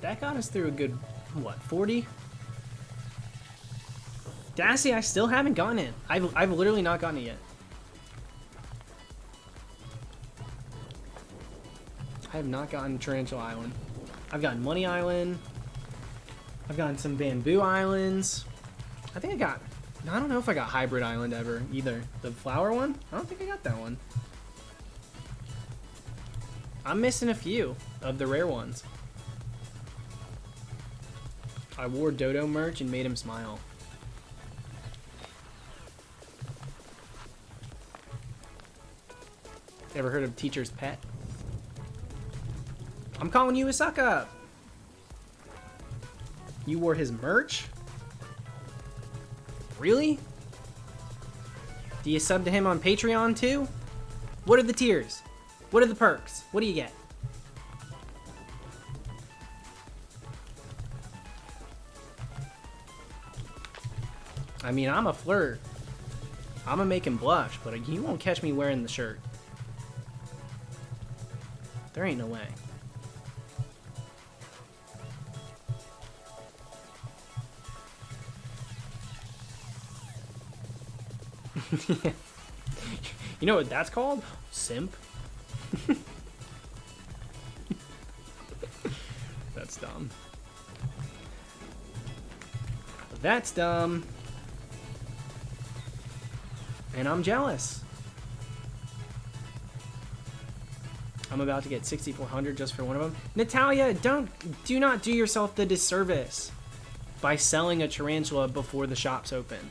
That got us through a good, what, 40? Dassy, I still haven't gotten it. I've literally not gotten it yet. I have not gotten Tarantula Island. I've gotten Money Island. I've gotten some Bamboo Islands. I think I got... I don't know if I got Hybrid Island ever, either. The flower one? I don't think I got that one. I'm missing a few of the rare ones. I wore Dodo merch and made him smile. Ever heard of Teacher's Pet? I'm calling you a suck up. You wore his merch? Really? Do you sub to him on Patreon too? What are the tiers? What are the perks? What do you get? I mean, I'm a flirt. I'm gonna make him blush, but you won't catch me wearing the shirt. There ain't no way. You know what that's called? Simp. That's dumb. That's dumb. And I'm jealous. I'm about to get 6,400 just for one of them. Natalia, do not do yourself the disservice by selling a tarantula before the shop's open.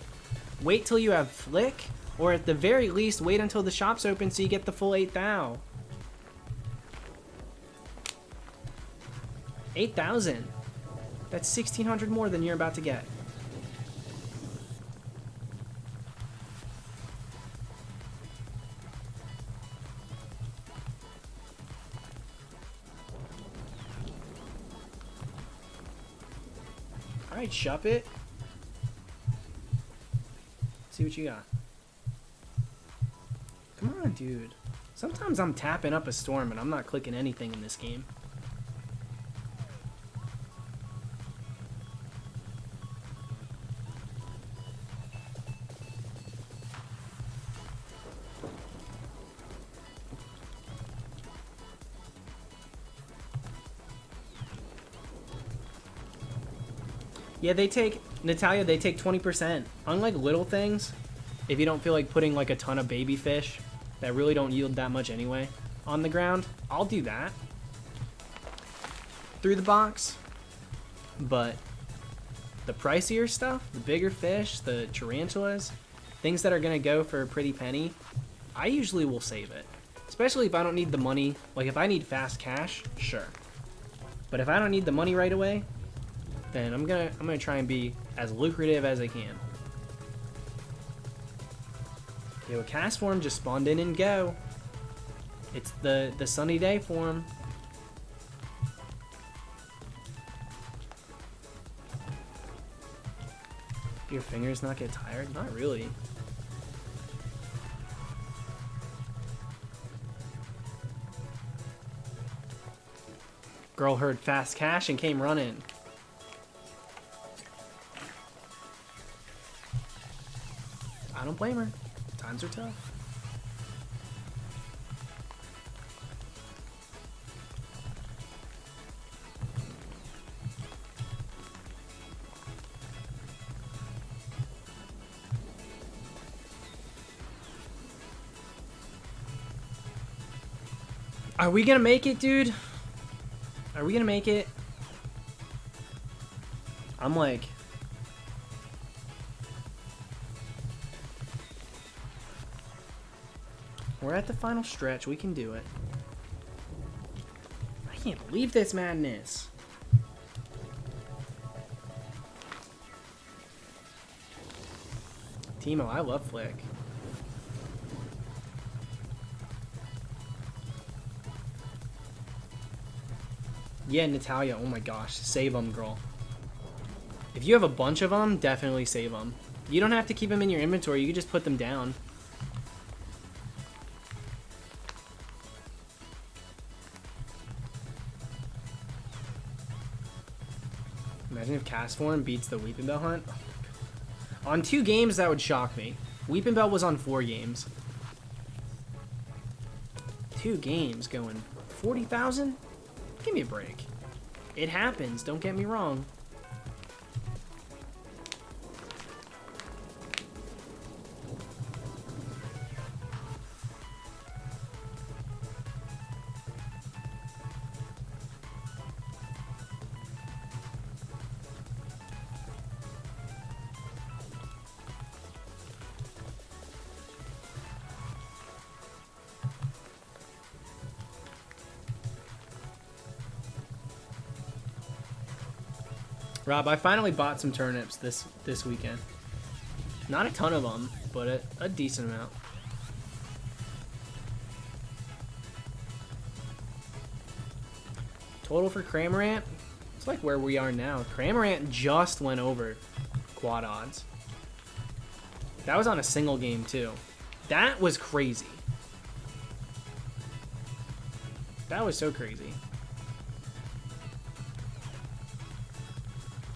Wait till you have Flick, or at the very least, wait until the shop's open so you get the full 8,000. 8,000. That's 1,600 more than you're about to get. Alright, shop it. See what you got. Come on, dude. Sometimes I'm tapping up a storm and I'm not clicking anything in this game. Yeah, they take, Natalia, they take 20%. Unlike little things, if you don't feel like putting like a ton of baby fish that really don't yield that much anyway on the ground, I'll do that through the box. But the pricier stuff, the bigger fish, the tarantulas, things that are gonna go for a pretty penny, I usually will save it. Especially if I don't need the money. Like if I need fast cash, sure. But if I don't need the money right away, then I'm gonna try and be as lucrative as I can. Yo, CASTFORM just spawned in and go. It's the sunny day form. Do your fingers not get tired? Not really. Girl heard fast cash and came running. I don't blame her. Times are tough. Are we gonna make it, dude? Are we gonna make it? I'm like... We're at the final stretch. We can do it. I can't believe this madness. Timo, I love Flick. Yeah, Natalia. Oh my gosh. Save them, girl. If you have a bunch of them, definitely save them. You don't have to keep them in your inventory. You can just put them down. Imagine if CASTFORM beats the Weeping Bell hunt. On 2 games, that would shock me. Weeping Bell was on 4 games. 2 games going 40,000? Give me a break. It happens, don't get me wrong. Rob, I finally bought some turnips this weekend. Not a ton of them, but a decent amount. Total for Cramorant, it's like where we are now. Cramorant just went over quad odds. That was on a single game too. That was crazy. That was so crazy.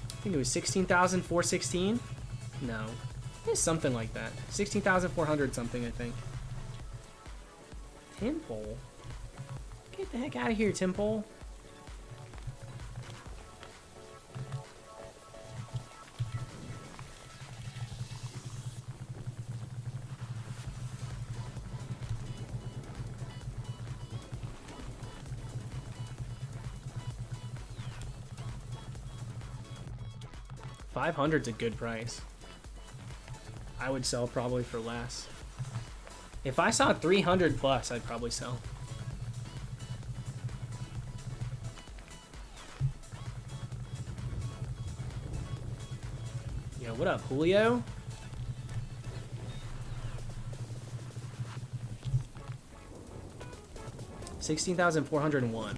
I think it was 16,416. No, It's something like that. 16,400 something, I think. Timpole? Get the heck out of here, Timpole. $500's a good price. I would sell probably for less. If I saw 300 plus, I'd probably sell. Yo, what up, Julio? $16,401.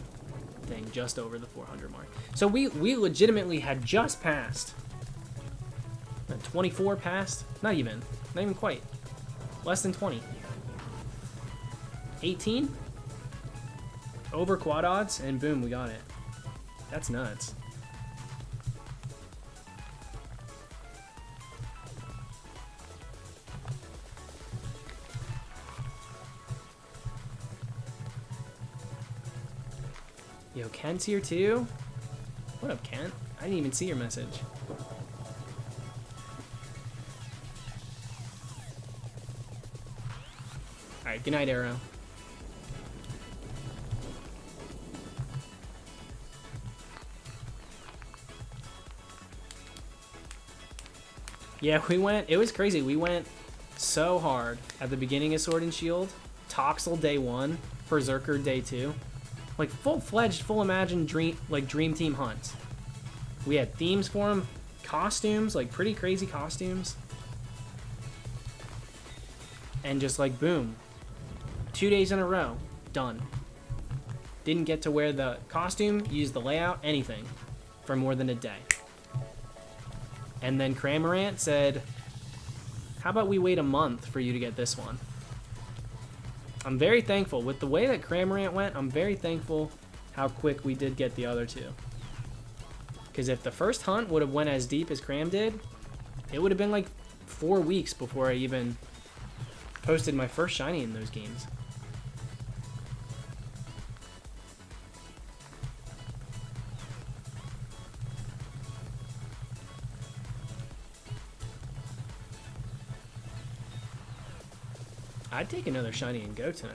Dang, just over the 400 mark. So we legitimately had just passed. 24 passed? Not even quite. Less than 20. 18? Over quad odds, and boom, we got it. That's nuts. Yo, Kent's here too? What up, Kent? I didn't even see your message. Alright, good night, Arrow. Yeah, it was crazy. We went so hard at the beginning of Sword and Shield. Toxel day 1, Berserker day 2. Like full-fledged, full-imagined dream team hunts. We had themes for them, costumes, like pretty crazy costumes. And just like, boom. 2 days in a row, done. Didn't get to wear the costume, use the layout, anything for more than a day. And then Cramorant said, how about we wait a month for you to get this one? I'm very thankful. With the way that Cramorant went, I'm very thankful how quick we did get the other two. Because if the first hunt would have went as deep as Cram did, it would have been like 4 weeks before I even posted my first shiny in those games. I'd take another shiny and go tonight.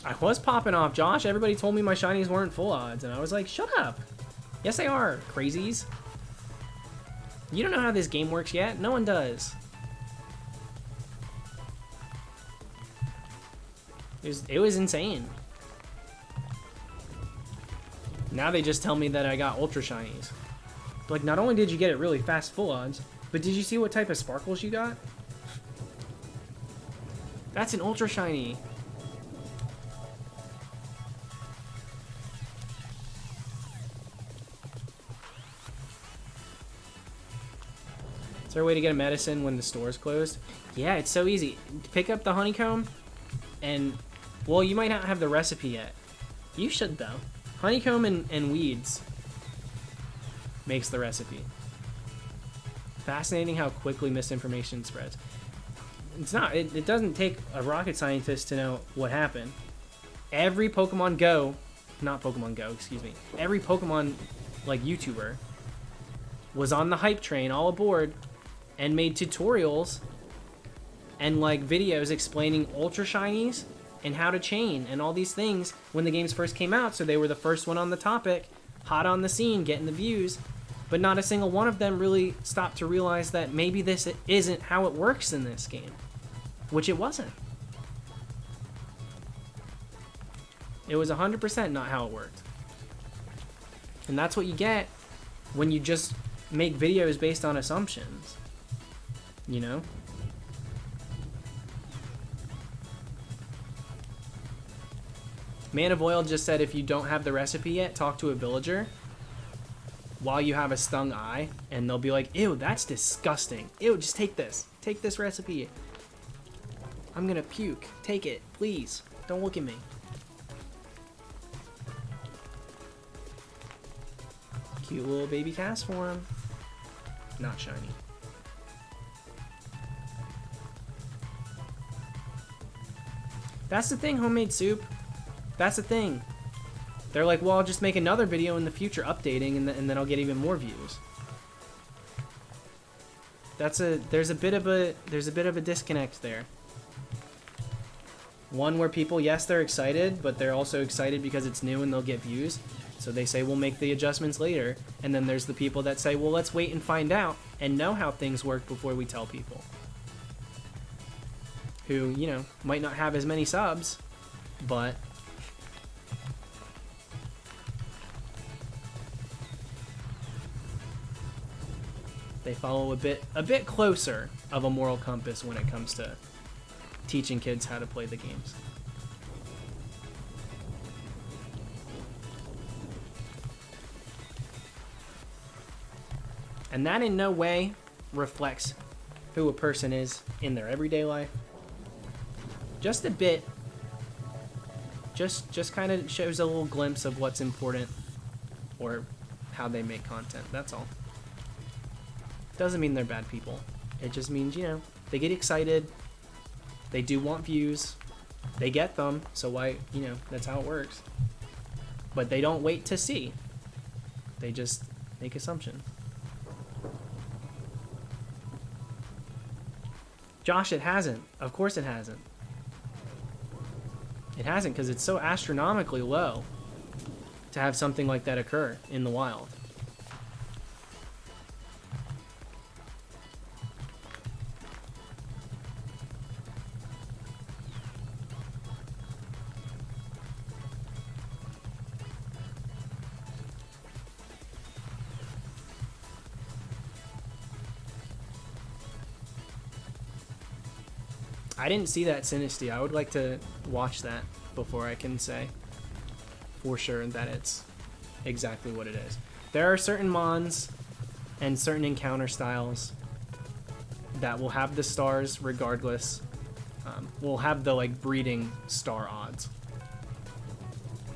I was popping off, Josh. Everybody told me my shinies weren't full odds, and I was like, shut up. Yes, they are, crazies. You don't know how this game works yet. No one does. It was insane. Now they just tell me that I got ultra shinies. But like, not only did you get it really fast full odds, but did you see what type of sparkles you got? That's an ultra shiny. Is there a way to get a medicine when the store's closed? Yeah, it's so easy. Pick up the honeycomb, and, well, you might not have the recipe yet. You should, though. Honeycomb and weeds makes the recipe. Fascinating how quickly misinformation spreads. It's not. It doesn't take a rocket scientist to know what happened. Every Pokemon Go, not Pokemon Go, excuse me. Every Pokemon, like, YouTuber was on the hype train, all aboard, and made tutorials and, like, videos explaining Ultra Shinies and how to chain and all these things when the games first came out, so they were the first one on the topic, hot on the scene, getting the views, but not a single one of them really stopped to realize that maybe this isn't how it works in this game, which it wasn't. It was 100% not how it worked. And that's what you get when you just make videos based on assumptions, you know? Man of Oil just said if you don't have the recipe yet, talk to a villager while you have a stung eye, and they'll be like, ew, that's disgusting. Ew, just take this. Take this recipe. I'm gonna puke. Take it, please. Don't look at me. Cute little baby CASTFORM. Not shiny. That's the thing, homemade soup. That's the thing. They're like, well, I'll just make another video in the future updating, and then I'll get even more views. There's a bit of a disconnect there. One where people, yes, they're excited, but they're also excited because it's new and they'll get views. So they say, we'll make the adjustments later. And then there's the people that say, well, let's wait and find out and know how things work before we tell people. Who, you know, might not have as many subs, but they follow a bit closer of a moral compass when it comes to teaching kids how to play the games. And that in no way reflects who a person is in their everyday life. Just a bit. Just kind of shows a little glimpse of what's important or how they make content. That's all. Doesn't mean they're bad people. It just means, you know, they get excited. They do want views. They get them. So why, you know, that's how it works. But they don't wait to see. They just make assumptions. Josh, it hasn't. Of course it hasn't. It hasn't because it's so astronomically low to have something like that occur in the wild. I didn't see that Sinisty. I would like to watch that before I can say for sure that it's exactly what it is. There are certain mons and certain encounter styles that will have the stars regardless. Will have the like breeding star odds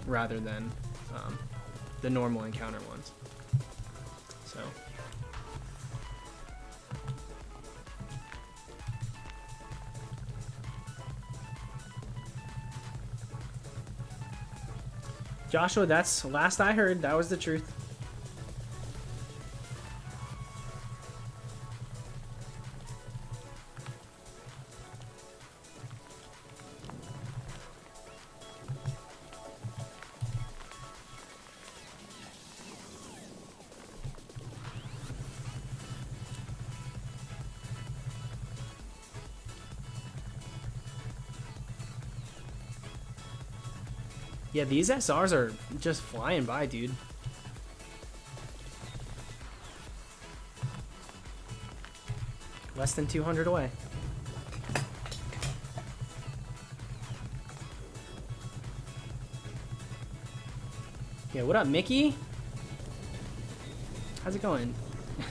rather than the normal encounter ones. So. Joshua, that's last I heard. That was the truth. Yeah, these SRs are just flying by, dude. Less than 200 away. Yeah, what up, Mickey? How's it going?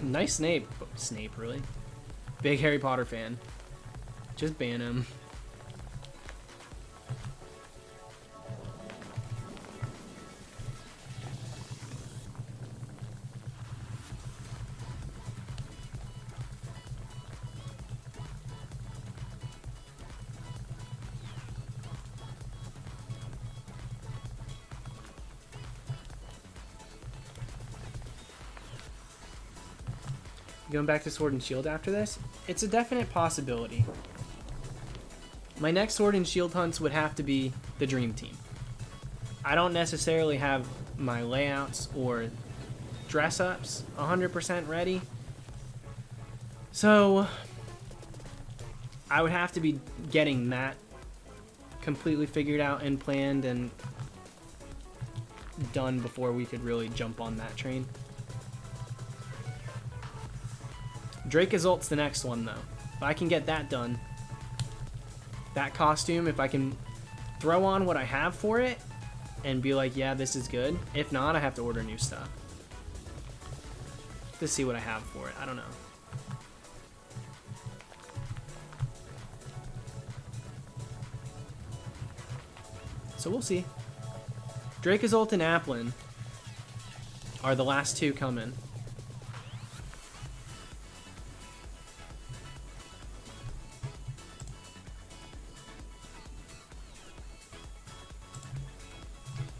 Nice Snape. Snape, really? Big Harry Potter fan. Just ban him. Going back to Sword and Shield after this? It's a definite possibility. My next Sword and Shield hunts would have to be the Dream Team. I don't necessarily have my layouts or dress-ups 100% ready. So I would have to be getting that completely figured out and planned and done before we could really jump on that train. Drake Azult's the next one, though. If I can get that done, that costume, if I can throw on what I have for it and be like, yeah, this is good. If not, I have to order new stuff to see what I have for it. I don't know. So we'll see. Drake Azult and Applin. Are the last two coming?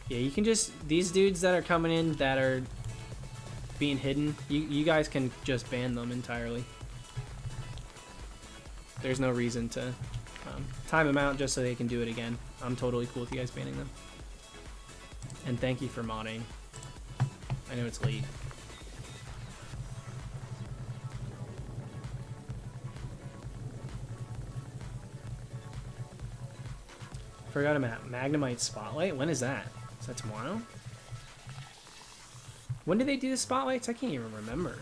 Yeah, you can just, these dudes that are coming in that are being hidden, you guys can just ban them entirely. There's no reason to time them out just so they can do it again. I'm totally cool with you guys banning them. And thank you for modding. I know it's late. Forgot about Magnemite Spotlight. When is that? Is that tomorrow? When do they do the spotlights? I can't even remember.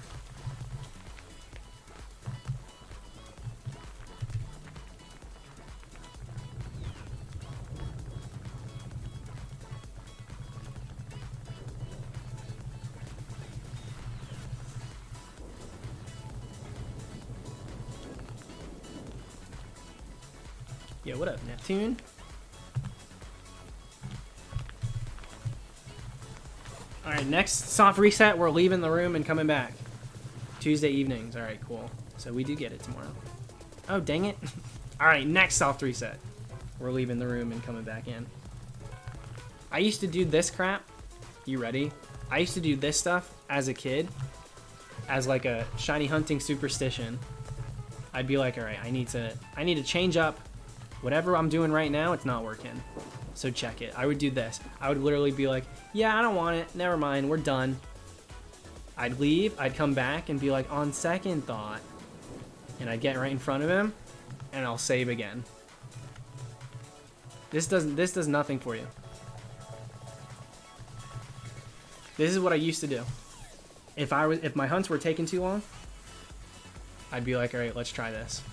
Yo, what up, Neptune? Alright, next soft reset, we're leaving the room and coming back. Tuesday evenings. Alright, cool. So we do get it tomorrow. Oh, dang it. Alright, next soft reset. We're leaving the room and coming back in. I used to do this crap. You ready? I used to do this stuff as a kid. As like a shiny hunting superstition. I'd be like, alright, I need to change up. Whatever I'm doing right now, it's not working. So check it. I would do this. I would literally be like, yeah, I don't want it. Never mind. We're done. I'd leave. I'd come back and be like, on second thought. And I'd get right in front of him. And I'll save again. This does nothing for you. This is what I used to do. If my hunts were taking too long, I'd be like, all right, let's try this.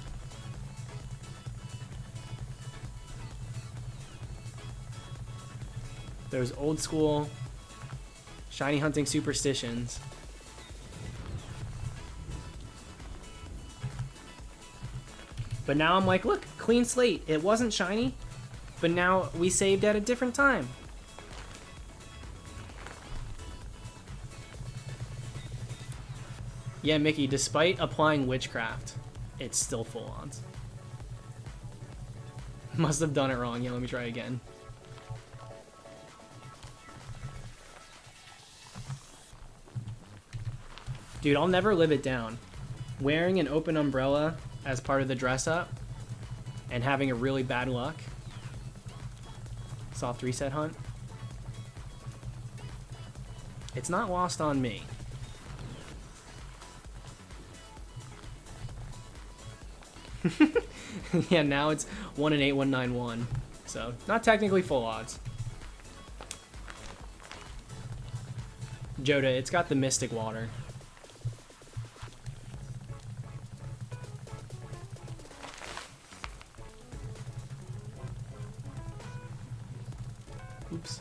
Those old school shiny hunting superstitions. But now I'm like, look, clean slate. It wasn't shiny, but now we saved at a different time. Yeah, Mickey, despite applying witchcraft, it's still full odds. Must have done it wrong. Yeah, let me try again. Dude, I'll never live it down. Wearing an open umbrella as part of the dress up and having a really bad luck. Soft reset hunt. It's not lost on me. Yeah, now it's 1 in 8191. So, not technically full odds. Joda, it's got the mystic water. Oops.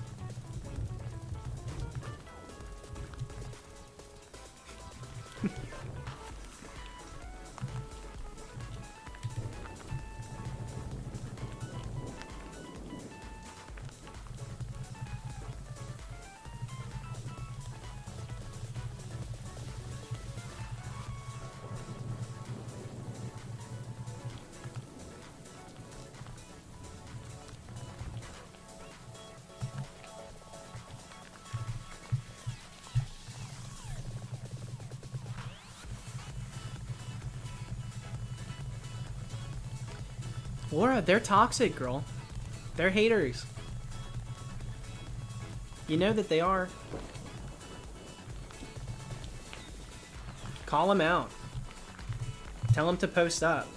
Laura, they're toxic, girl. They're haters. You know that they are. Call them out. Tell them to post up.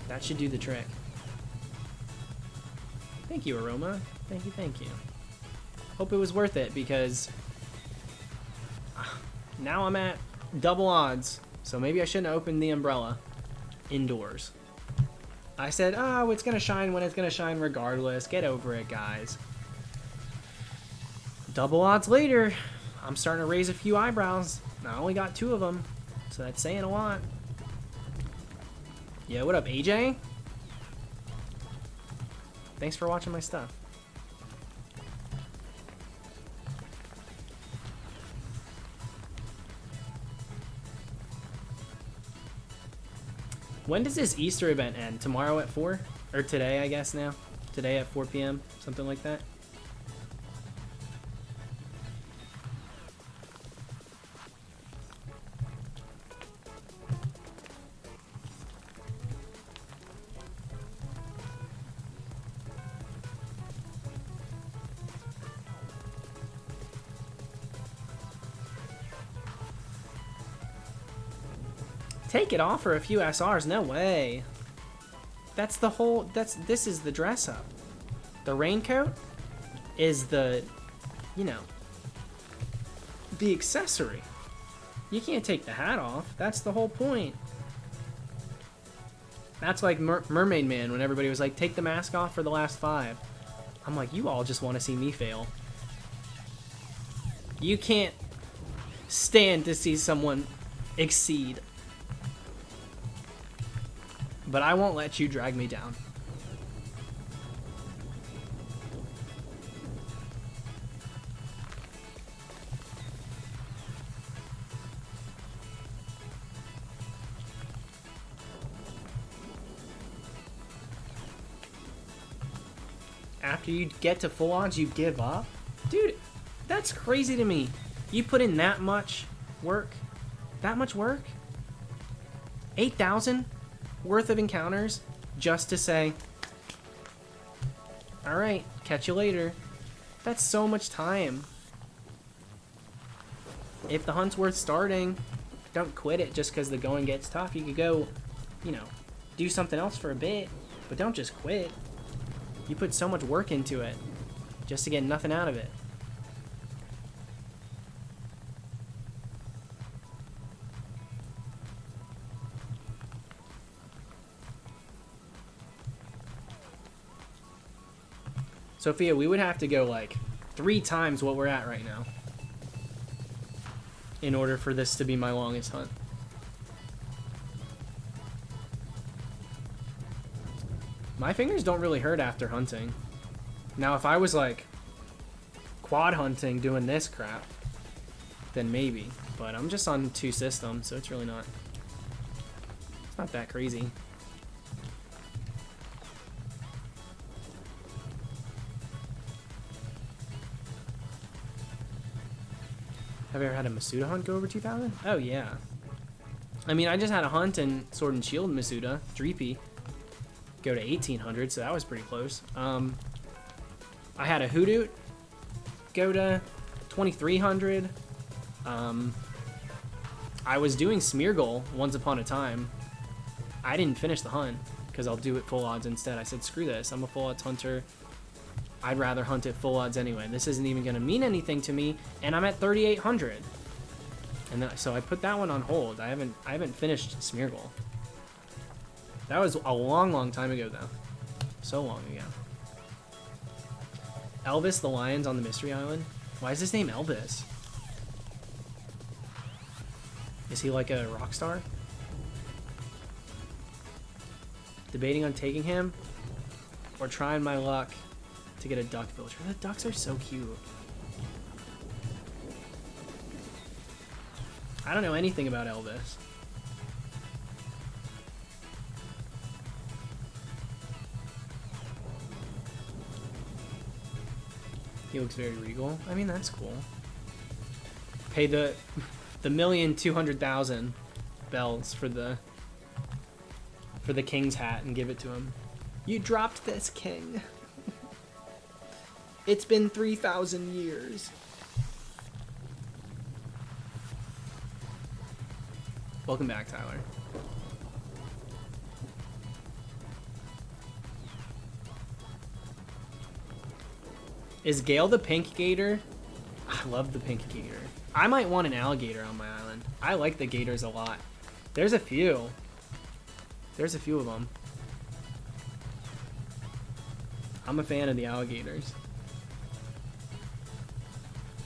That should do the trick. Thank you, Aroma. Thank you, thank you. Hope it was worth it, because now I'm at double odds. So maybe I shouldn't open the umbrella indoors. I said, oh, it's gonna shine when it's gonna shine regardless. Get over it, guys. Double odds later, I'm starting to raise a few eyebrows. I only got 2 of them, so that's saying a lot. Yeah, what up, AJ? Thanks for watching my stuff. When does this Easter event end? Tomorrow at 4? Or today, I guess now? Today at 4 p.m.? Something like that? Take it off for a few SRs? No way. That's the whole, this is the dress up. The raincoat is the, you know, the accessory. You can't take the hat off. That's the whole point. That's like Mermaid Man when everybody was like, take the mask off for the last 5. I'm like, you all just want to see me fail. You can't stand to see someone exceed. But I won't let you drag me down. After you get to full odds, you give up? Dude, that's crazy to me. You put in that much work? That much work? 8,000 worth of encounters just to say, alright, catch you later. That's so much time. If the hunt's worth starting, don't quit it just because the going gets tough. You could go, you know, do something else for a bit, but don't just quit. You put so much work into it just to get nothing out of it. Sophia, we would have to go like 3 times what we're at right now in order for this to be my longest hunt. My fingers don't really hurt after hunting. Now, if I was like quad hunting doing this crap, then maybe. But I'm just on 2 systems, so it's really not. It's not that crazy. Have you ever had a Masuda hunt go over 2,000? Oh, yeah. I mean, I just had a hunt in Sword and Shield Masuda, Dreepy, go to 1,800, so that was pretty close. I had a Hoodoo go to 2,300. I was doing Smeargle once upon a time. I didn't finish the hunt because I'll do it full odds instead. I said, screw this. I'm a full odds hunter. I'd rather hunt at full odds anyway. This isn't even going to mean anything to me, and I'm at 3,800. And then, so I put that one on hold. I haven't finished Smeargle. That was a long, long time ago, though. So long ago. Elvis the Lion's on the Mystery Island. Why is his name Elvis? Is he like a rock star? Debating on taking him or trying my luck to get a duck villager. The ducks are so cute. I don't know anything about Elvis. He looks very regal. I mean, that's cool. Pay the 1,200,000 bells for the king's hat and give it to him. You dropped this, king. It's been 3,000 years. Welcome back, Tyler. Is Gale the pink gator? I love the pink gator. I might want an alligator on my island. I like the gators a lot. There's a few. There's a few of them. I'm a fan of the alligators.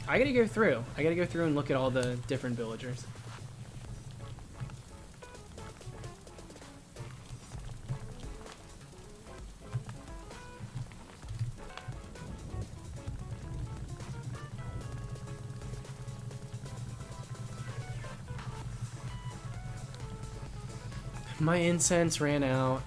I gotta go through. I gotta go through and look at all the different villagers. My incense ran out.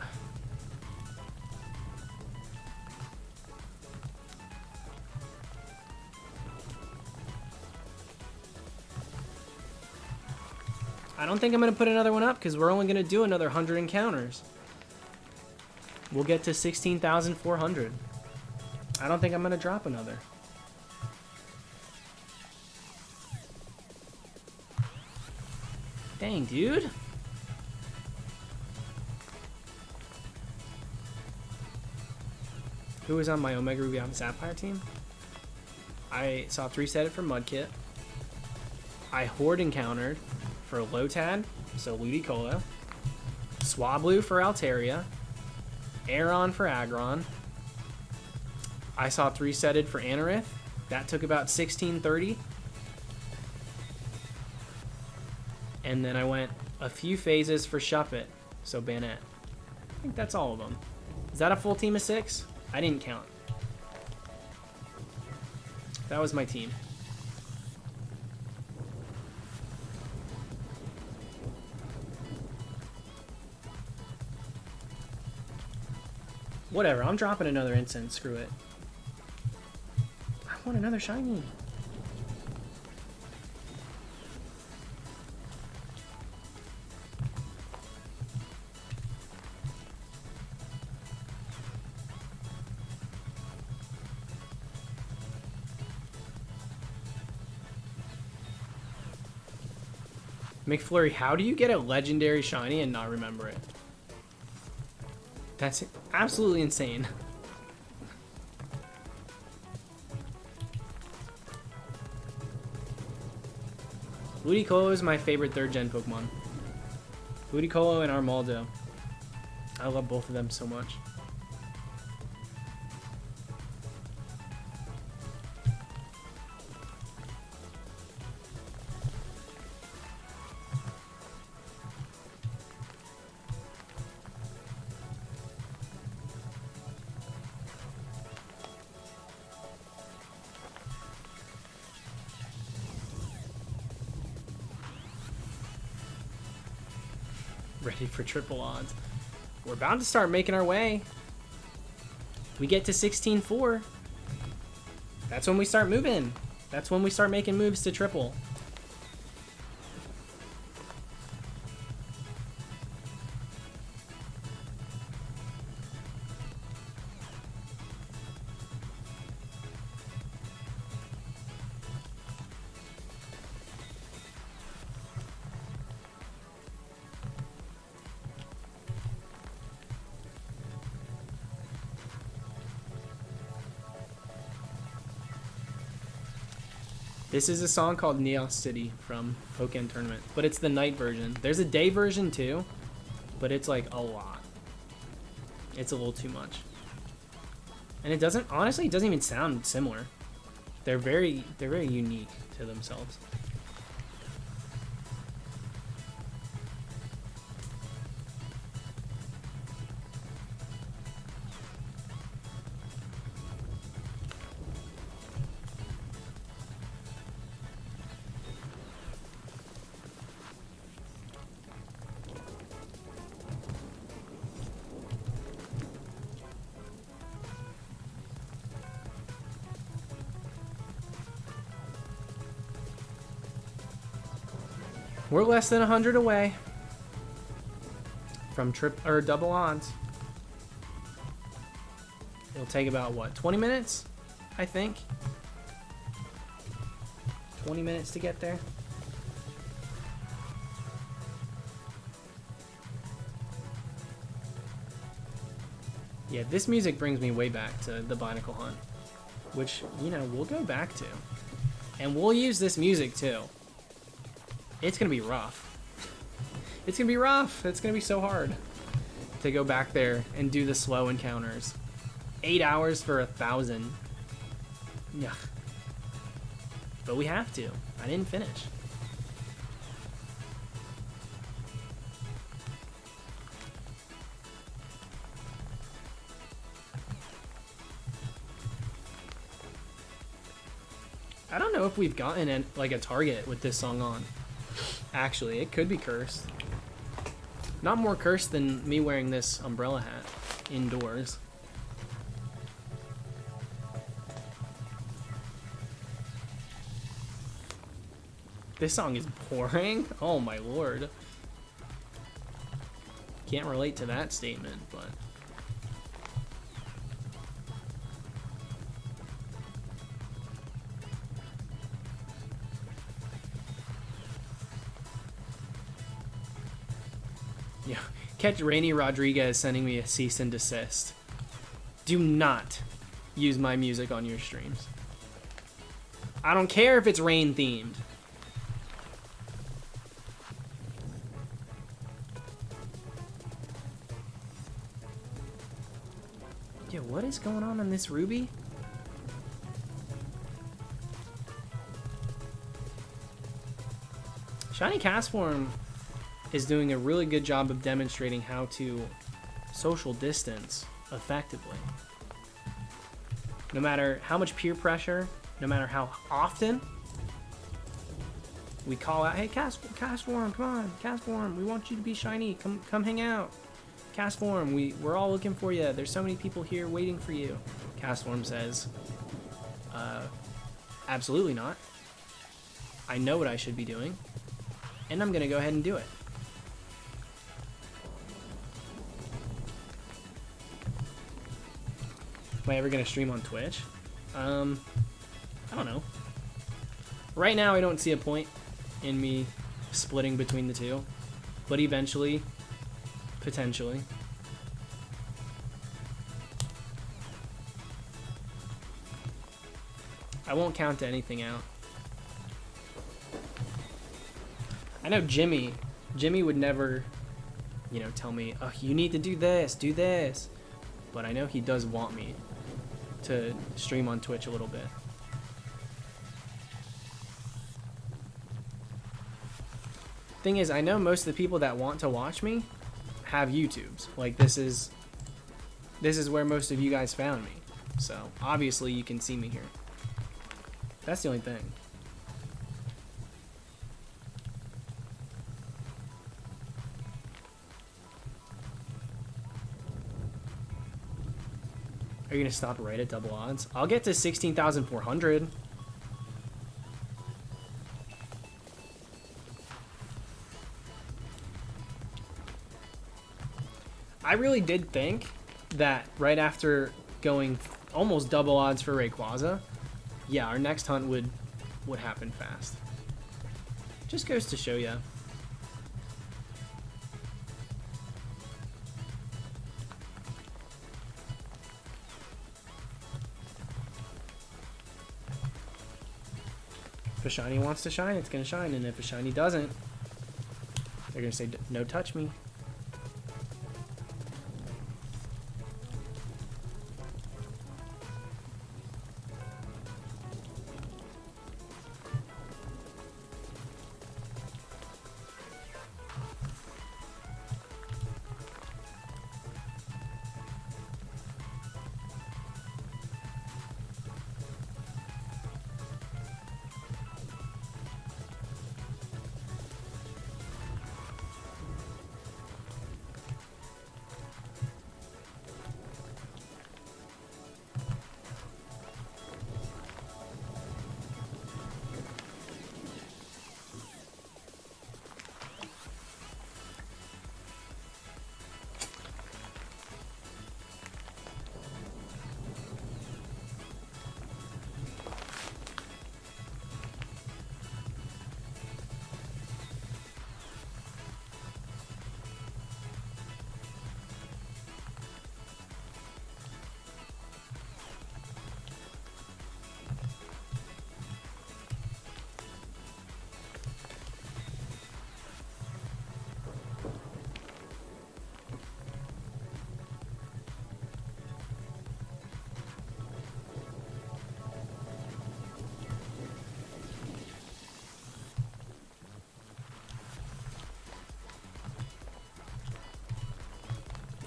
I don't think I'm going to put another one up because we're only going to do another 100 encounters. We'll get to 16,400. I don't think I'm going to drop another. Dang, dude. Who was on my Omega Ruby Alpha Sapphire team? I saw 3-set it for Mudkip. I Horde encountered for Lotad, so Ludicolo. Swablu for Altaria. Aeron for Aggron. I saw 3-setted for Anorith. That took about 1630. And then I went a few phases for Shuppet, so Banette. I think that's all of them. Is that a full team of 6? I didn't count. That was my team. Whatever, I'm dropping another incense, screw it. I want another shiny. McFlurry, how do you get a legendary shiny and not remember it? That's absolutely insane. Ludicolo is my favorite 3rd gen Pokemon. Ludicolo and Armaldo. I love both of them so much. Ready for triple odds. We're bound to start making our way. We get to 16-4. That's when we start moving. That's when we start making moves to triple. This is a song called Neos City from Pokken Tournament, but it's the night version. There's a day version too, but it's like a lot. It's a little too much. And it doesn't, honestly, it doesn't even sound similar. They're very unique to themselves. We're less than 100 away from double odds. It'll take about, what, 20 minutes? I think. 20 minutes to get there. Yeah, this music brings me way back to the Binacle Hunt, which, you know, we'll go back to. And we'll use this music, too. It's gonna be rough. It's gonna be rough. It's gonna be so hard to go back there and do the slow encounters. 8 hours for 1,000. Yeah. But we have to. I didn't finish. I don't know if we've gotten like a target with this song on. Actually, it could be cursed. Not more cursed than me wearing this umbrella hat indoors. This song is boring? Oh my lord. Can't relate to that statement, but... yeah, catch Rainy Rodriguez sending me a cease and desist. Do not use my music on your streams. I don't care if it's rain themed. Yo, what is going on this Ruby? Shiny CASTFORM is doing a really good job of demonstrating how to social distance effectively. No matter how much peer pressure, no matter how often we call out, hey, CASTFORM, come on, CASTFORM, we want you to be shiny, come hang out. CASTFORM, we're all looking for you. There's so many people here waiting for you. CASTFORM says, absolutely not. I know what I should be doing, and I'm gonna go ahead and do it. Am I ever gonna stream on Twitch? I don't know. Right now, I don't see a point in me splitting between the two, but eventually, potentially. I won't count anything out. I know Jimmy would never, you know, tell me, oh, you need to do this, do this. But I know he does want me to stream on Twitch a little bit. Thing is, I know most of the people that want to watch me have YouTubes. Like, this is where most of you guys found me. So, obviously, you can see me here. That's the only thing. Are you gonna stop right at double odds? I'll get to 16,400. I really did think that right after going almost double odds for Rayquaza, yeah, our next hunt would happen fast. Just goes to show ya. If a shiny wants to shine, it's gonna shine, and if a shiny doesn't, they're gonna say, no touch me.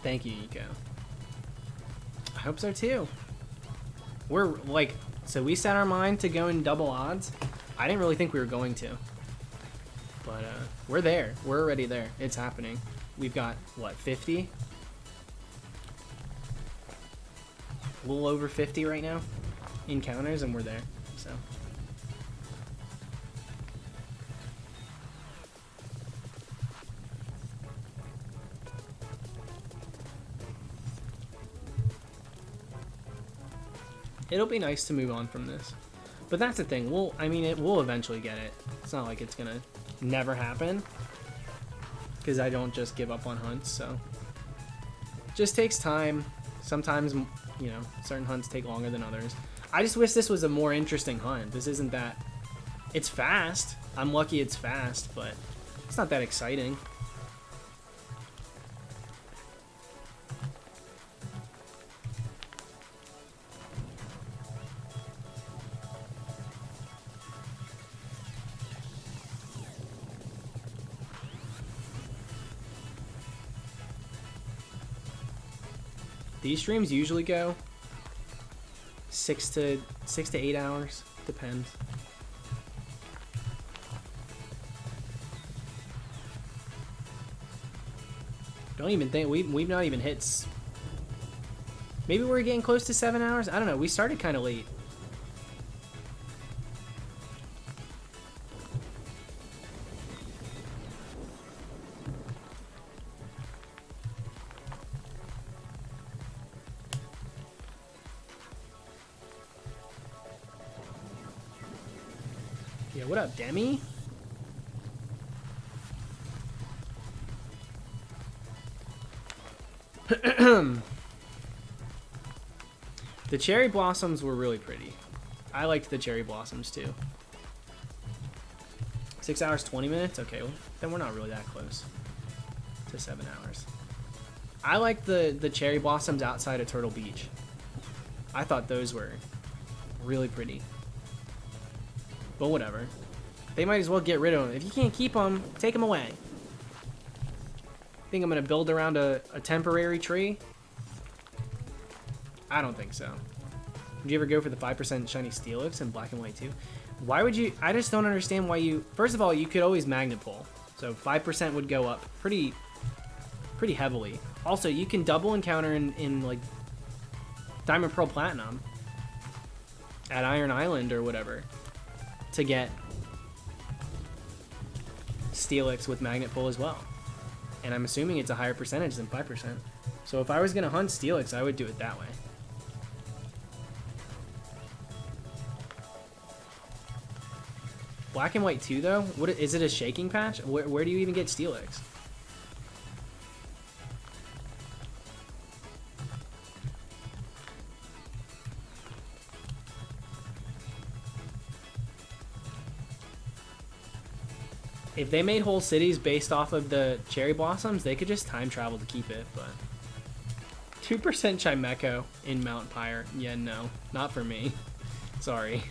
Thank you, Eco. I hope so too. We're like, so we set our mind to go in double odds. I didn't really think we were going to, but We're there. We're already there. It's happening. We've got, what, 50? A little over 50 right now. Encounters, and we're there. So. It'll be nice to move on from this. But that's the thing. We'll eventually get it. It's not like it's gonna never happen. Because I don't just give up on hunts, so. Just takes time. Sometimes, you know, certain hunts take longer than others. I just wish this was a more interesting hunt. This isn't that... It's fast. I'm lucky it's fast, but it's not that exciting. These streams usually go 6 to 8 hours, depends. Don't even think we've not even hit. Maybe we're getting close to 7 hours. I don't know. We started kind of late. Yeah, what up, Demi? The cherry blossoms were really pretty. I liked the cherry blossoms too. 6 hours, 20 minutes? Okay, well, then we're not really that close to 7 hours. I liked the cherry blossoms outside of Turtle Beach. I thought those were really pretty. But whatever. They might as well get rid of them. If you can't keep them, take them away. Think I'm going to build around a temporary tree? I don't think so. Would you ever go for the 5% shiny Steelix in black and white too? Why would you? I just don't understand why you... First of all, you could always magnet pull. So 5% would go up pretty heavily. Also, you can double encounter in like Diamond Pearl Platinum at Iron Island or whatever to get Steelix with magnet pull as well. And I'm assuming it's a higher percentage than 5%. So if I was going to hunt Steelix, I would do it that way. Black and white too, though? What is it, a shaking patch? Where do you even get Steelix? If they made whole cities based off of the cherry blossoms, they could just time travel to keep it, but... 2% Chimecho in Mount Pyre. Yeah, no. Not for me. Sorry.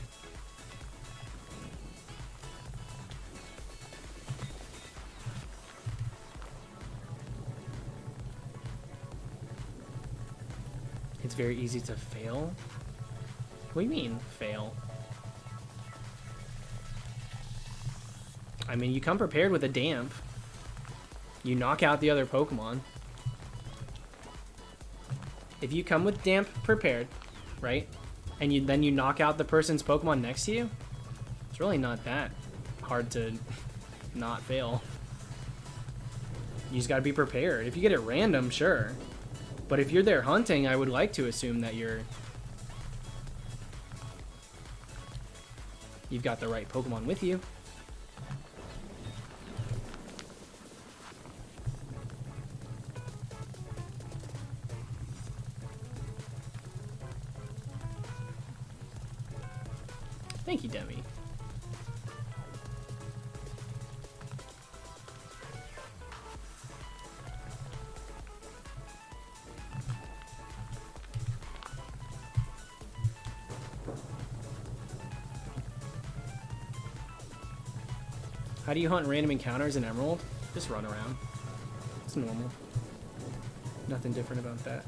It's very easy to fail? What do you mean, fail? I mean, you come prepared with a damp. You knock out the other Pokemon. If you come with damp prepared, right? And then you knock out the person's Pokemon next to you, it's really not that hard to not fail. You just gotta be prepared. If you get it random, sure. But if you're there hunting, I would like to assume that you've got the right Pokemon with you. Thank you, Demi. How do you hunt random encounters in Emerald? Just run around. It's normal. Nothing different about that.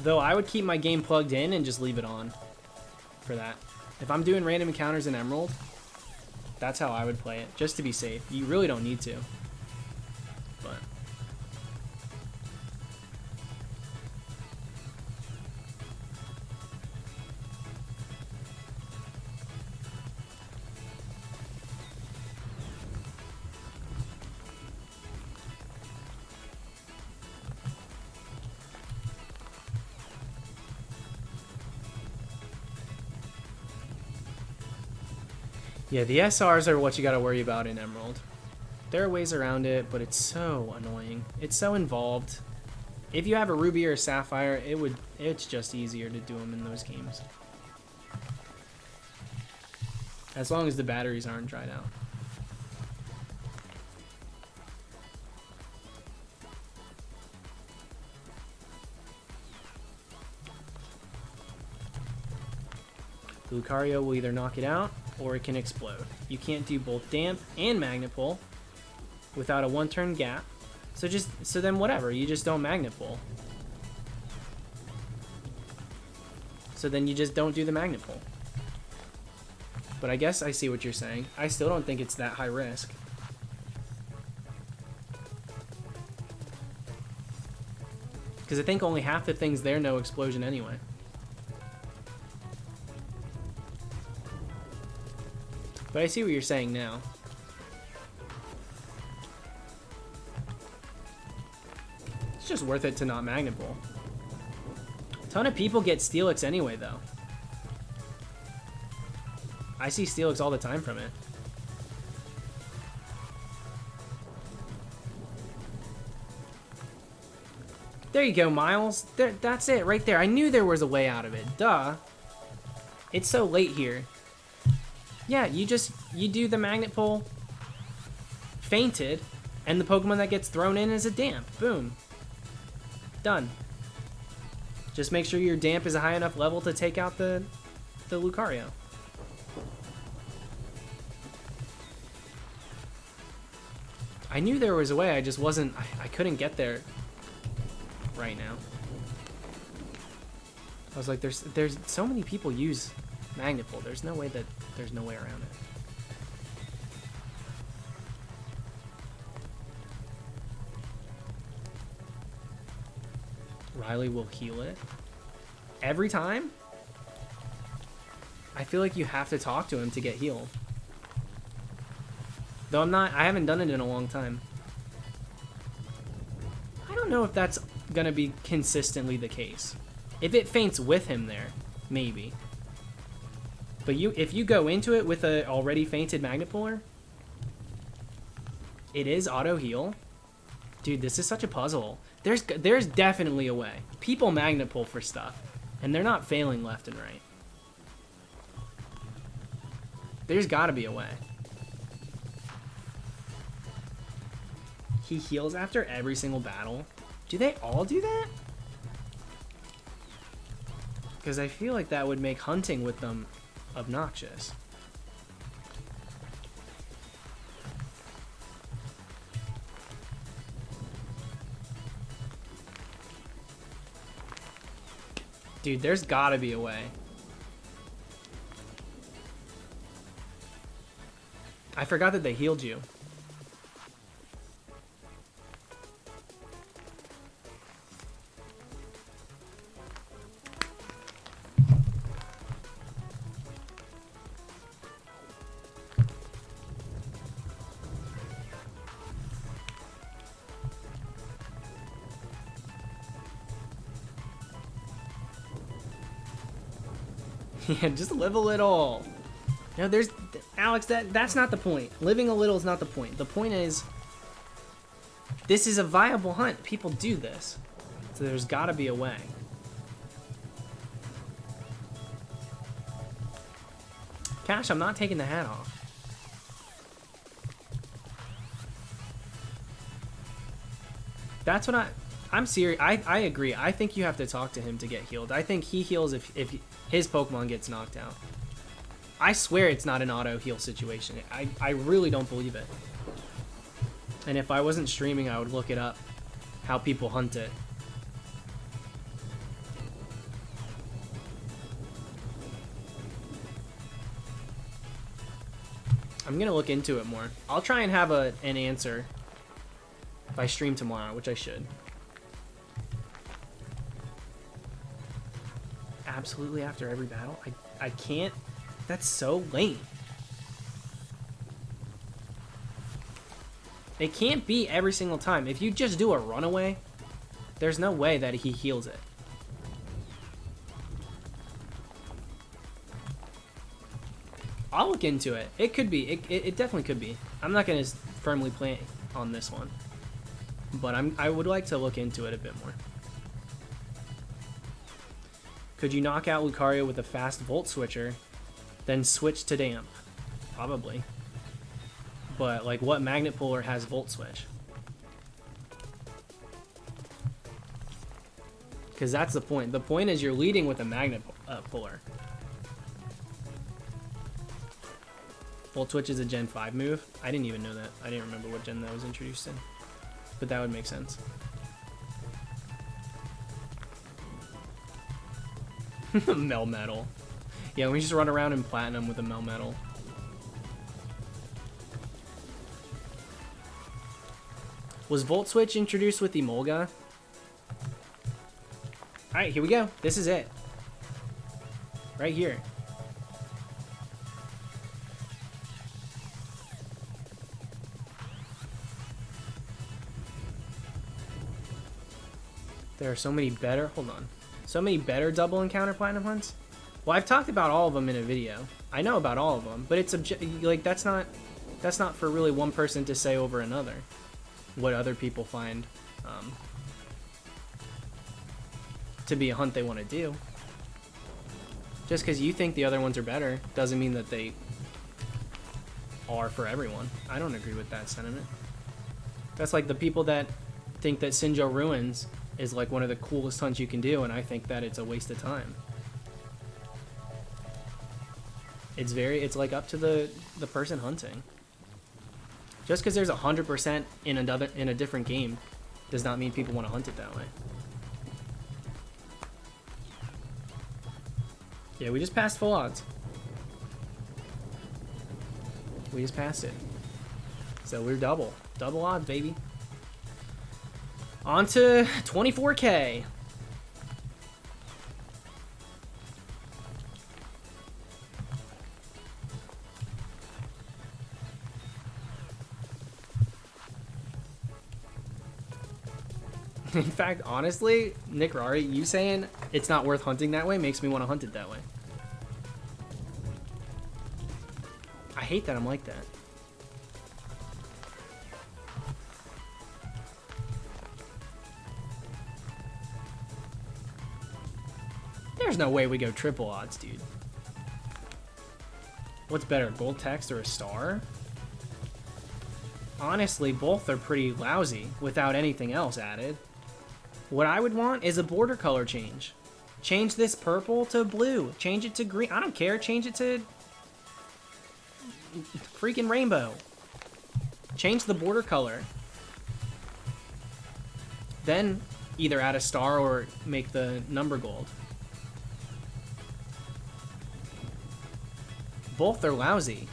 Though I would keep my game plugged in and just leave it on for that. If I'm doing random encounters in Emerald, That's how I would play it, just to be safe. You really don't need to. But yeah, the SRs are what you gotta worry about in Emerald. There are ways around it, but it's so annoying. It's so involved. If you have a Ruby or a Sapphire, it's just easier to do them in those games. As long as the batteries aren't dried out. Lucario will either knock it out or it can explode. You can't do both damp and magnet pull without a 1-turn gap. So then whatever, you just don't magnet pull. So then you just don't do the magnet pull. But I guess I see what you're saying. I still don't think it's that high risk. Because I think only half the things there know explosion anyway. But I see what you're saying now. It's just worth it to not magnet pull. A ton of people get Steelix anyway, though. I see Steelix all the time from it. There you go, Miles. That's it right there. I knew there was a way out of it. Duh. It's so late here. Yeah, you do the magnet pull, fainted, and the Pokemon that gets thrown in is a damp. Boom. Done. Just make sure your damp is a high enough level to take out the Lucario. I knew there was a way, I just wasn't, I couldn't get there right now. I was like, there's so many people use magnet pull. There's no way around it. Riley will heal it every time. I feel like you have to talk to him to get healed. Though I haven't done it in a long time. I don't know if that's gonna be consistently the case. If it faints with him there, maybe. But if you go into it with a already fainted magnet puller, it is auto heal. Dude, this is such a puzzle. There's definitely a way. People magnet pull for stuff, and they're not failing left and right. There's got to be a way. He heals after every single battle. Do they all do that? Because I feel like that would make hunting with them obnoxious. Dude, there's gotta be a way. I forgot that they healed you. Yeah, just live a little. No, Alex, that's not the point. Living a little is not the point. The point is, this is a viable hunt. People do this. So there's gotta be a way. Cash, I'm not taking the hat off. That's what I'm serious. I agree. I think you have to talk to him to get healed. I think he heals if his Pokemon gets knocked out. I swear it's not an auto heal situation. I really don't believe it. And if I wasn't streaming, I would look it up, how people hunt it. I'm gonna look into it more. I'll try and have an answer if I stream tomorrow, which I should. Absolutely after every battle? I can't. That's so late. It can't be every single time. If you just do a runaway, there's no way that he heals it. I'll look into it. It could be. It definitely could be. I'm not going to firmly play on this one. But I would like to look into it a bit more. Could you knock out Lucario with a fast Volt Switcher, then switch to Damp? Probably. But, like, what Magnet Puller has Volt Switch? Because that's the point. The point is you're leading with a Magnet Puller. Volt Switch is a Gen 5 move? I didn't even know that. I didn't remember what gen that was introduced in. But that would make sense. Melmetal. Yeah, we just run around in Platinum with a Melmetal. Was Volt Switch introduced with Emolga? Alright, here we go. This is it. Right here. There are so many better, hold on. So many better double encounter platinum hunts? Well, I've talked about all of them in a video. I know about all of them, but it's like that's not for really one person to say over another. What other people find to be a hunt they want to do. Just because you think the other ones are better doesn't mean that they are for everyone. I don't agree with that sentiment. That's like the people that think that Sinjo Ruins is like one of the coolest hunts you can do, and I think that it's a waste of time. It's like up to the person hunting. Just because there's 100% in a different game does not mean people want to hunt it that way. Yeah, we just passed full odds. We just passed it. So we're double odds, baby. On to 24K. In fact, honestly, Nick Rari, you saying it's not worth hunting that way makes me want to hunt it that way. I hate that I'm like that. There's no way we go triple odds, dude. What's better, gold text or a star? Honestly, both are pretty lousy without anything else added. What I would want is a border color change. Change this purple to blue. Change it to green. I don't care. Change it to freaking rainbow. Change the border color. Then either add a star or make the number gold. Both are lousy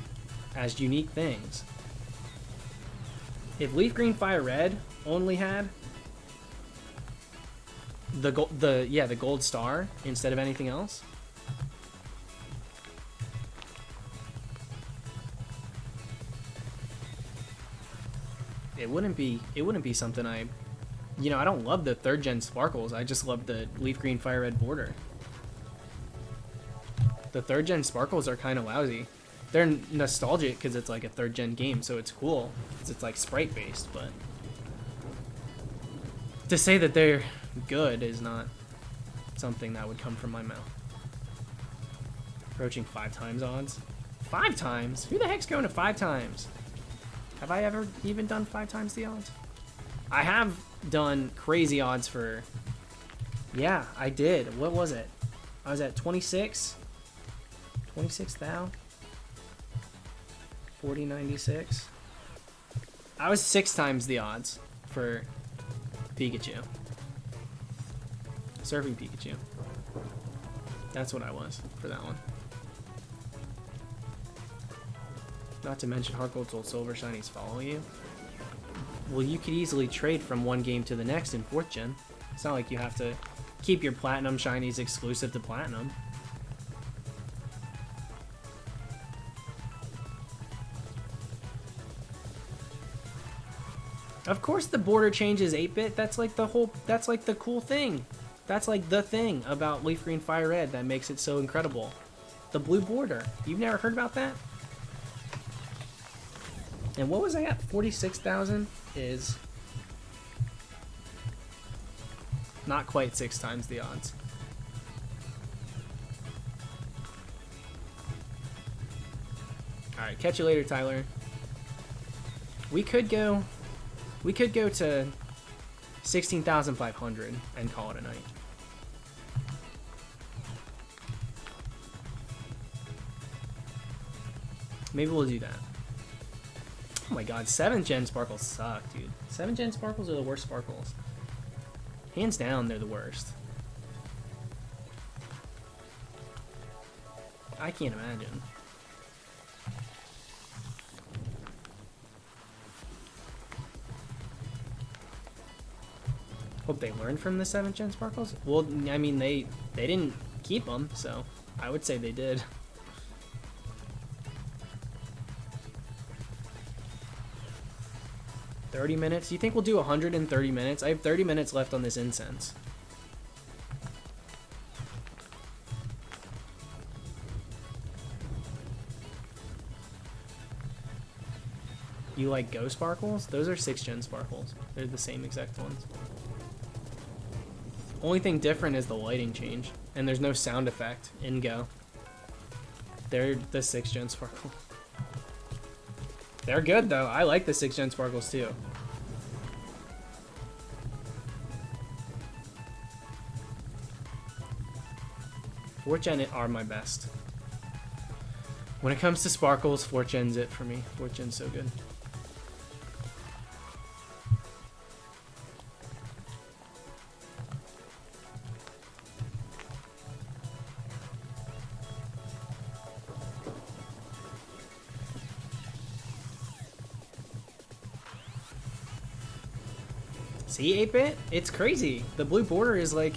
as unique things. If Leaf Green Fire Red only had the gold star instead of anything else, it wouldn't be something I don't love the 3rd gen sparkles. I just love the Leaf Green Fire Red border. The 3rd gen sparkles are kind of lousy. They're nostalgic because it's like a 3rd gen game, so it's cool because it's like sprite based, but to say that they're good is not something that would come from my mouth. Approaching 5 times odds. 5 times? Who the heck's going to 5 times? Have I ever even done 5 times the odds? I have done crazy odds for... Yeah, I did. What was it? I was at 26. 26 thou? 4096. I was 6 times the odds for Pikachu. Surfing Pikachu. That's what I was for that one. Not to mention Heart Gold, Soul Silver, Shinies follow you. Well, you could easily trade from one game to the next in 4th gen. It's not like you have to keep your Platinum Shinies exclusive to Platinum. Of course the border changes 8-bit. That's like the cool thing. That's like the thing about Leaf Green Fire Red that makes it so incredible. The blue border. You've never heard about that? And what was I at? 46,000 is not quite 6 times the odds. Alright, catch you later, Tyler. We could go to 16,500 and call it a night. Maybe we'll do that. Oh my god, 7th gen sparkles suck, dude. 7th gen sparkles are the worst sparkles. Hands down, they're the worst. I can't imagine. Hope they learned from the 7th gen sparkles. Well, I mean, they didn't keep them, so I would say they did. $30 minutes? You think we'll do 130 minutes? I have 30 minutes left on this incense. You like Go Sparkles? Those are 6th gen sparkles. They're the same exact ones. Only thing different is the lighting change, and there's no sound effect in Go. They're the 6th gen sparkle. They're good though. I like the 6th gen sparkles too. Fourth gen are my best. When it comes to sparkles, 4th gen's it for me. 4th gen's so good. See, 8-bit? It's crazy. The blue border is like...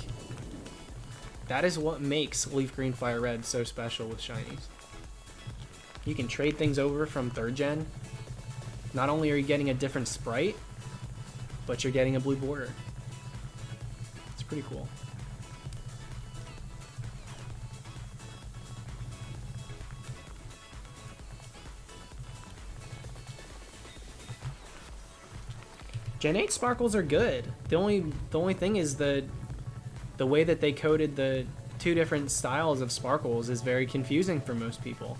That is what makes Leaf Green Fire Red so special with shinies. You can trade things over from 3rd gen. Not only are you getting a different sprite, but you're getting a blue border. It's pretty cool. Gen 8 sparkles are good. The only thing is the way that they coded the 2 different styles of sparkles is very confusing for most people.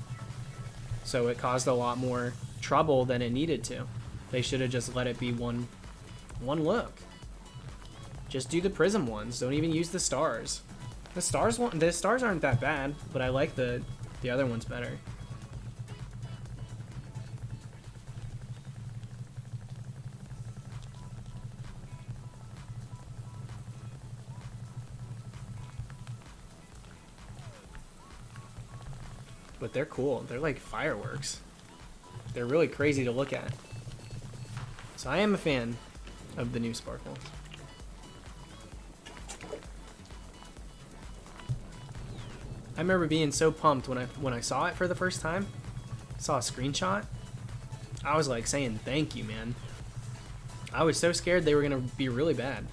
So it caused a lot more trouble than it needed to. They should have just let it be one look. Just do the prism ones. Don't even use the stars. The stars aren't that bad, but I like the other ones better. But they're cool. They're like fireworks. They're really crazy to look at. So I am a fan of the new sparkles. I remember being so pumped when I saw it for the first time. Saw a screenshot. I was like saying thank you, man. I was so scared they were gonna be really bad.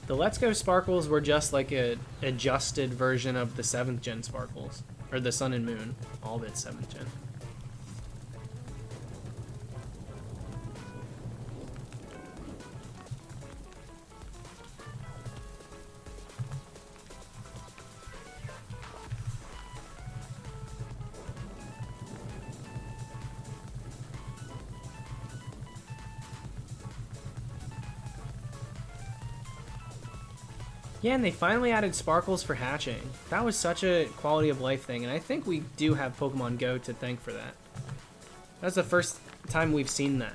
The Let's Go Sparkles were just like a adjusted version of the 7th gen Sparkles. Or the Sun and Moon. All of it's 7th gen. Yeah, and they finally added sparkles for hatching. That was such a quality of life thing, and I think we do have Pokemon Go to thank for that. That's the first time we've seen that.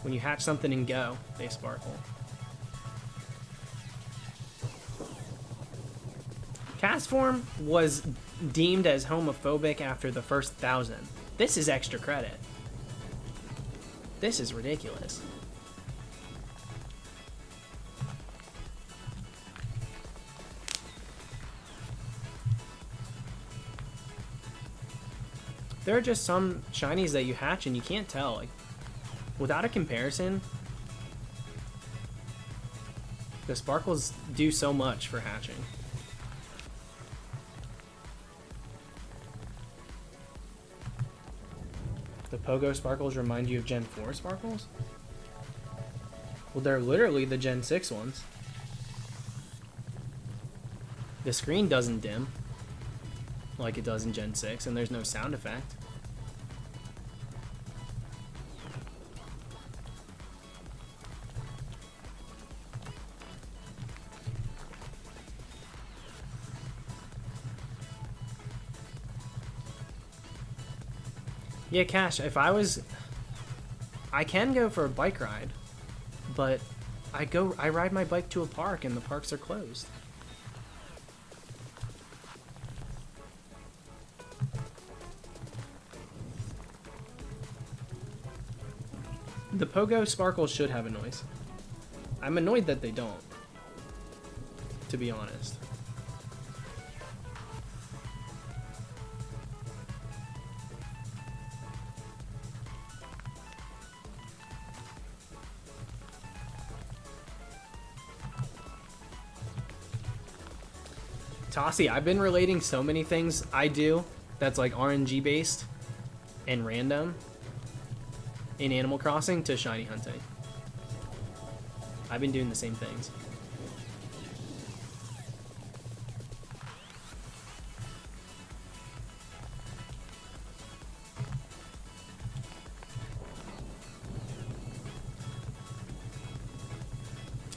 When you hatch something in Go, they sparkle. CASTFORM was deemed as homophobic after the first 1,000. This is extra credit. This is ridiculous. There are just some shinies that you hatch and you can't tell. Like, without a comparison, the sparkles do so much for hatching. The Pogo sparkles remind you of Gen 4 sparkles? Well, they're literally the Gen 6 ones. The screen doesn't dim like it does in Gen 6, and there's no sound effect. Yeah, Cash, if I can go for a bike ride, but I ride my bike to a park and the parks are closed. The Pogo sparkles should have a noise. I'm annoyed that they don't, to be honest. Tossie, I've been relating so many things I do that's like RNG based and random in Animal Crossing to shiny hunting. I've been doing the same things.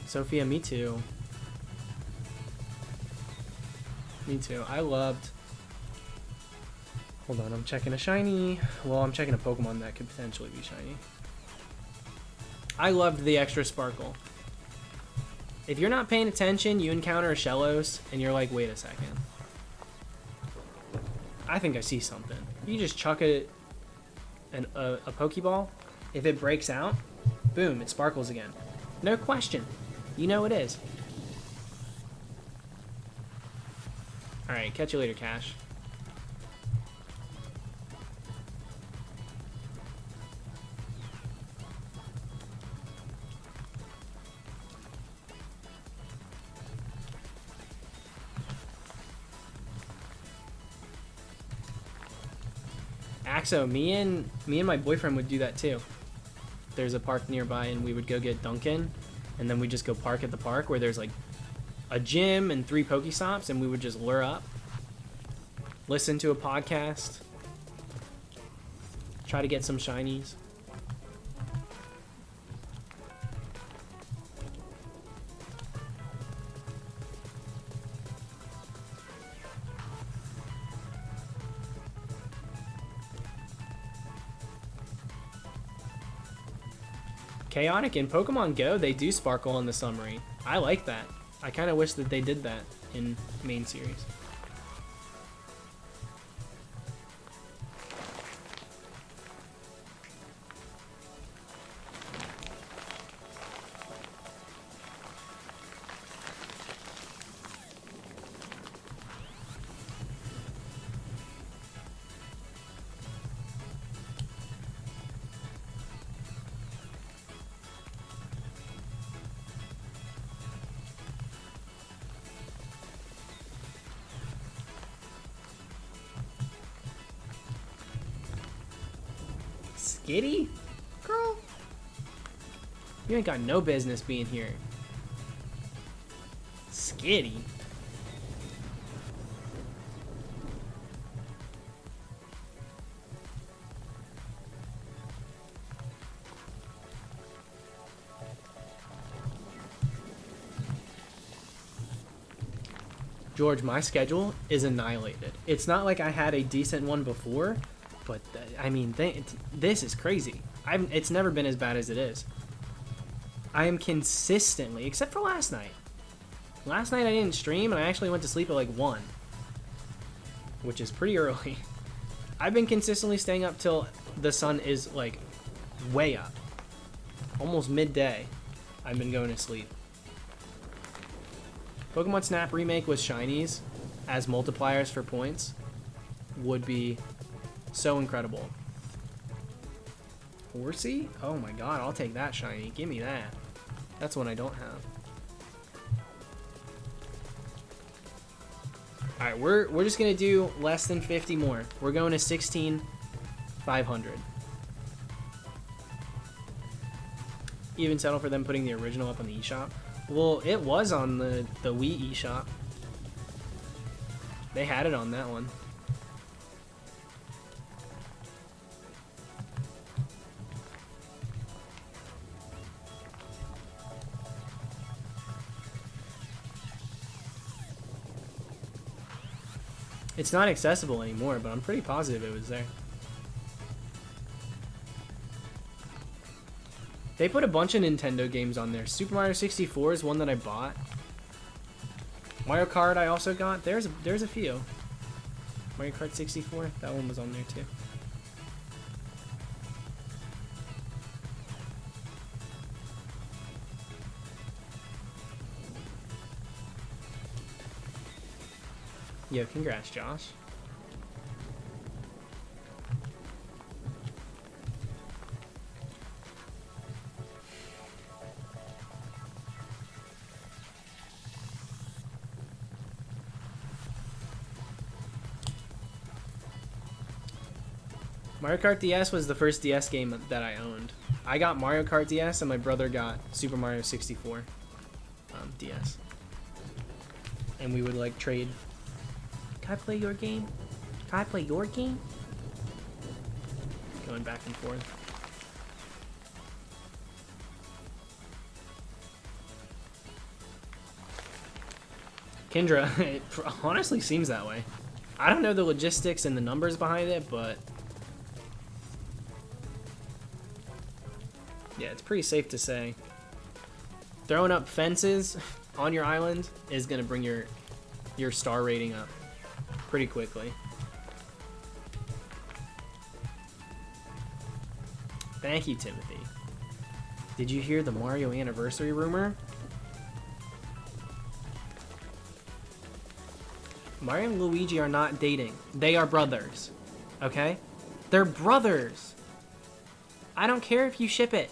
Sophia, me too. Me too. I loved... Hold on, I'm checking a shiny. Well, I'm checking a Pokemon that could potentially be shiny. I loved the extra sparkle. If you're not paying attention, you encounter a Shellos, and you're like, wait a second. I think I see something. You just chuck a Pokeball. If it breaks out, boom, it sparkles again. No question. You know it is. Alright, catch you later, Cash. Axo, me and my boyfriend would do that too. There's a park nearby and we would go get Dunkin', and then we just go park at the park where there's like a gym and 3 Pokestops, and we would just lure up, listen to a podcast, try to get some shinies. Chaotic in Pokemon Go, they do sparkle in the summary. I like that. I kind of wish that they did that in main series. Skitty? Girl, you ain't got no business being here. Skitty? George, my schedule is annihilated. It's not like I had a decent one before, but I mean, this is crazy. It's never been as bad as it is. I am consistently, except for last night. Last night I didn't stream and I actually went to sleep at like 1. which is pretty early. I've been consistently staying up till the sun is like way up. Almost midday, I've been going to sleep. Pokemon Snap Remake with shinies as multipliers for points would be so incredible. Horsey? Oh my god, I'll take that shiny. Give me that. That's one I don't have. Alright, we're just gonna do less than 50 more. We're going to 16,500. Even settle for them putting the original up on the eShop. Well, it was on the Wii eShop. They had it on that one. It's not accessible anymore, but I'm pretty positive it was there. They put a bunch of Nintendo games on there. Super Mario 64 is one that I bought. Mario Kart I also got. There's a few. Mario Kart 64, that one was on there too. Yo, congrats, Josh. Mario Kart DS was the first DS game that I owned. I got Mario Kart DS and my brother got Super Mario 64 DS. And we would like trade. Can I play your game? Can I play your game? Going back and forth. Kendra, it honestly seems that way. I don't know the logistics and the numbers behind it, but yeah, it's pretty safe to say. Throwing up fences on your island is gonna bring your star rating up pretty quickly. Thank you, Timothy. Did you hear the Mario anniversary rumor? Mario and Luigi are not dating. They are brothers. Okay? They're brothers. I don't care if you ship it.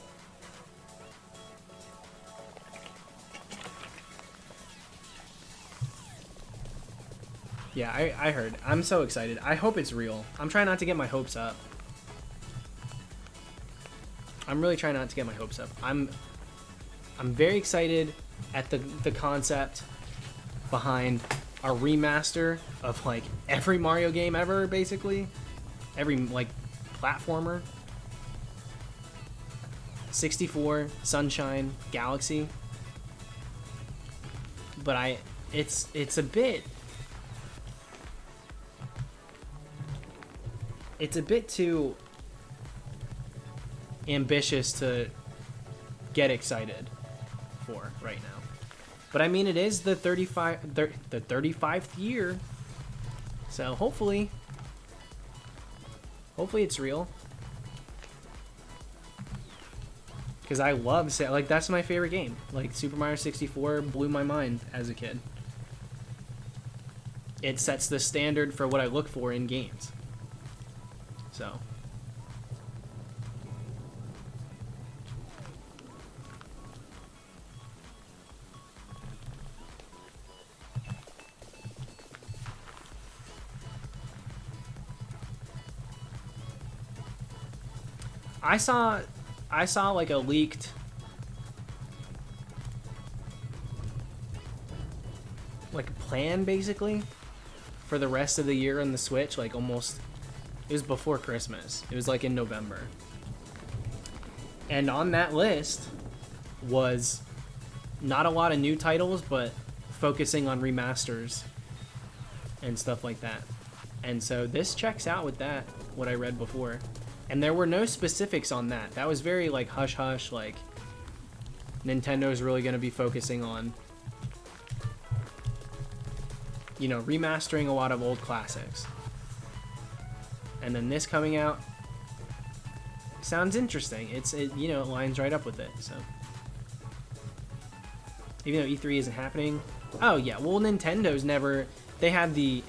Yeah, I heard. I'm so excited. I hope it's real. I'm trying not to get my hopes up. I'm really trying not to get my hopes up. I'm very excited at the concept behind a remaster of like every Mario game ever, basically. Every like platformer. 64, Sunshine, Galaxy. But it's a bit too ambitious to get excited for right now. But I mean, it is the 35th year, so hopefully it's real. Because I love, like, that's my favorite game. Like, Super Mario 64 blew my mind as a kid. It sets the standard for what I look for in games. So. I saw like a leaked like plan basically for the rest of the year on the Switch, like almost it was before Christmas. It was like in November. And on that list was not a lot of new titles, but focusing on remasters and stuff like that. And so this checks out with that, what I read before. And there were no specifics on that. That was very like hush-hush, like Nintendo's really going to be focusing on you know, remastering a lot of old classics. And then this coming out sounds interesting. You know, it lines right up with it. So even though E3 isn't happening, oh yeah, well Nintendo's never, they had the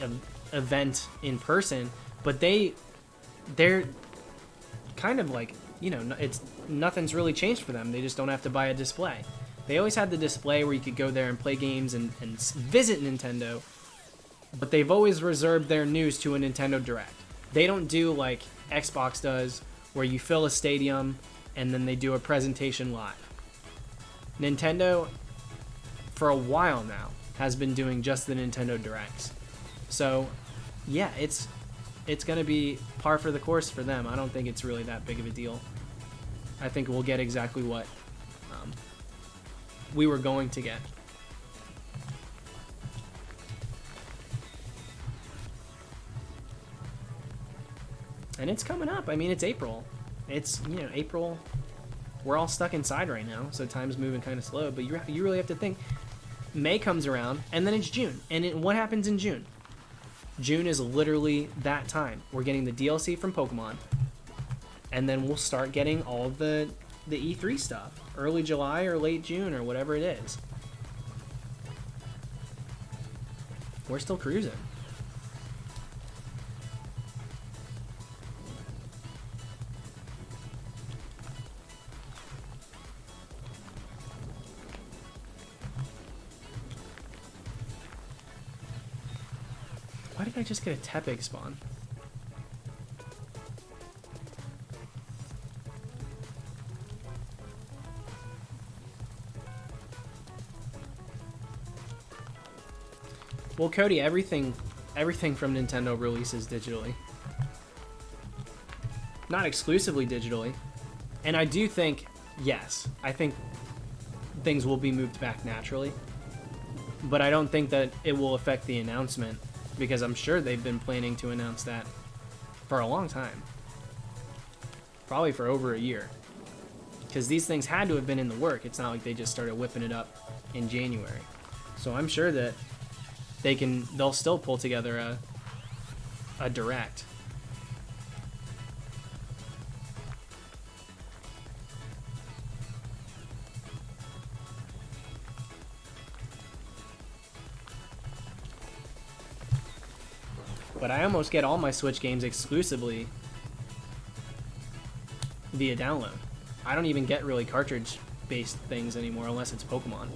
event in person, but they're kind of like, you know, nothing's really changed for them. They just don't have to buy a display. They always had the display where you could go there and play games and visit Nintendo, but they've always reserved their news to a Nintendo Direct. They don't do like Xbox does, where you fill a stadium and then they do a presentation live. Nintendo, for a while now, has been doing just the Nintendo Directs. So, yeah, it's going to be par for the course for them. I don't think it's really that big of a deal. I think we'll get exactly what we were going to get. And it's coming up. I mean, it's April. It's, you know, April. We're all stuck inside right now, so time's moving kind of slow. But you really have to think. May comes around, and then it's June. And what happens in June? June is literally that time. We're getting the DLC from Pokemon, and then we'll start getting all the E3 stuff. Early July or late June or whatever it is. We're still cruising. Why did I just get a Tepig spawn? Well, Cody, everything from Nintendo releases digitally. Not exclusively digitally. And I do think, yes, I think things will be moved back naturally. But I don't think that it will affect the announcement, because I'm sure they've been planning to announce that for a long time. Probably for over a year. Because these things had to have been in the work. It's not like they just started whipping it up in January. So I'm sure that they'll still pull together a direct. But I almost get all my Switch games exclusively via download. I don't even get really cartridge-based things anymore unless it's Pokemon.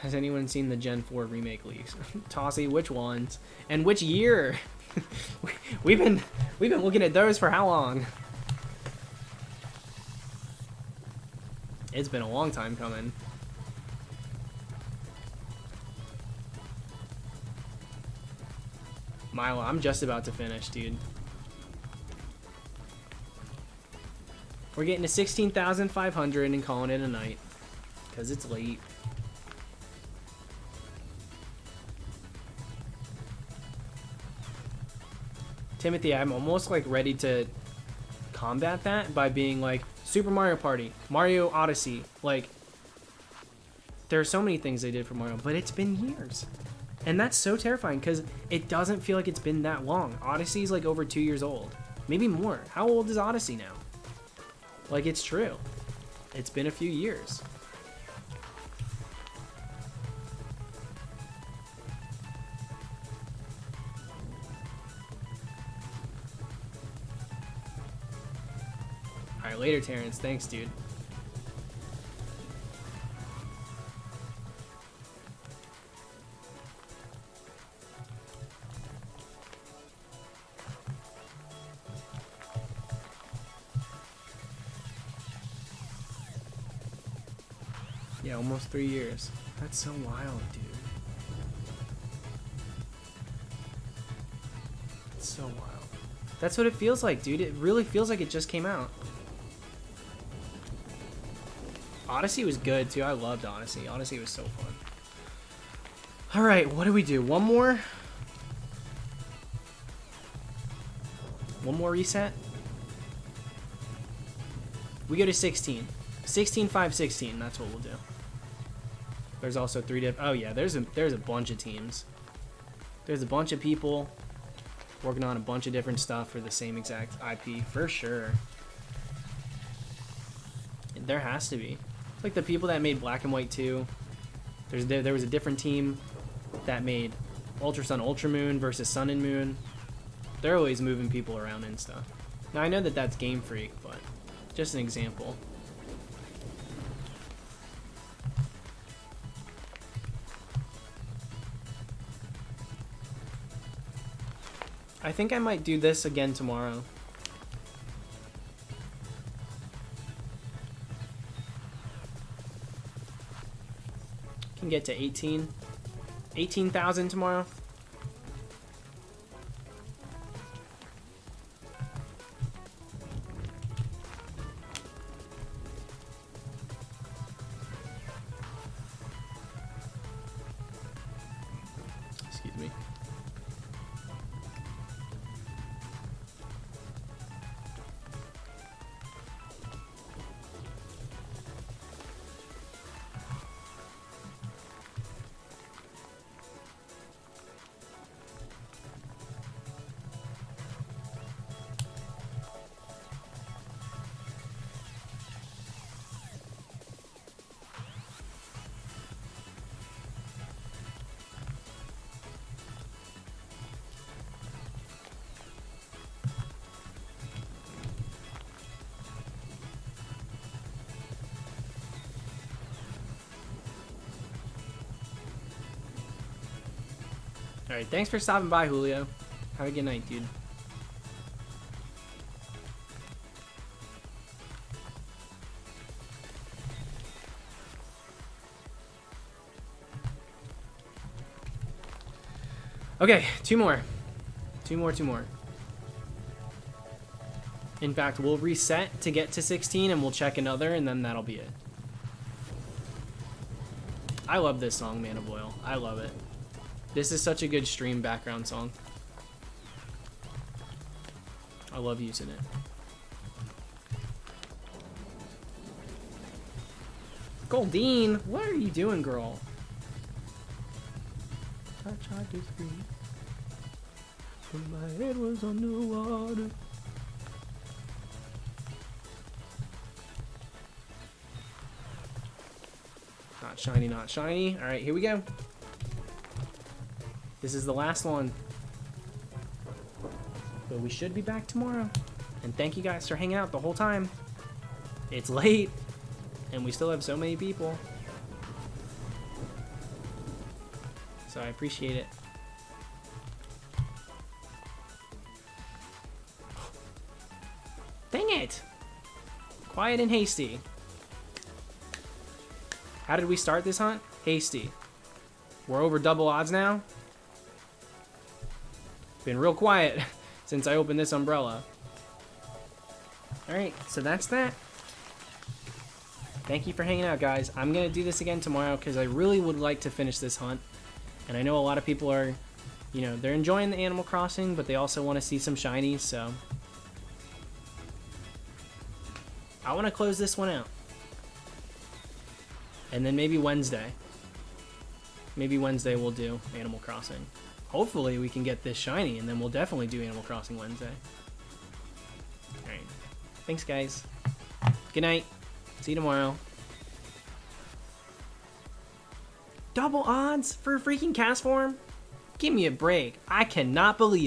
Has anyone seen the Gen 4 remake leaks? Tossie, which ones? And which year? we've been looking at those for how long? It's been a long time coming. Milo, I'm just about to finish, dude. We're getting to 16,500 and calling it a night. Because it's late. Timothy, I'm almost like ready to combat that by being like, Super Mario Party, Mario Odyssey, like, there are so many things they did for Mario, but it's been years. And that's so terrifying, because it doesn't feel like it's been that long. Odyssey's like over 2 years old. Maybe more. How old is Odyssey now? Like, it's true. It's been a few years. Alright, later, Terrence. Thanks, dude. Yeah, almost 3 years. That's so wild, dude. It's so wild. That's what it feels like, dude. It really feels like it just came out. Odyssey was good, too. I loved Odyssey. Odyssey was so fun. Alright, what do we do? One more? One more reset? We go to 16. 16, 5, 16. That's what we'll do. There's also 3 different. Oh yeah, there's a bunch of teams. There's a bunch of people working on a bunch of different stuff for the same exact IP for sure. There has to be. Like the people that made Black and White 2. There was a different team that made Ultra Sun Ultra Moon versus Sun and Moon. They're always moving people around and stuff. Now I know that that's Game Freak, but just an example. I think I might do this again tomorrow. Can get to 18,000 tomorrow. Excuse me. Alright, thanks for stopping by, Julio. Have a good night, dude. Okay, two more. Two more. In fact, we'll reset to get to 16 and we'll check another and then that'll be it. I love this song, Man of Oil. I love it. This is such a good stream background song. I love using it. Goldine, what are you doing, girl? I tried to scream, but my head was underwater. Not shiny, not shiny. All right, here we go. This is the last one. But we should be back tomorrow. And thank you guys for hanging out the whole time. It's late, and we still have so many people. So I appreciate it. Dang it! Quiet and hasty. How did we start this hunt? Hasty. We're over double odds now. Been real quiet since I opened this umbrella. Alright, so that's that. Thank you for hanging out, guys. I'm going to do this again tomorrow because I really would like to finish this hunt. And I know a lot of people are, you know, they're enjoying the Animal Crossing, but they also want to see some shinies, so I want to close this one out. And then maybe Wednesday. Maybe Wednesday we'll do Animal Crossing. Hopefully we can get this shiny, and then we'll definitely do Animal Crossing Wednesday. Alright. Thanks, guys. Good night. See you tomorrow. Double odds for a freaking CASTFORM? Give me a break. I cannot believe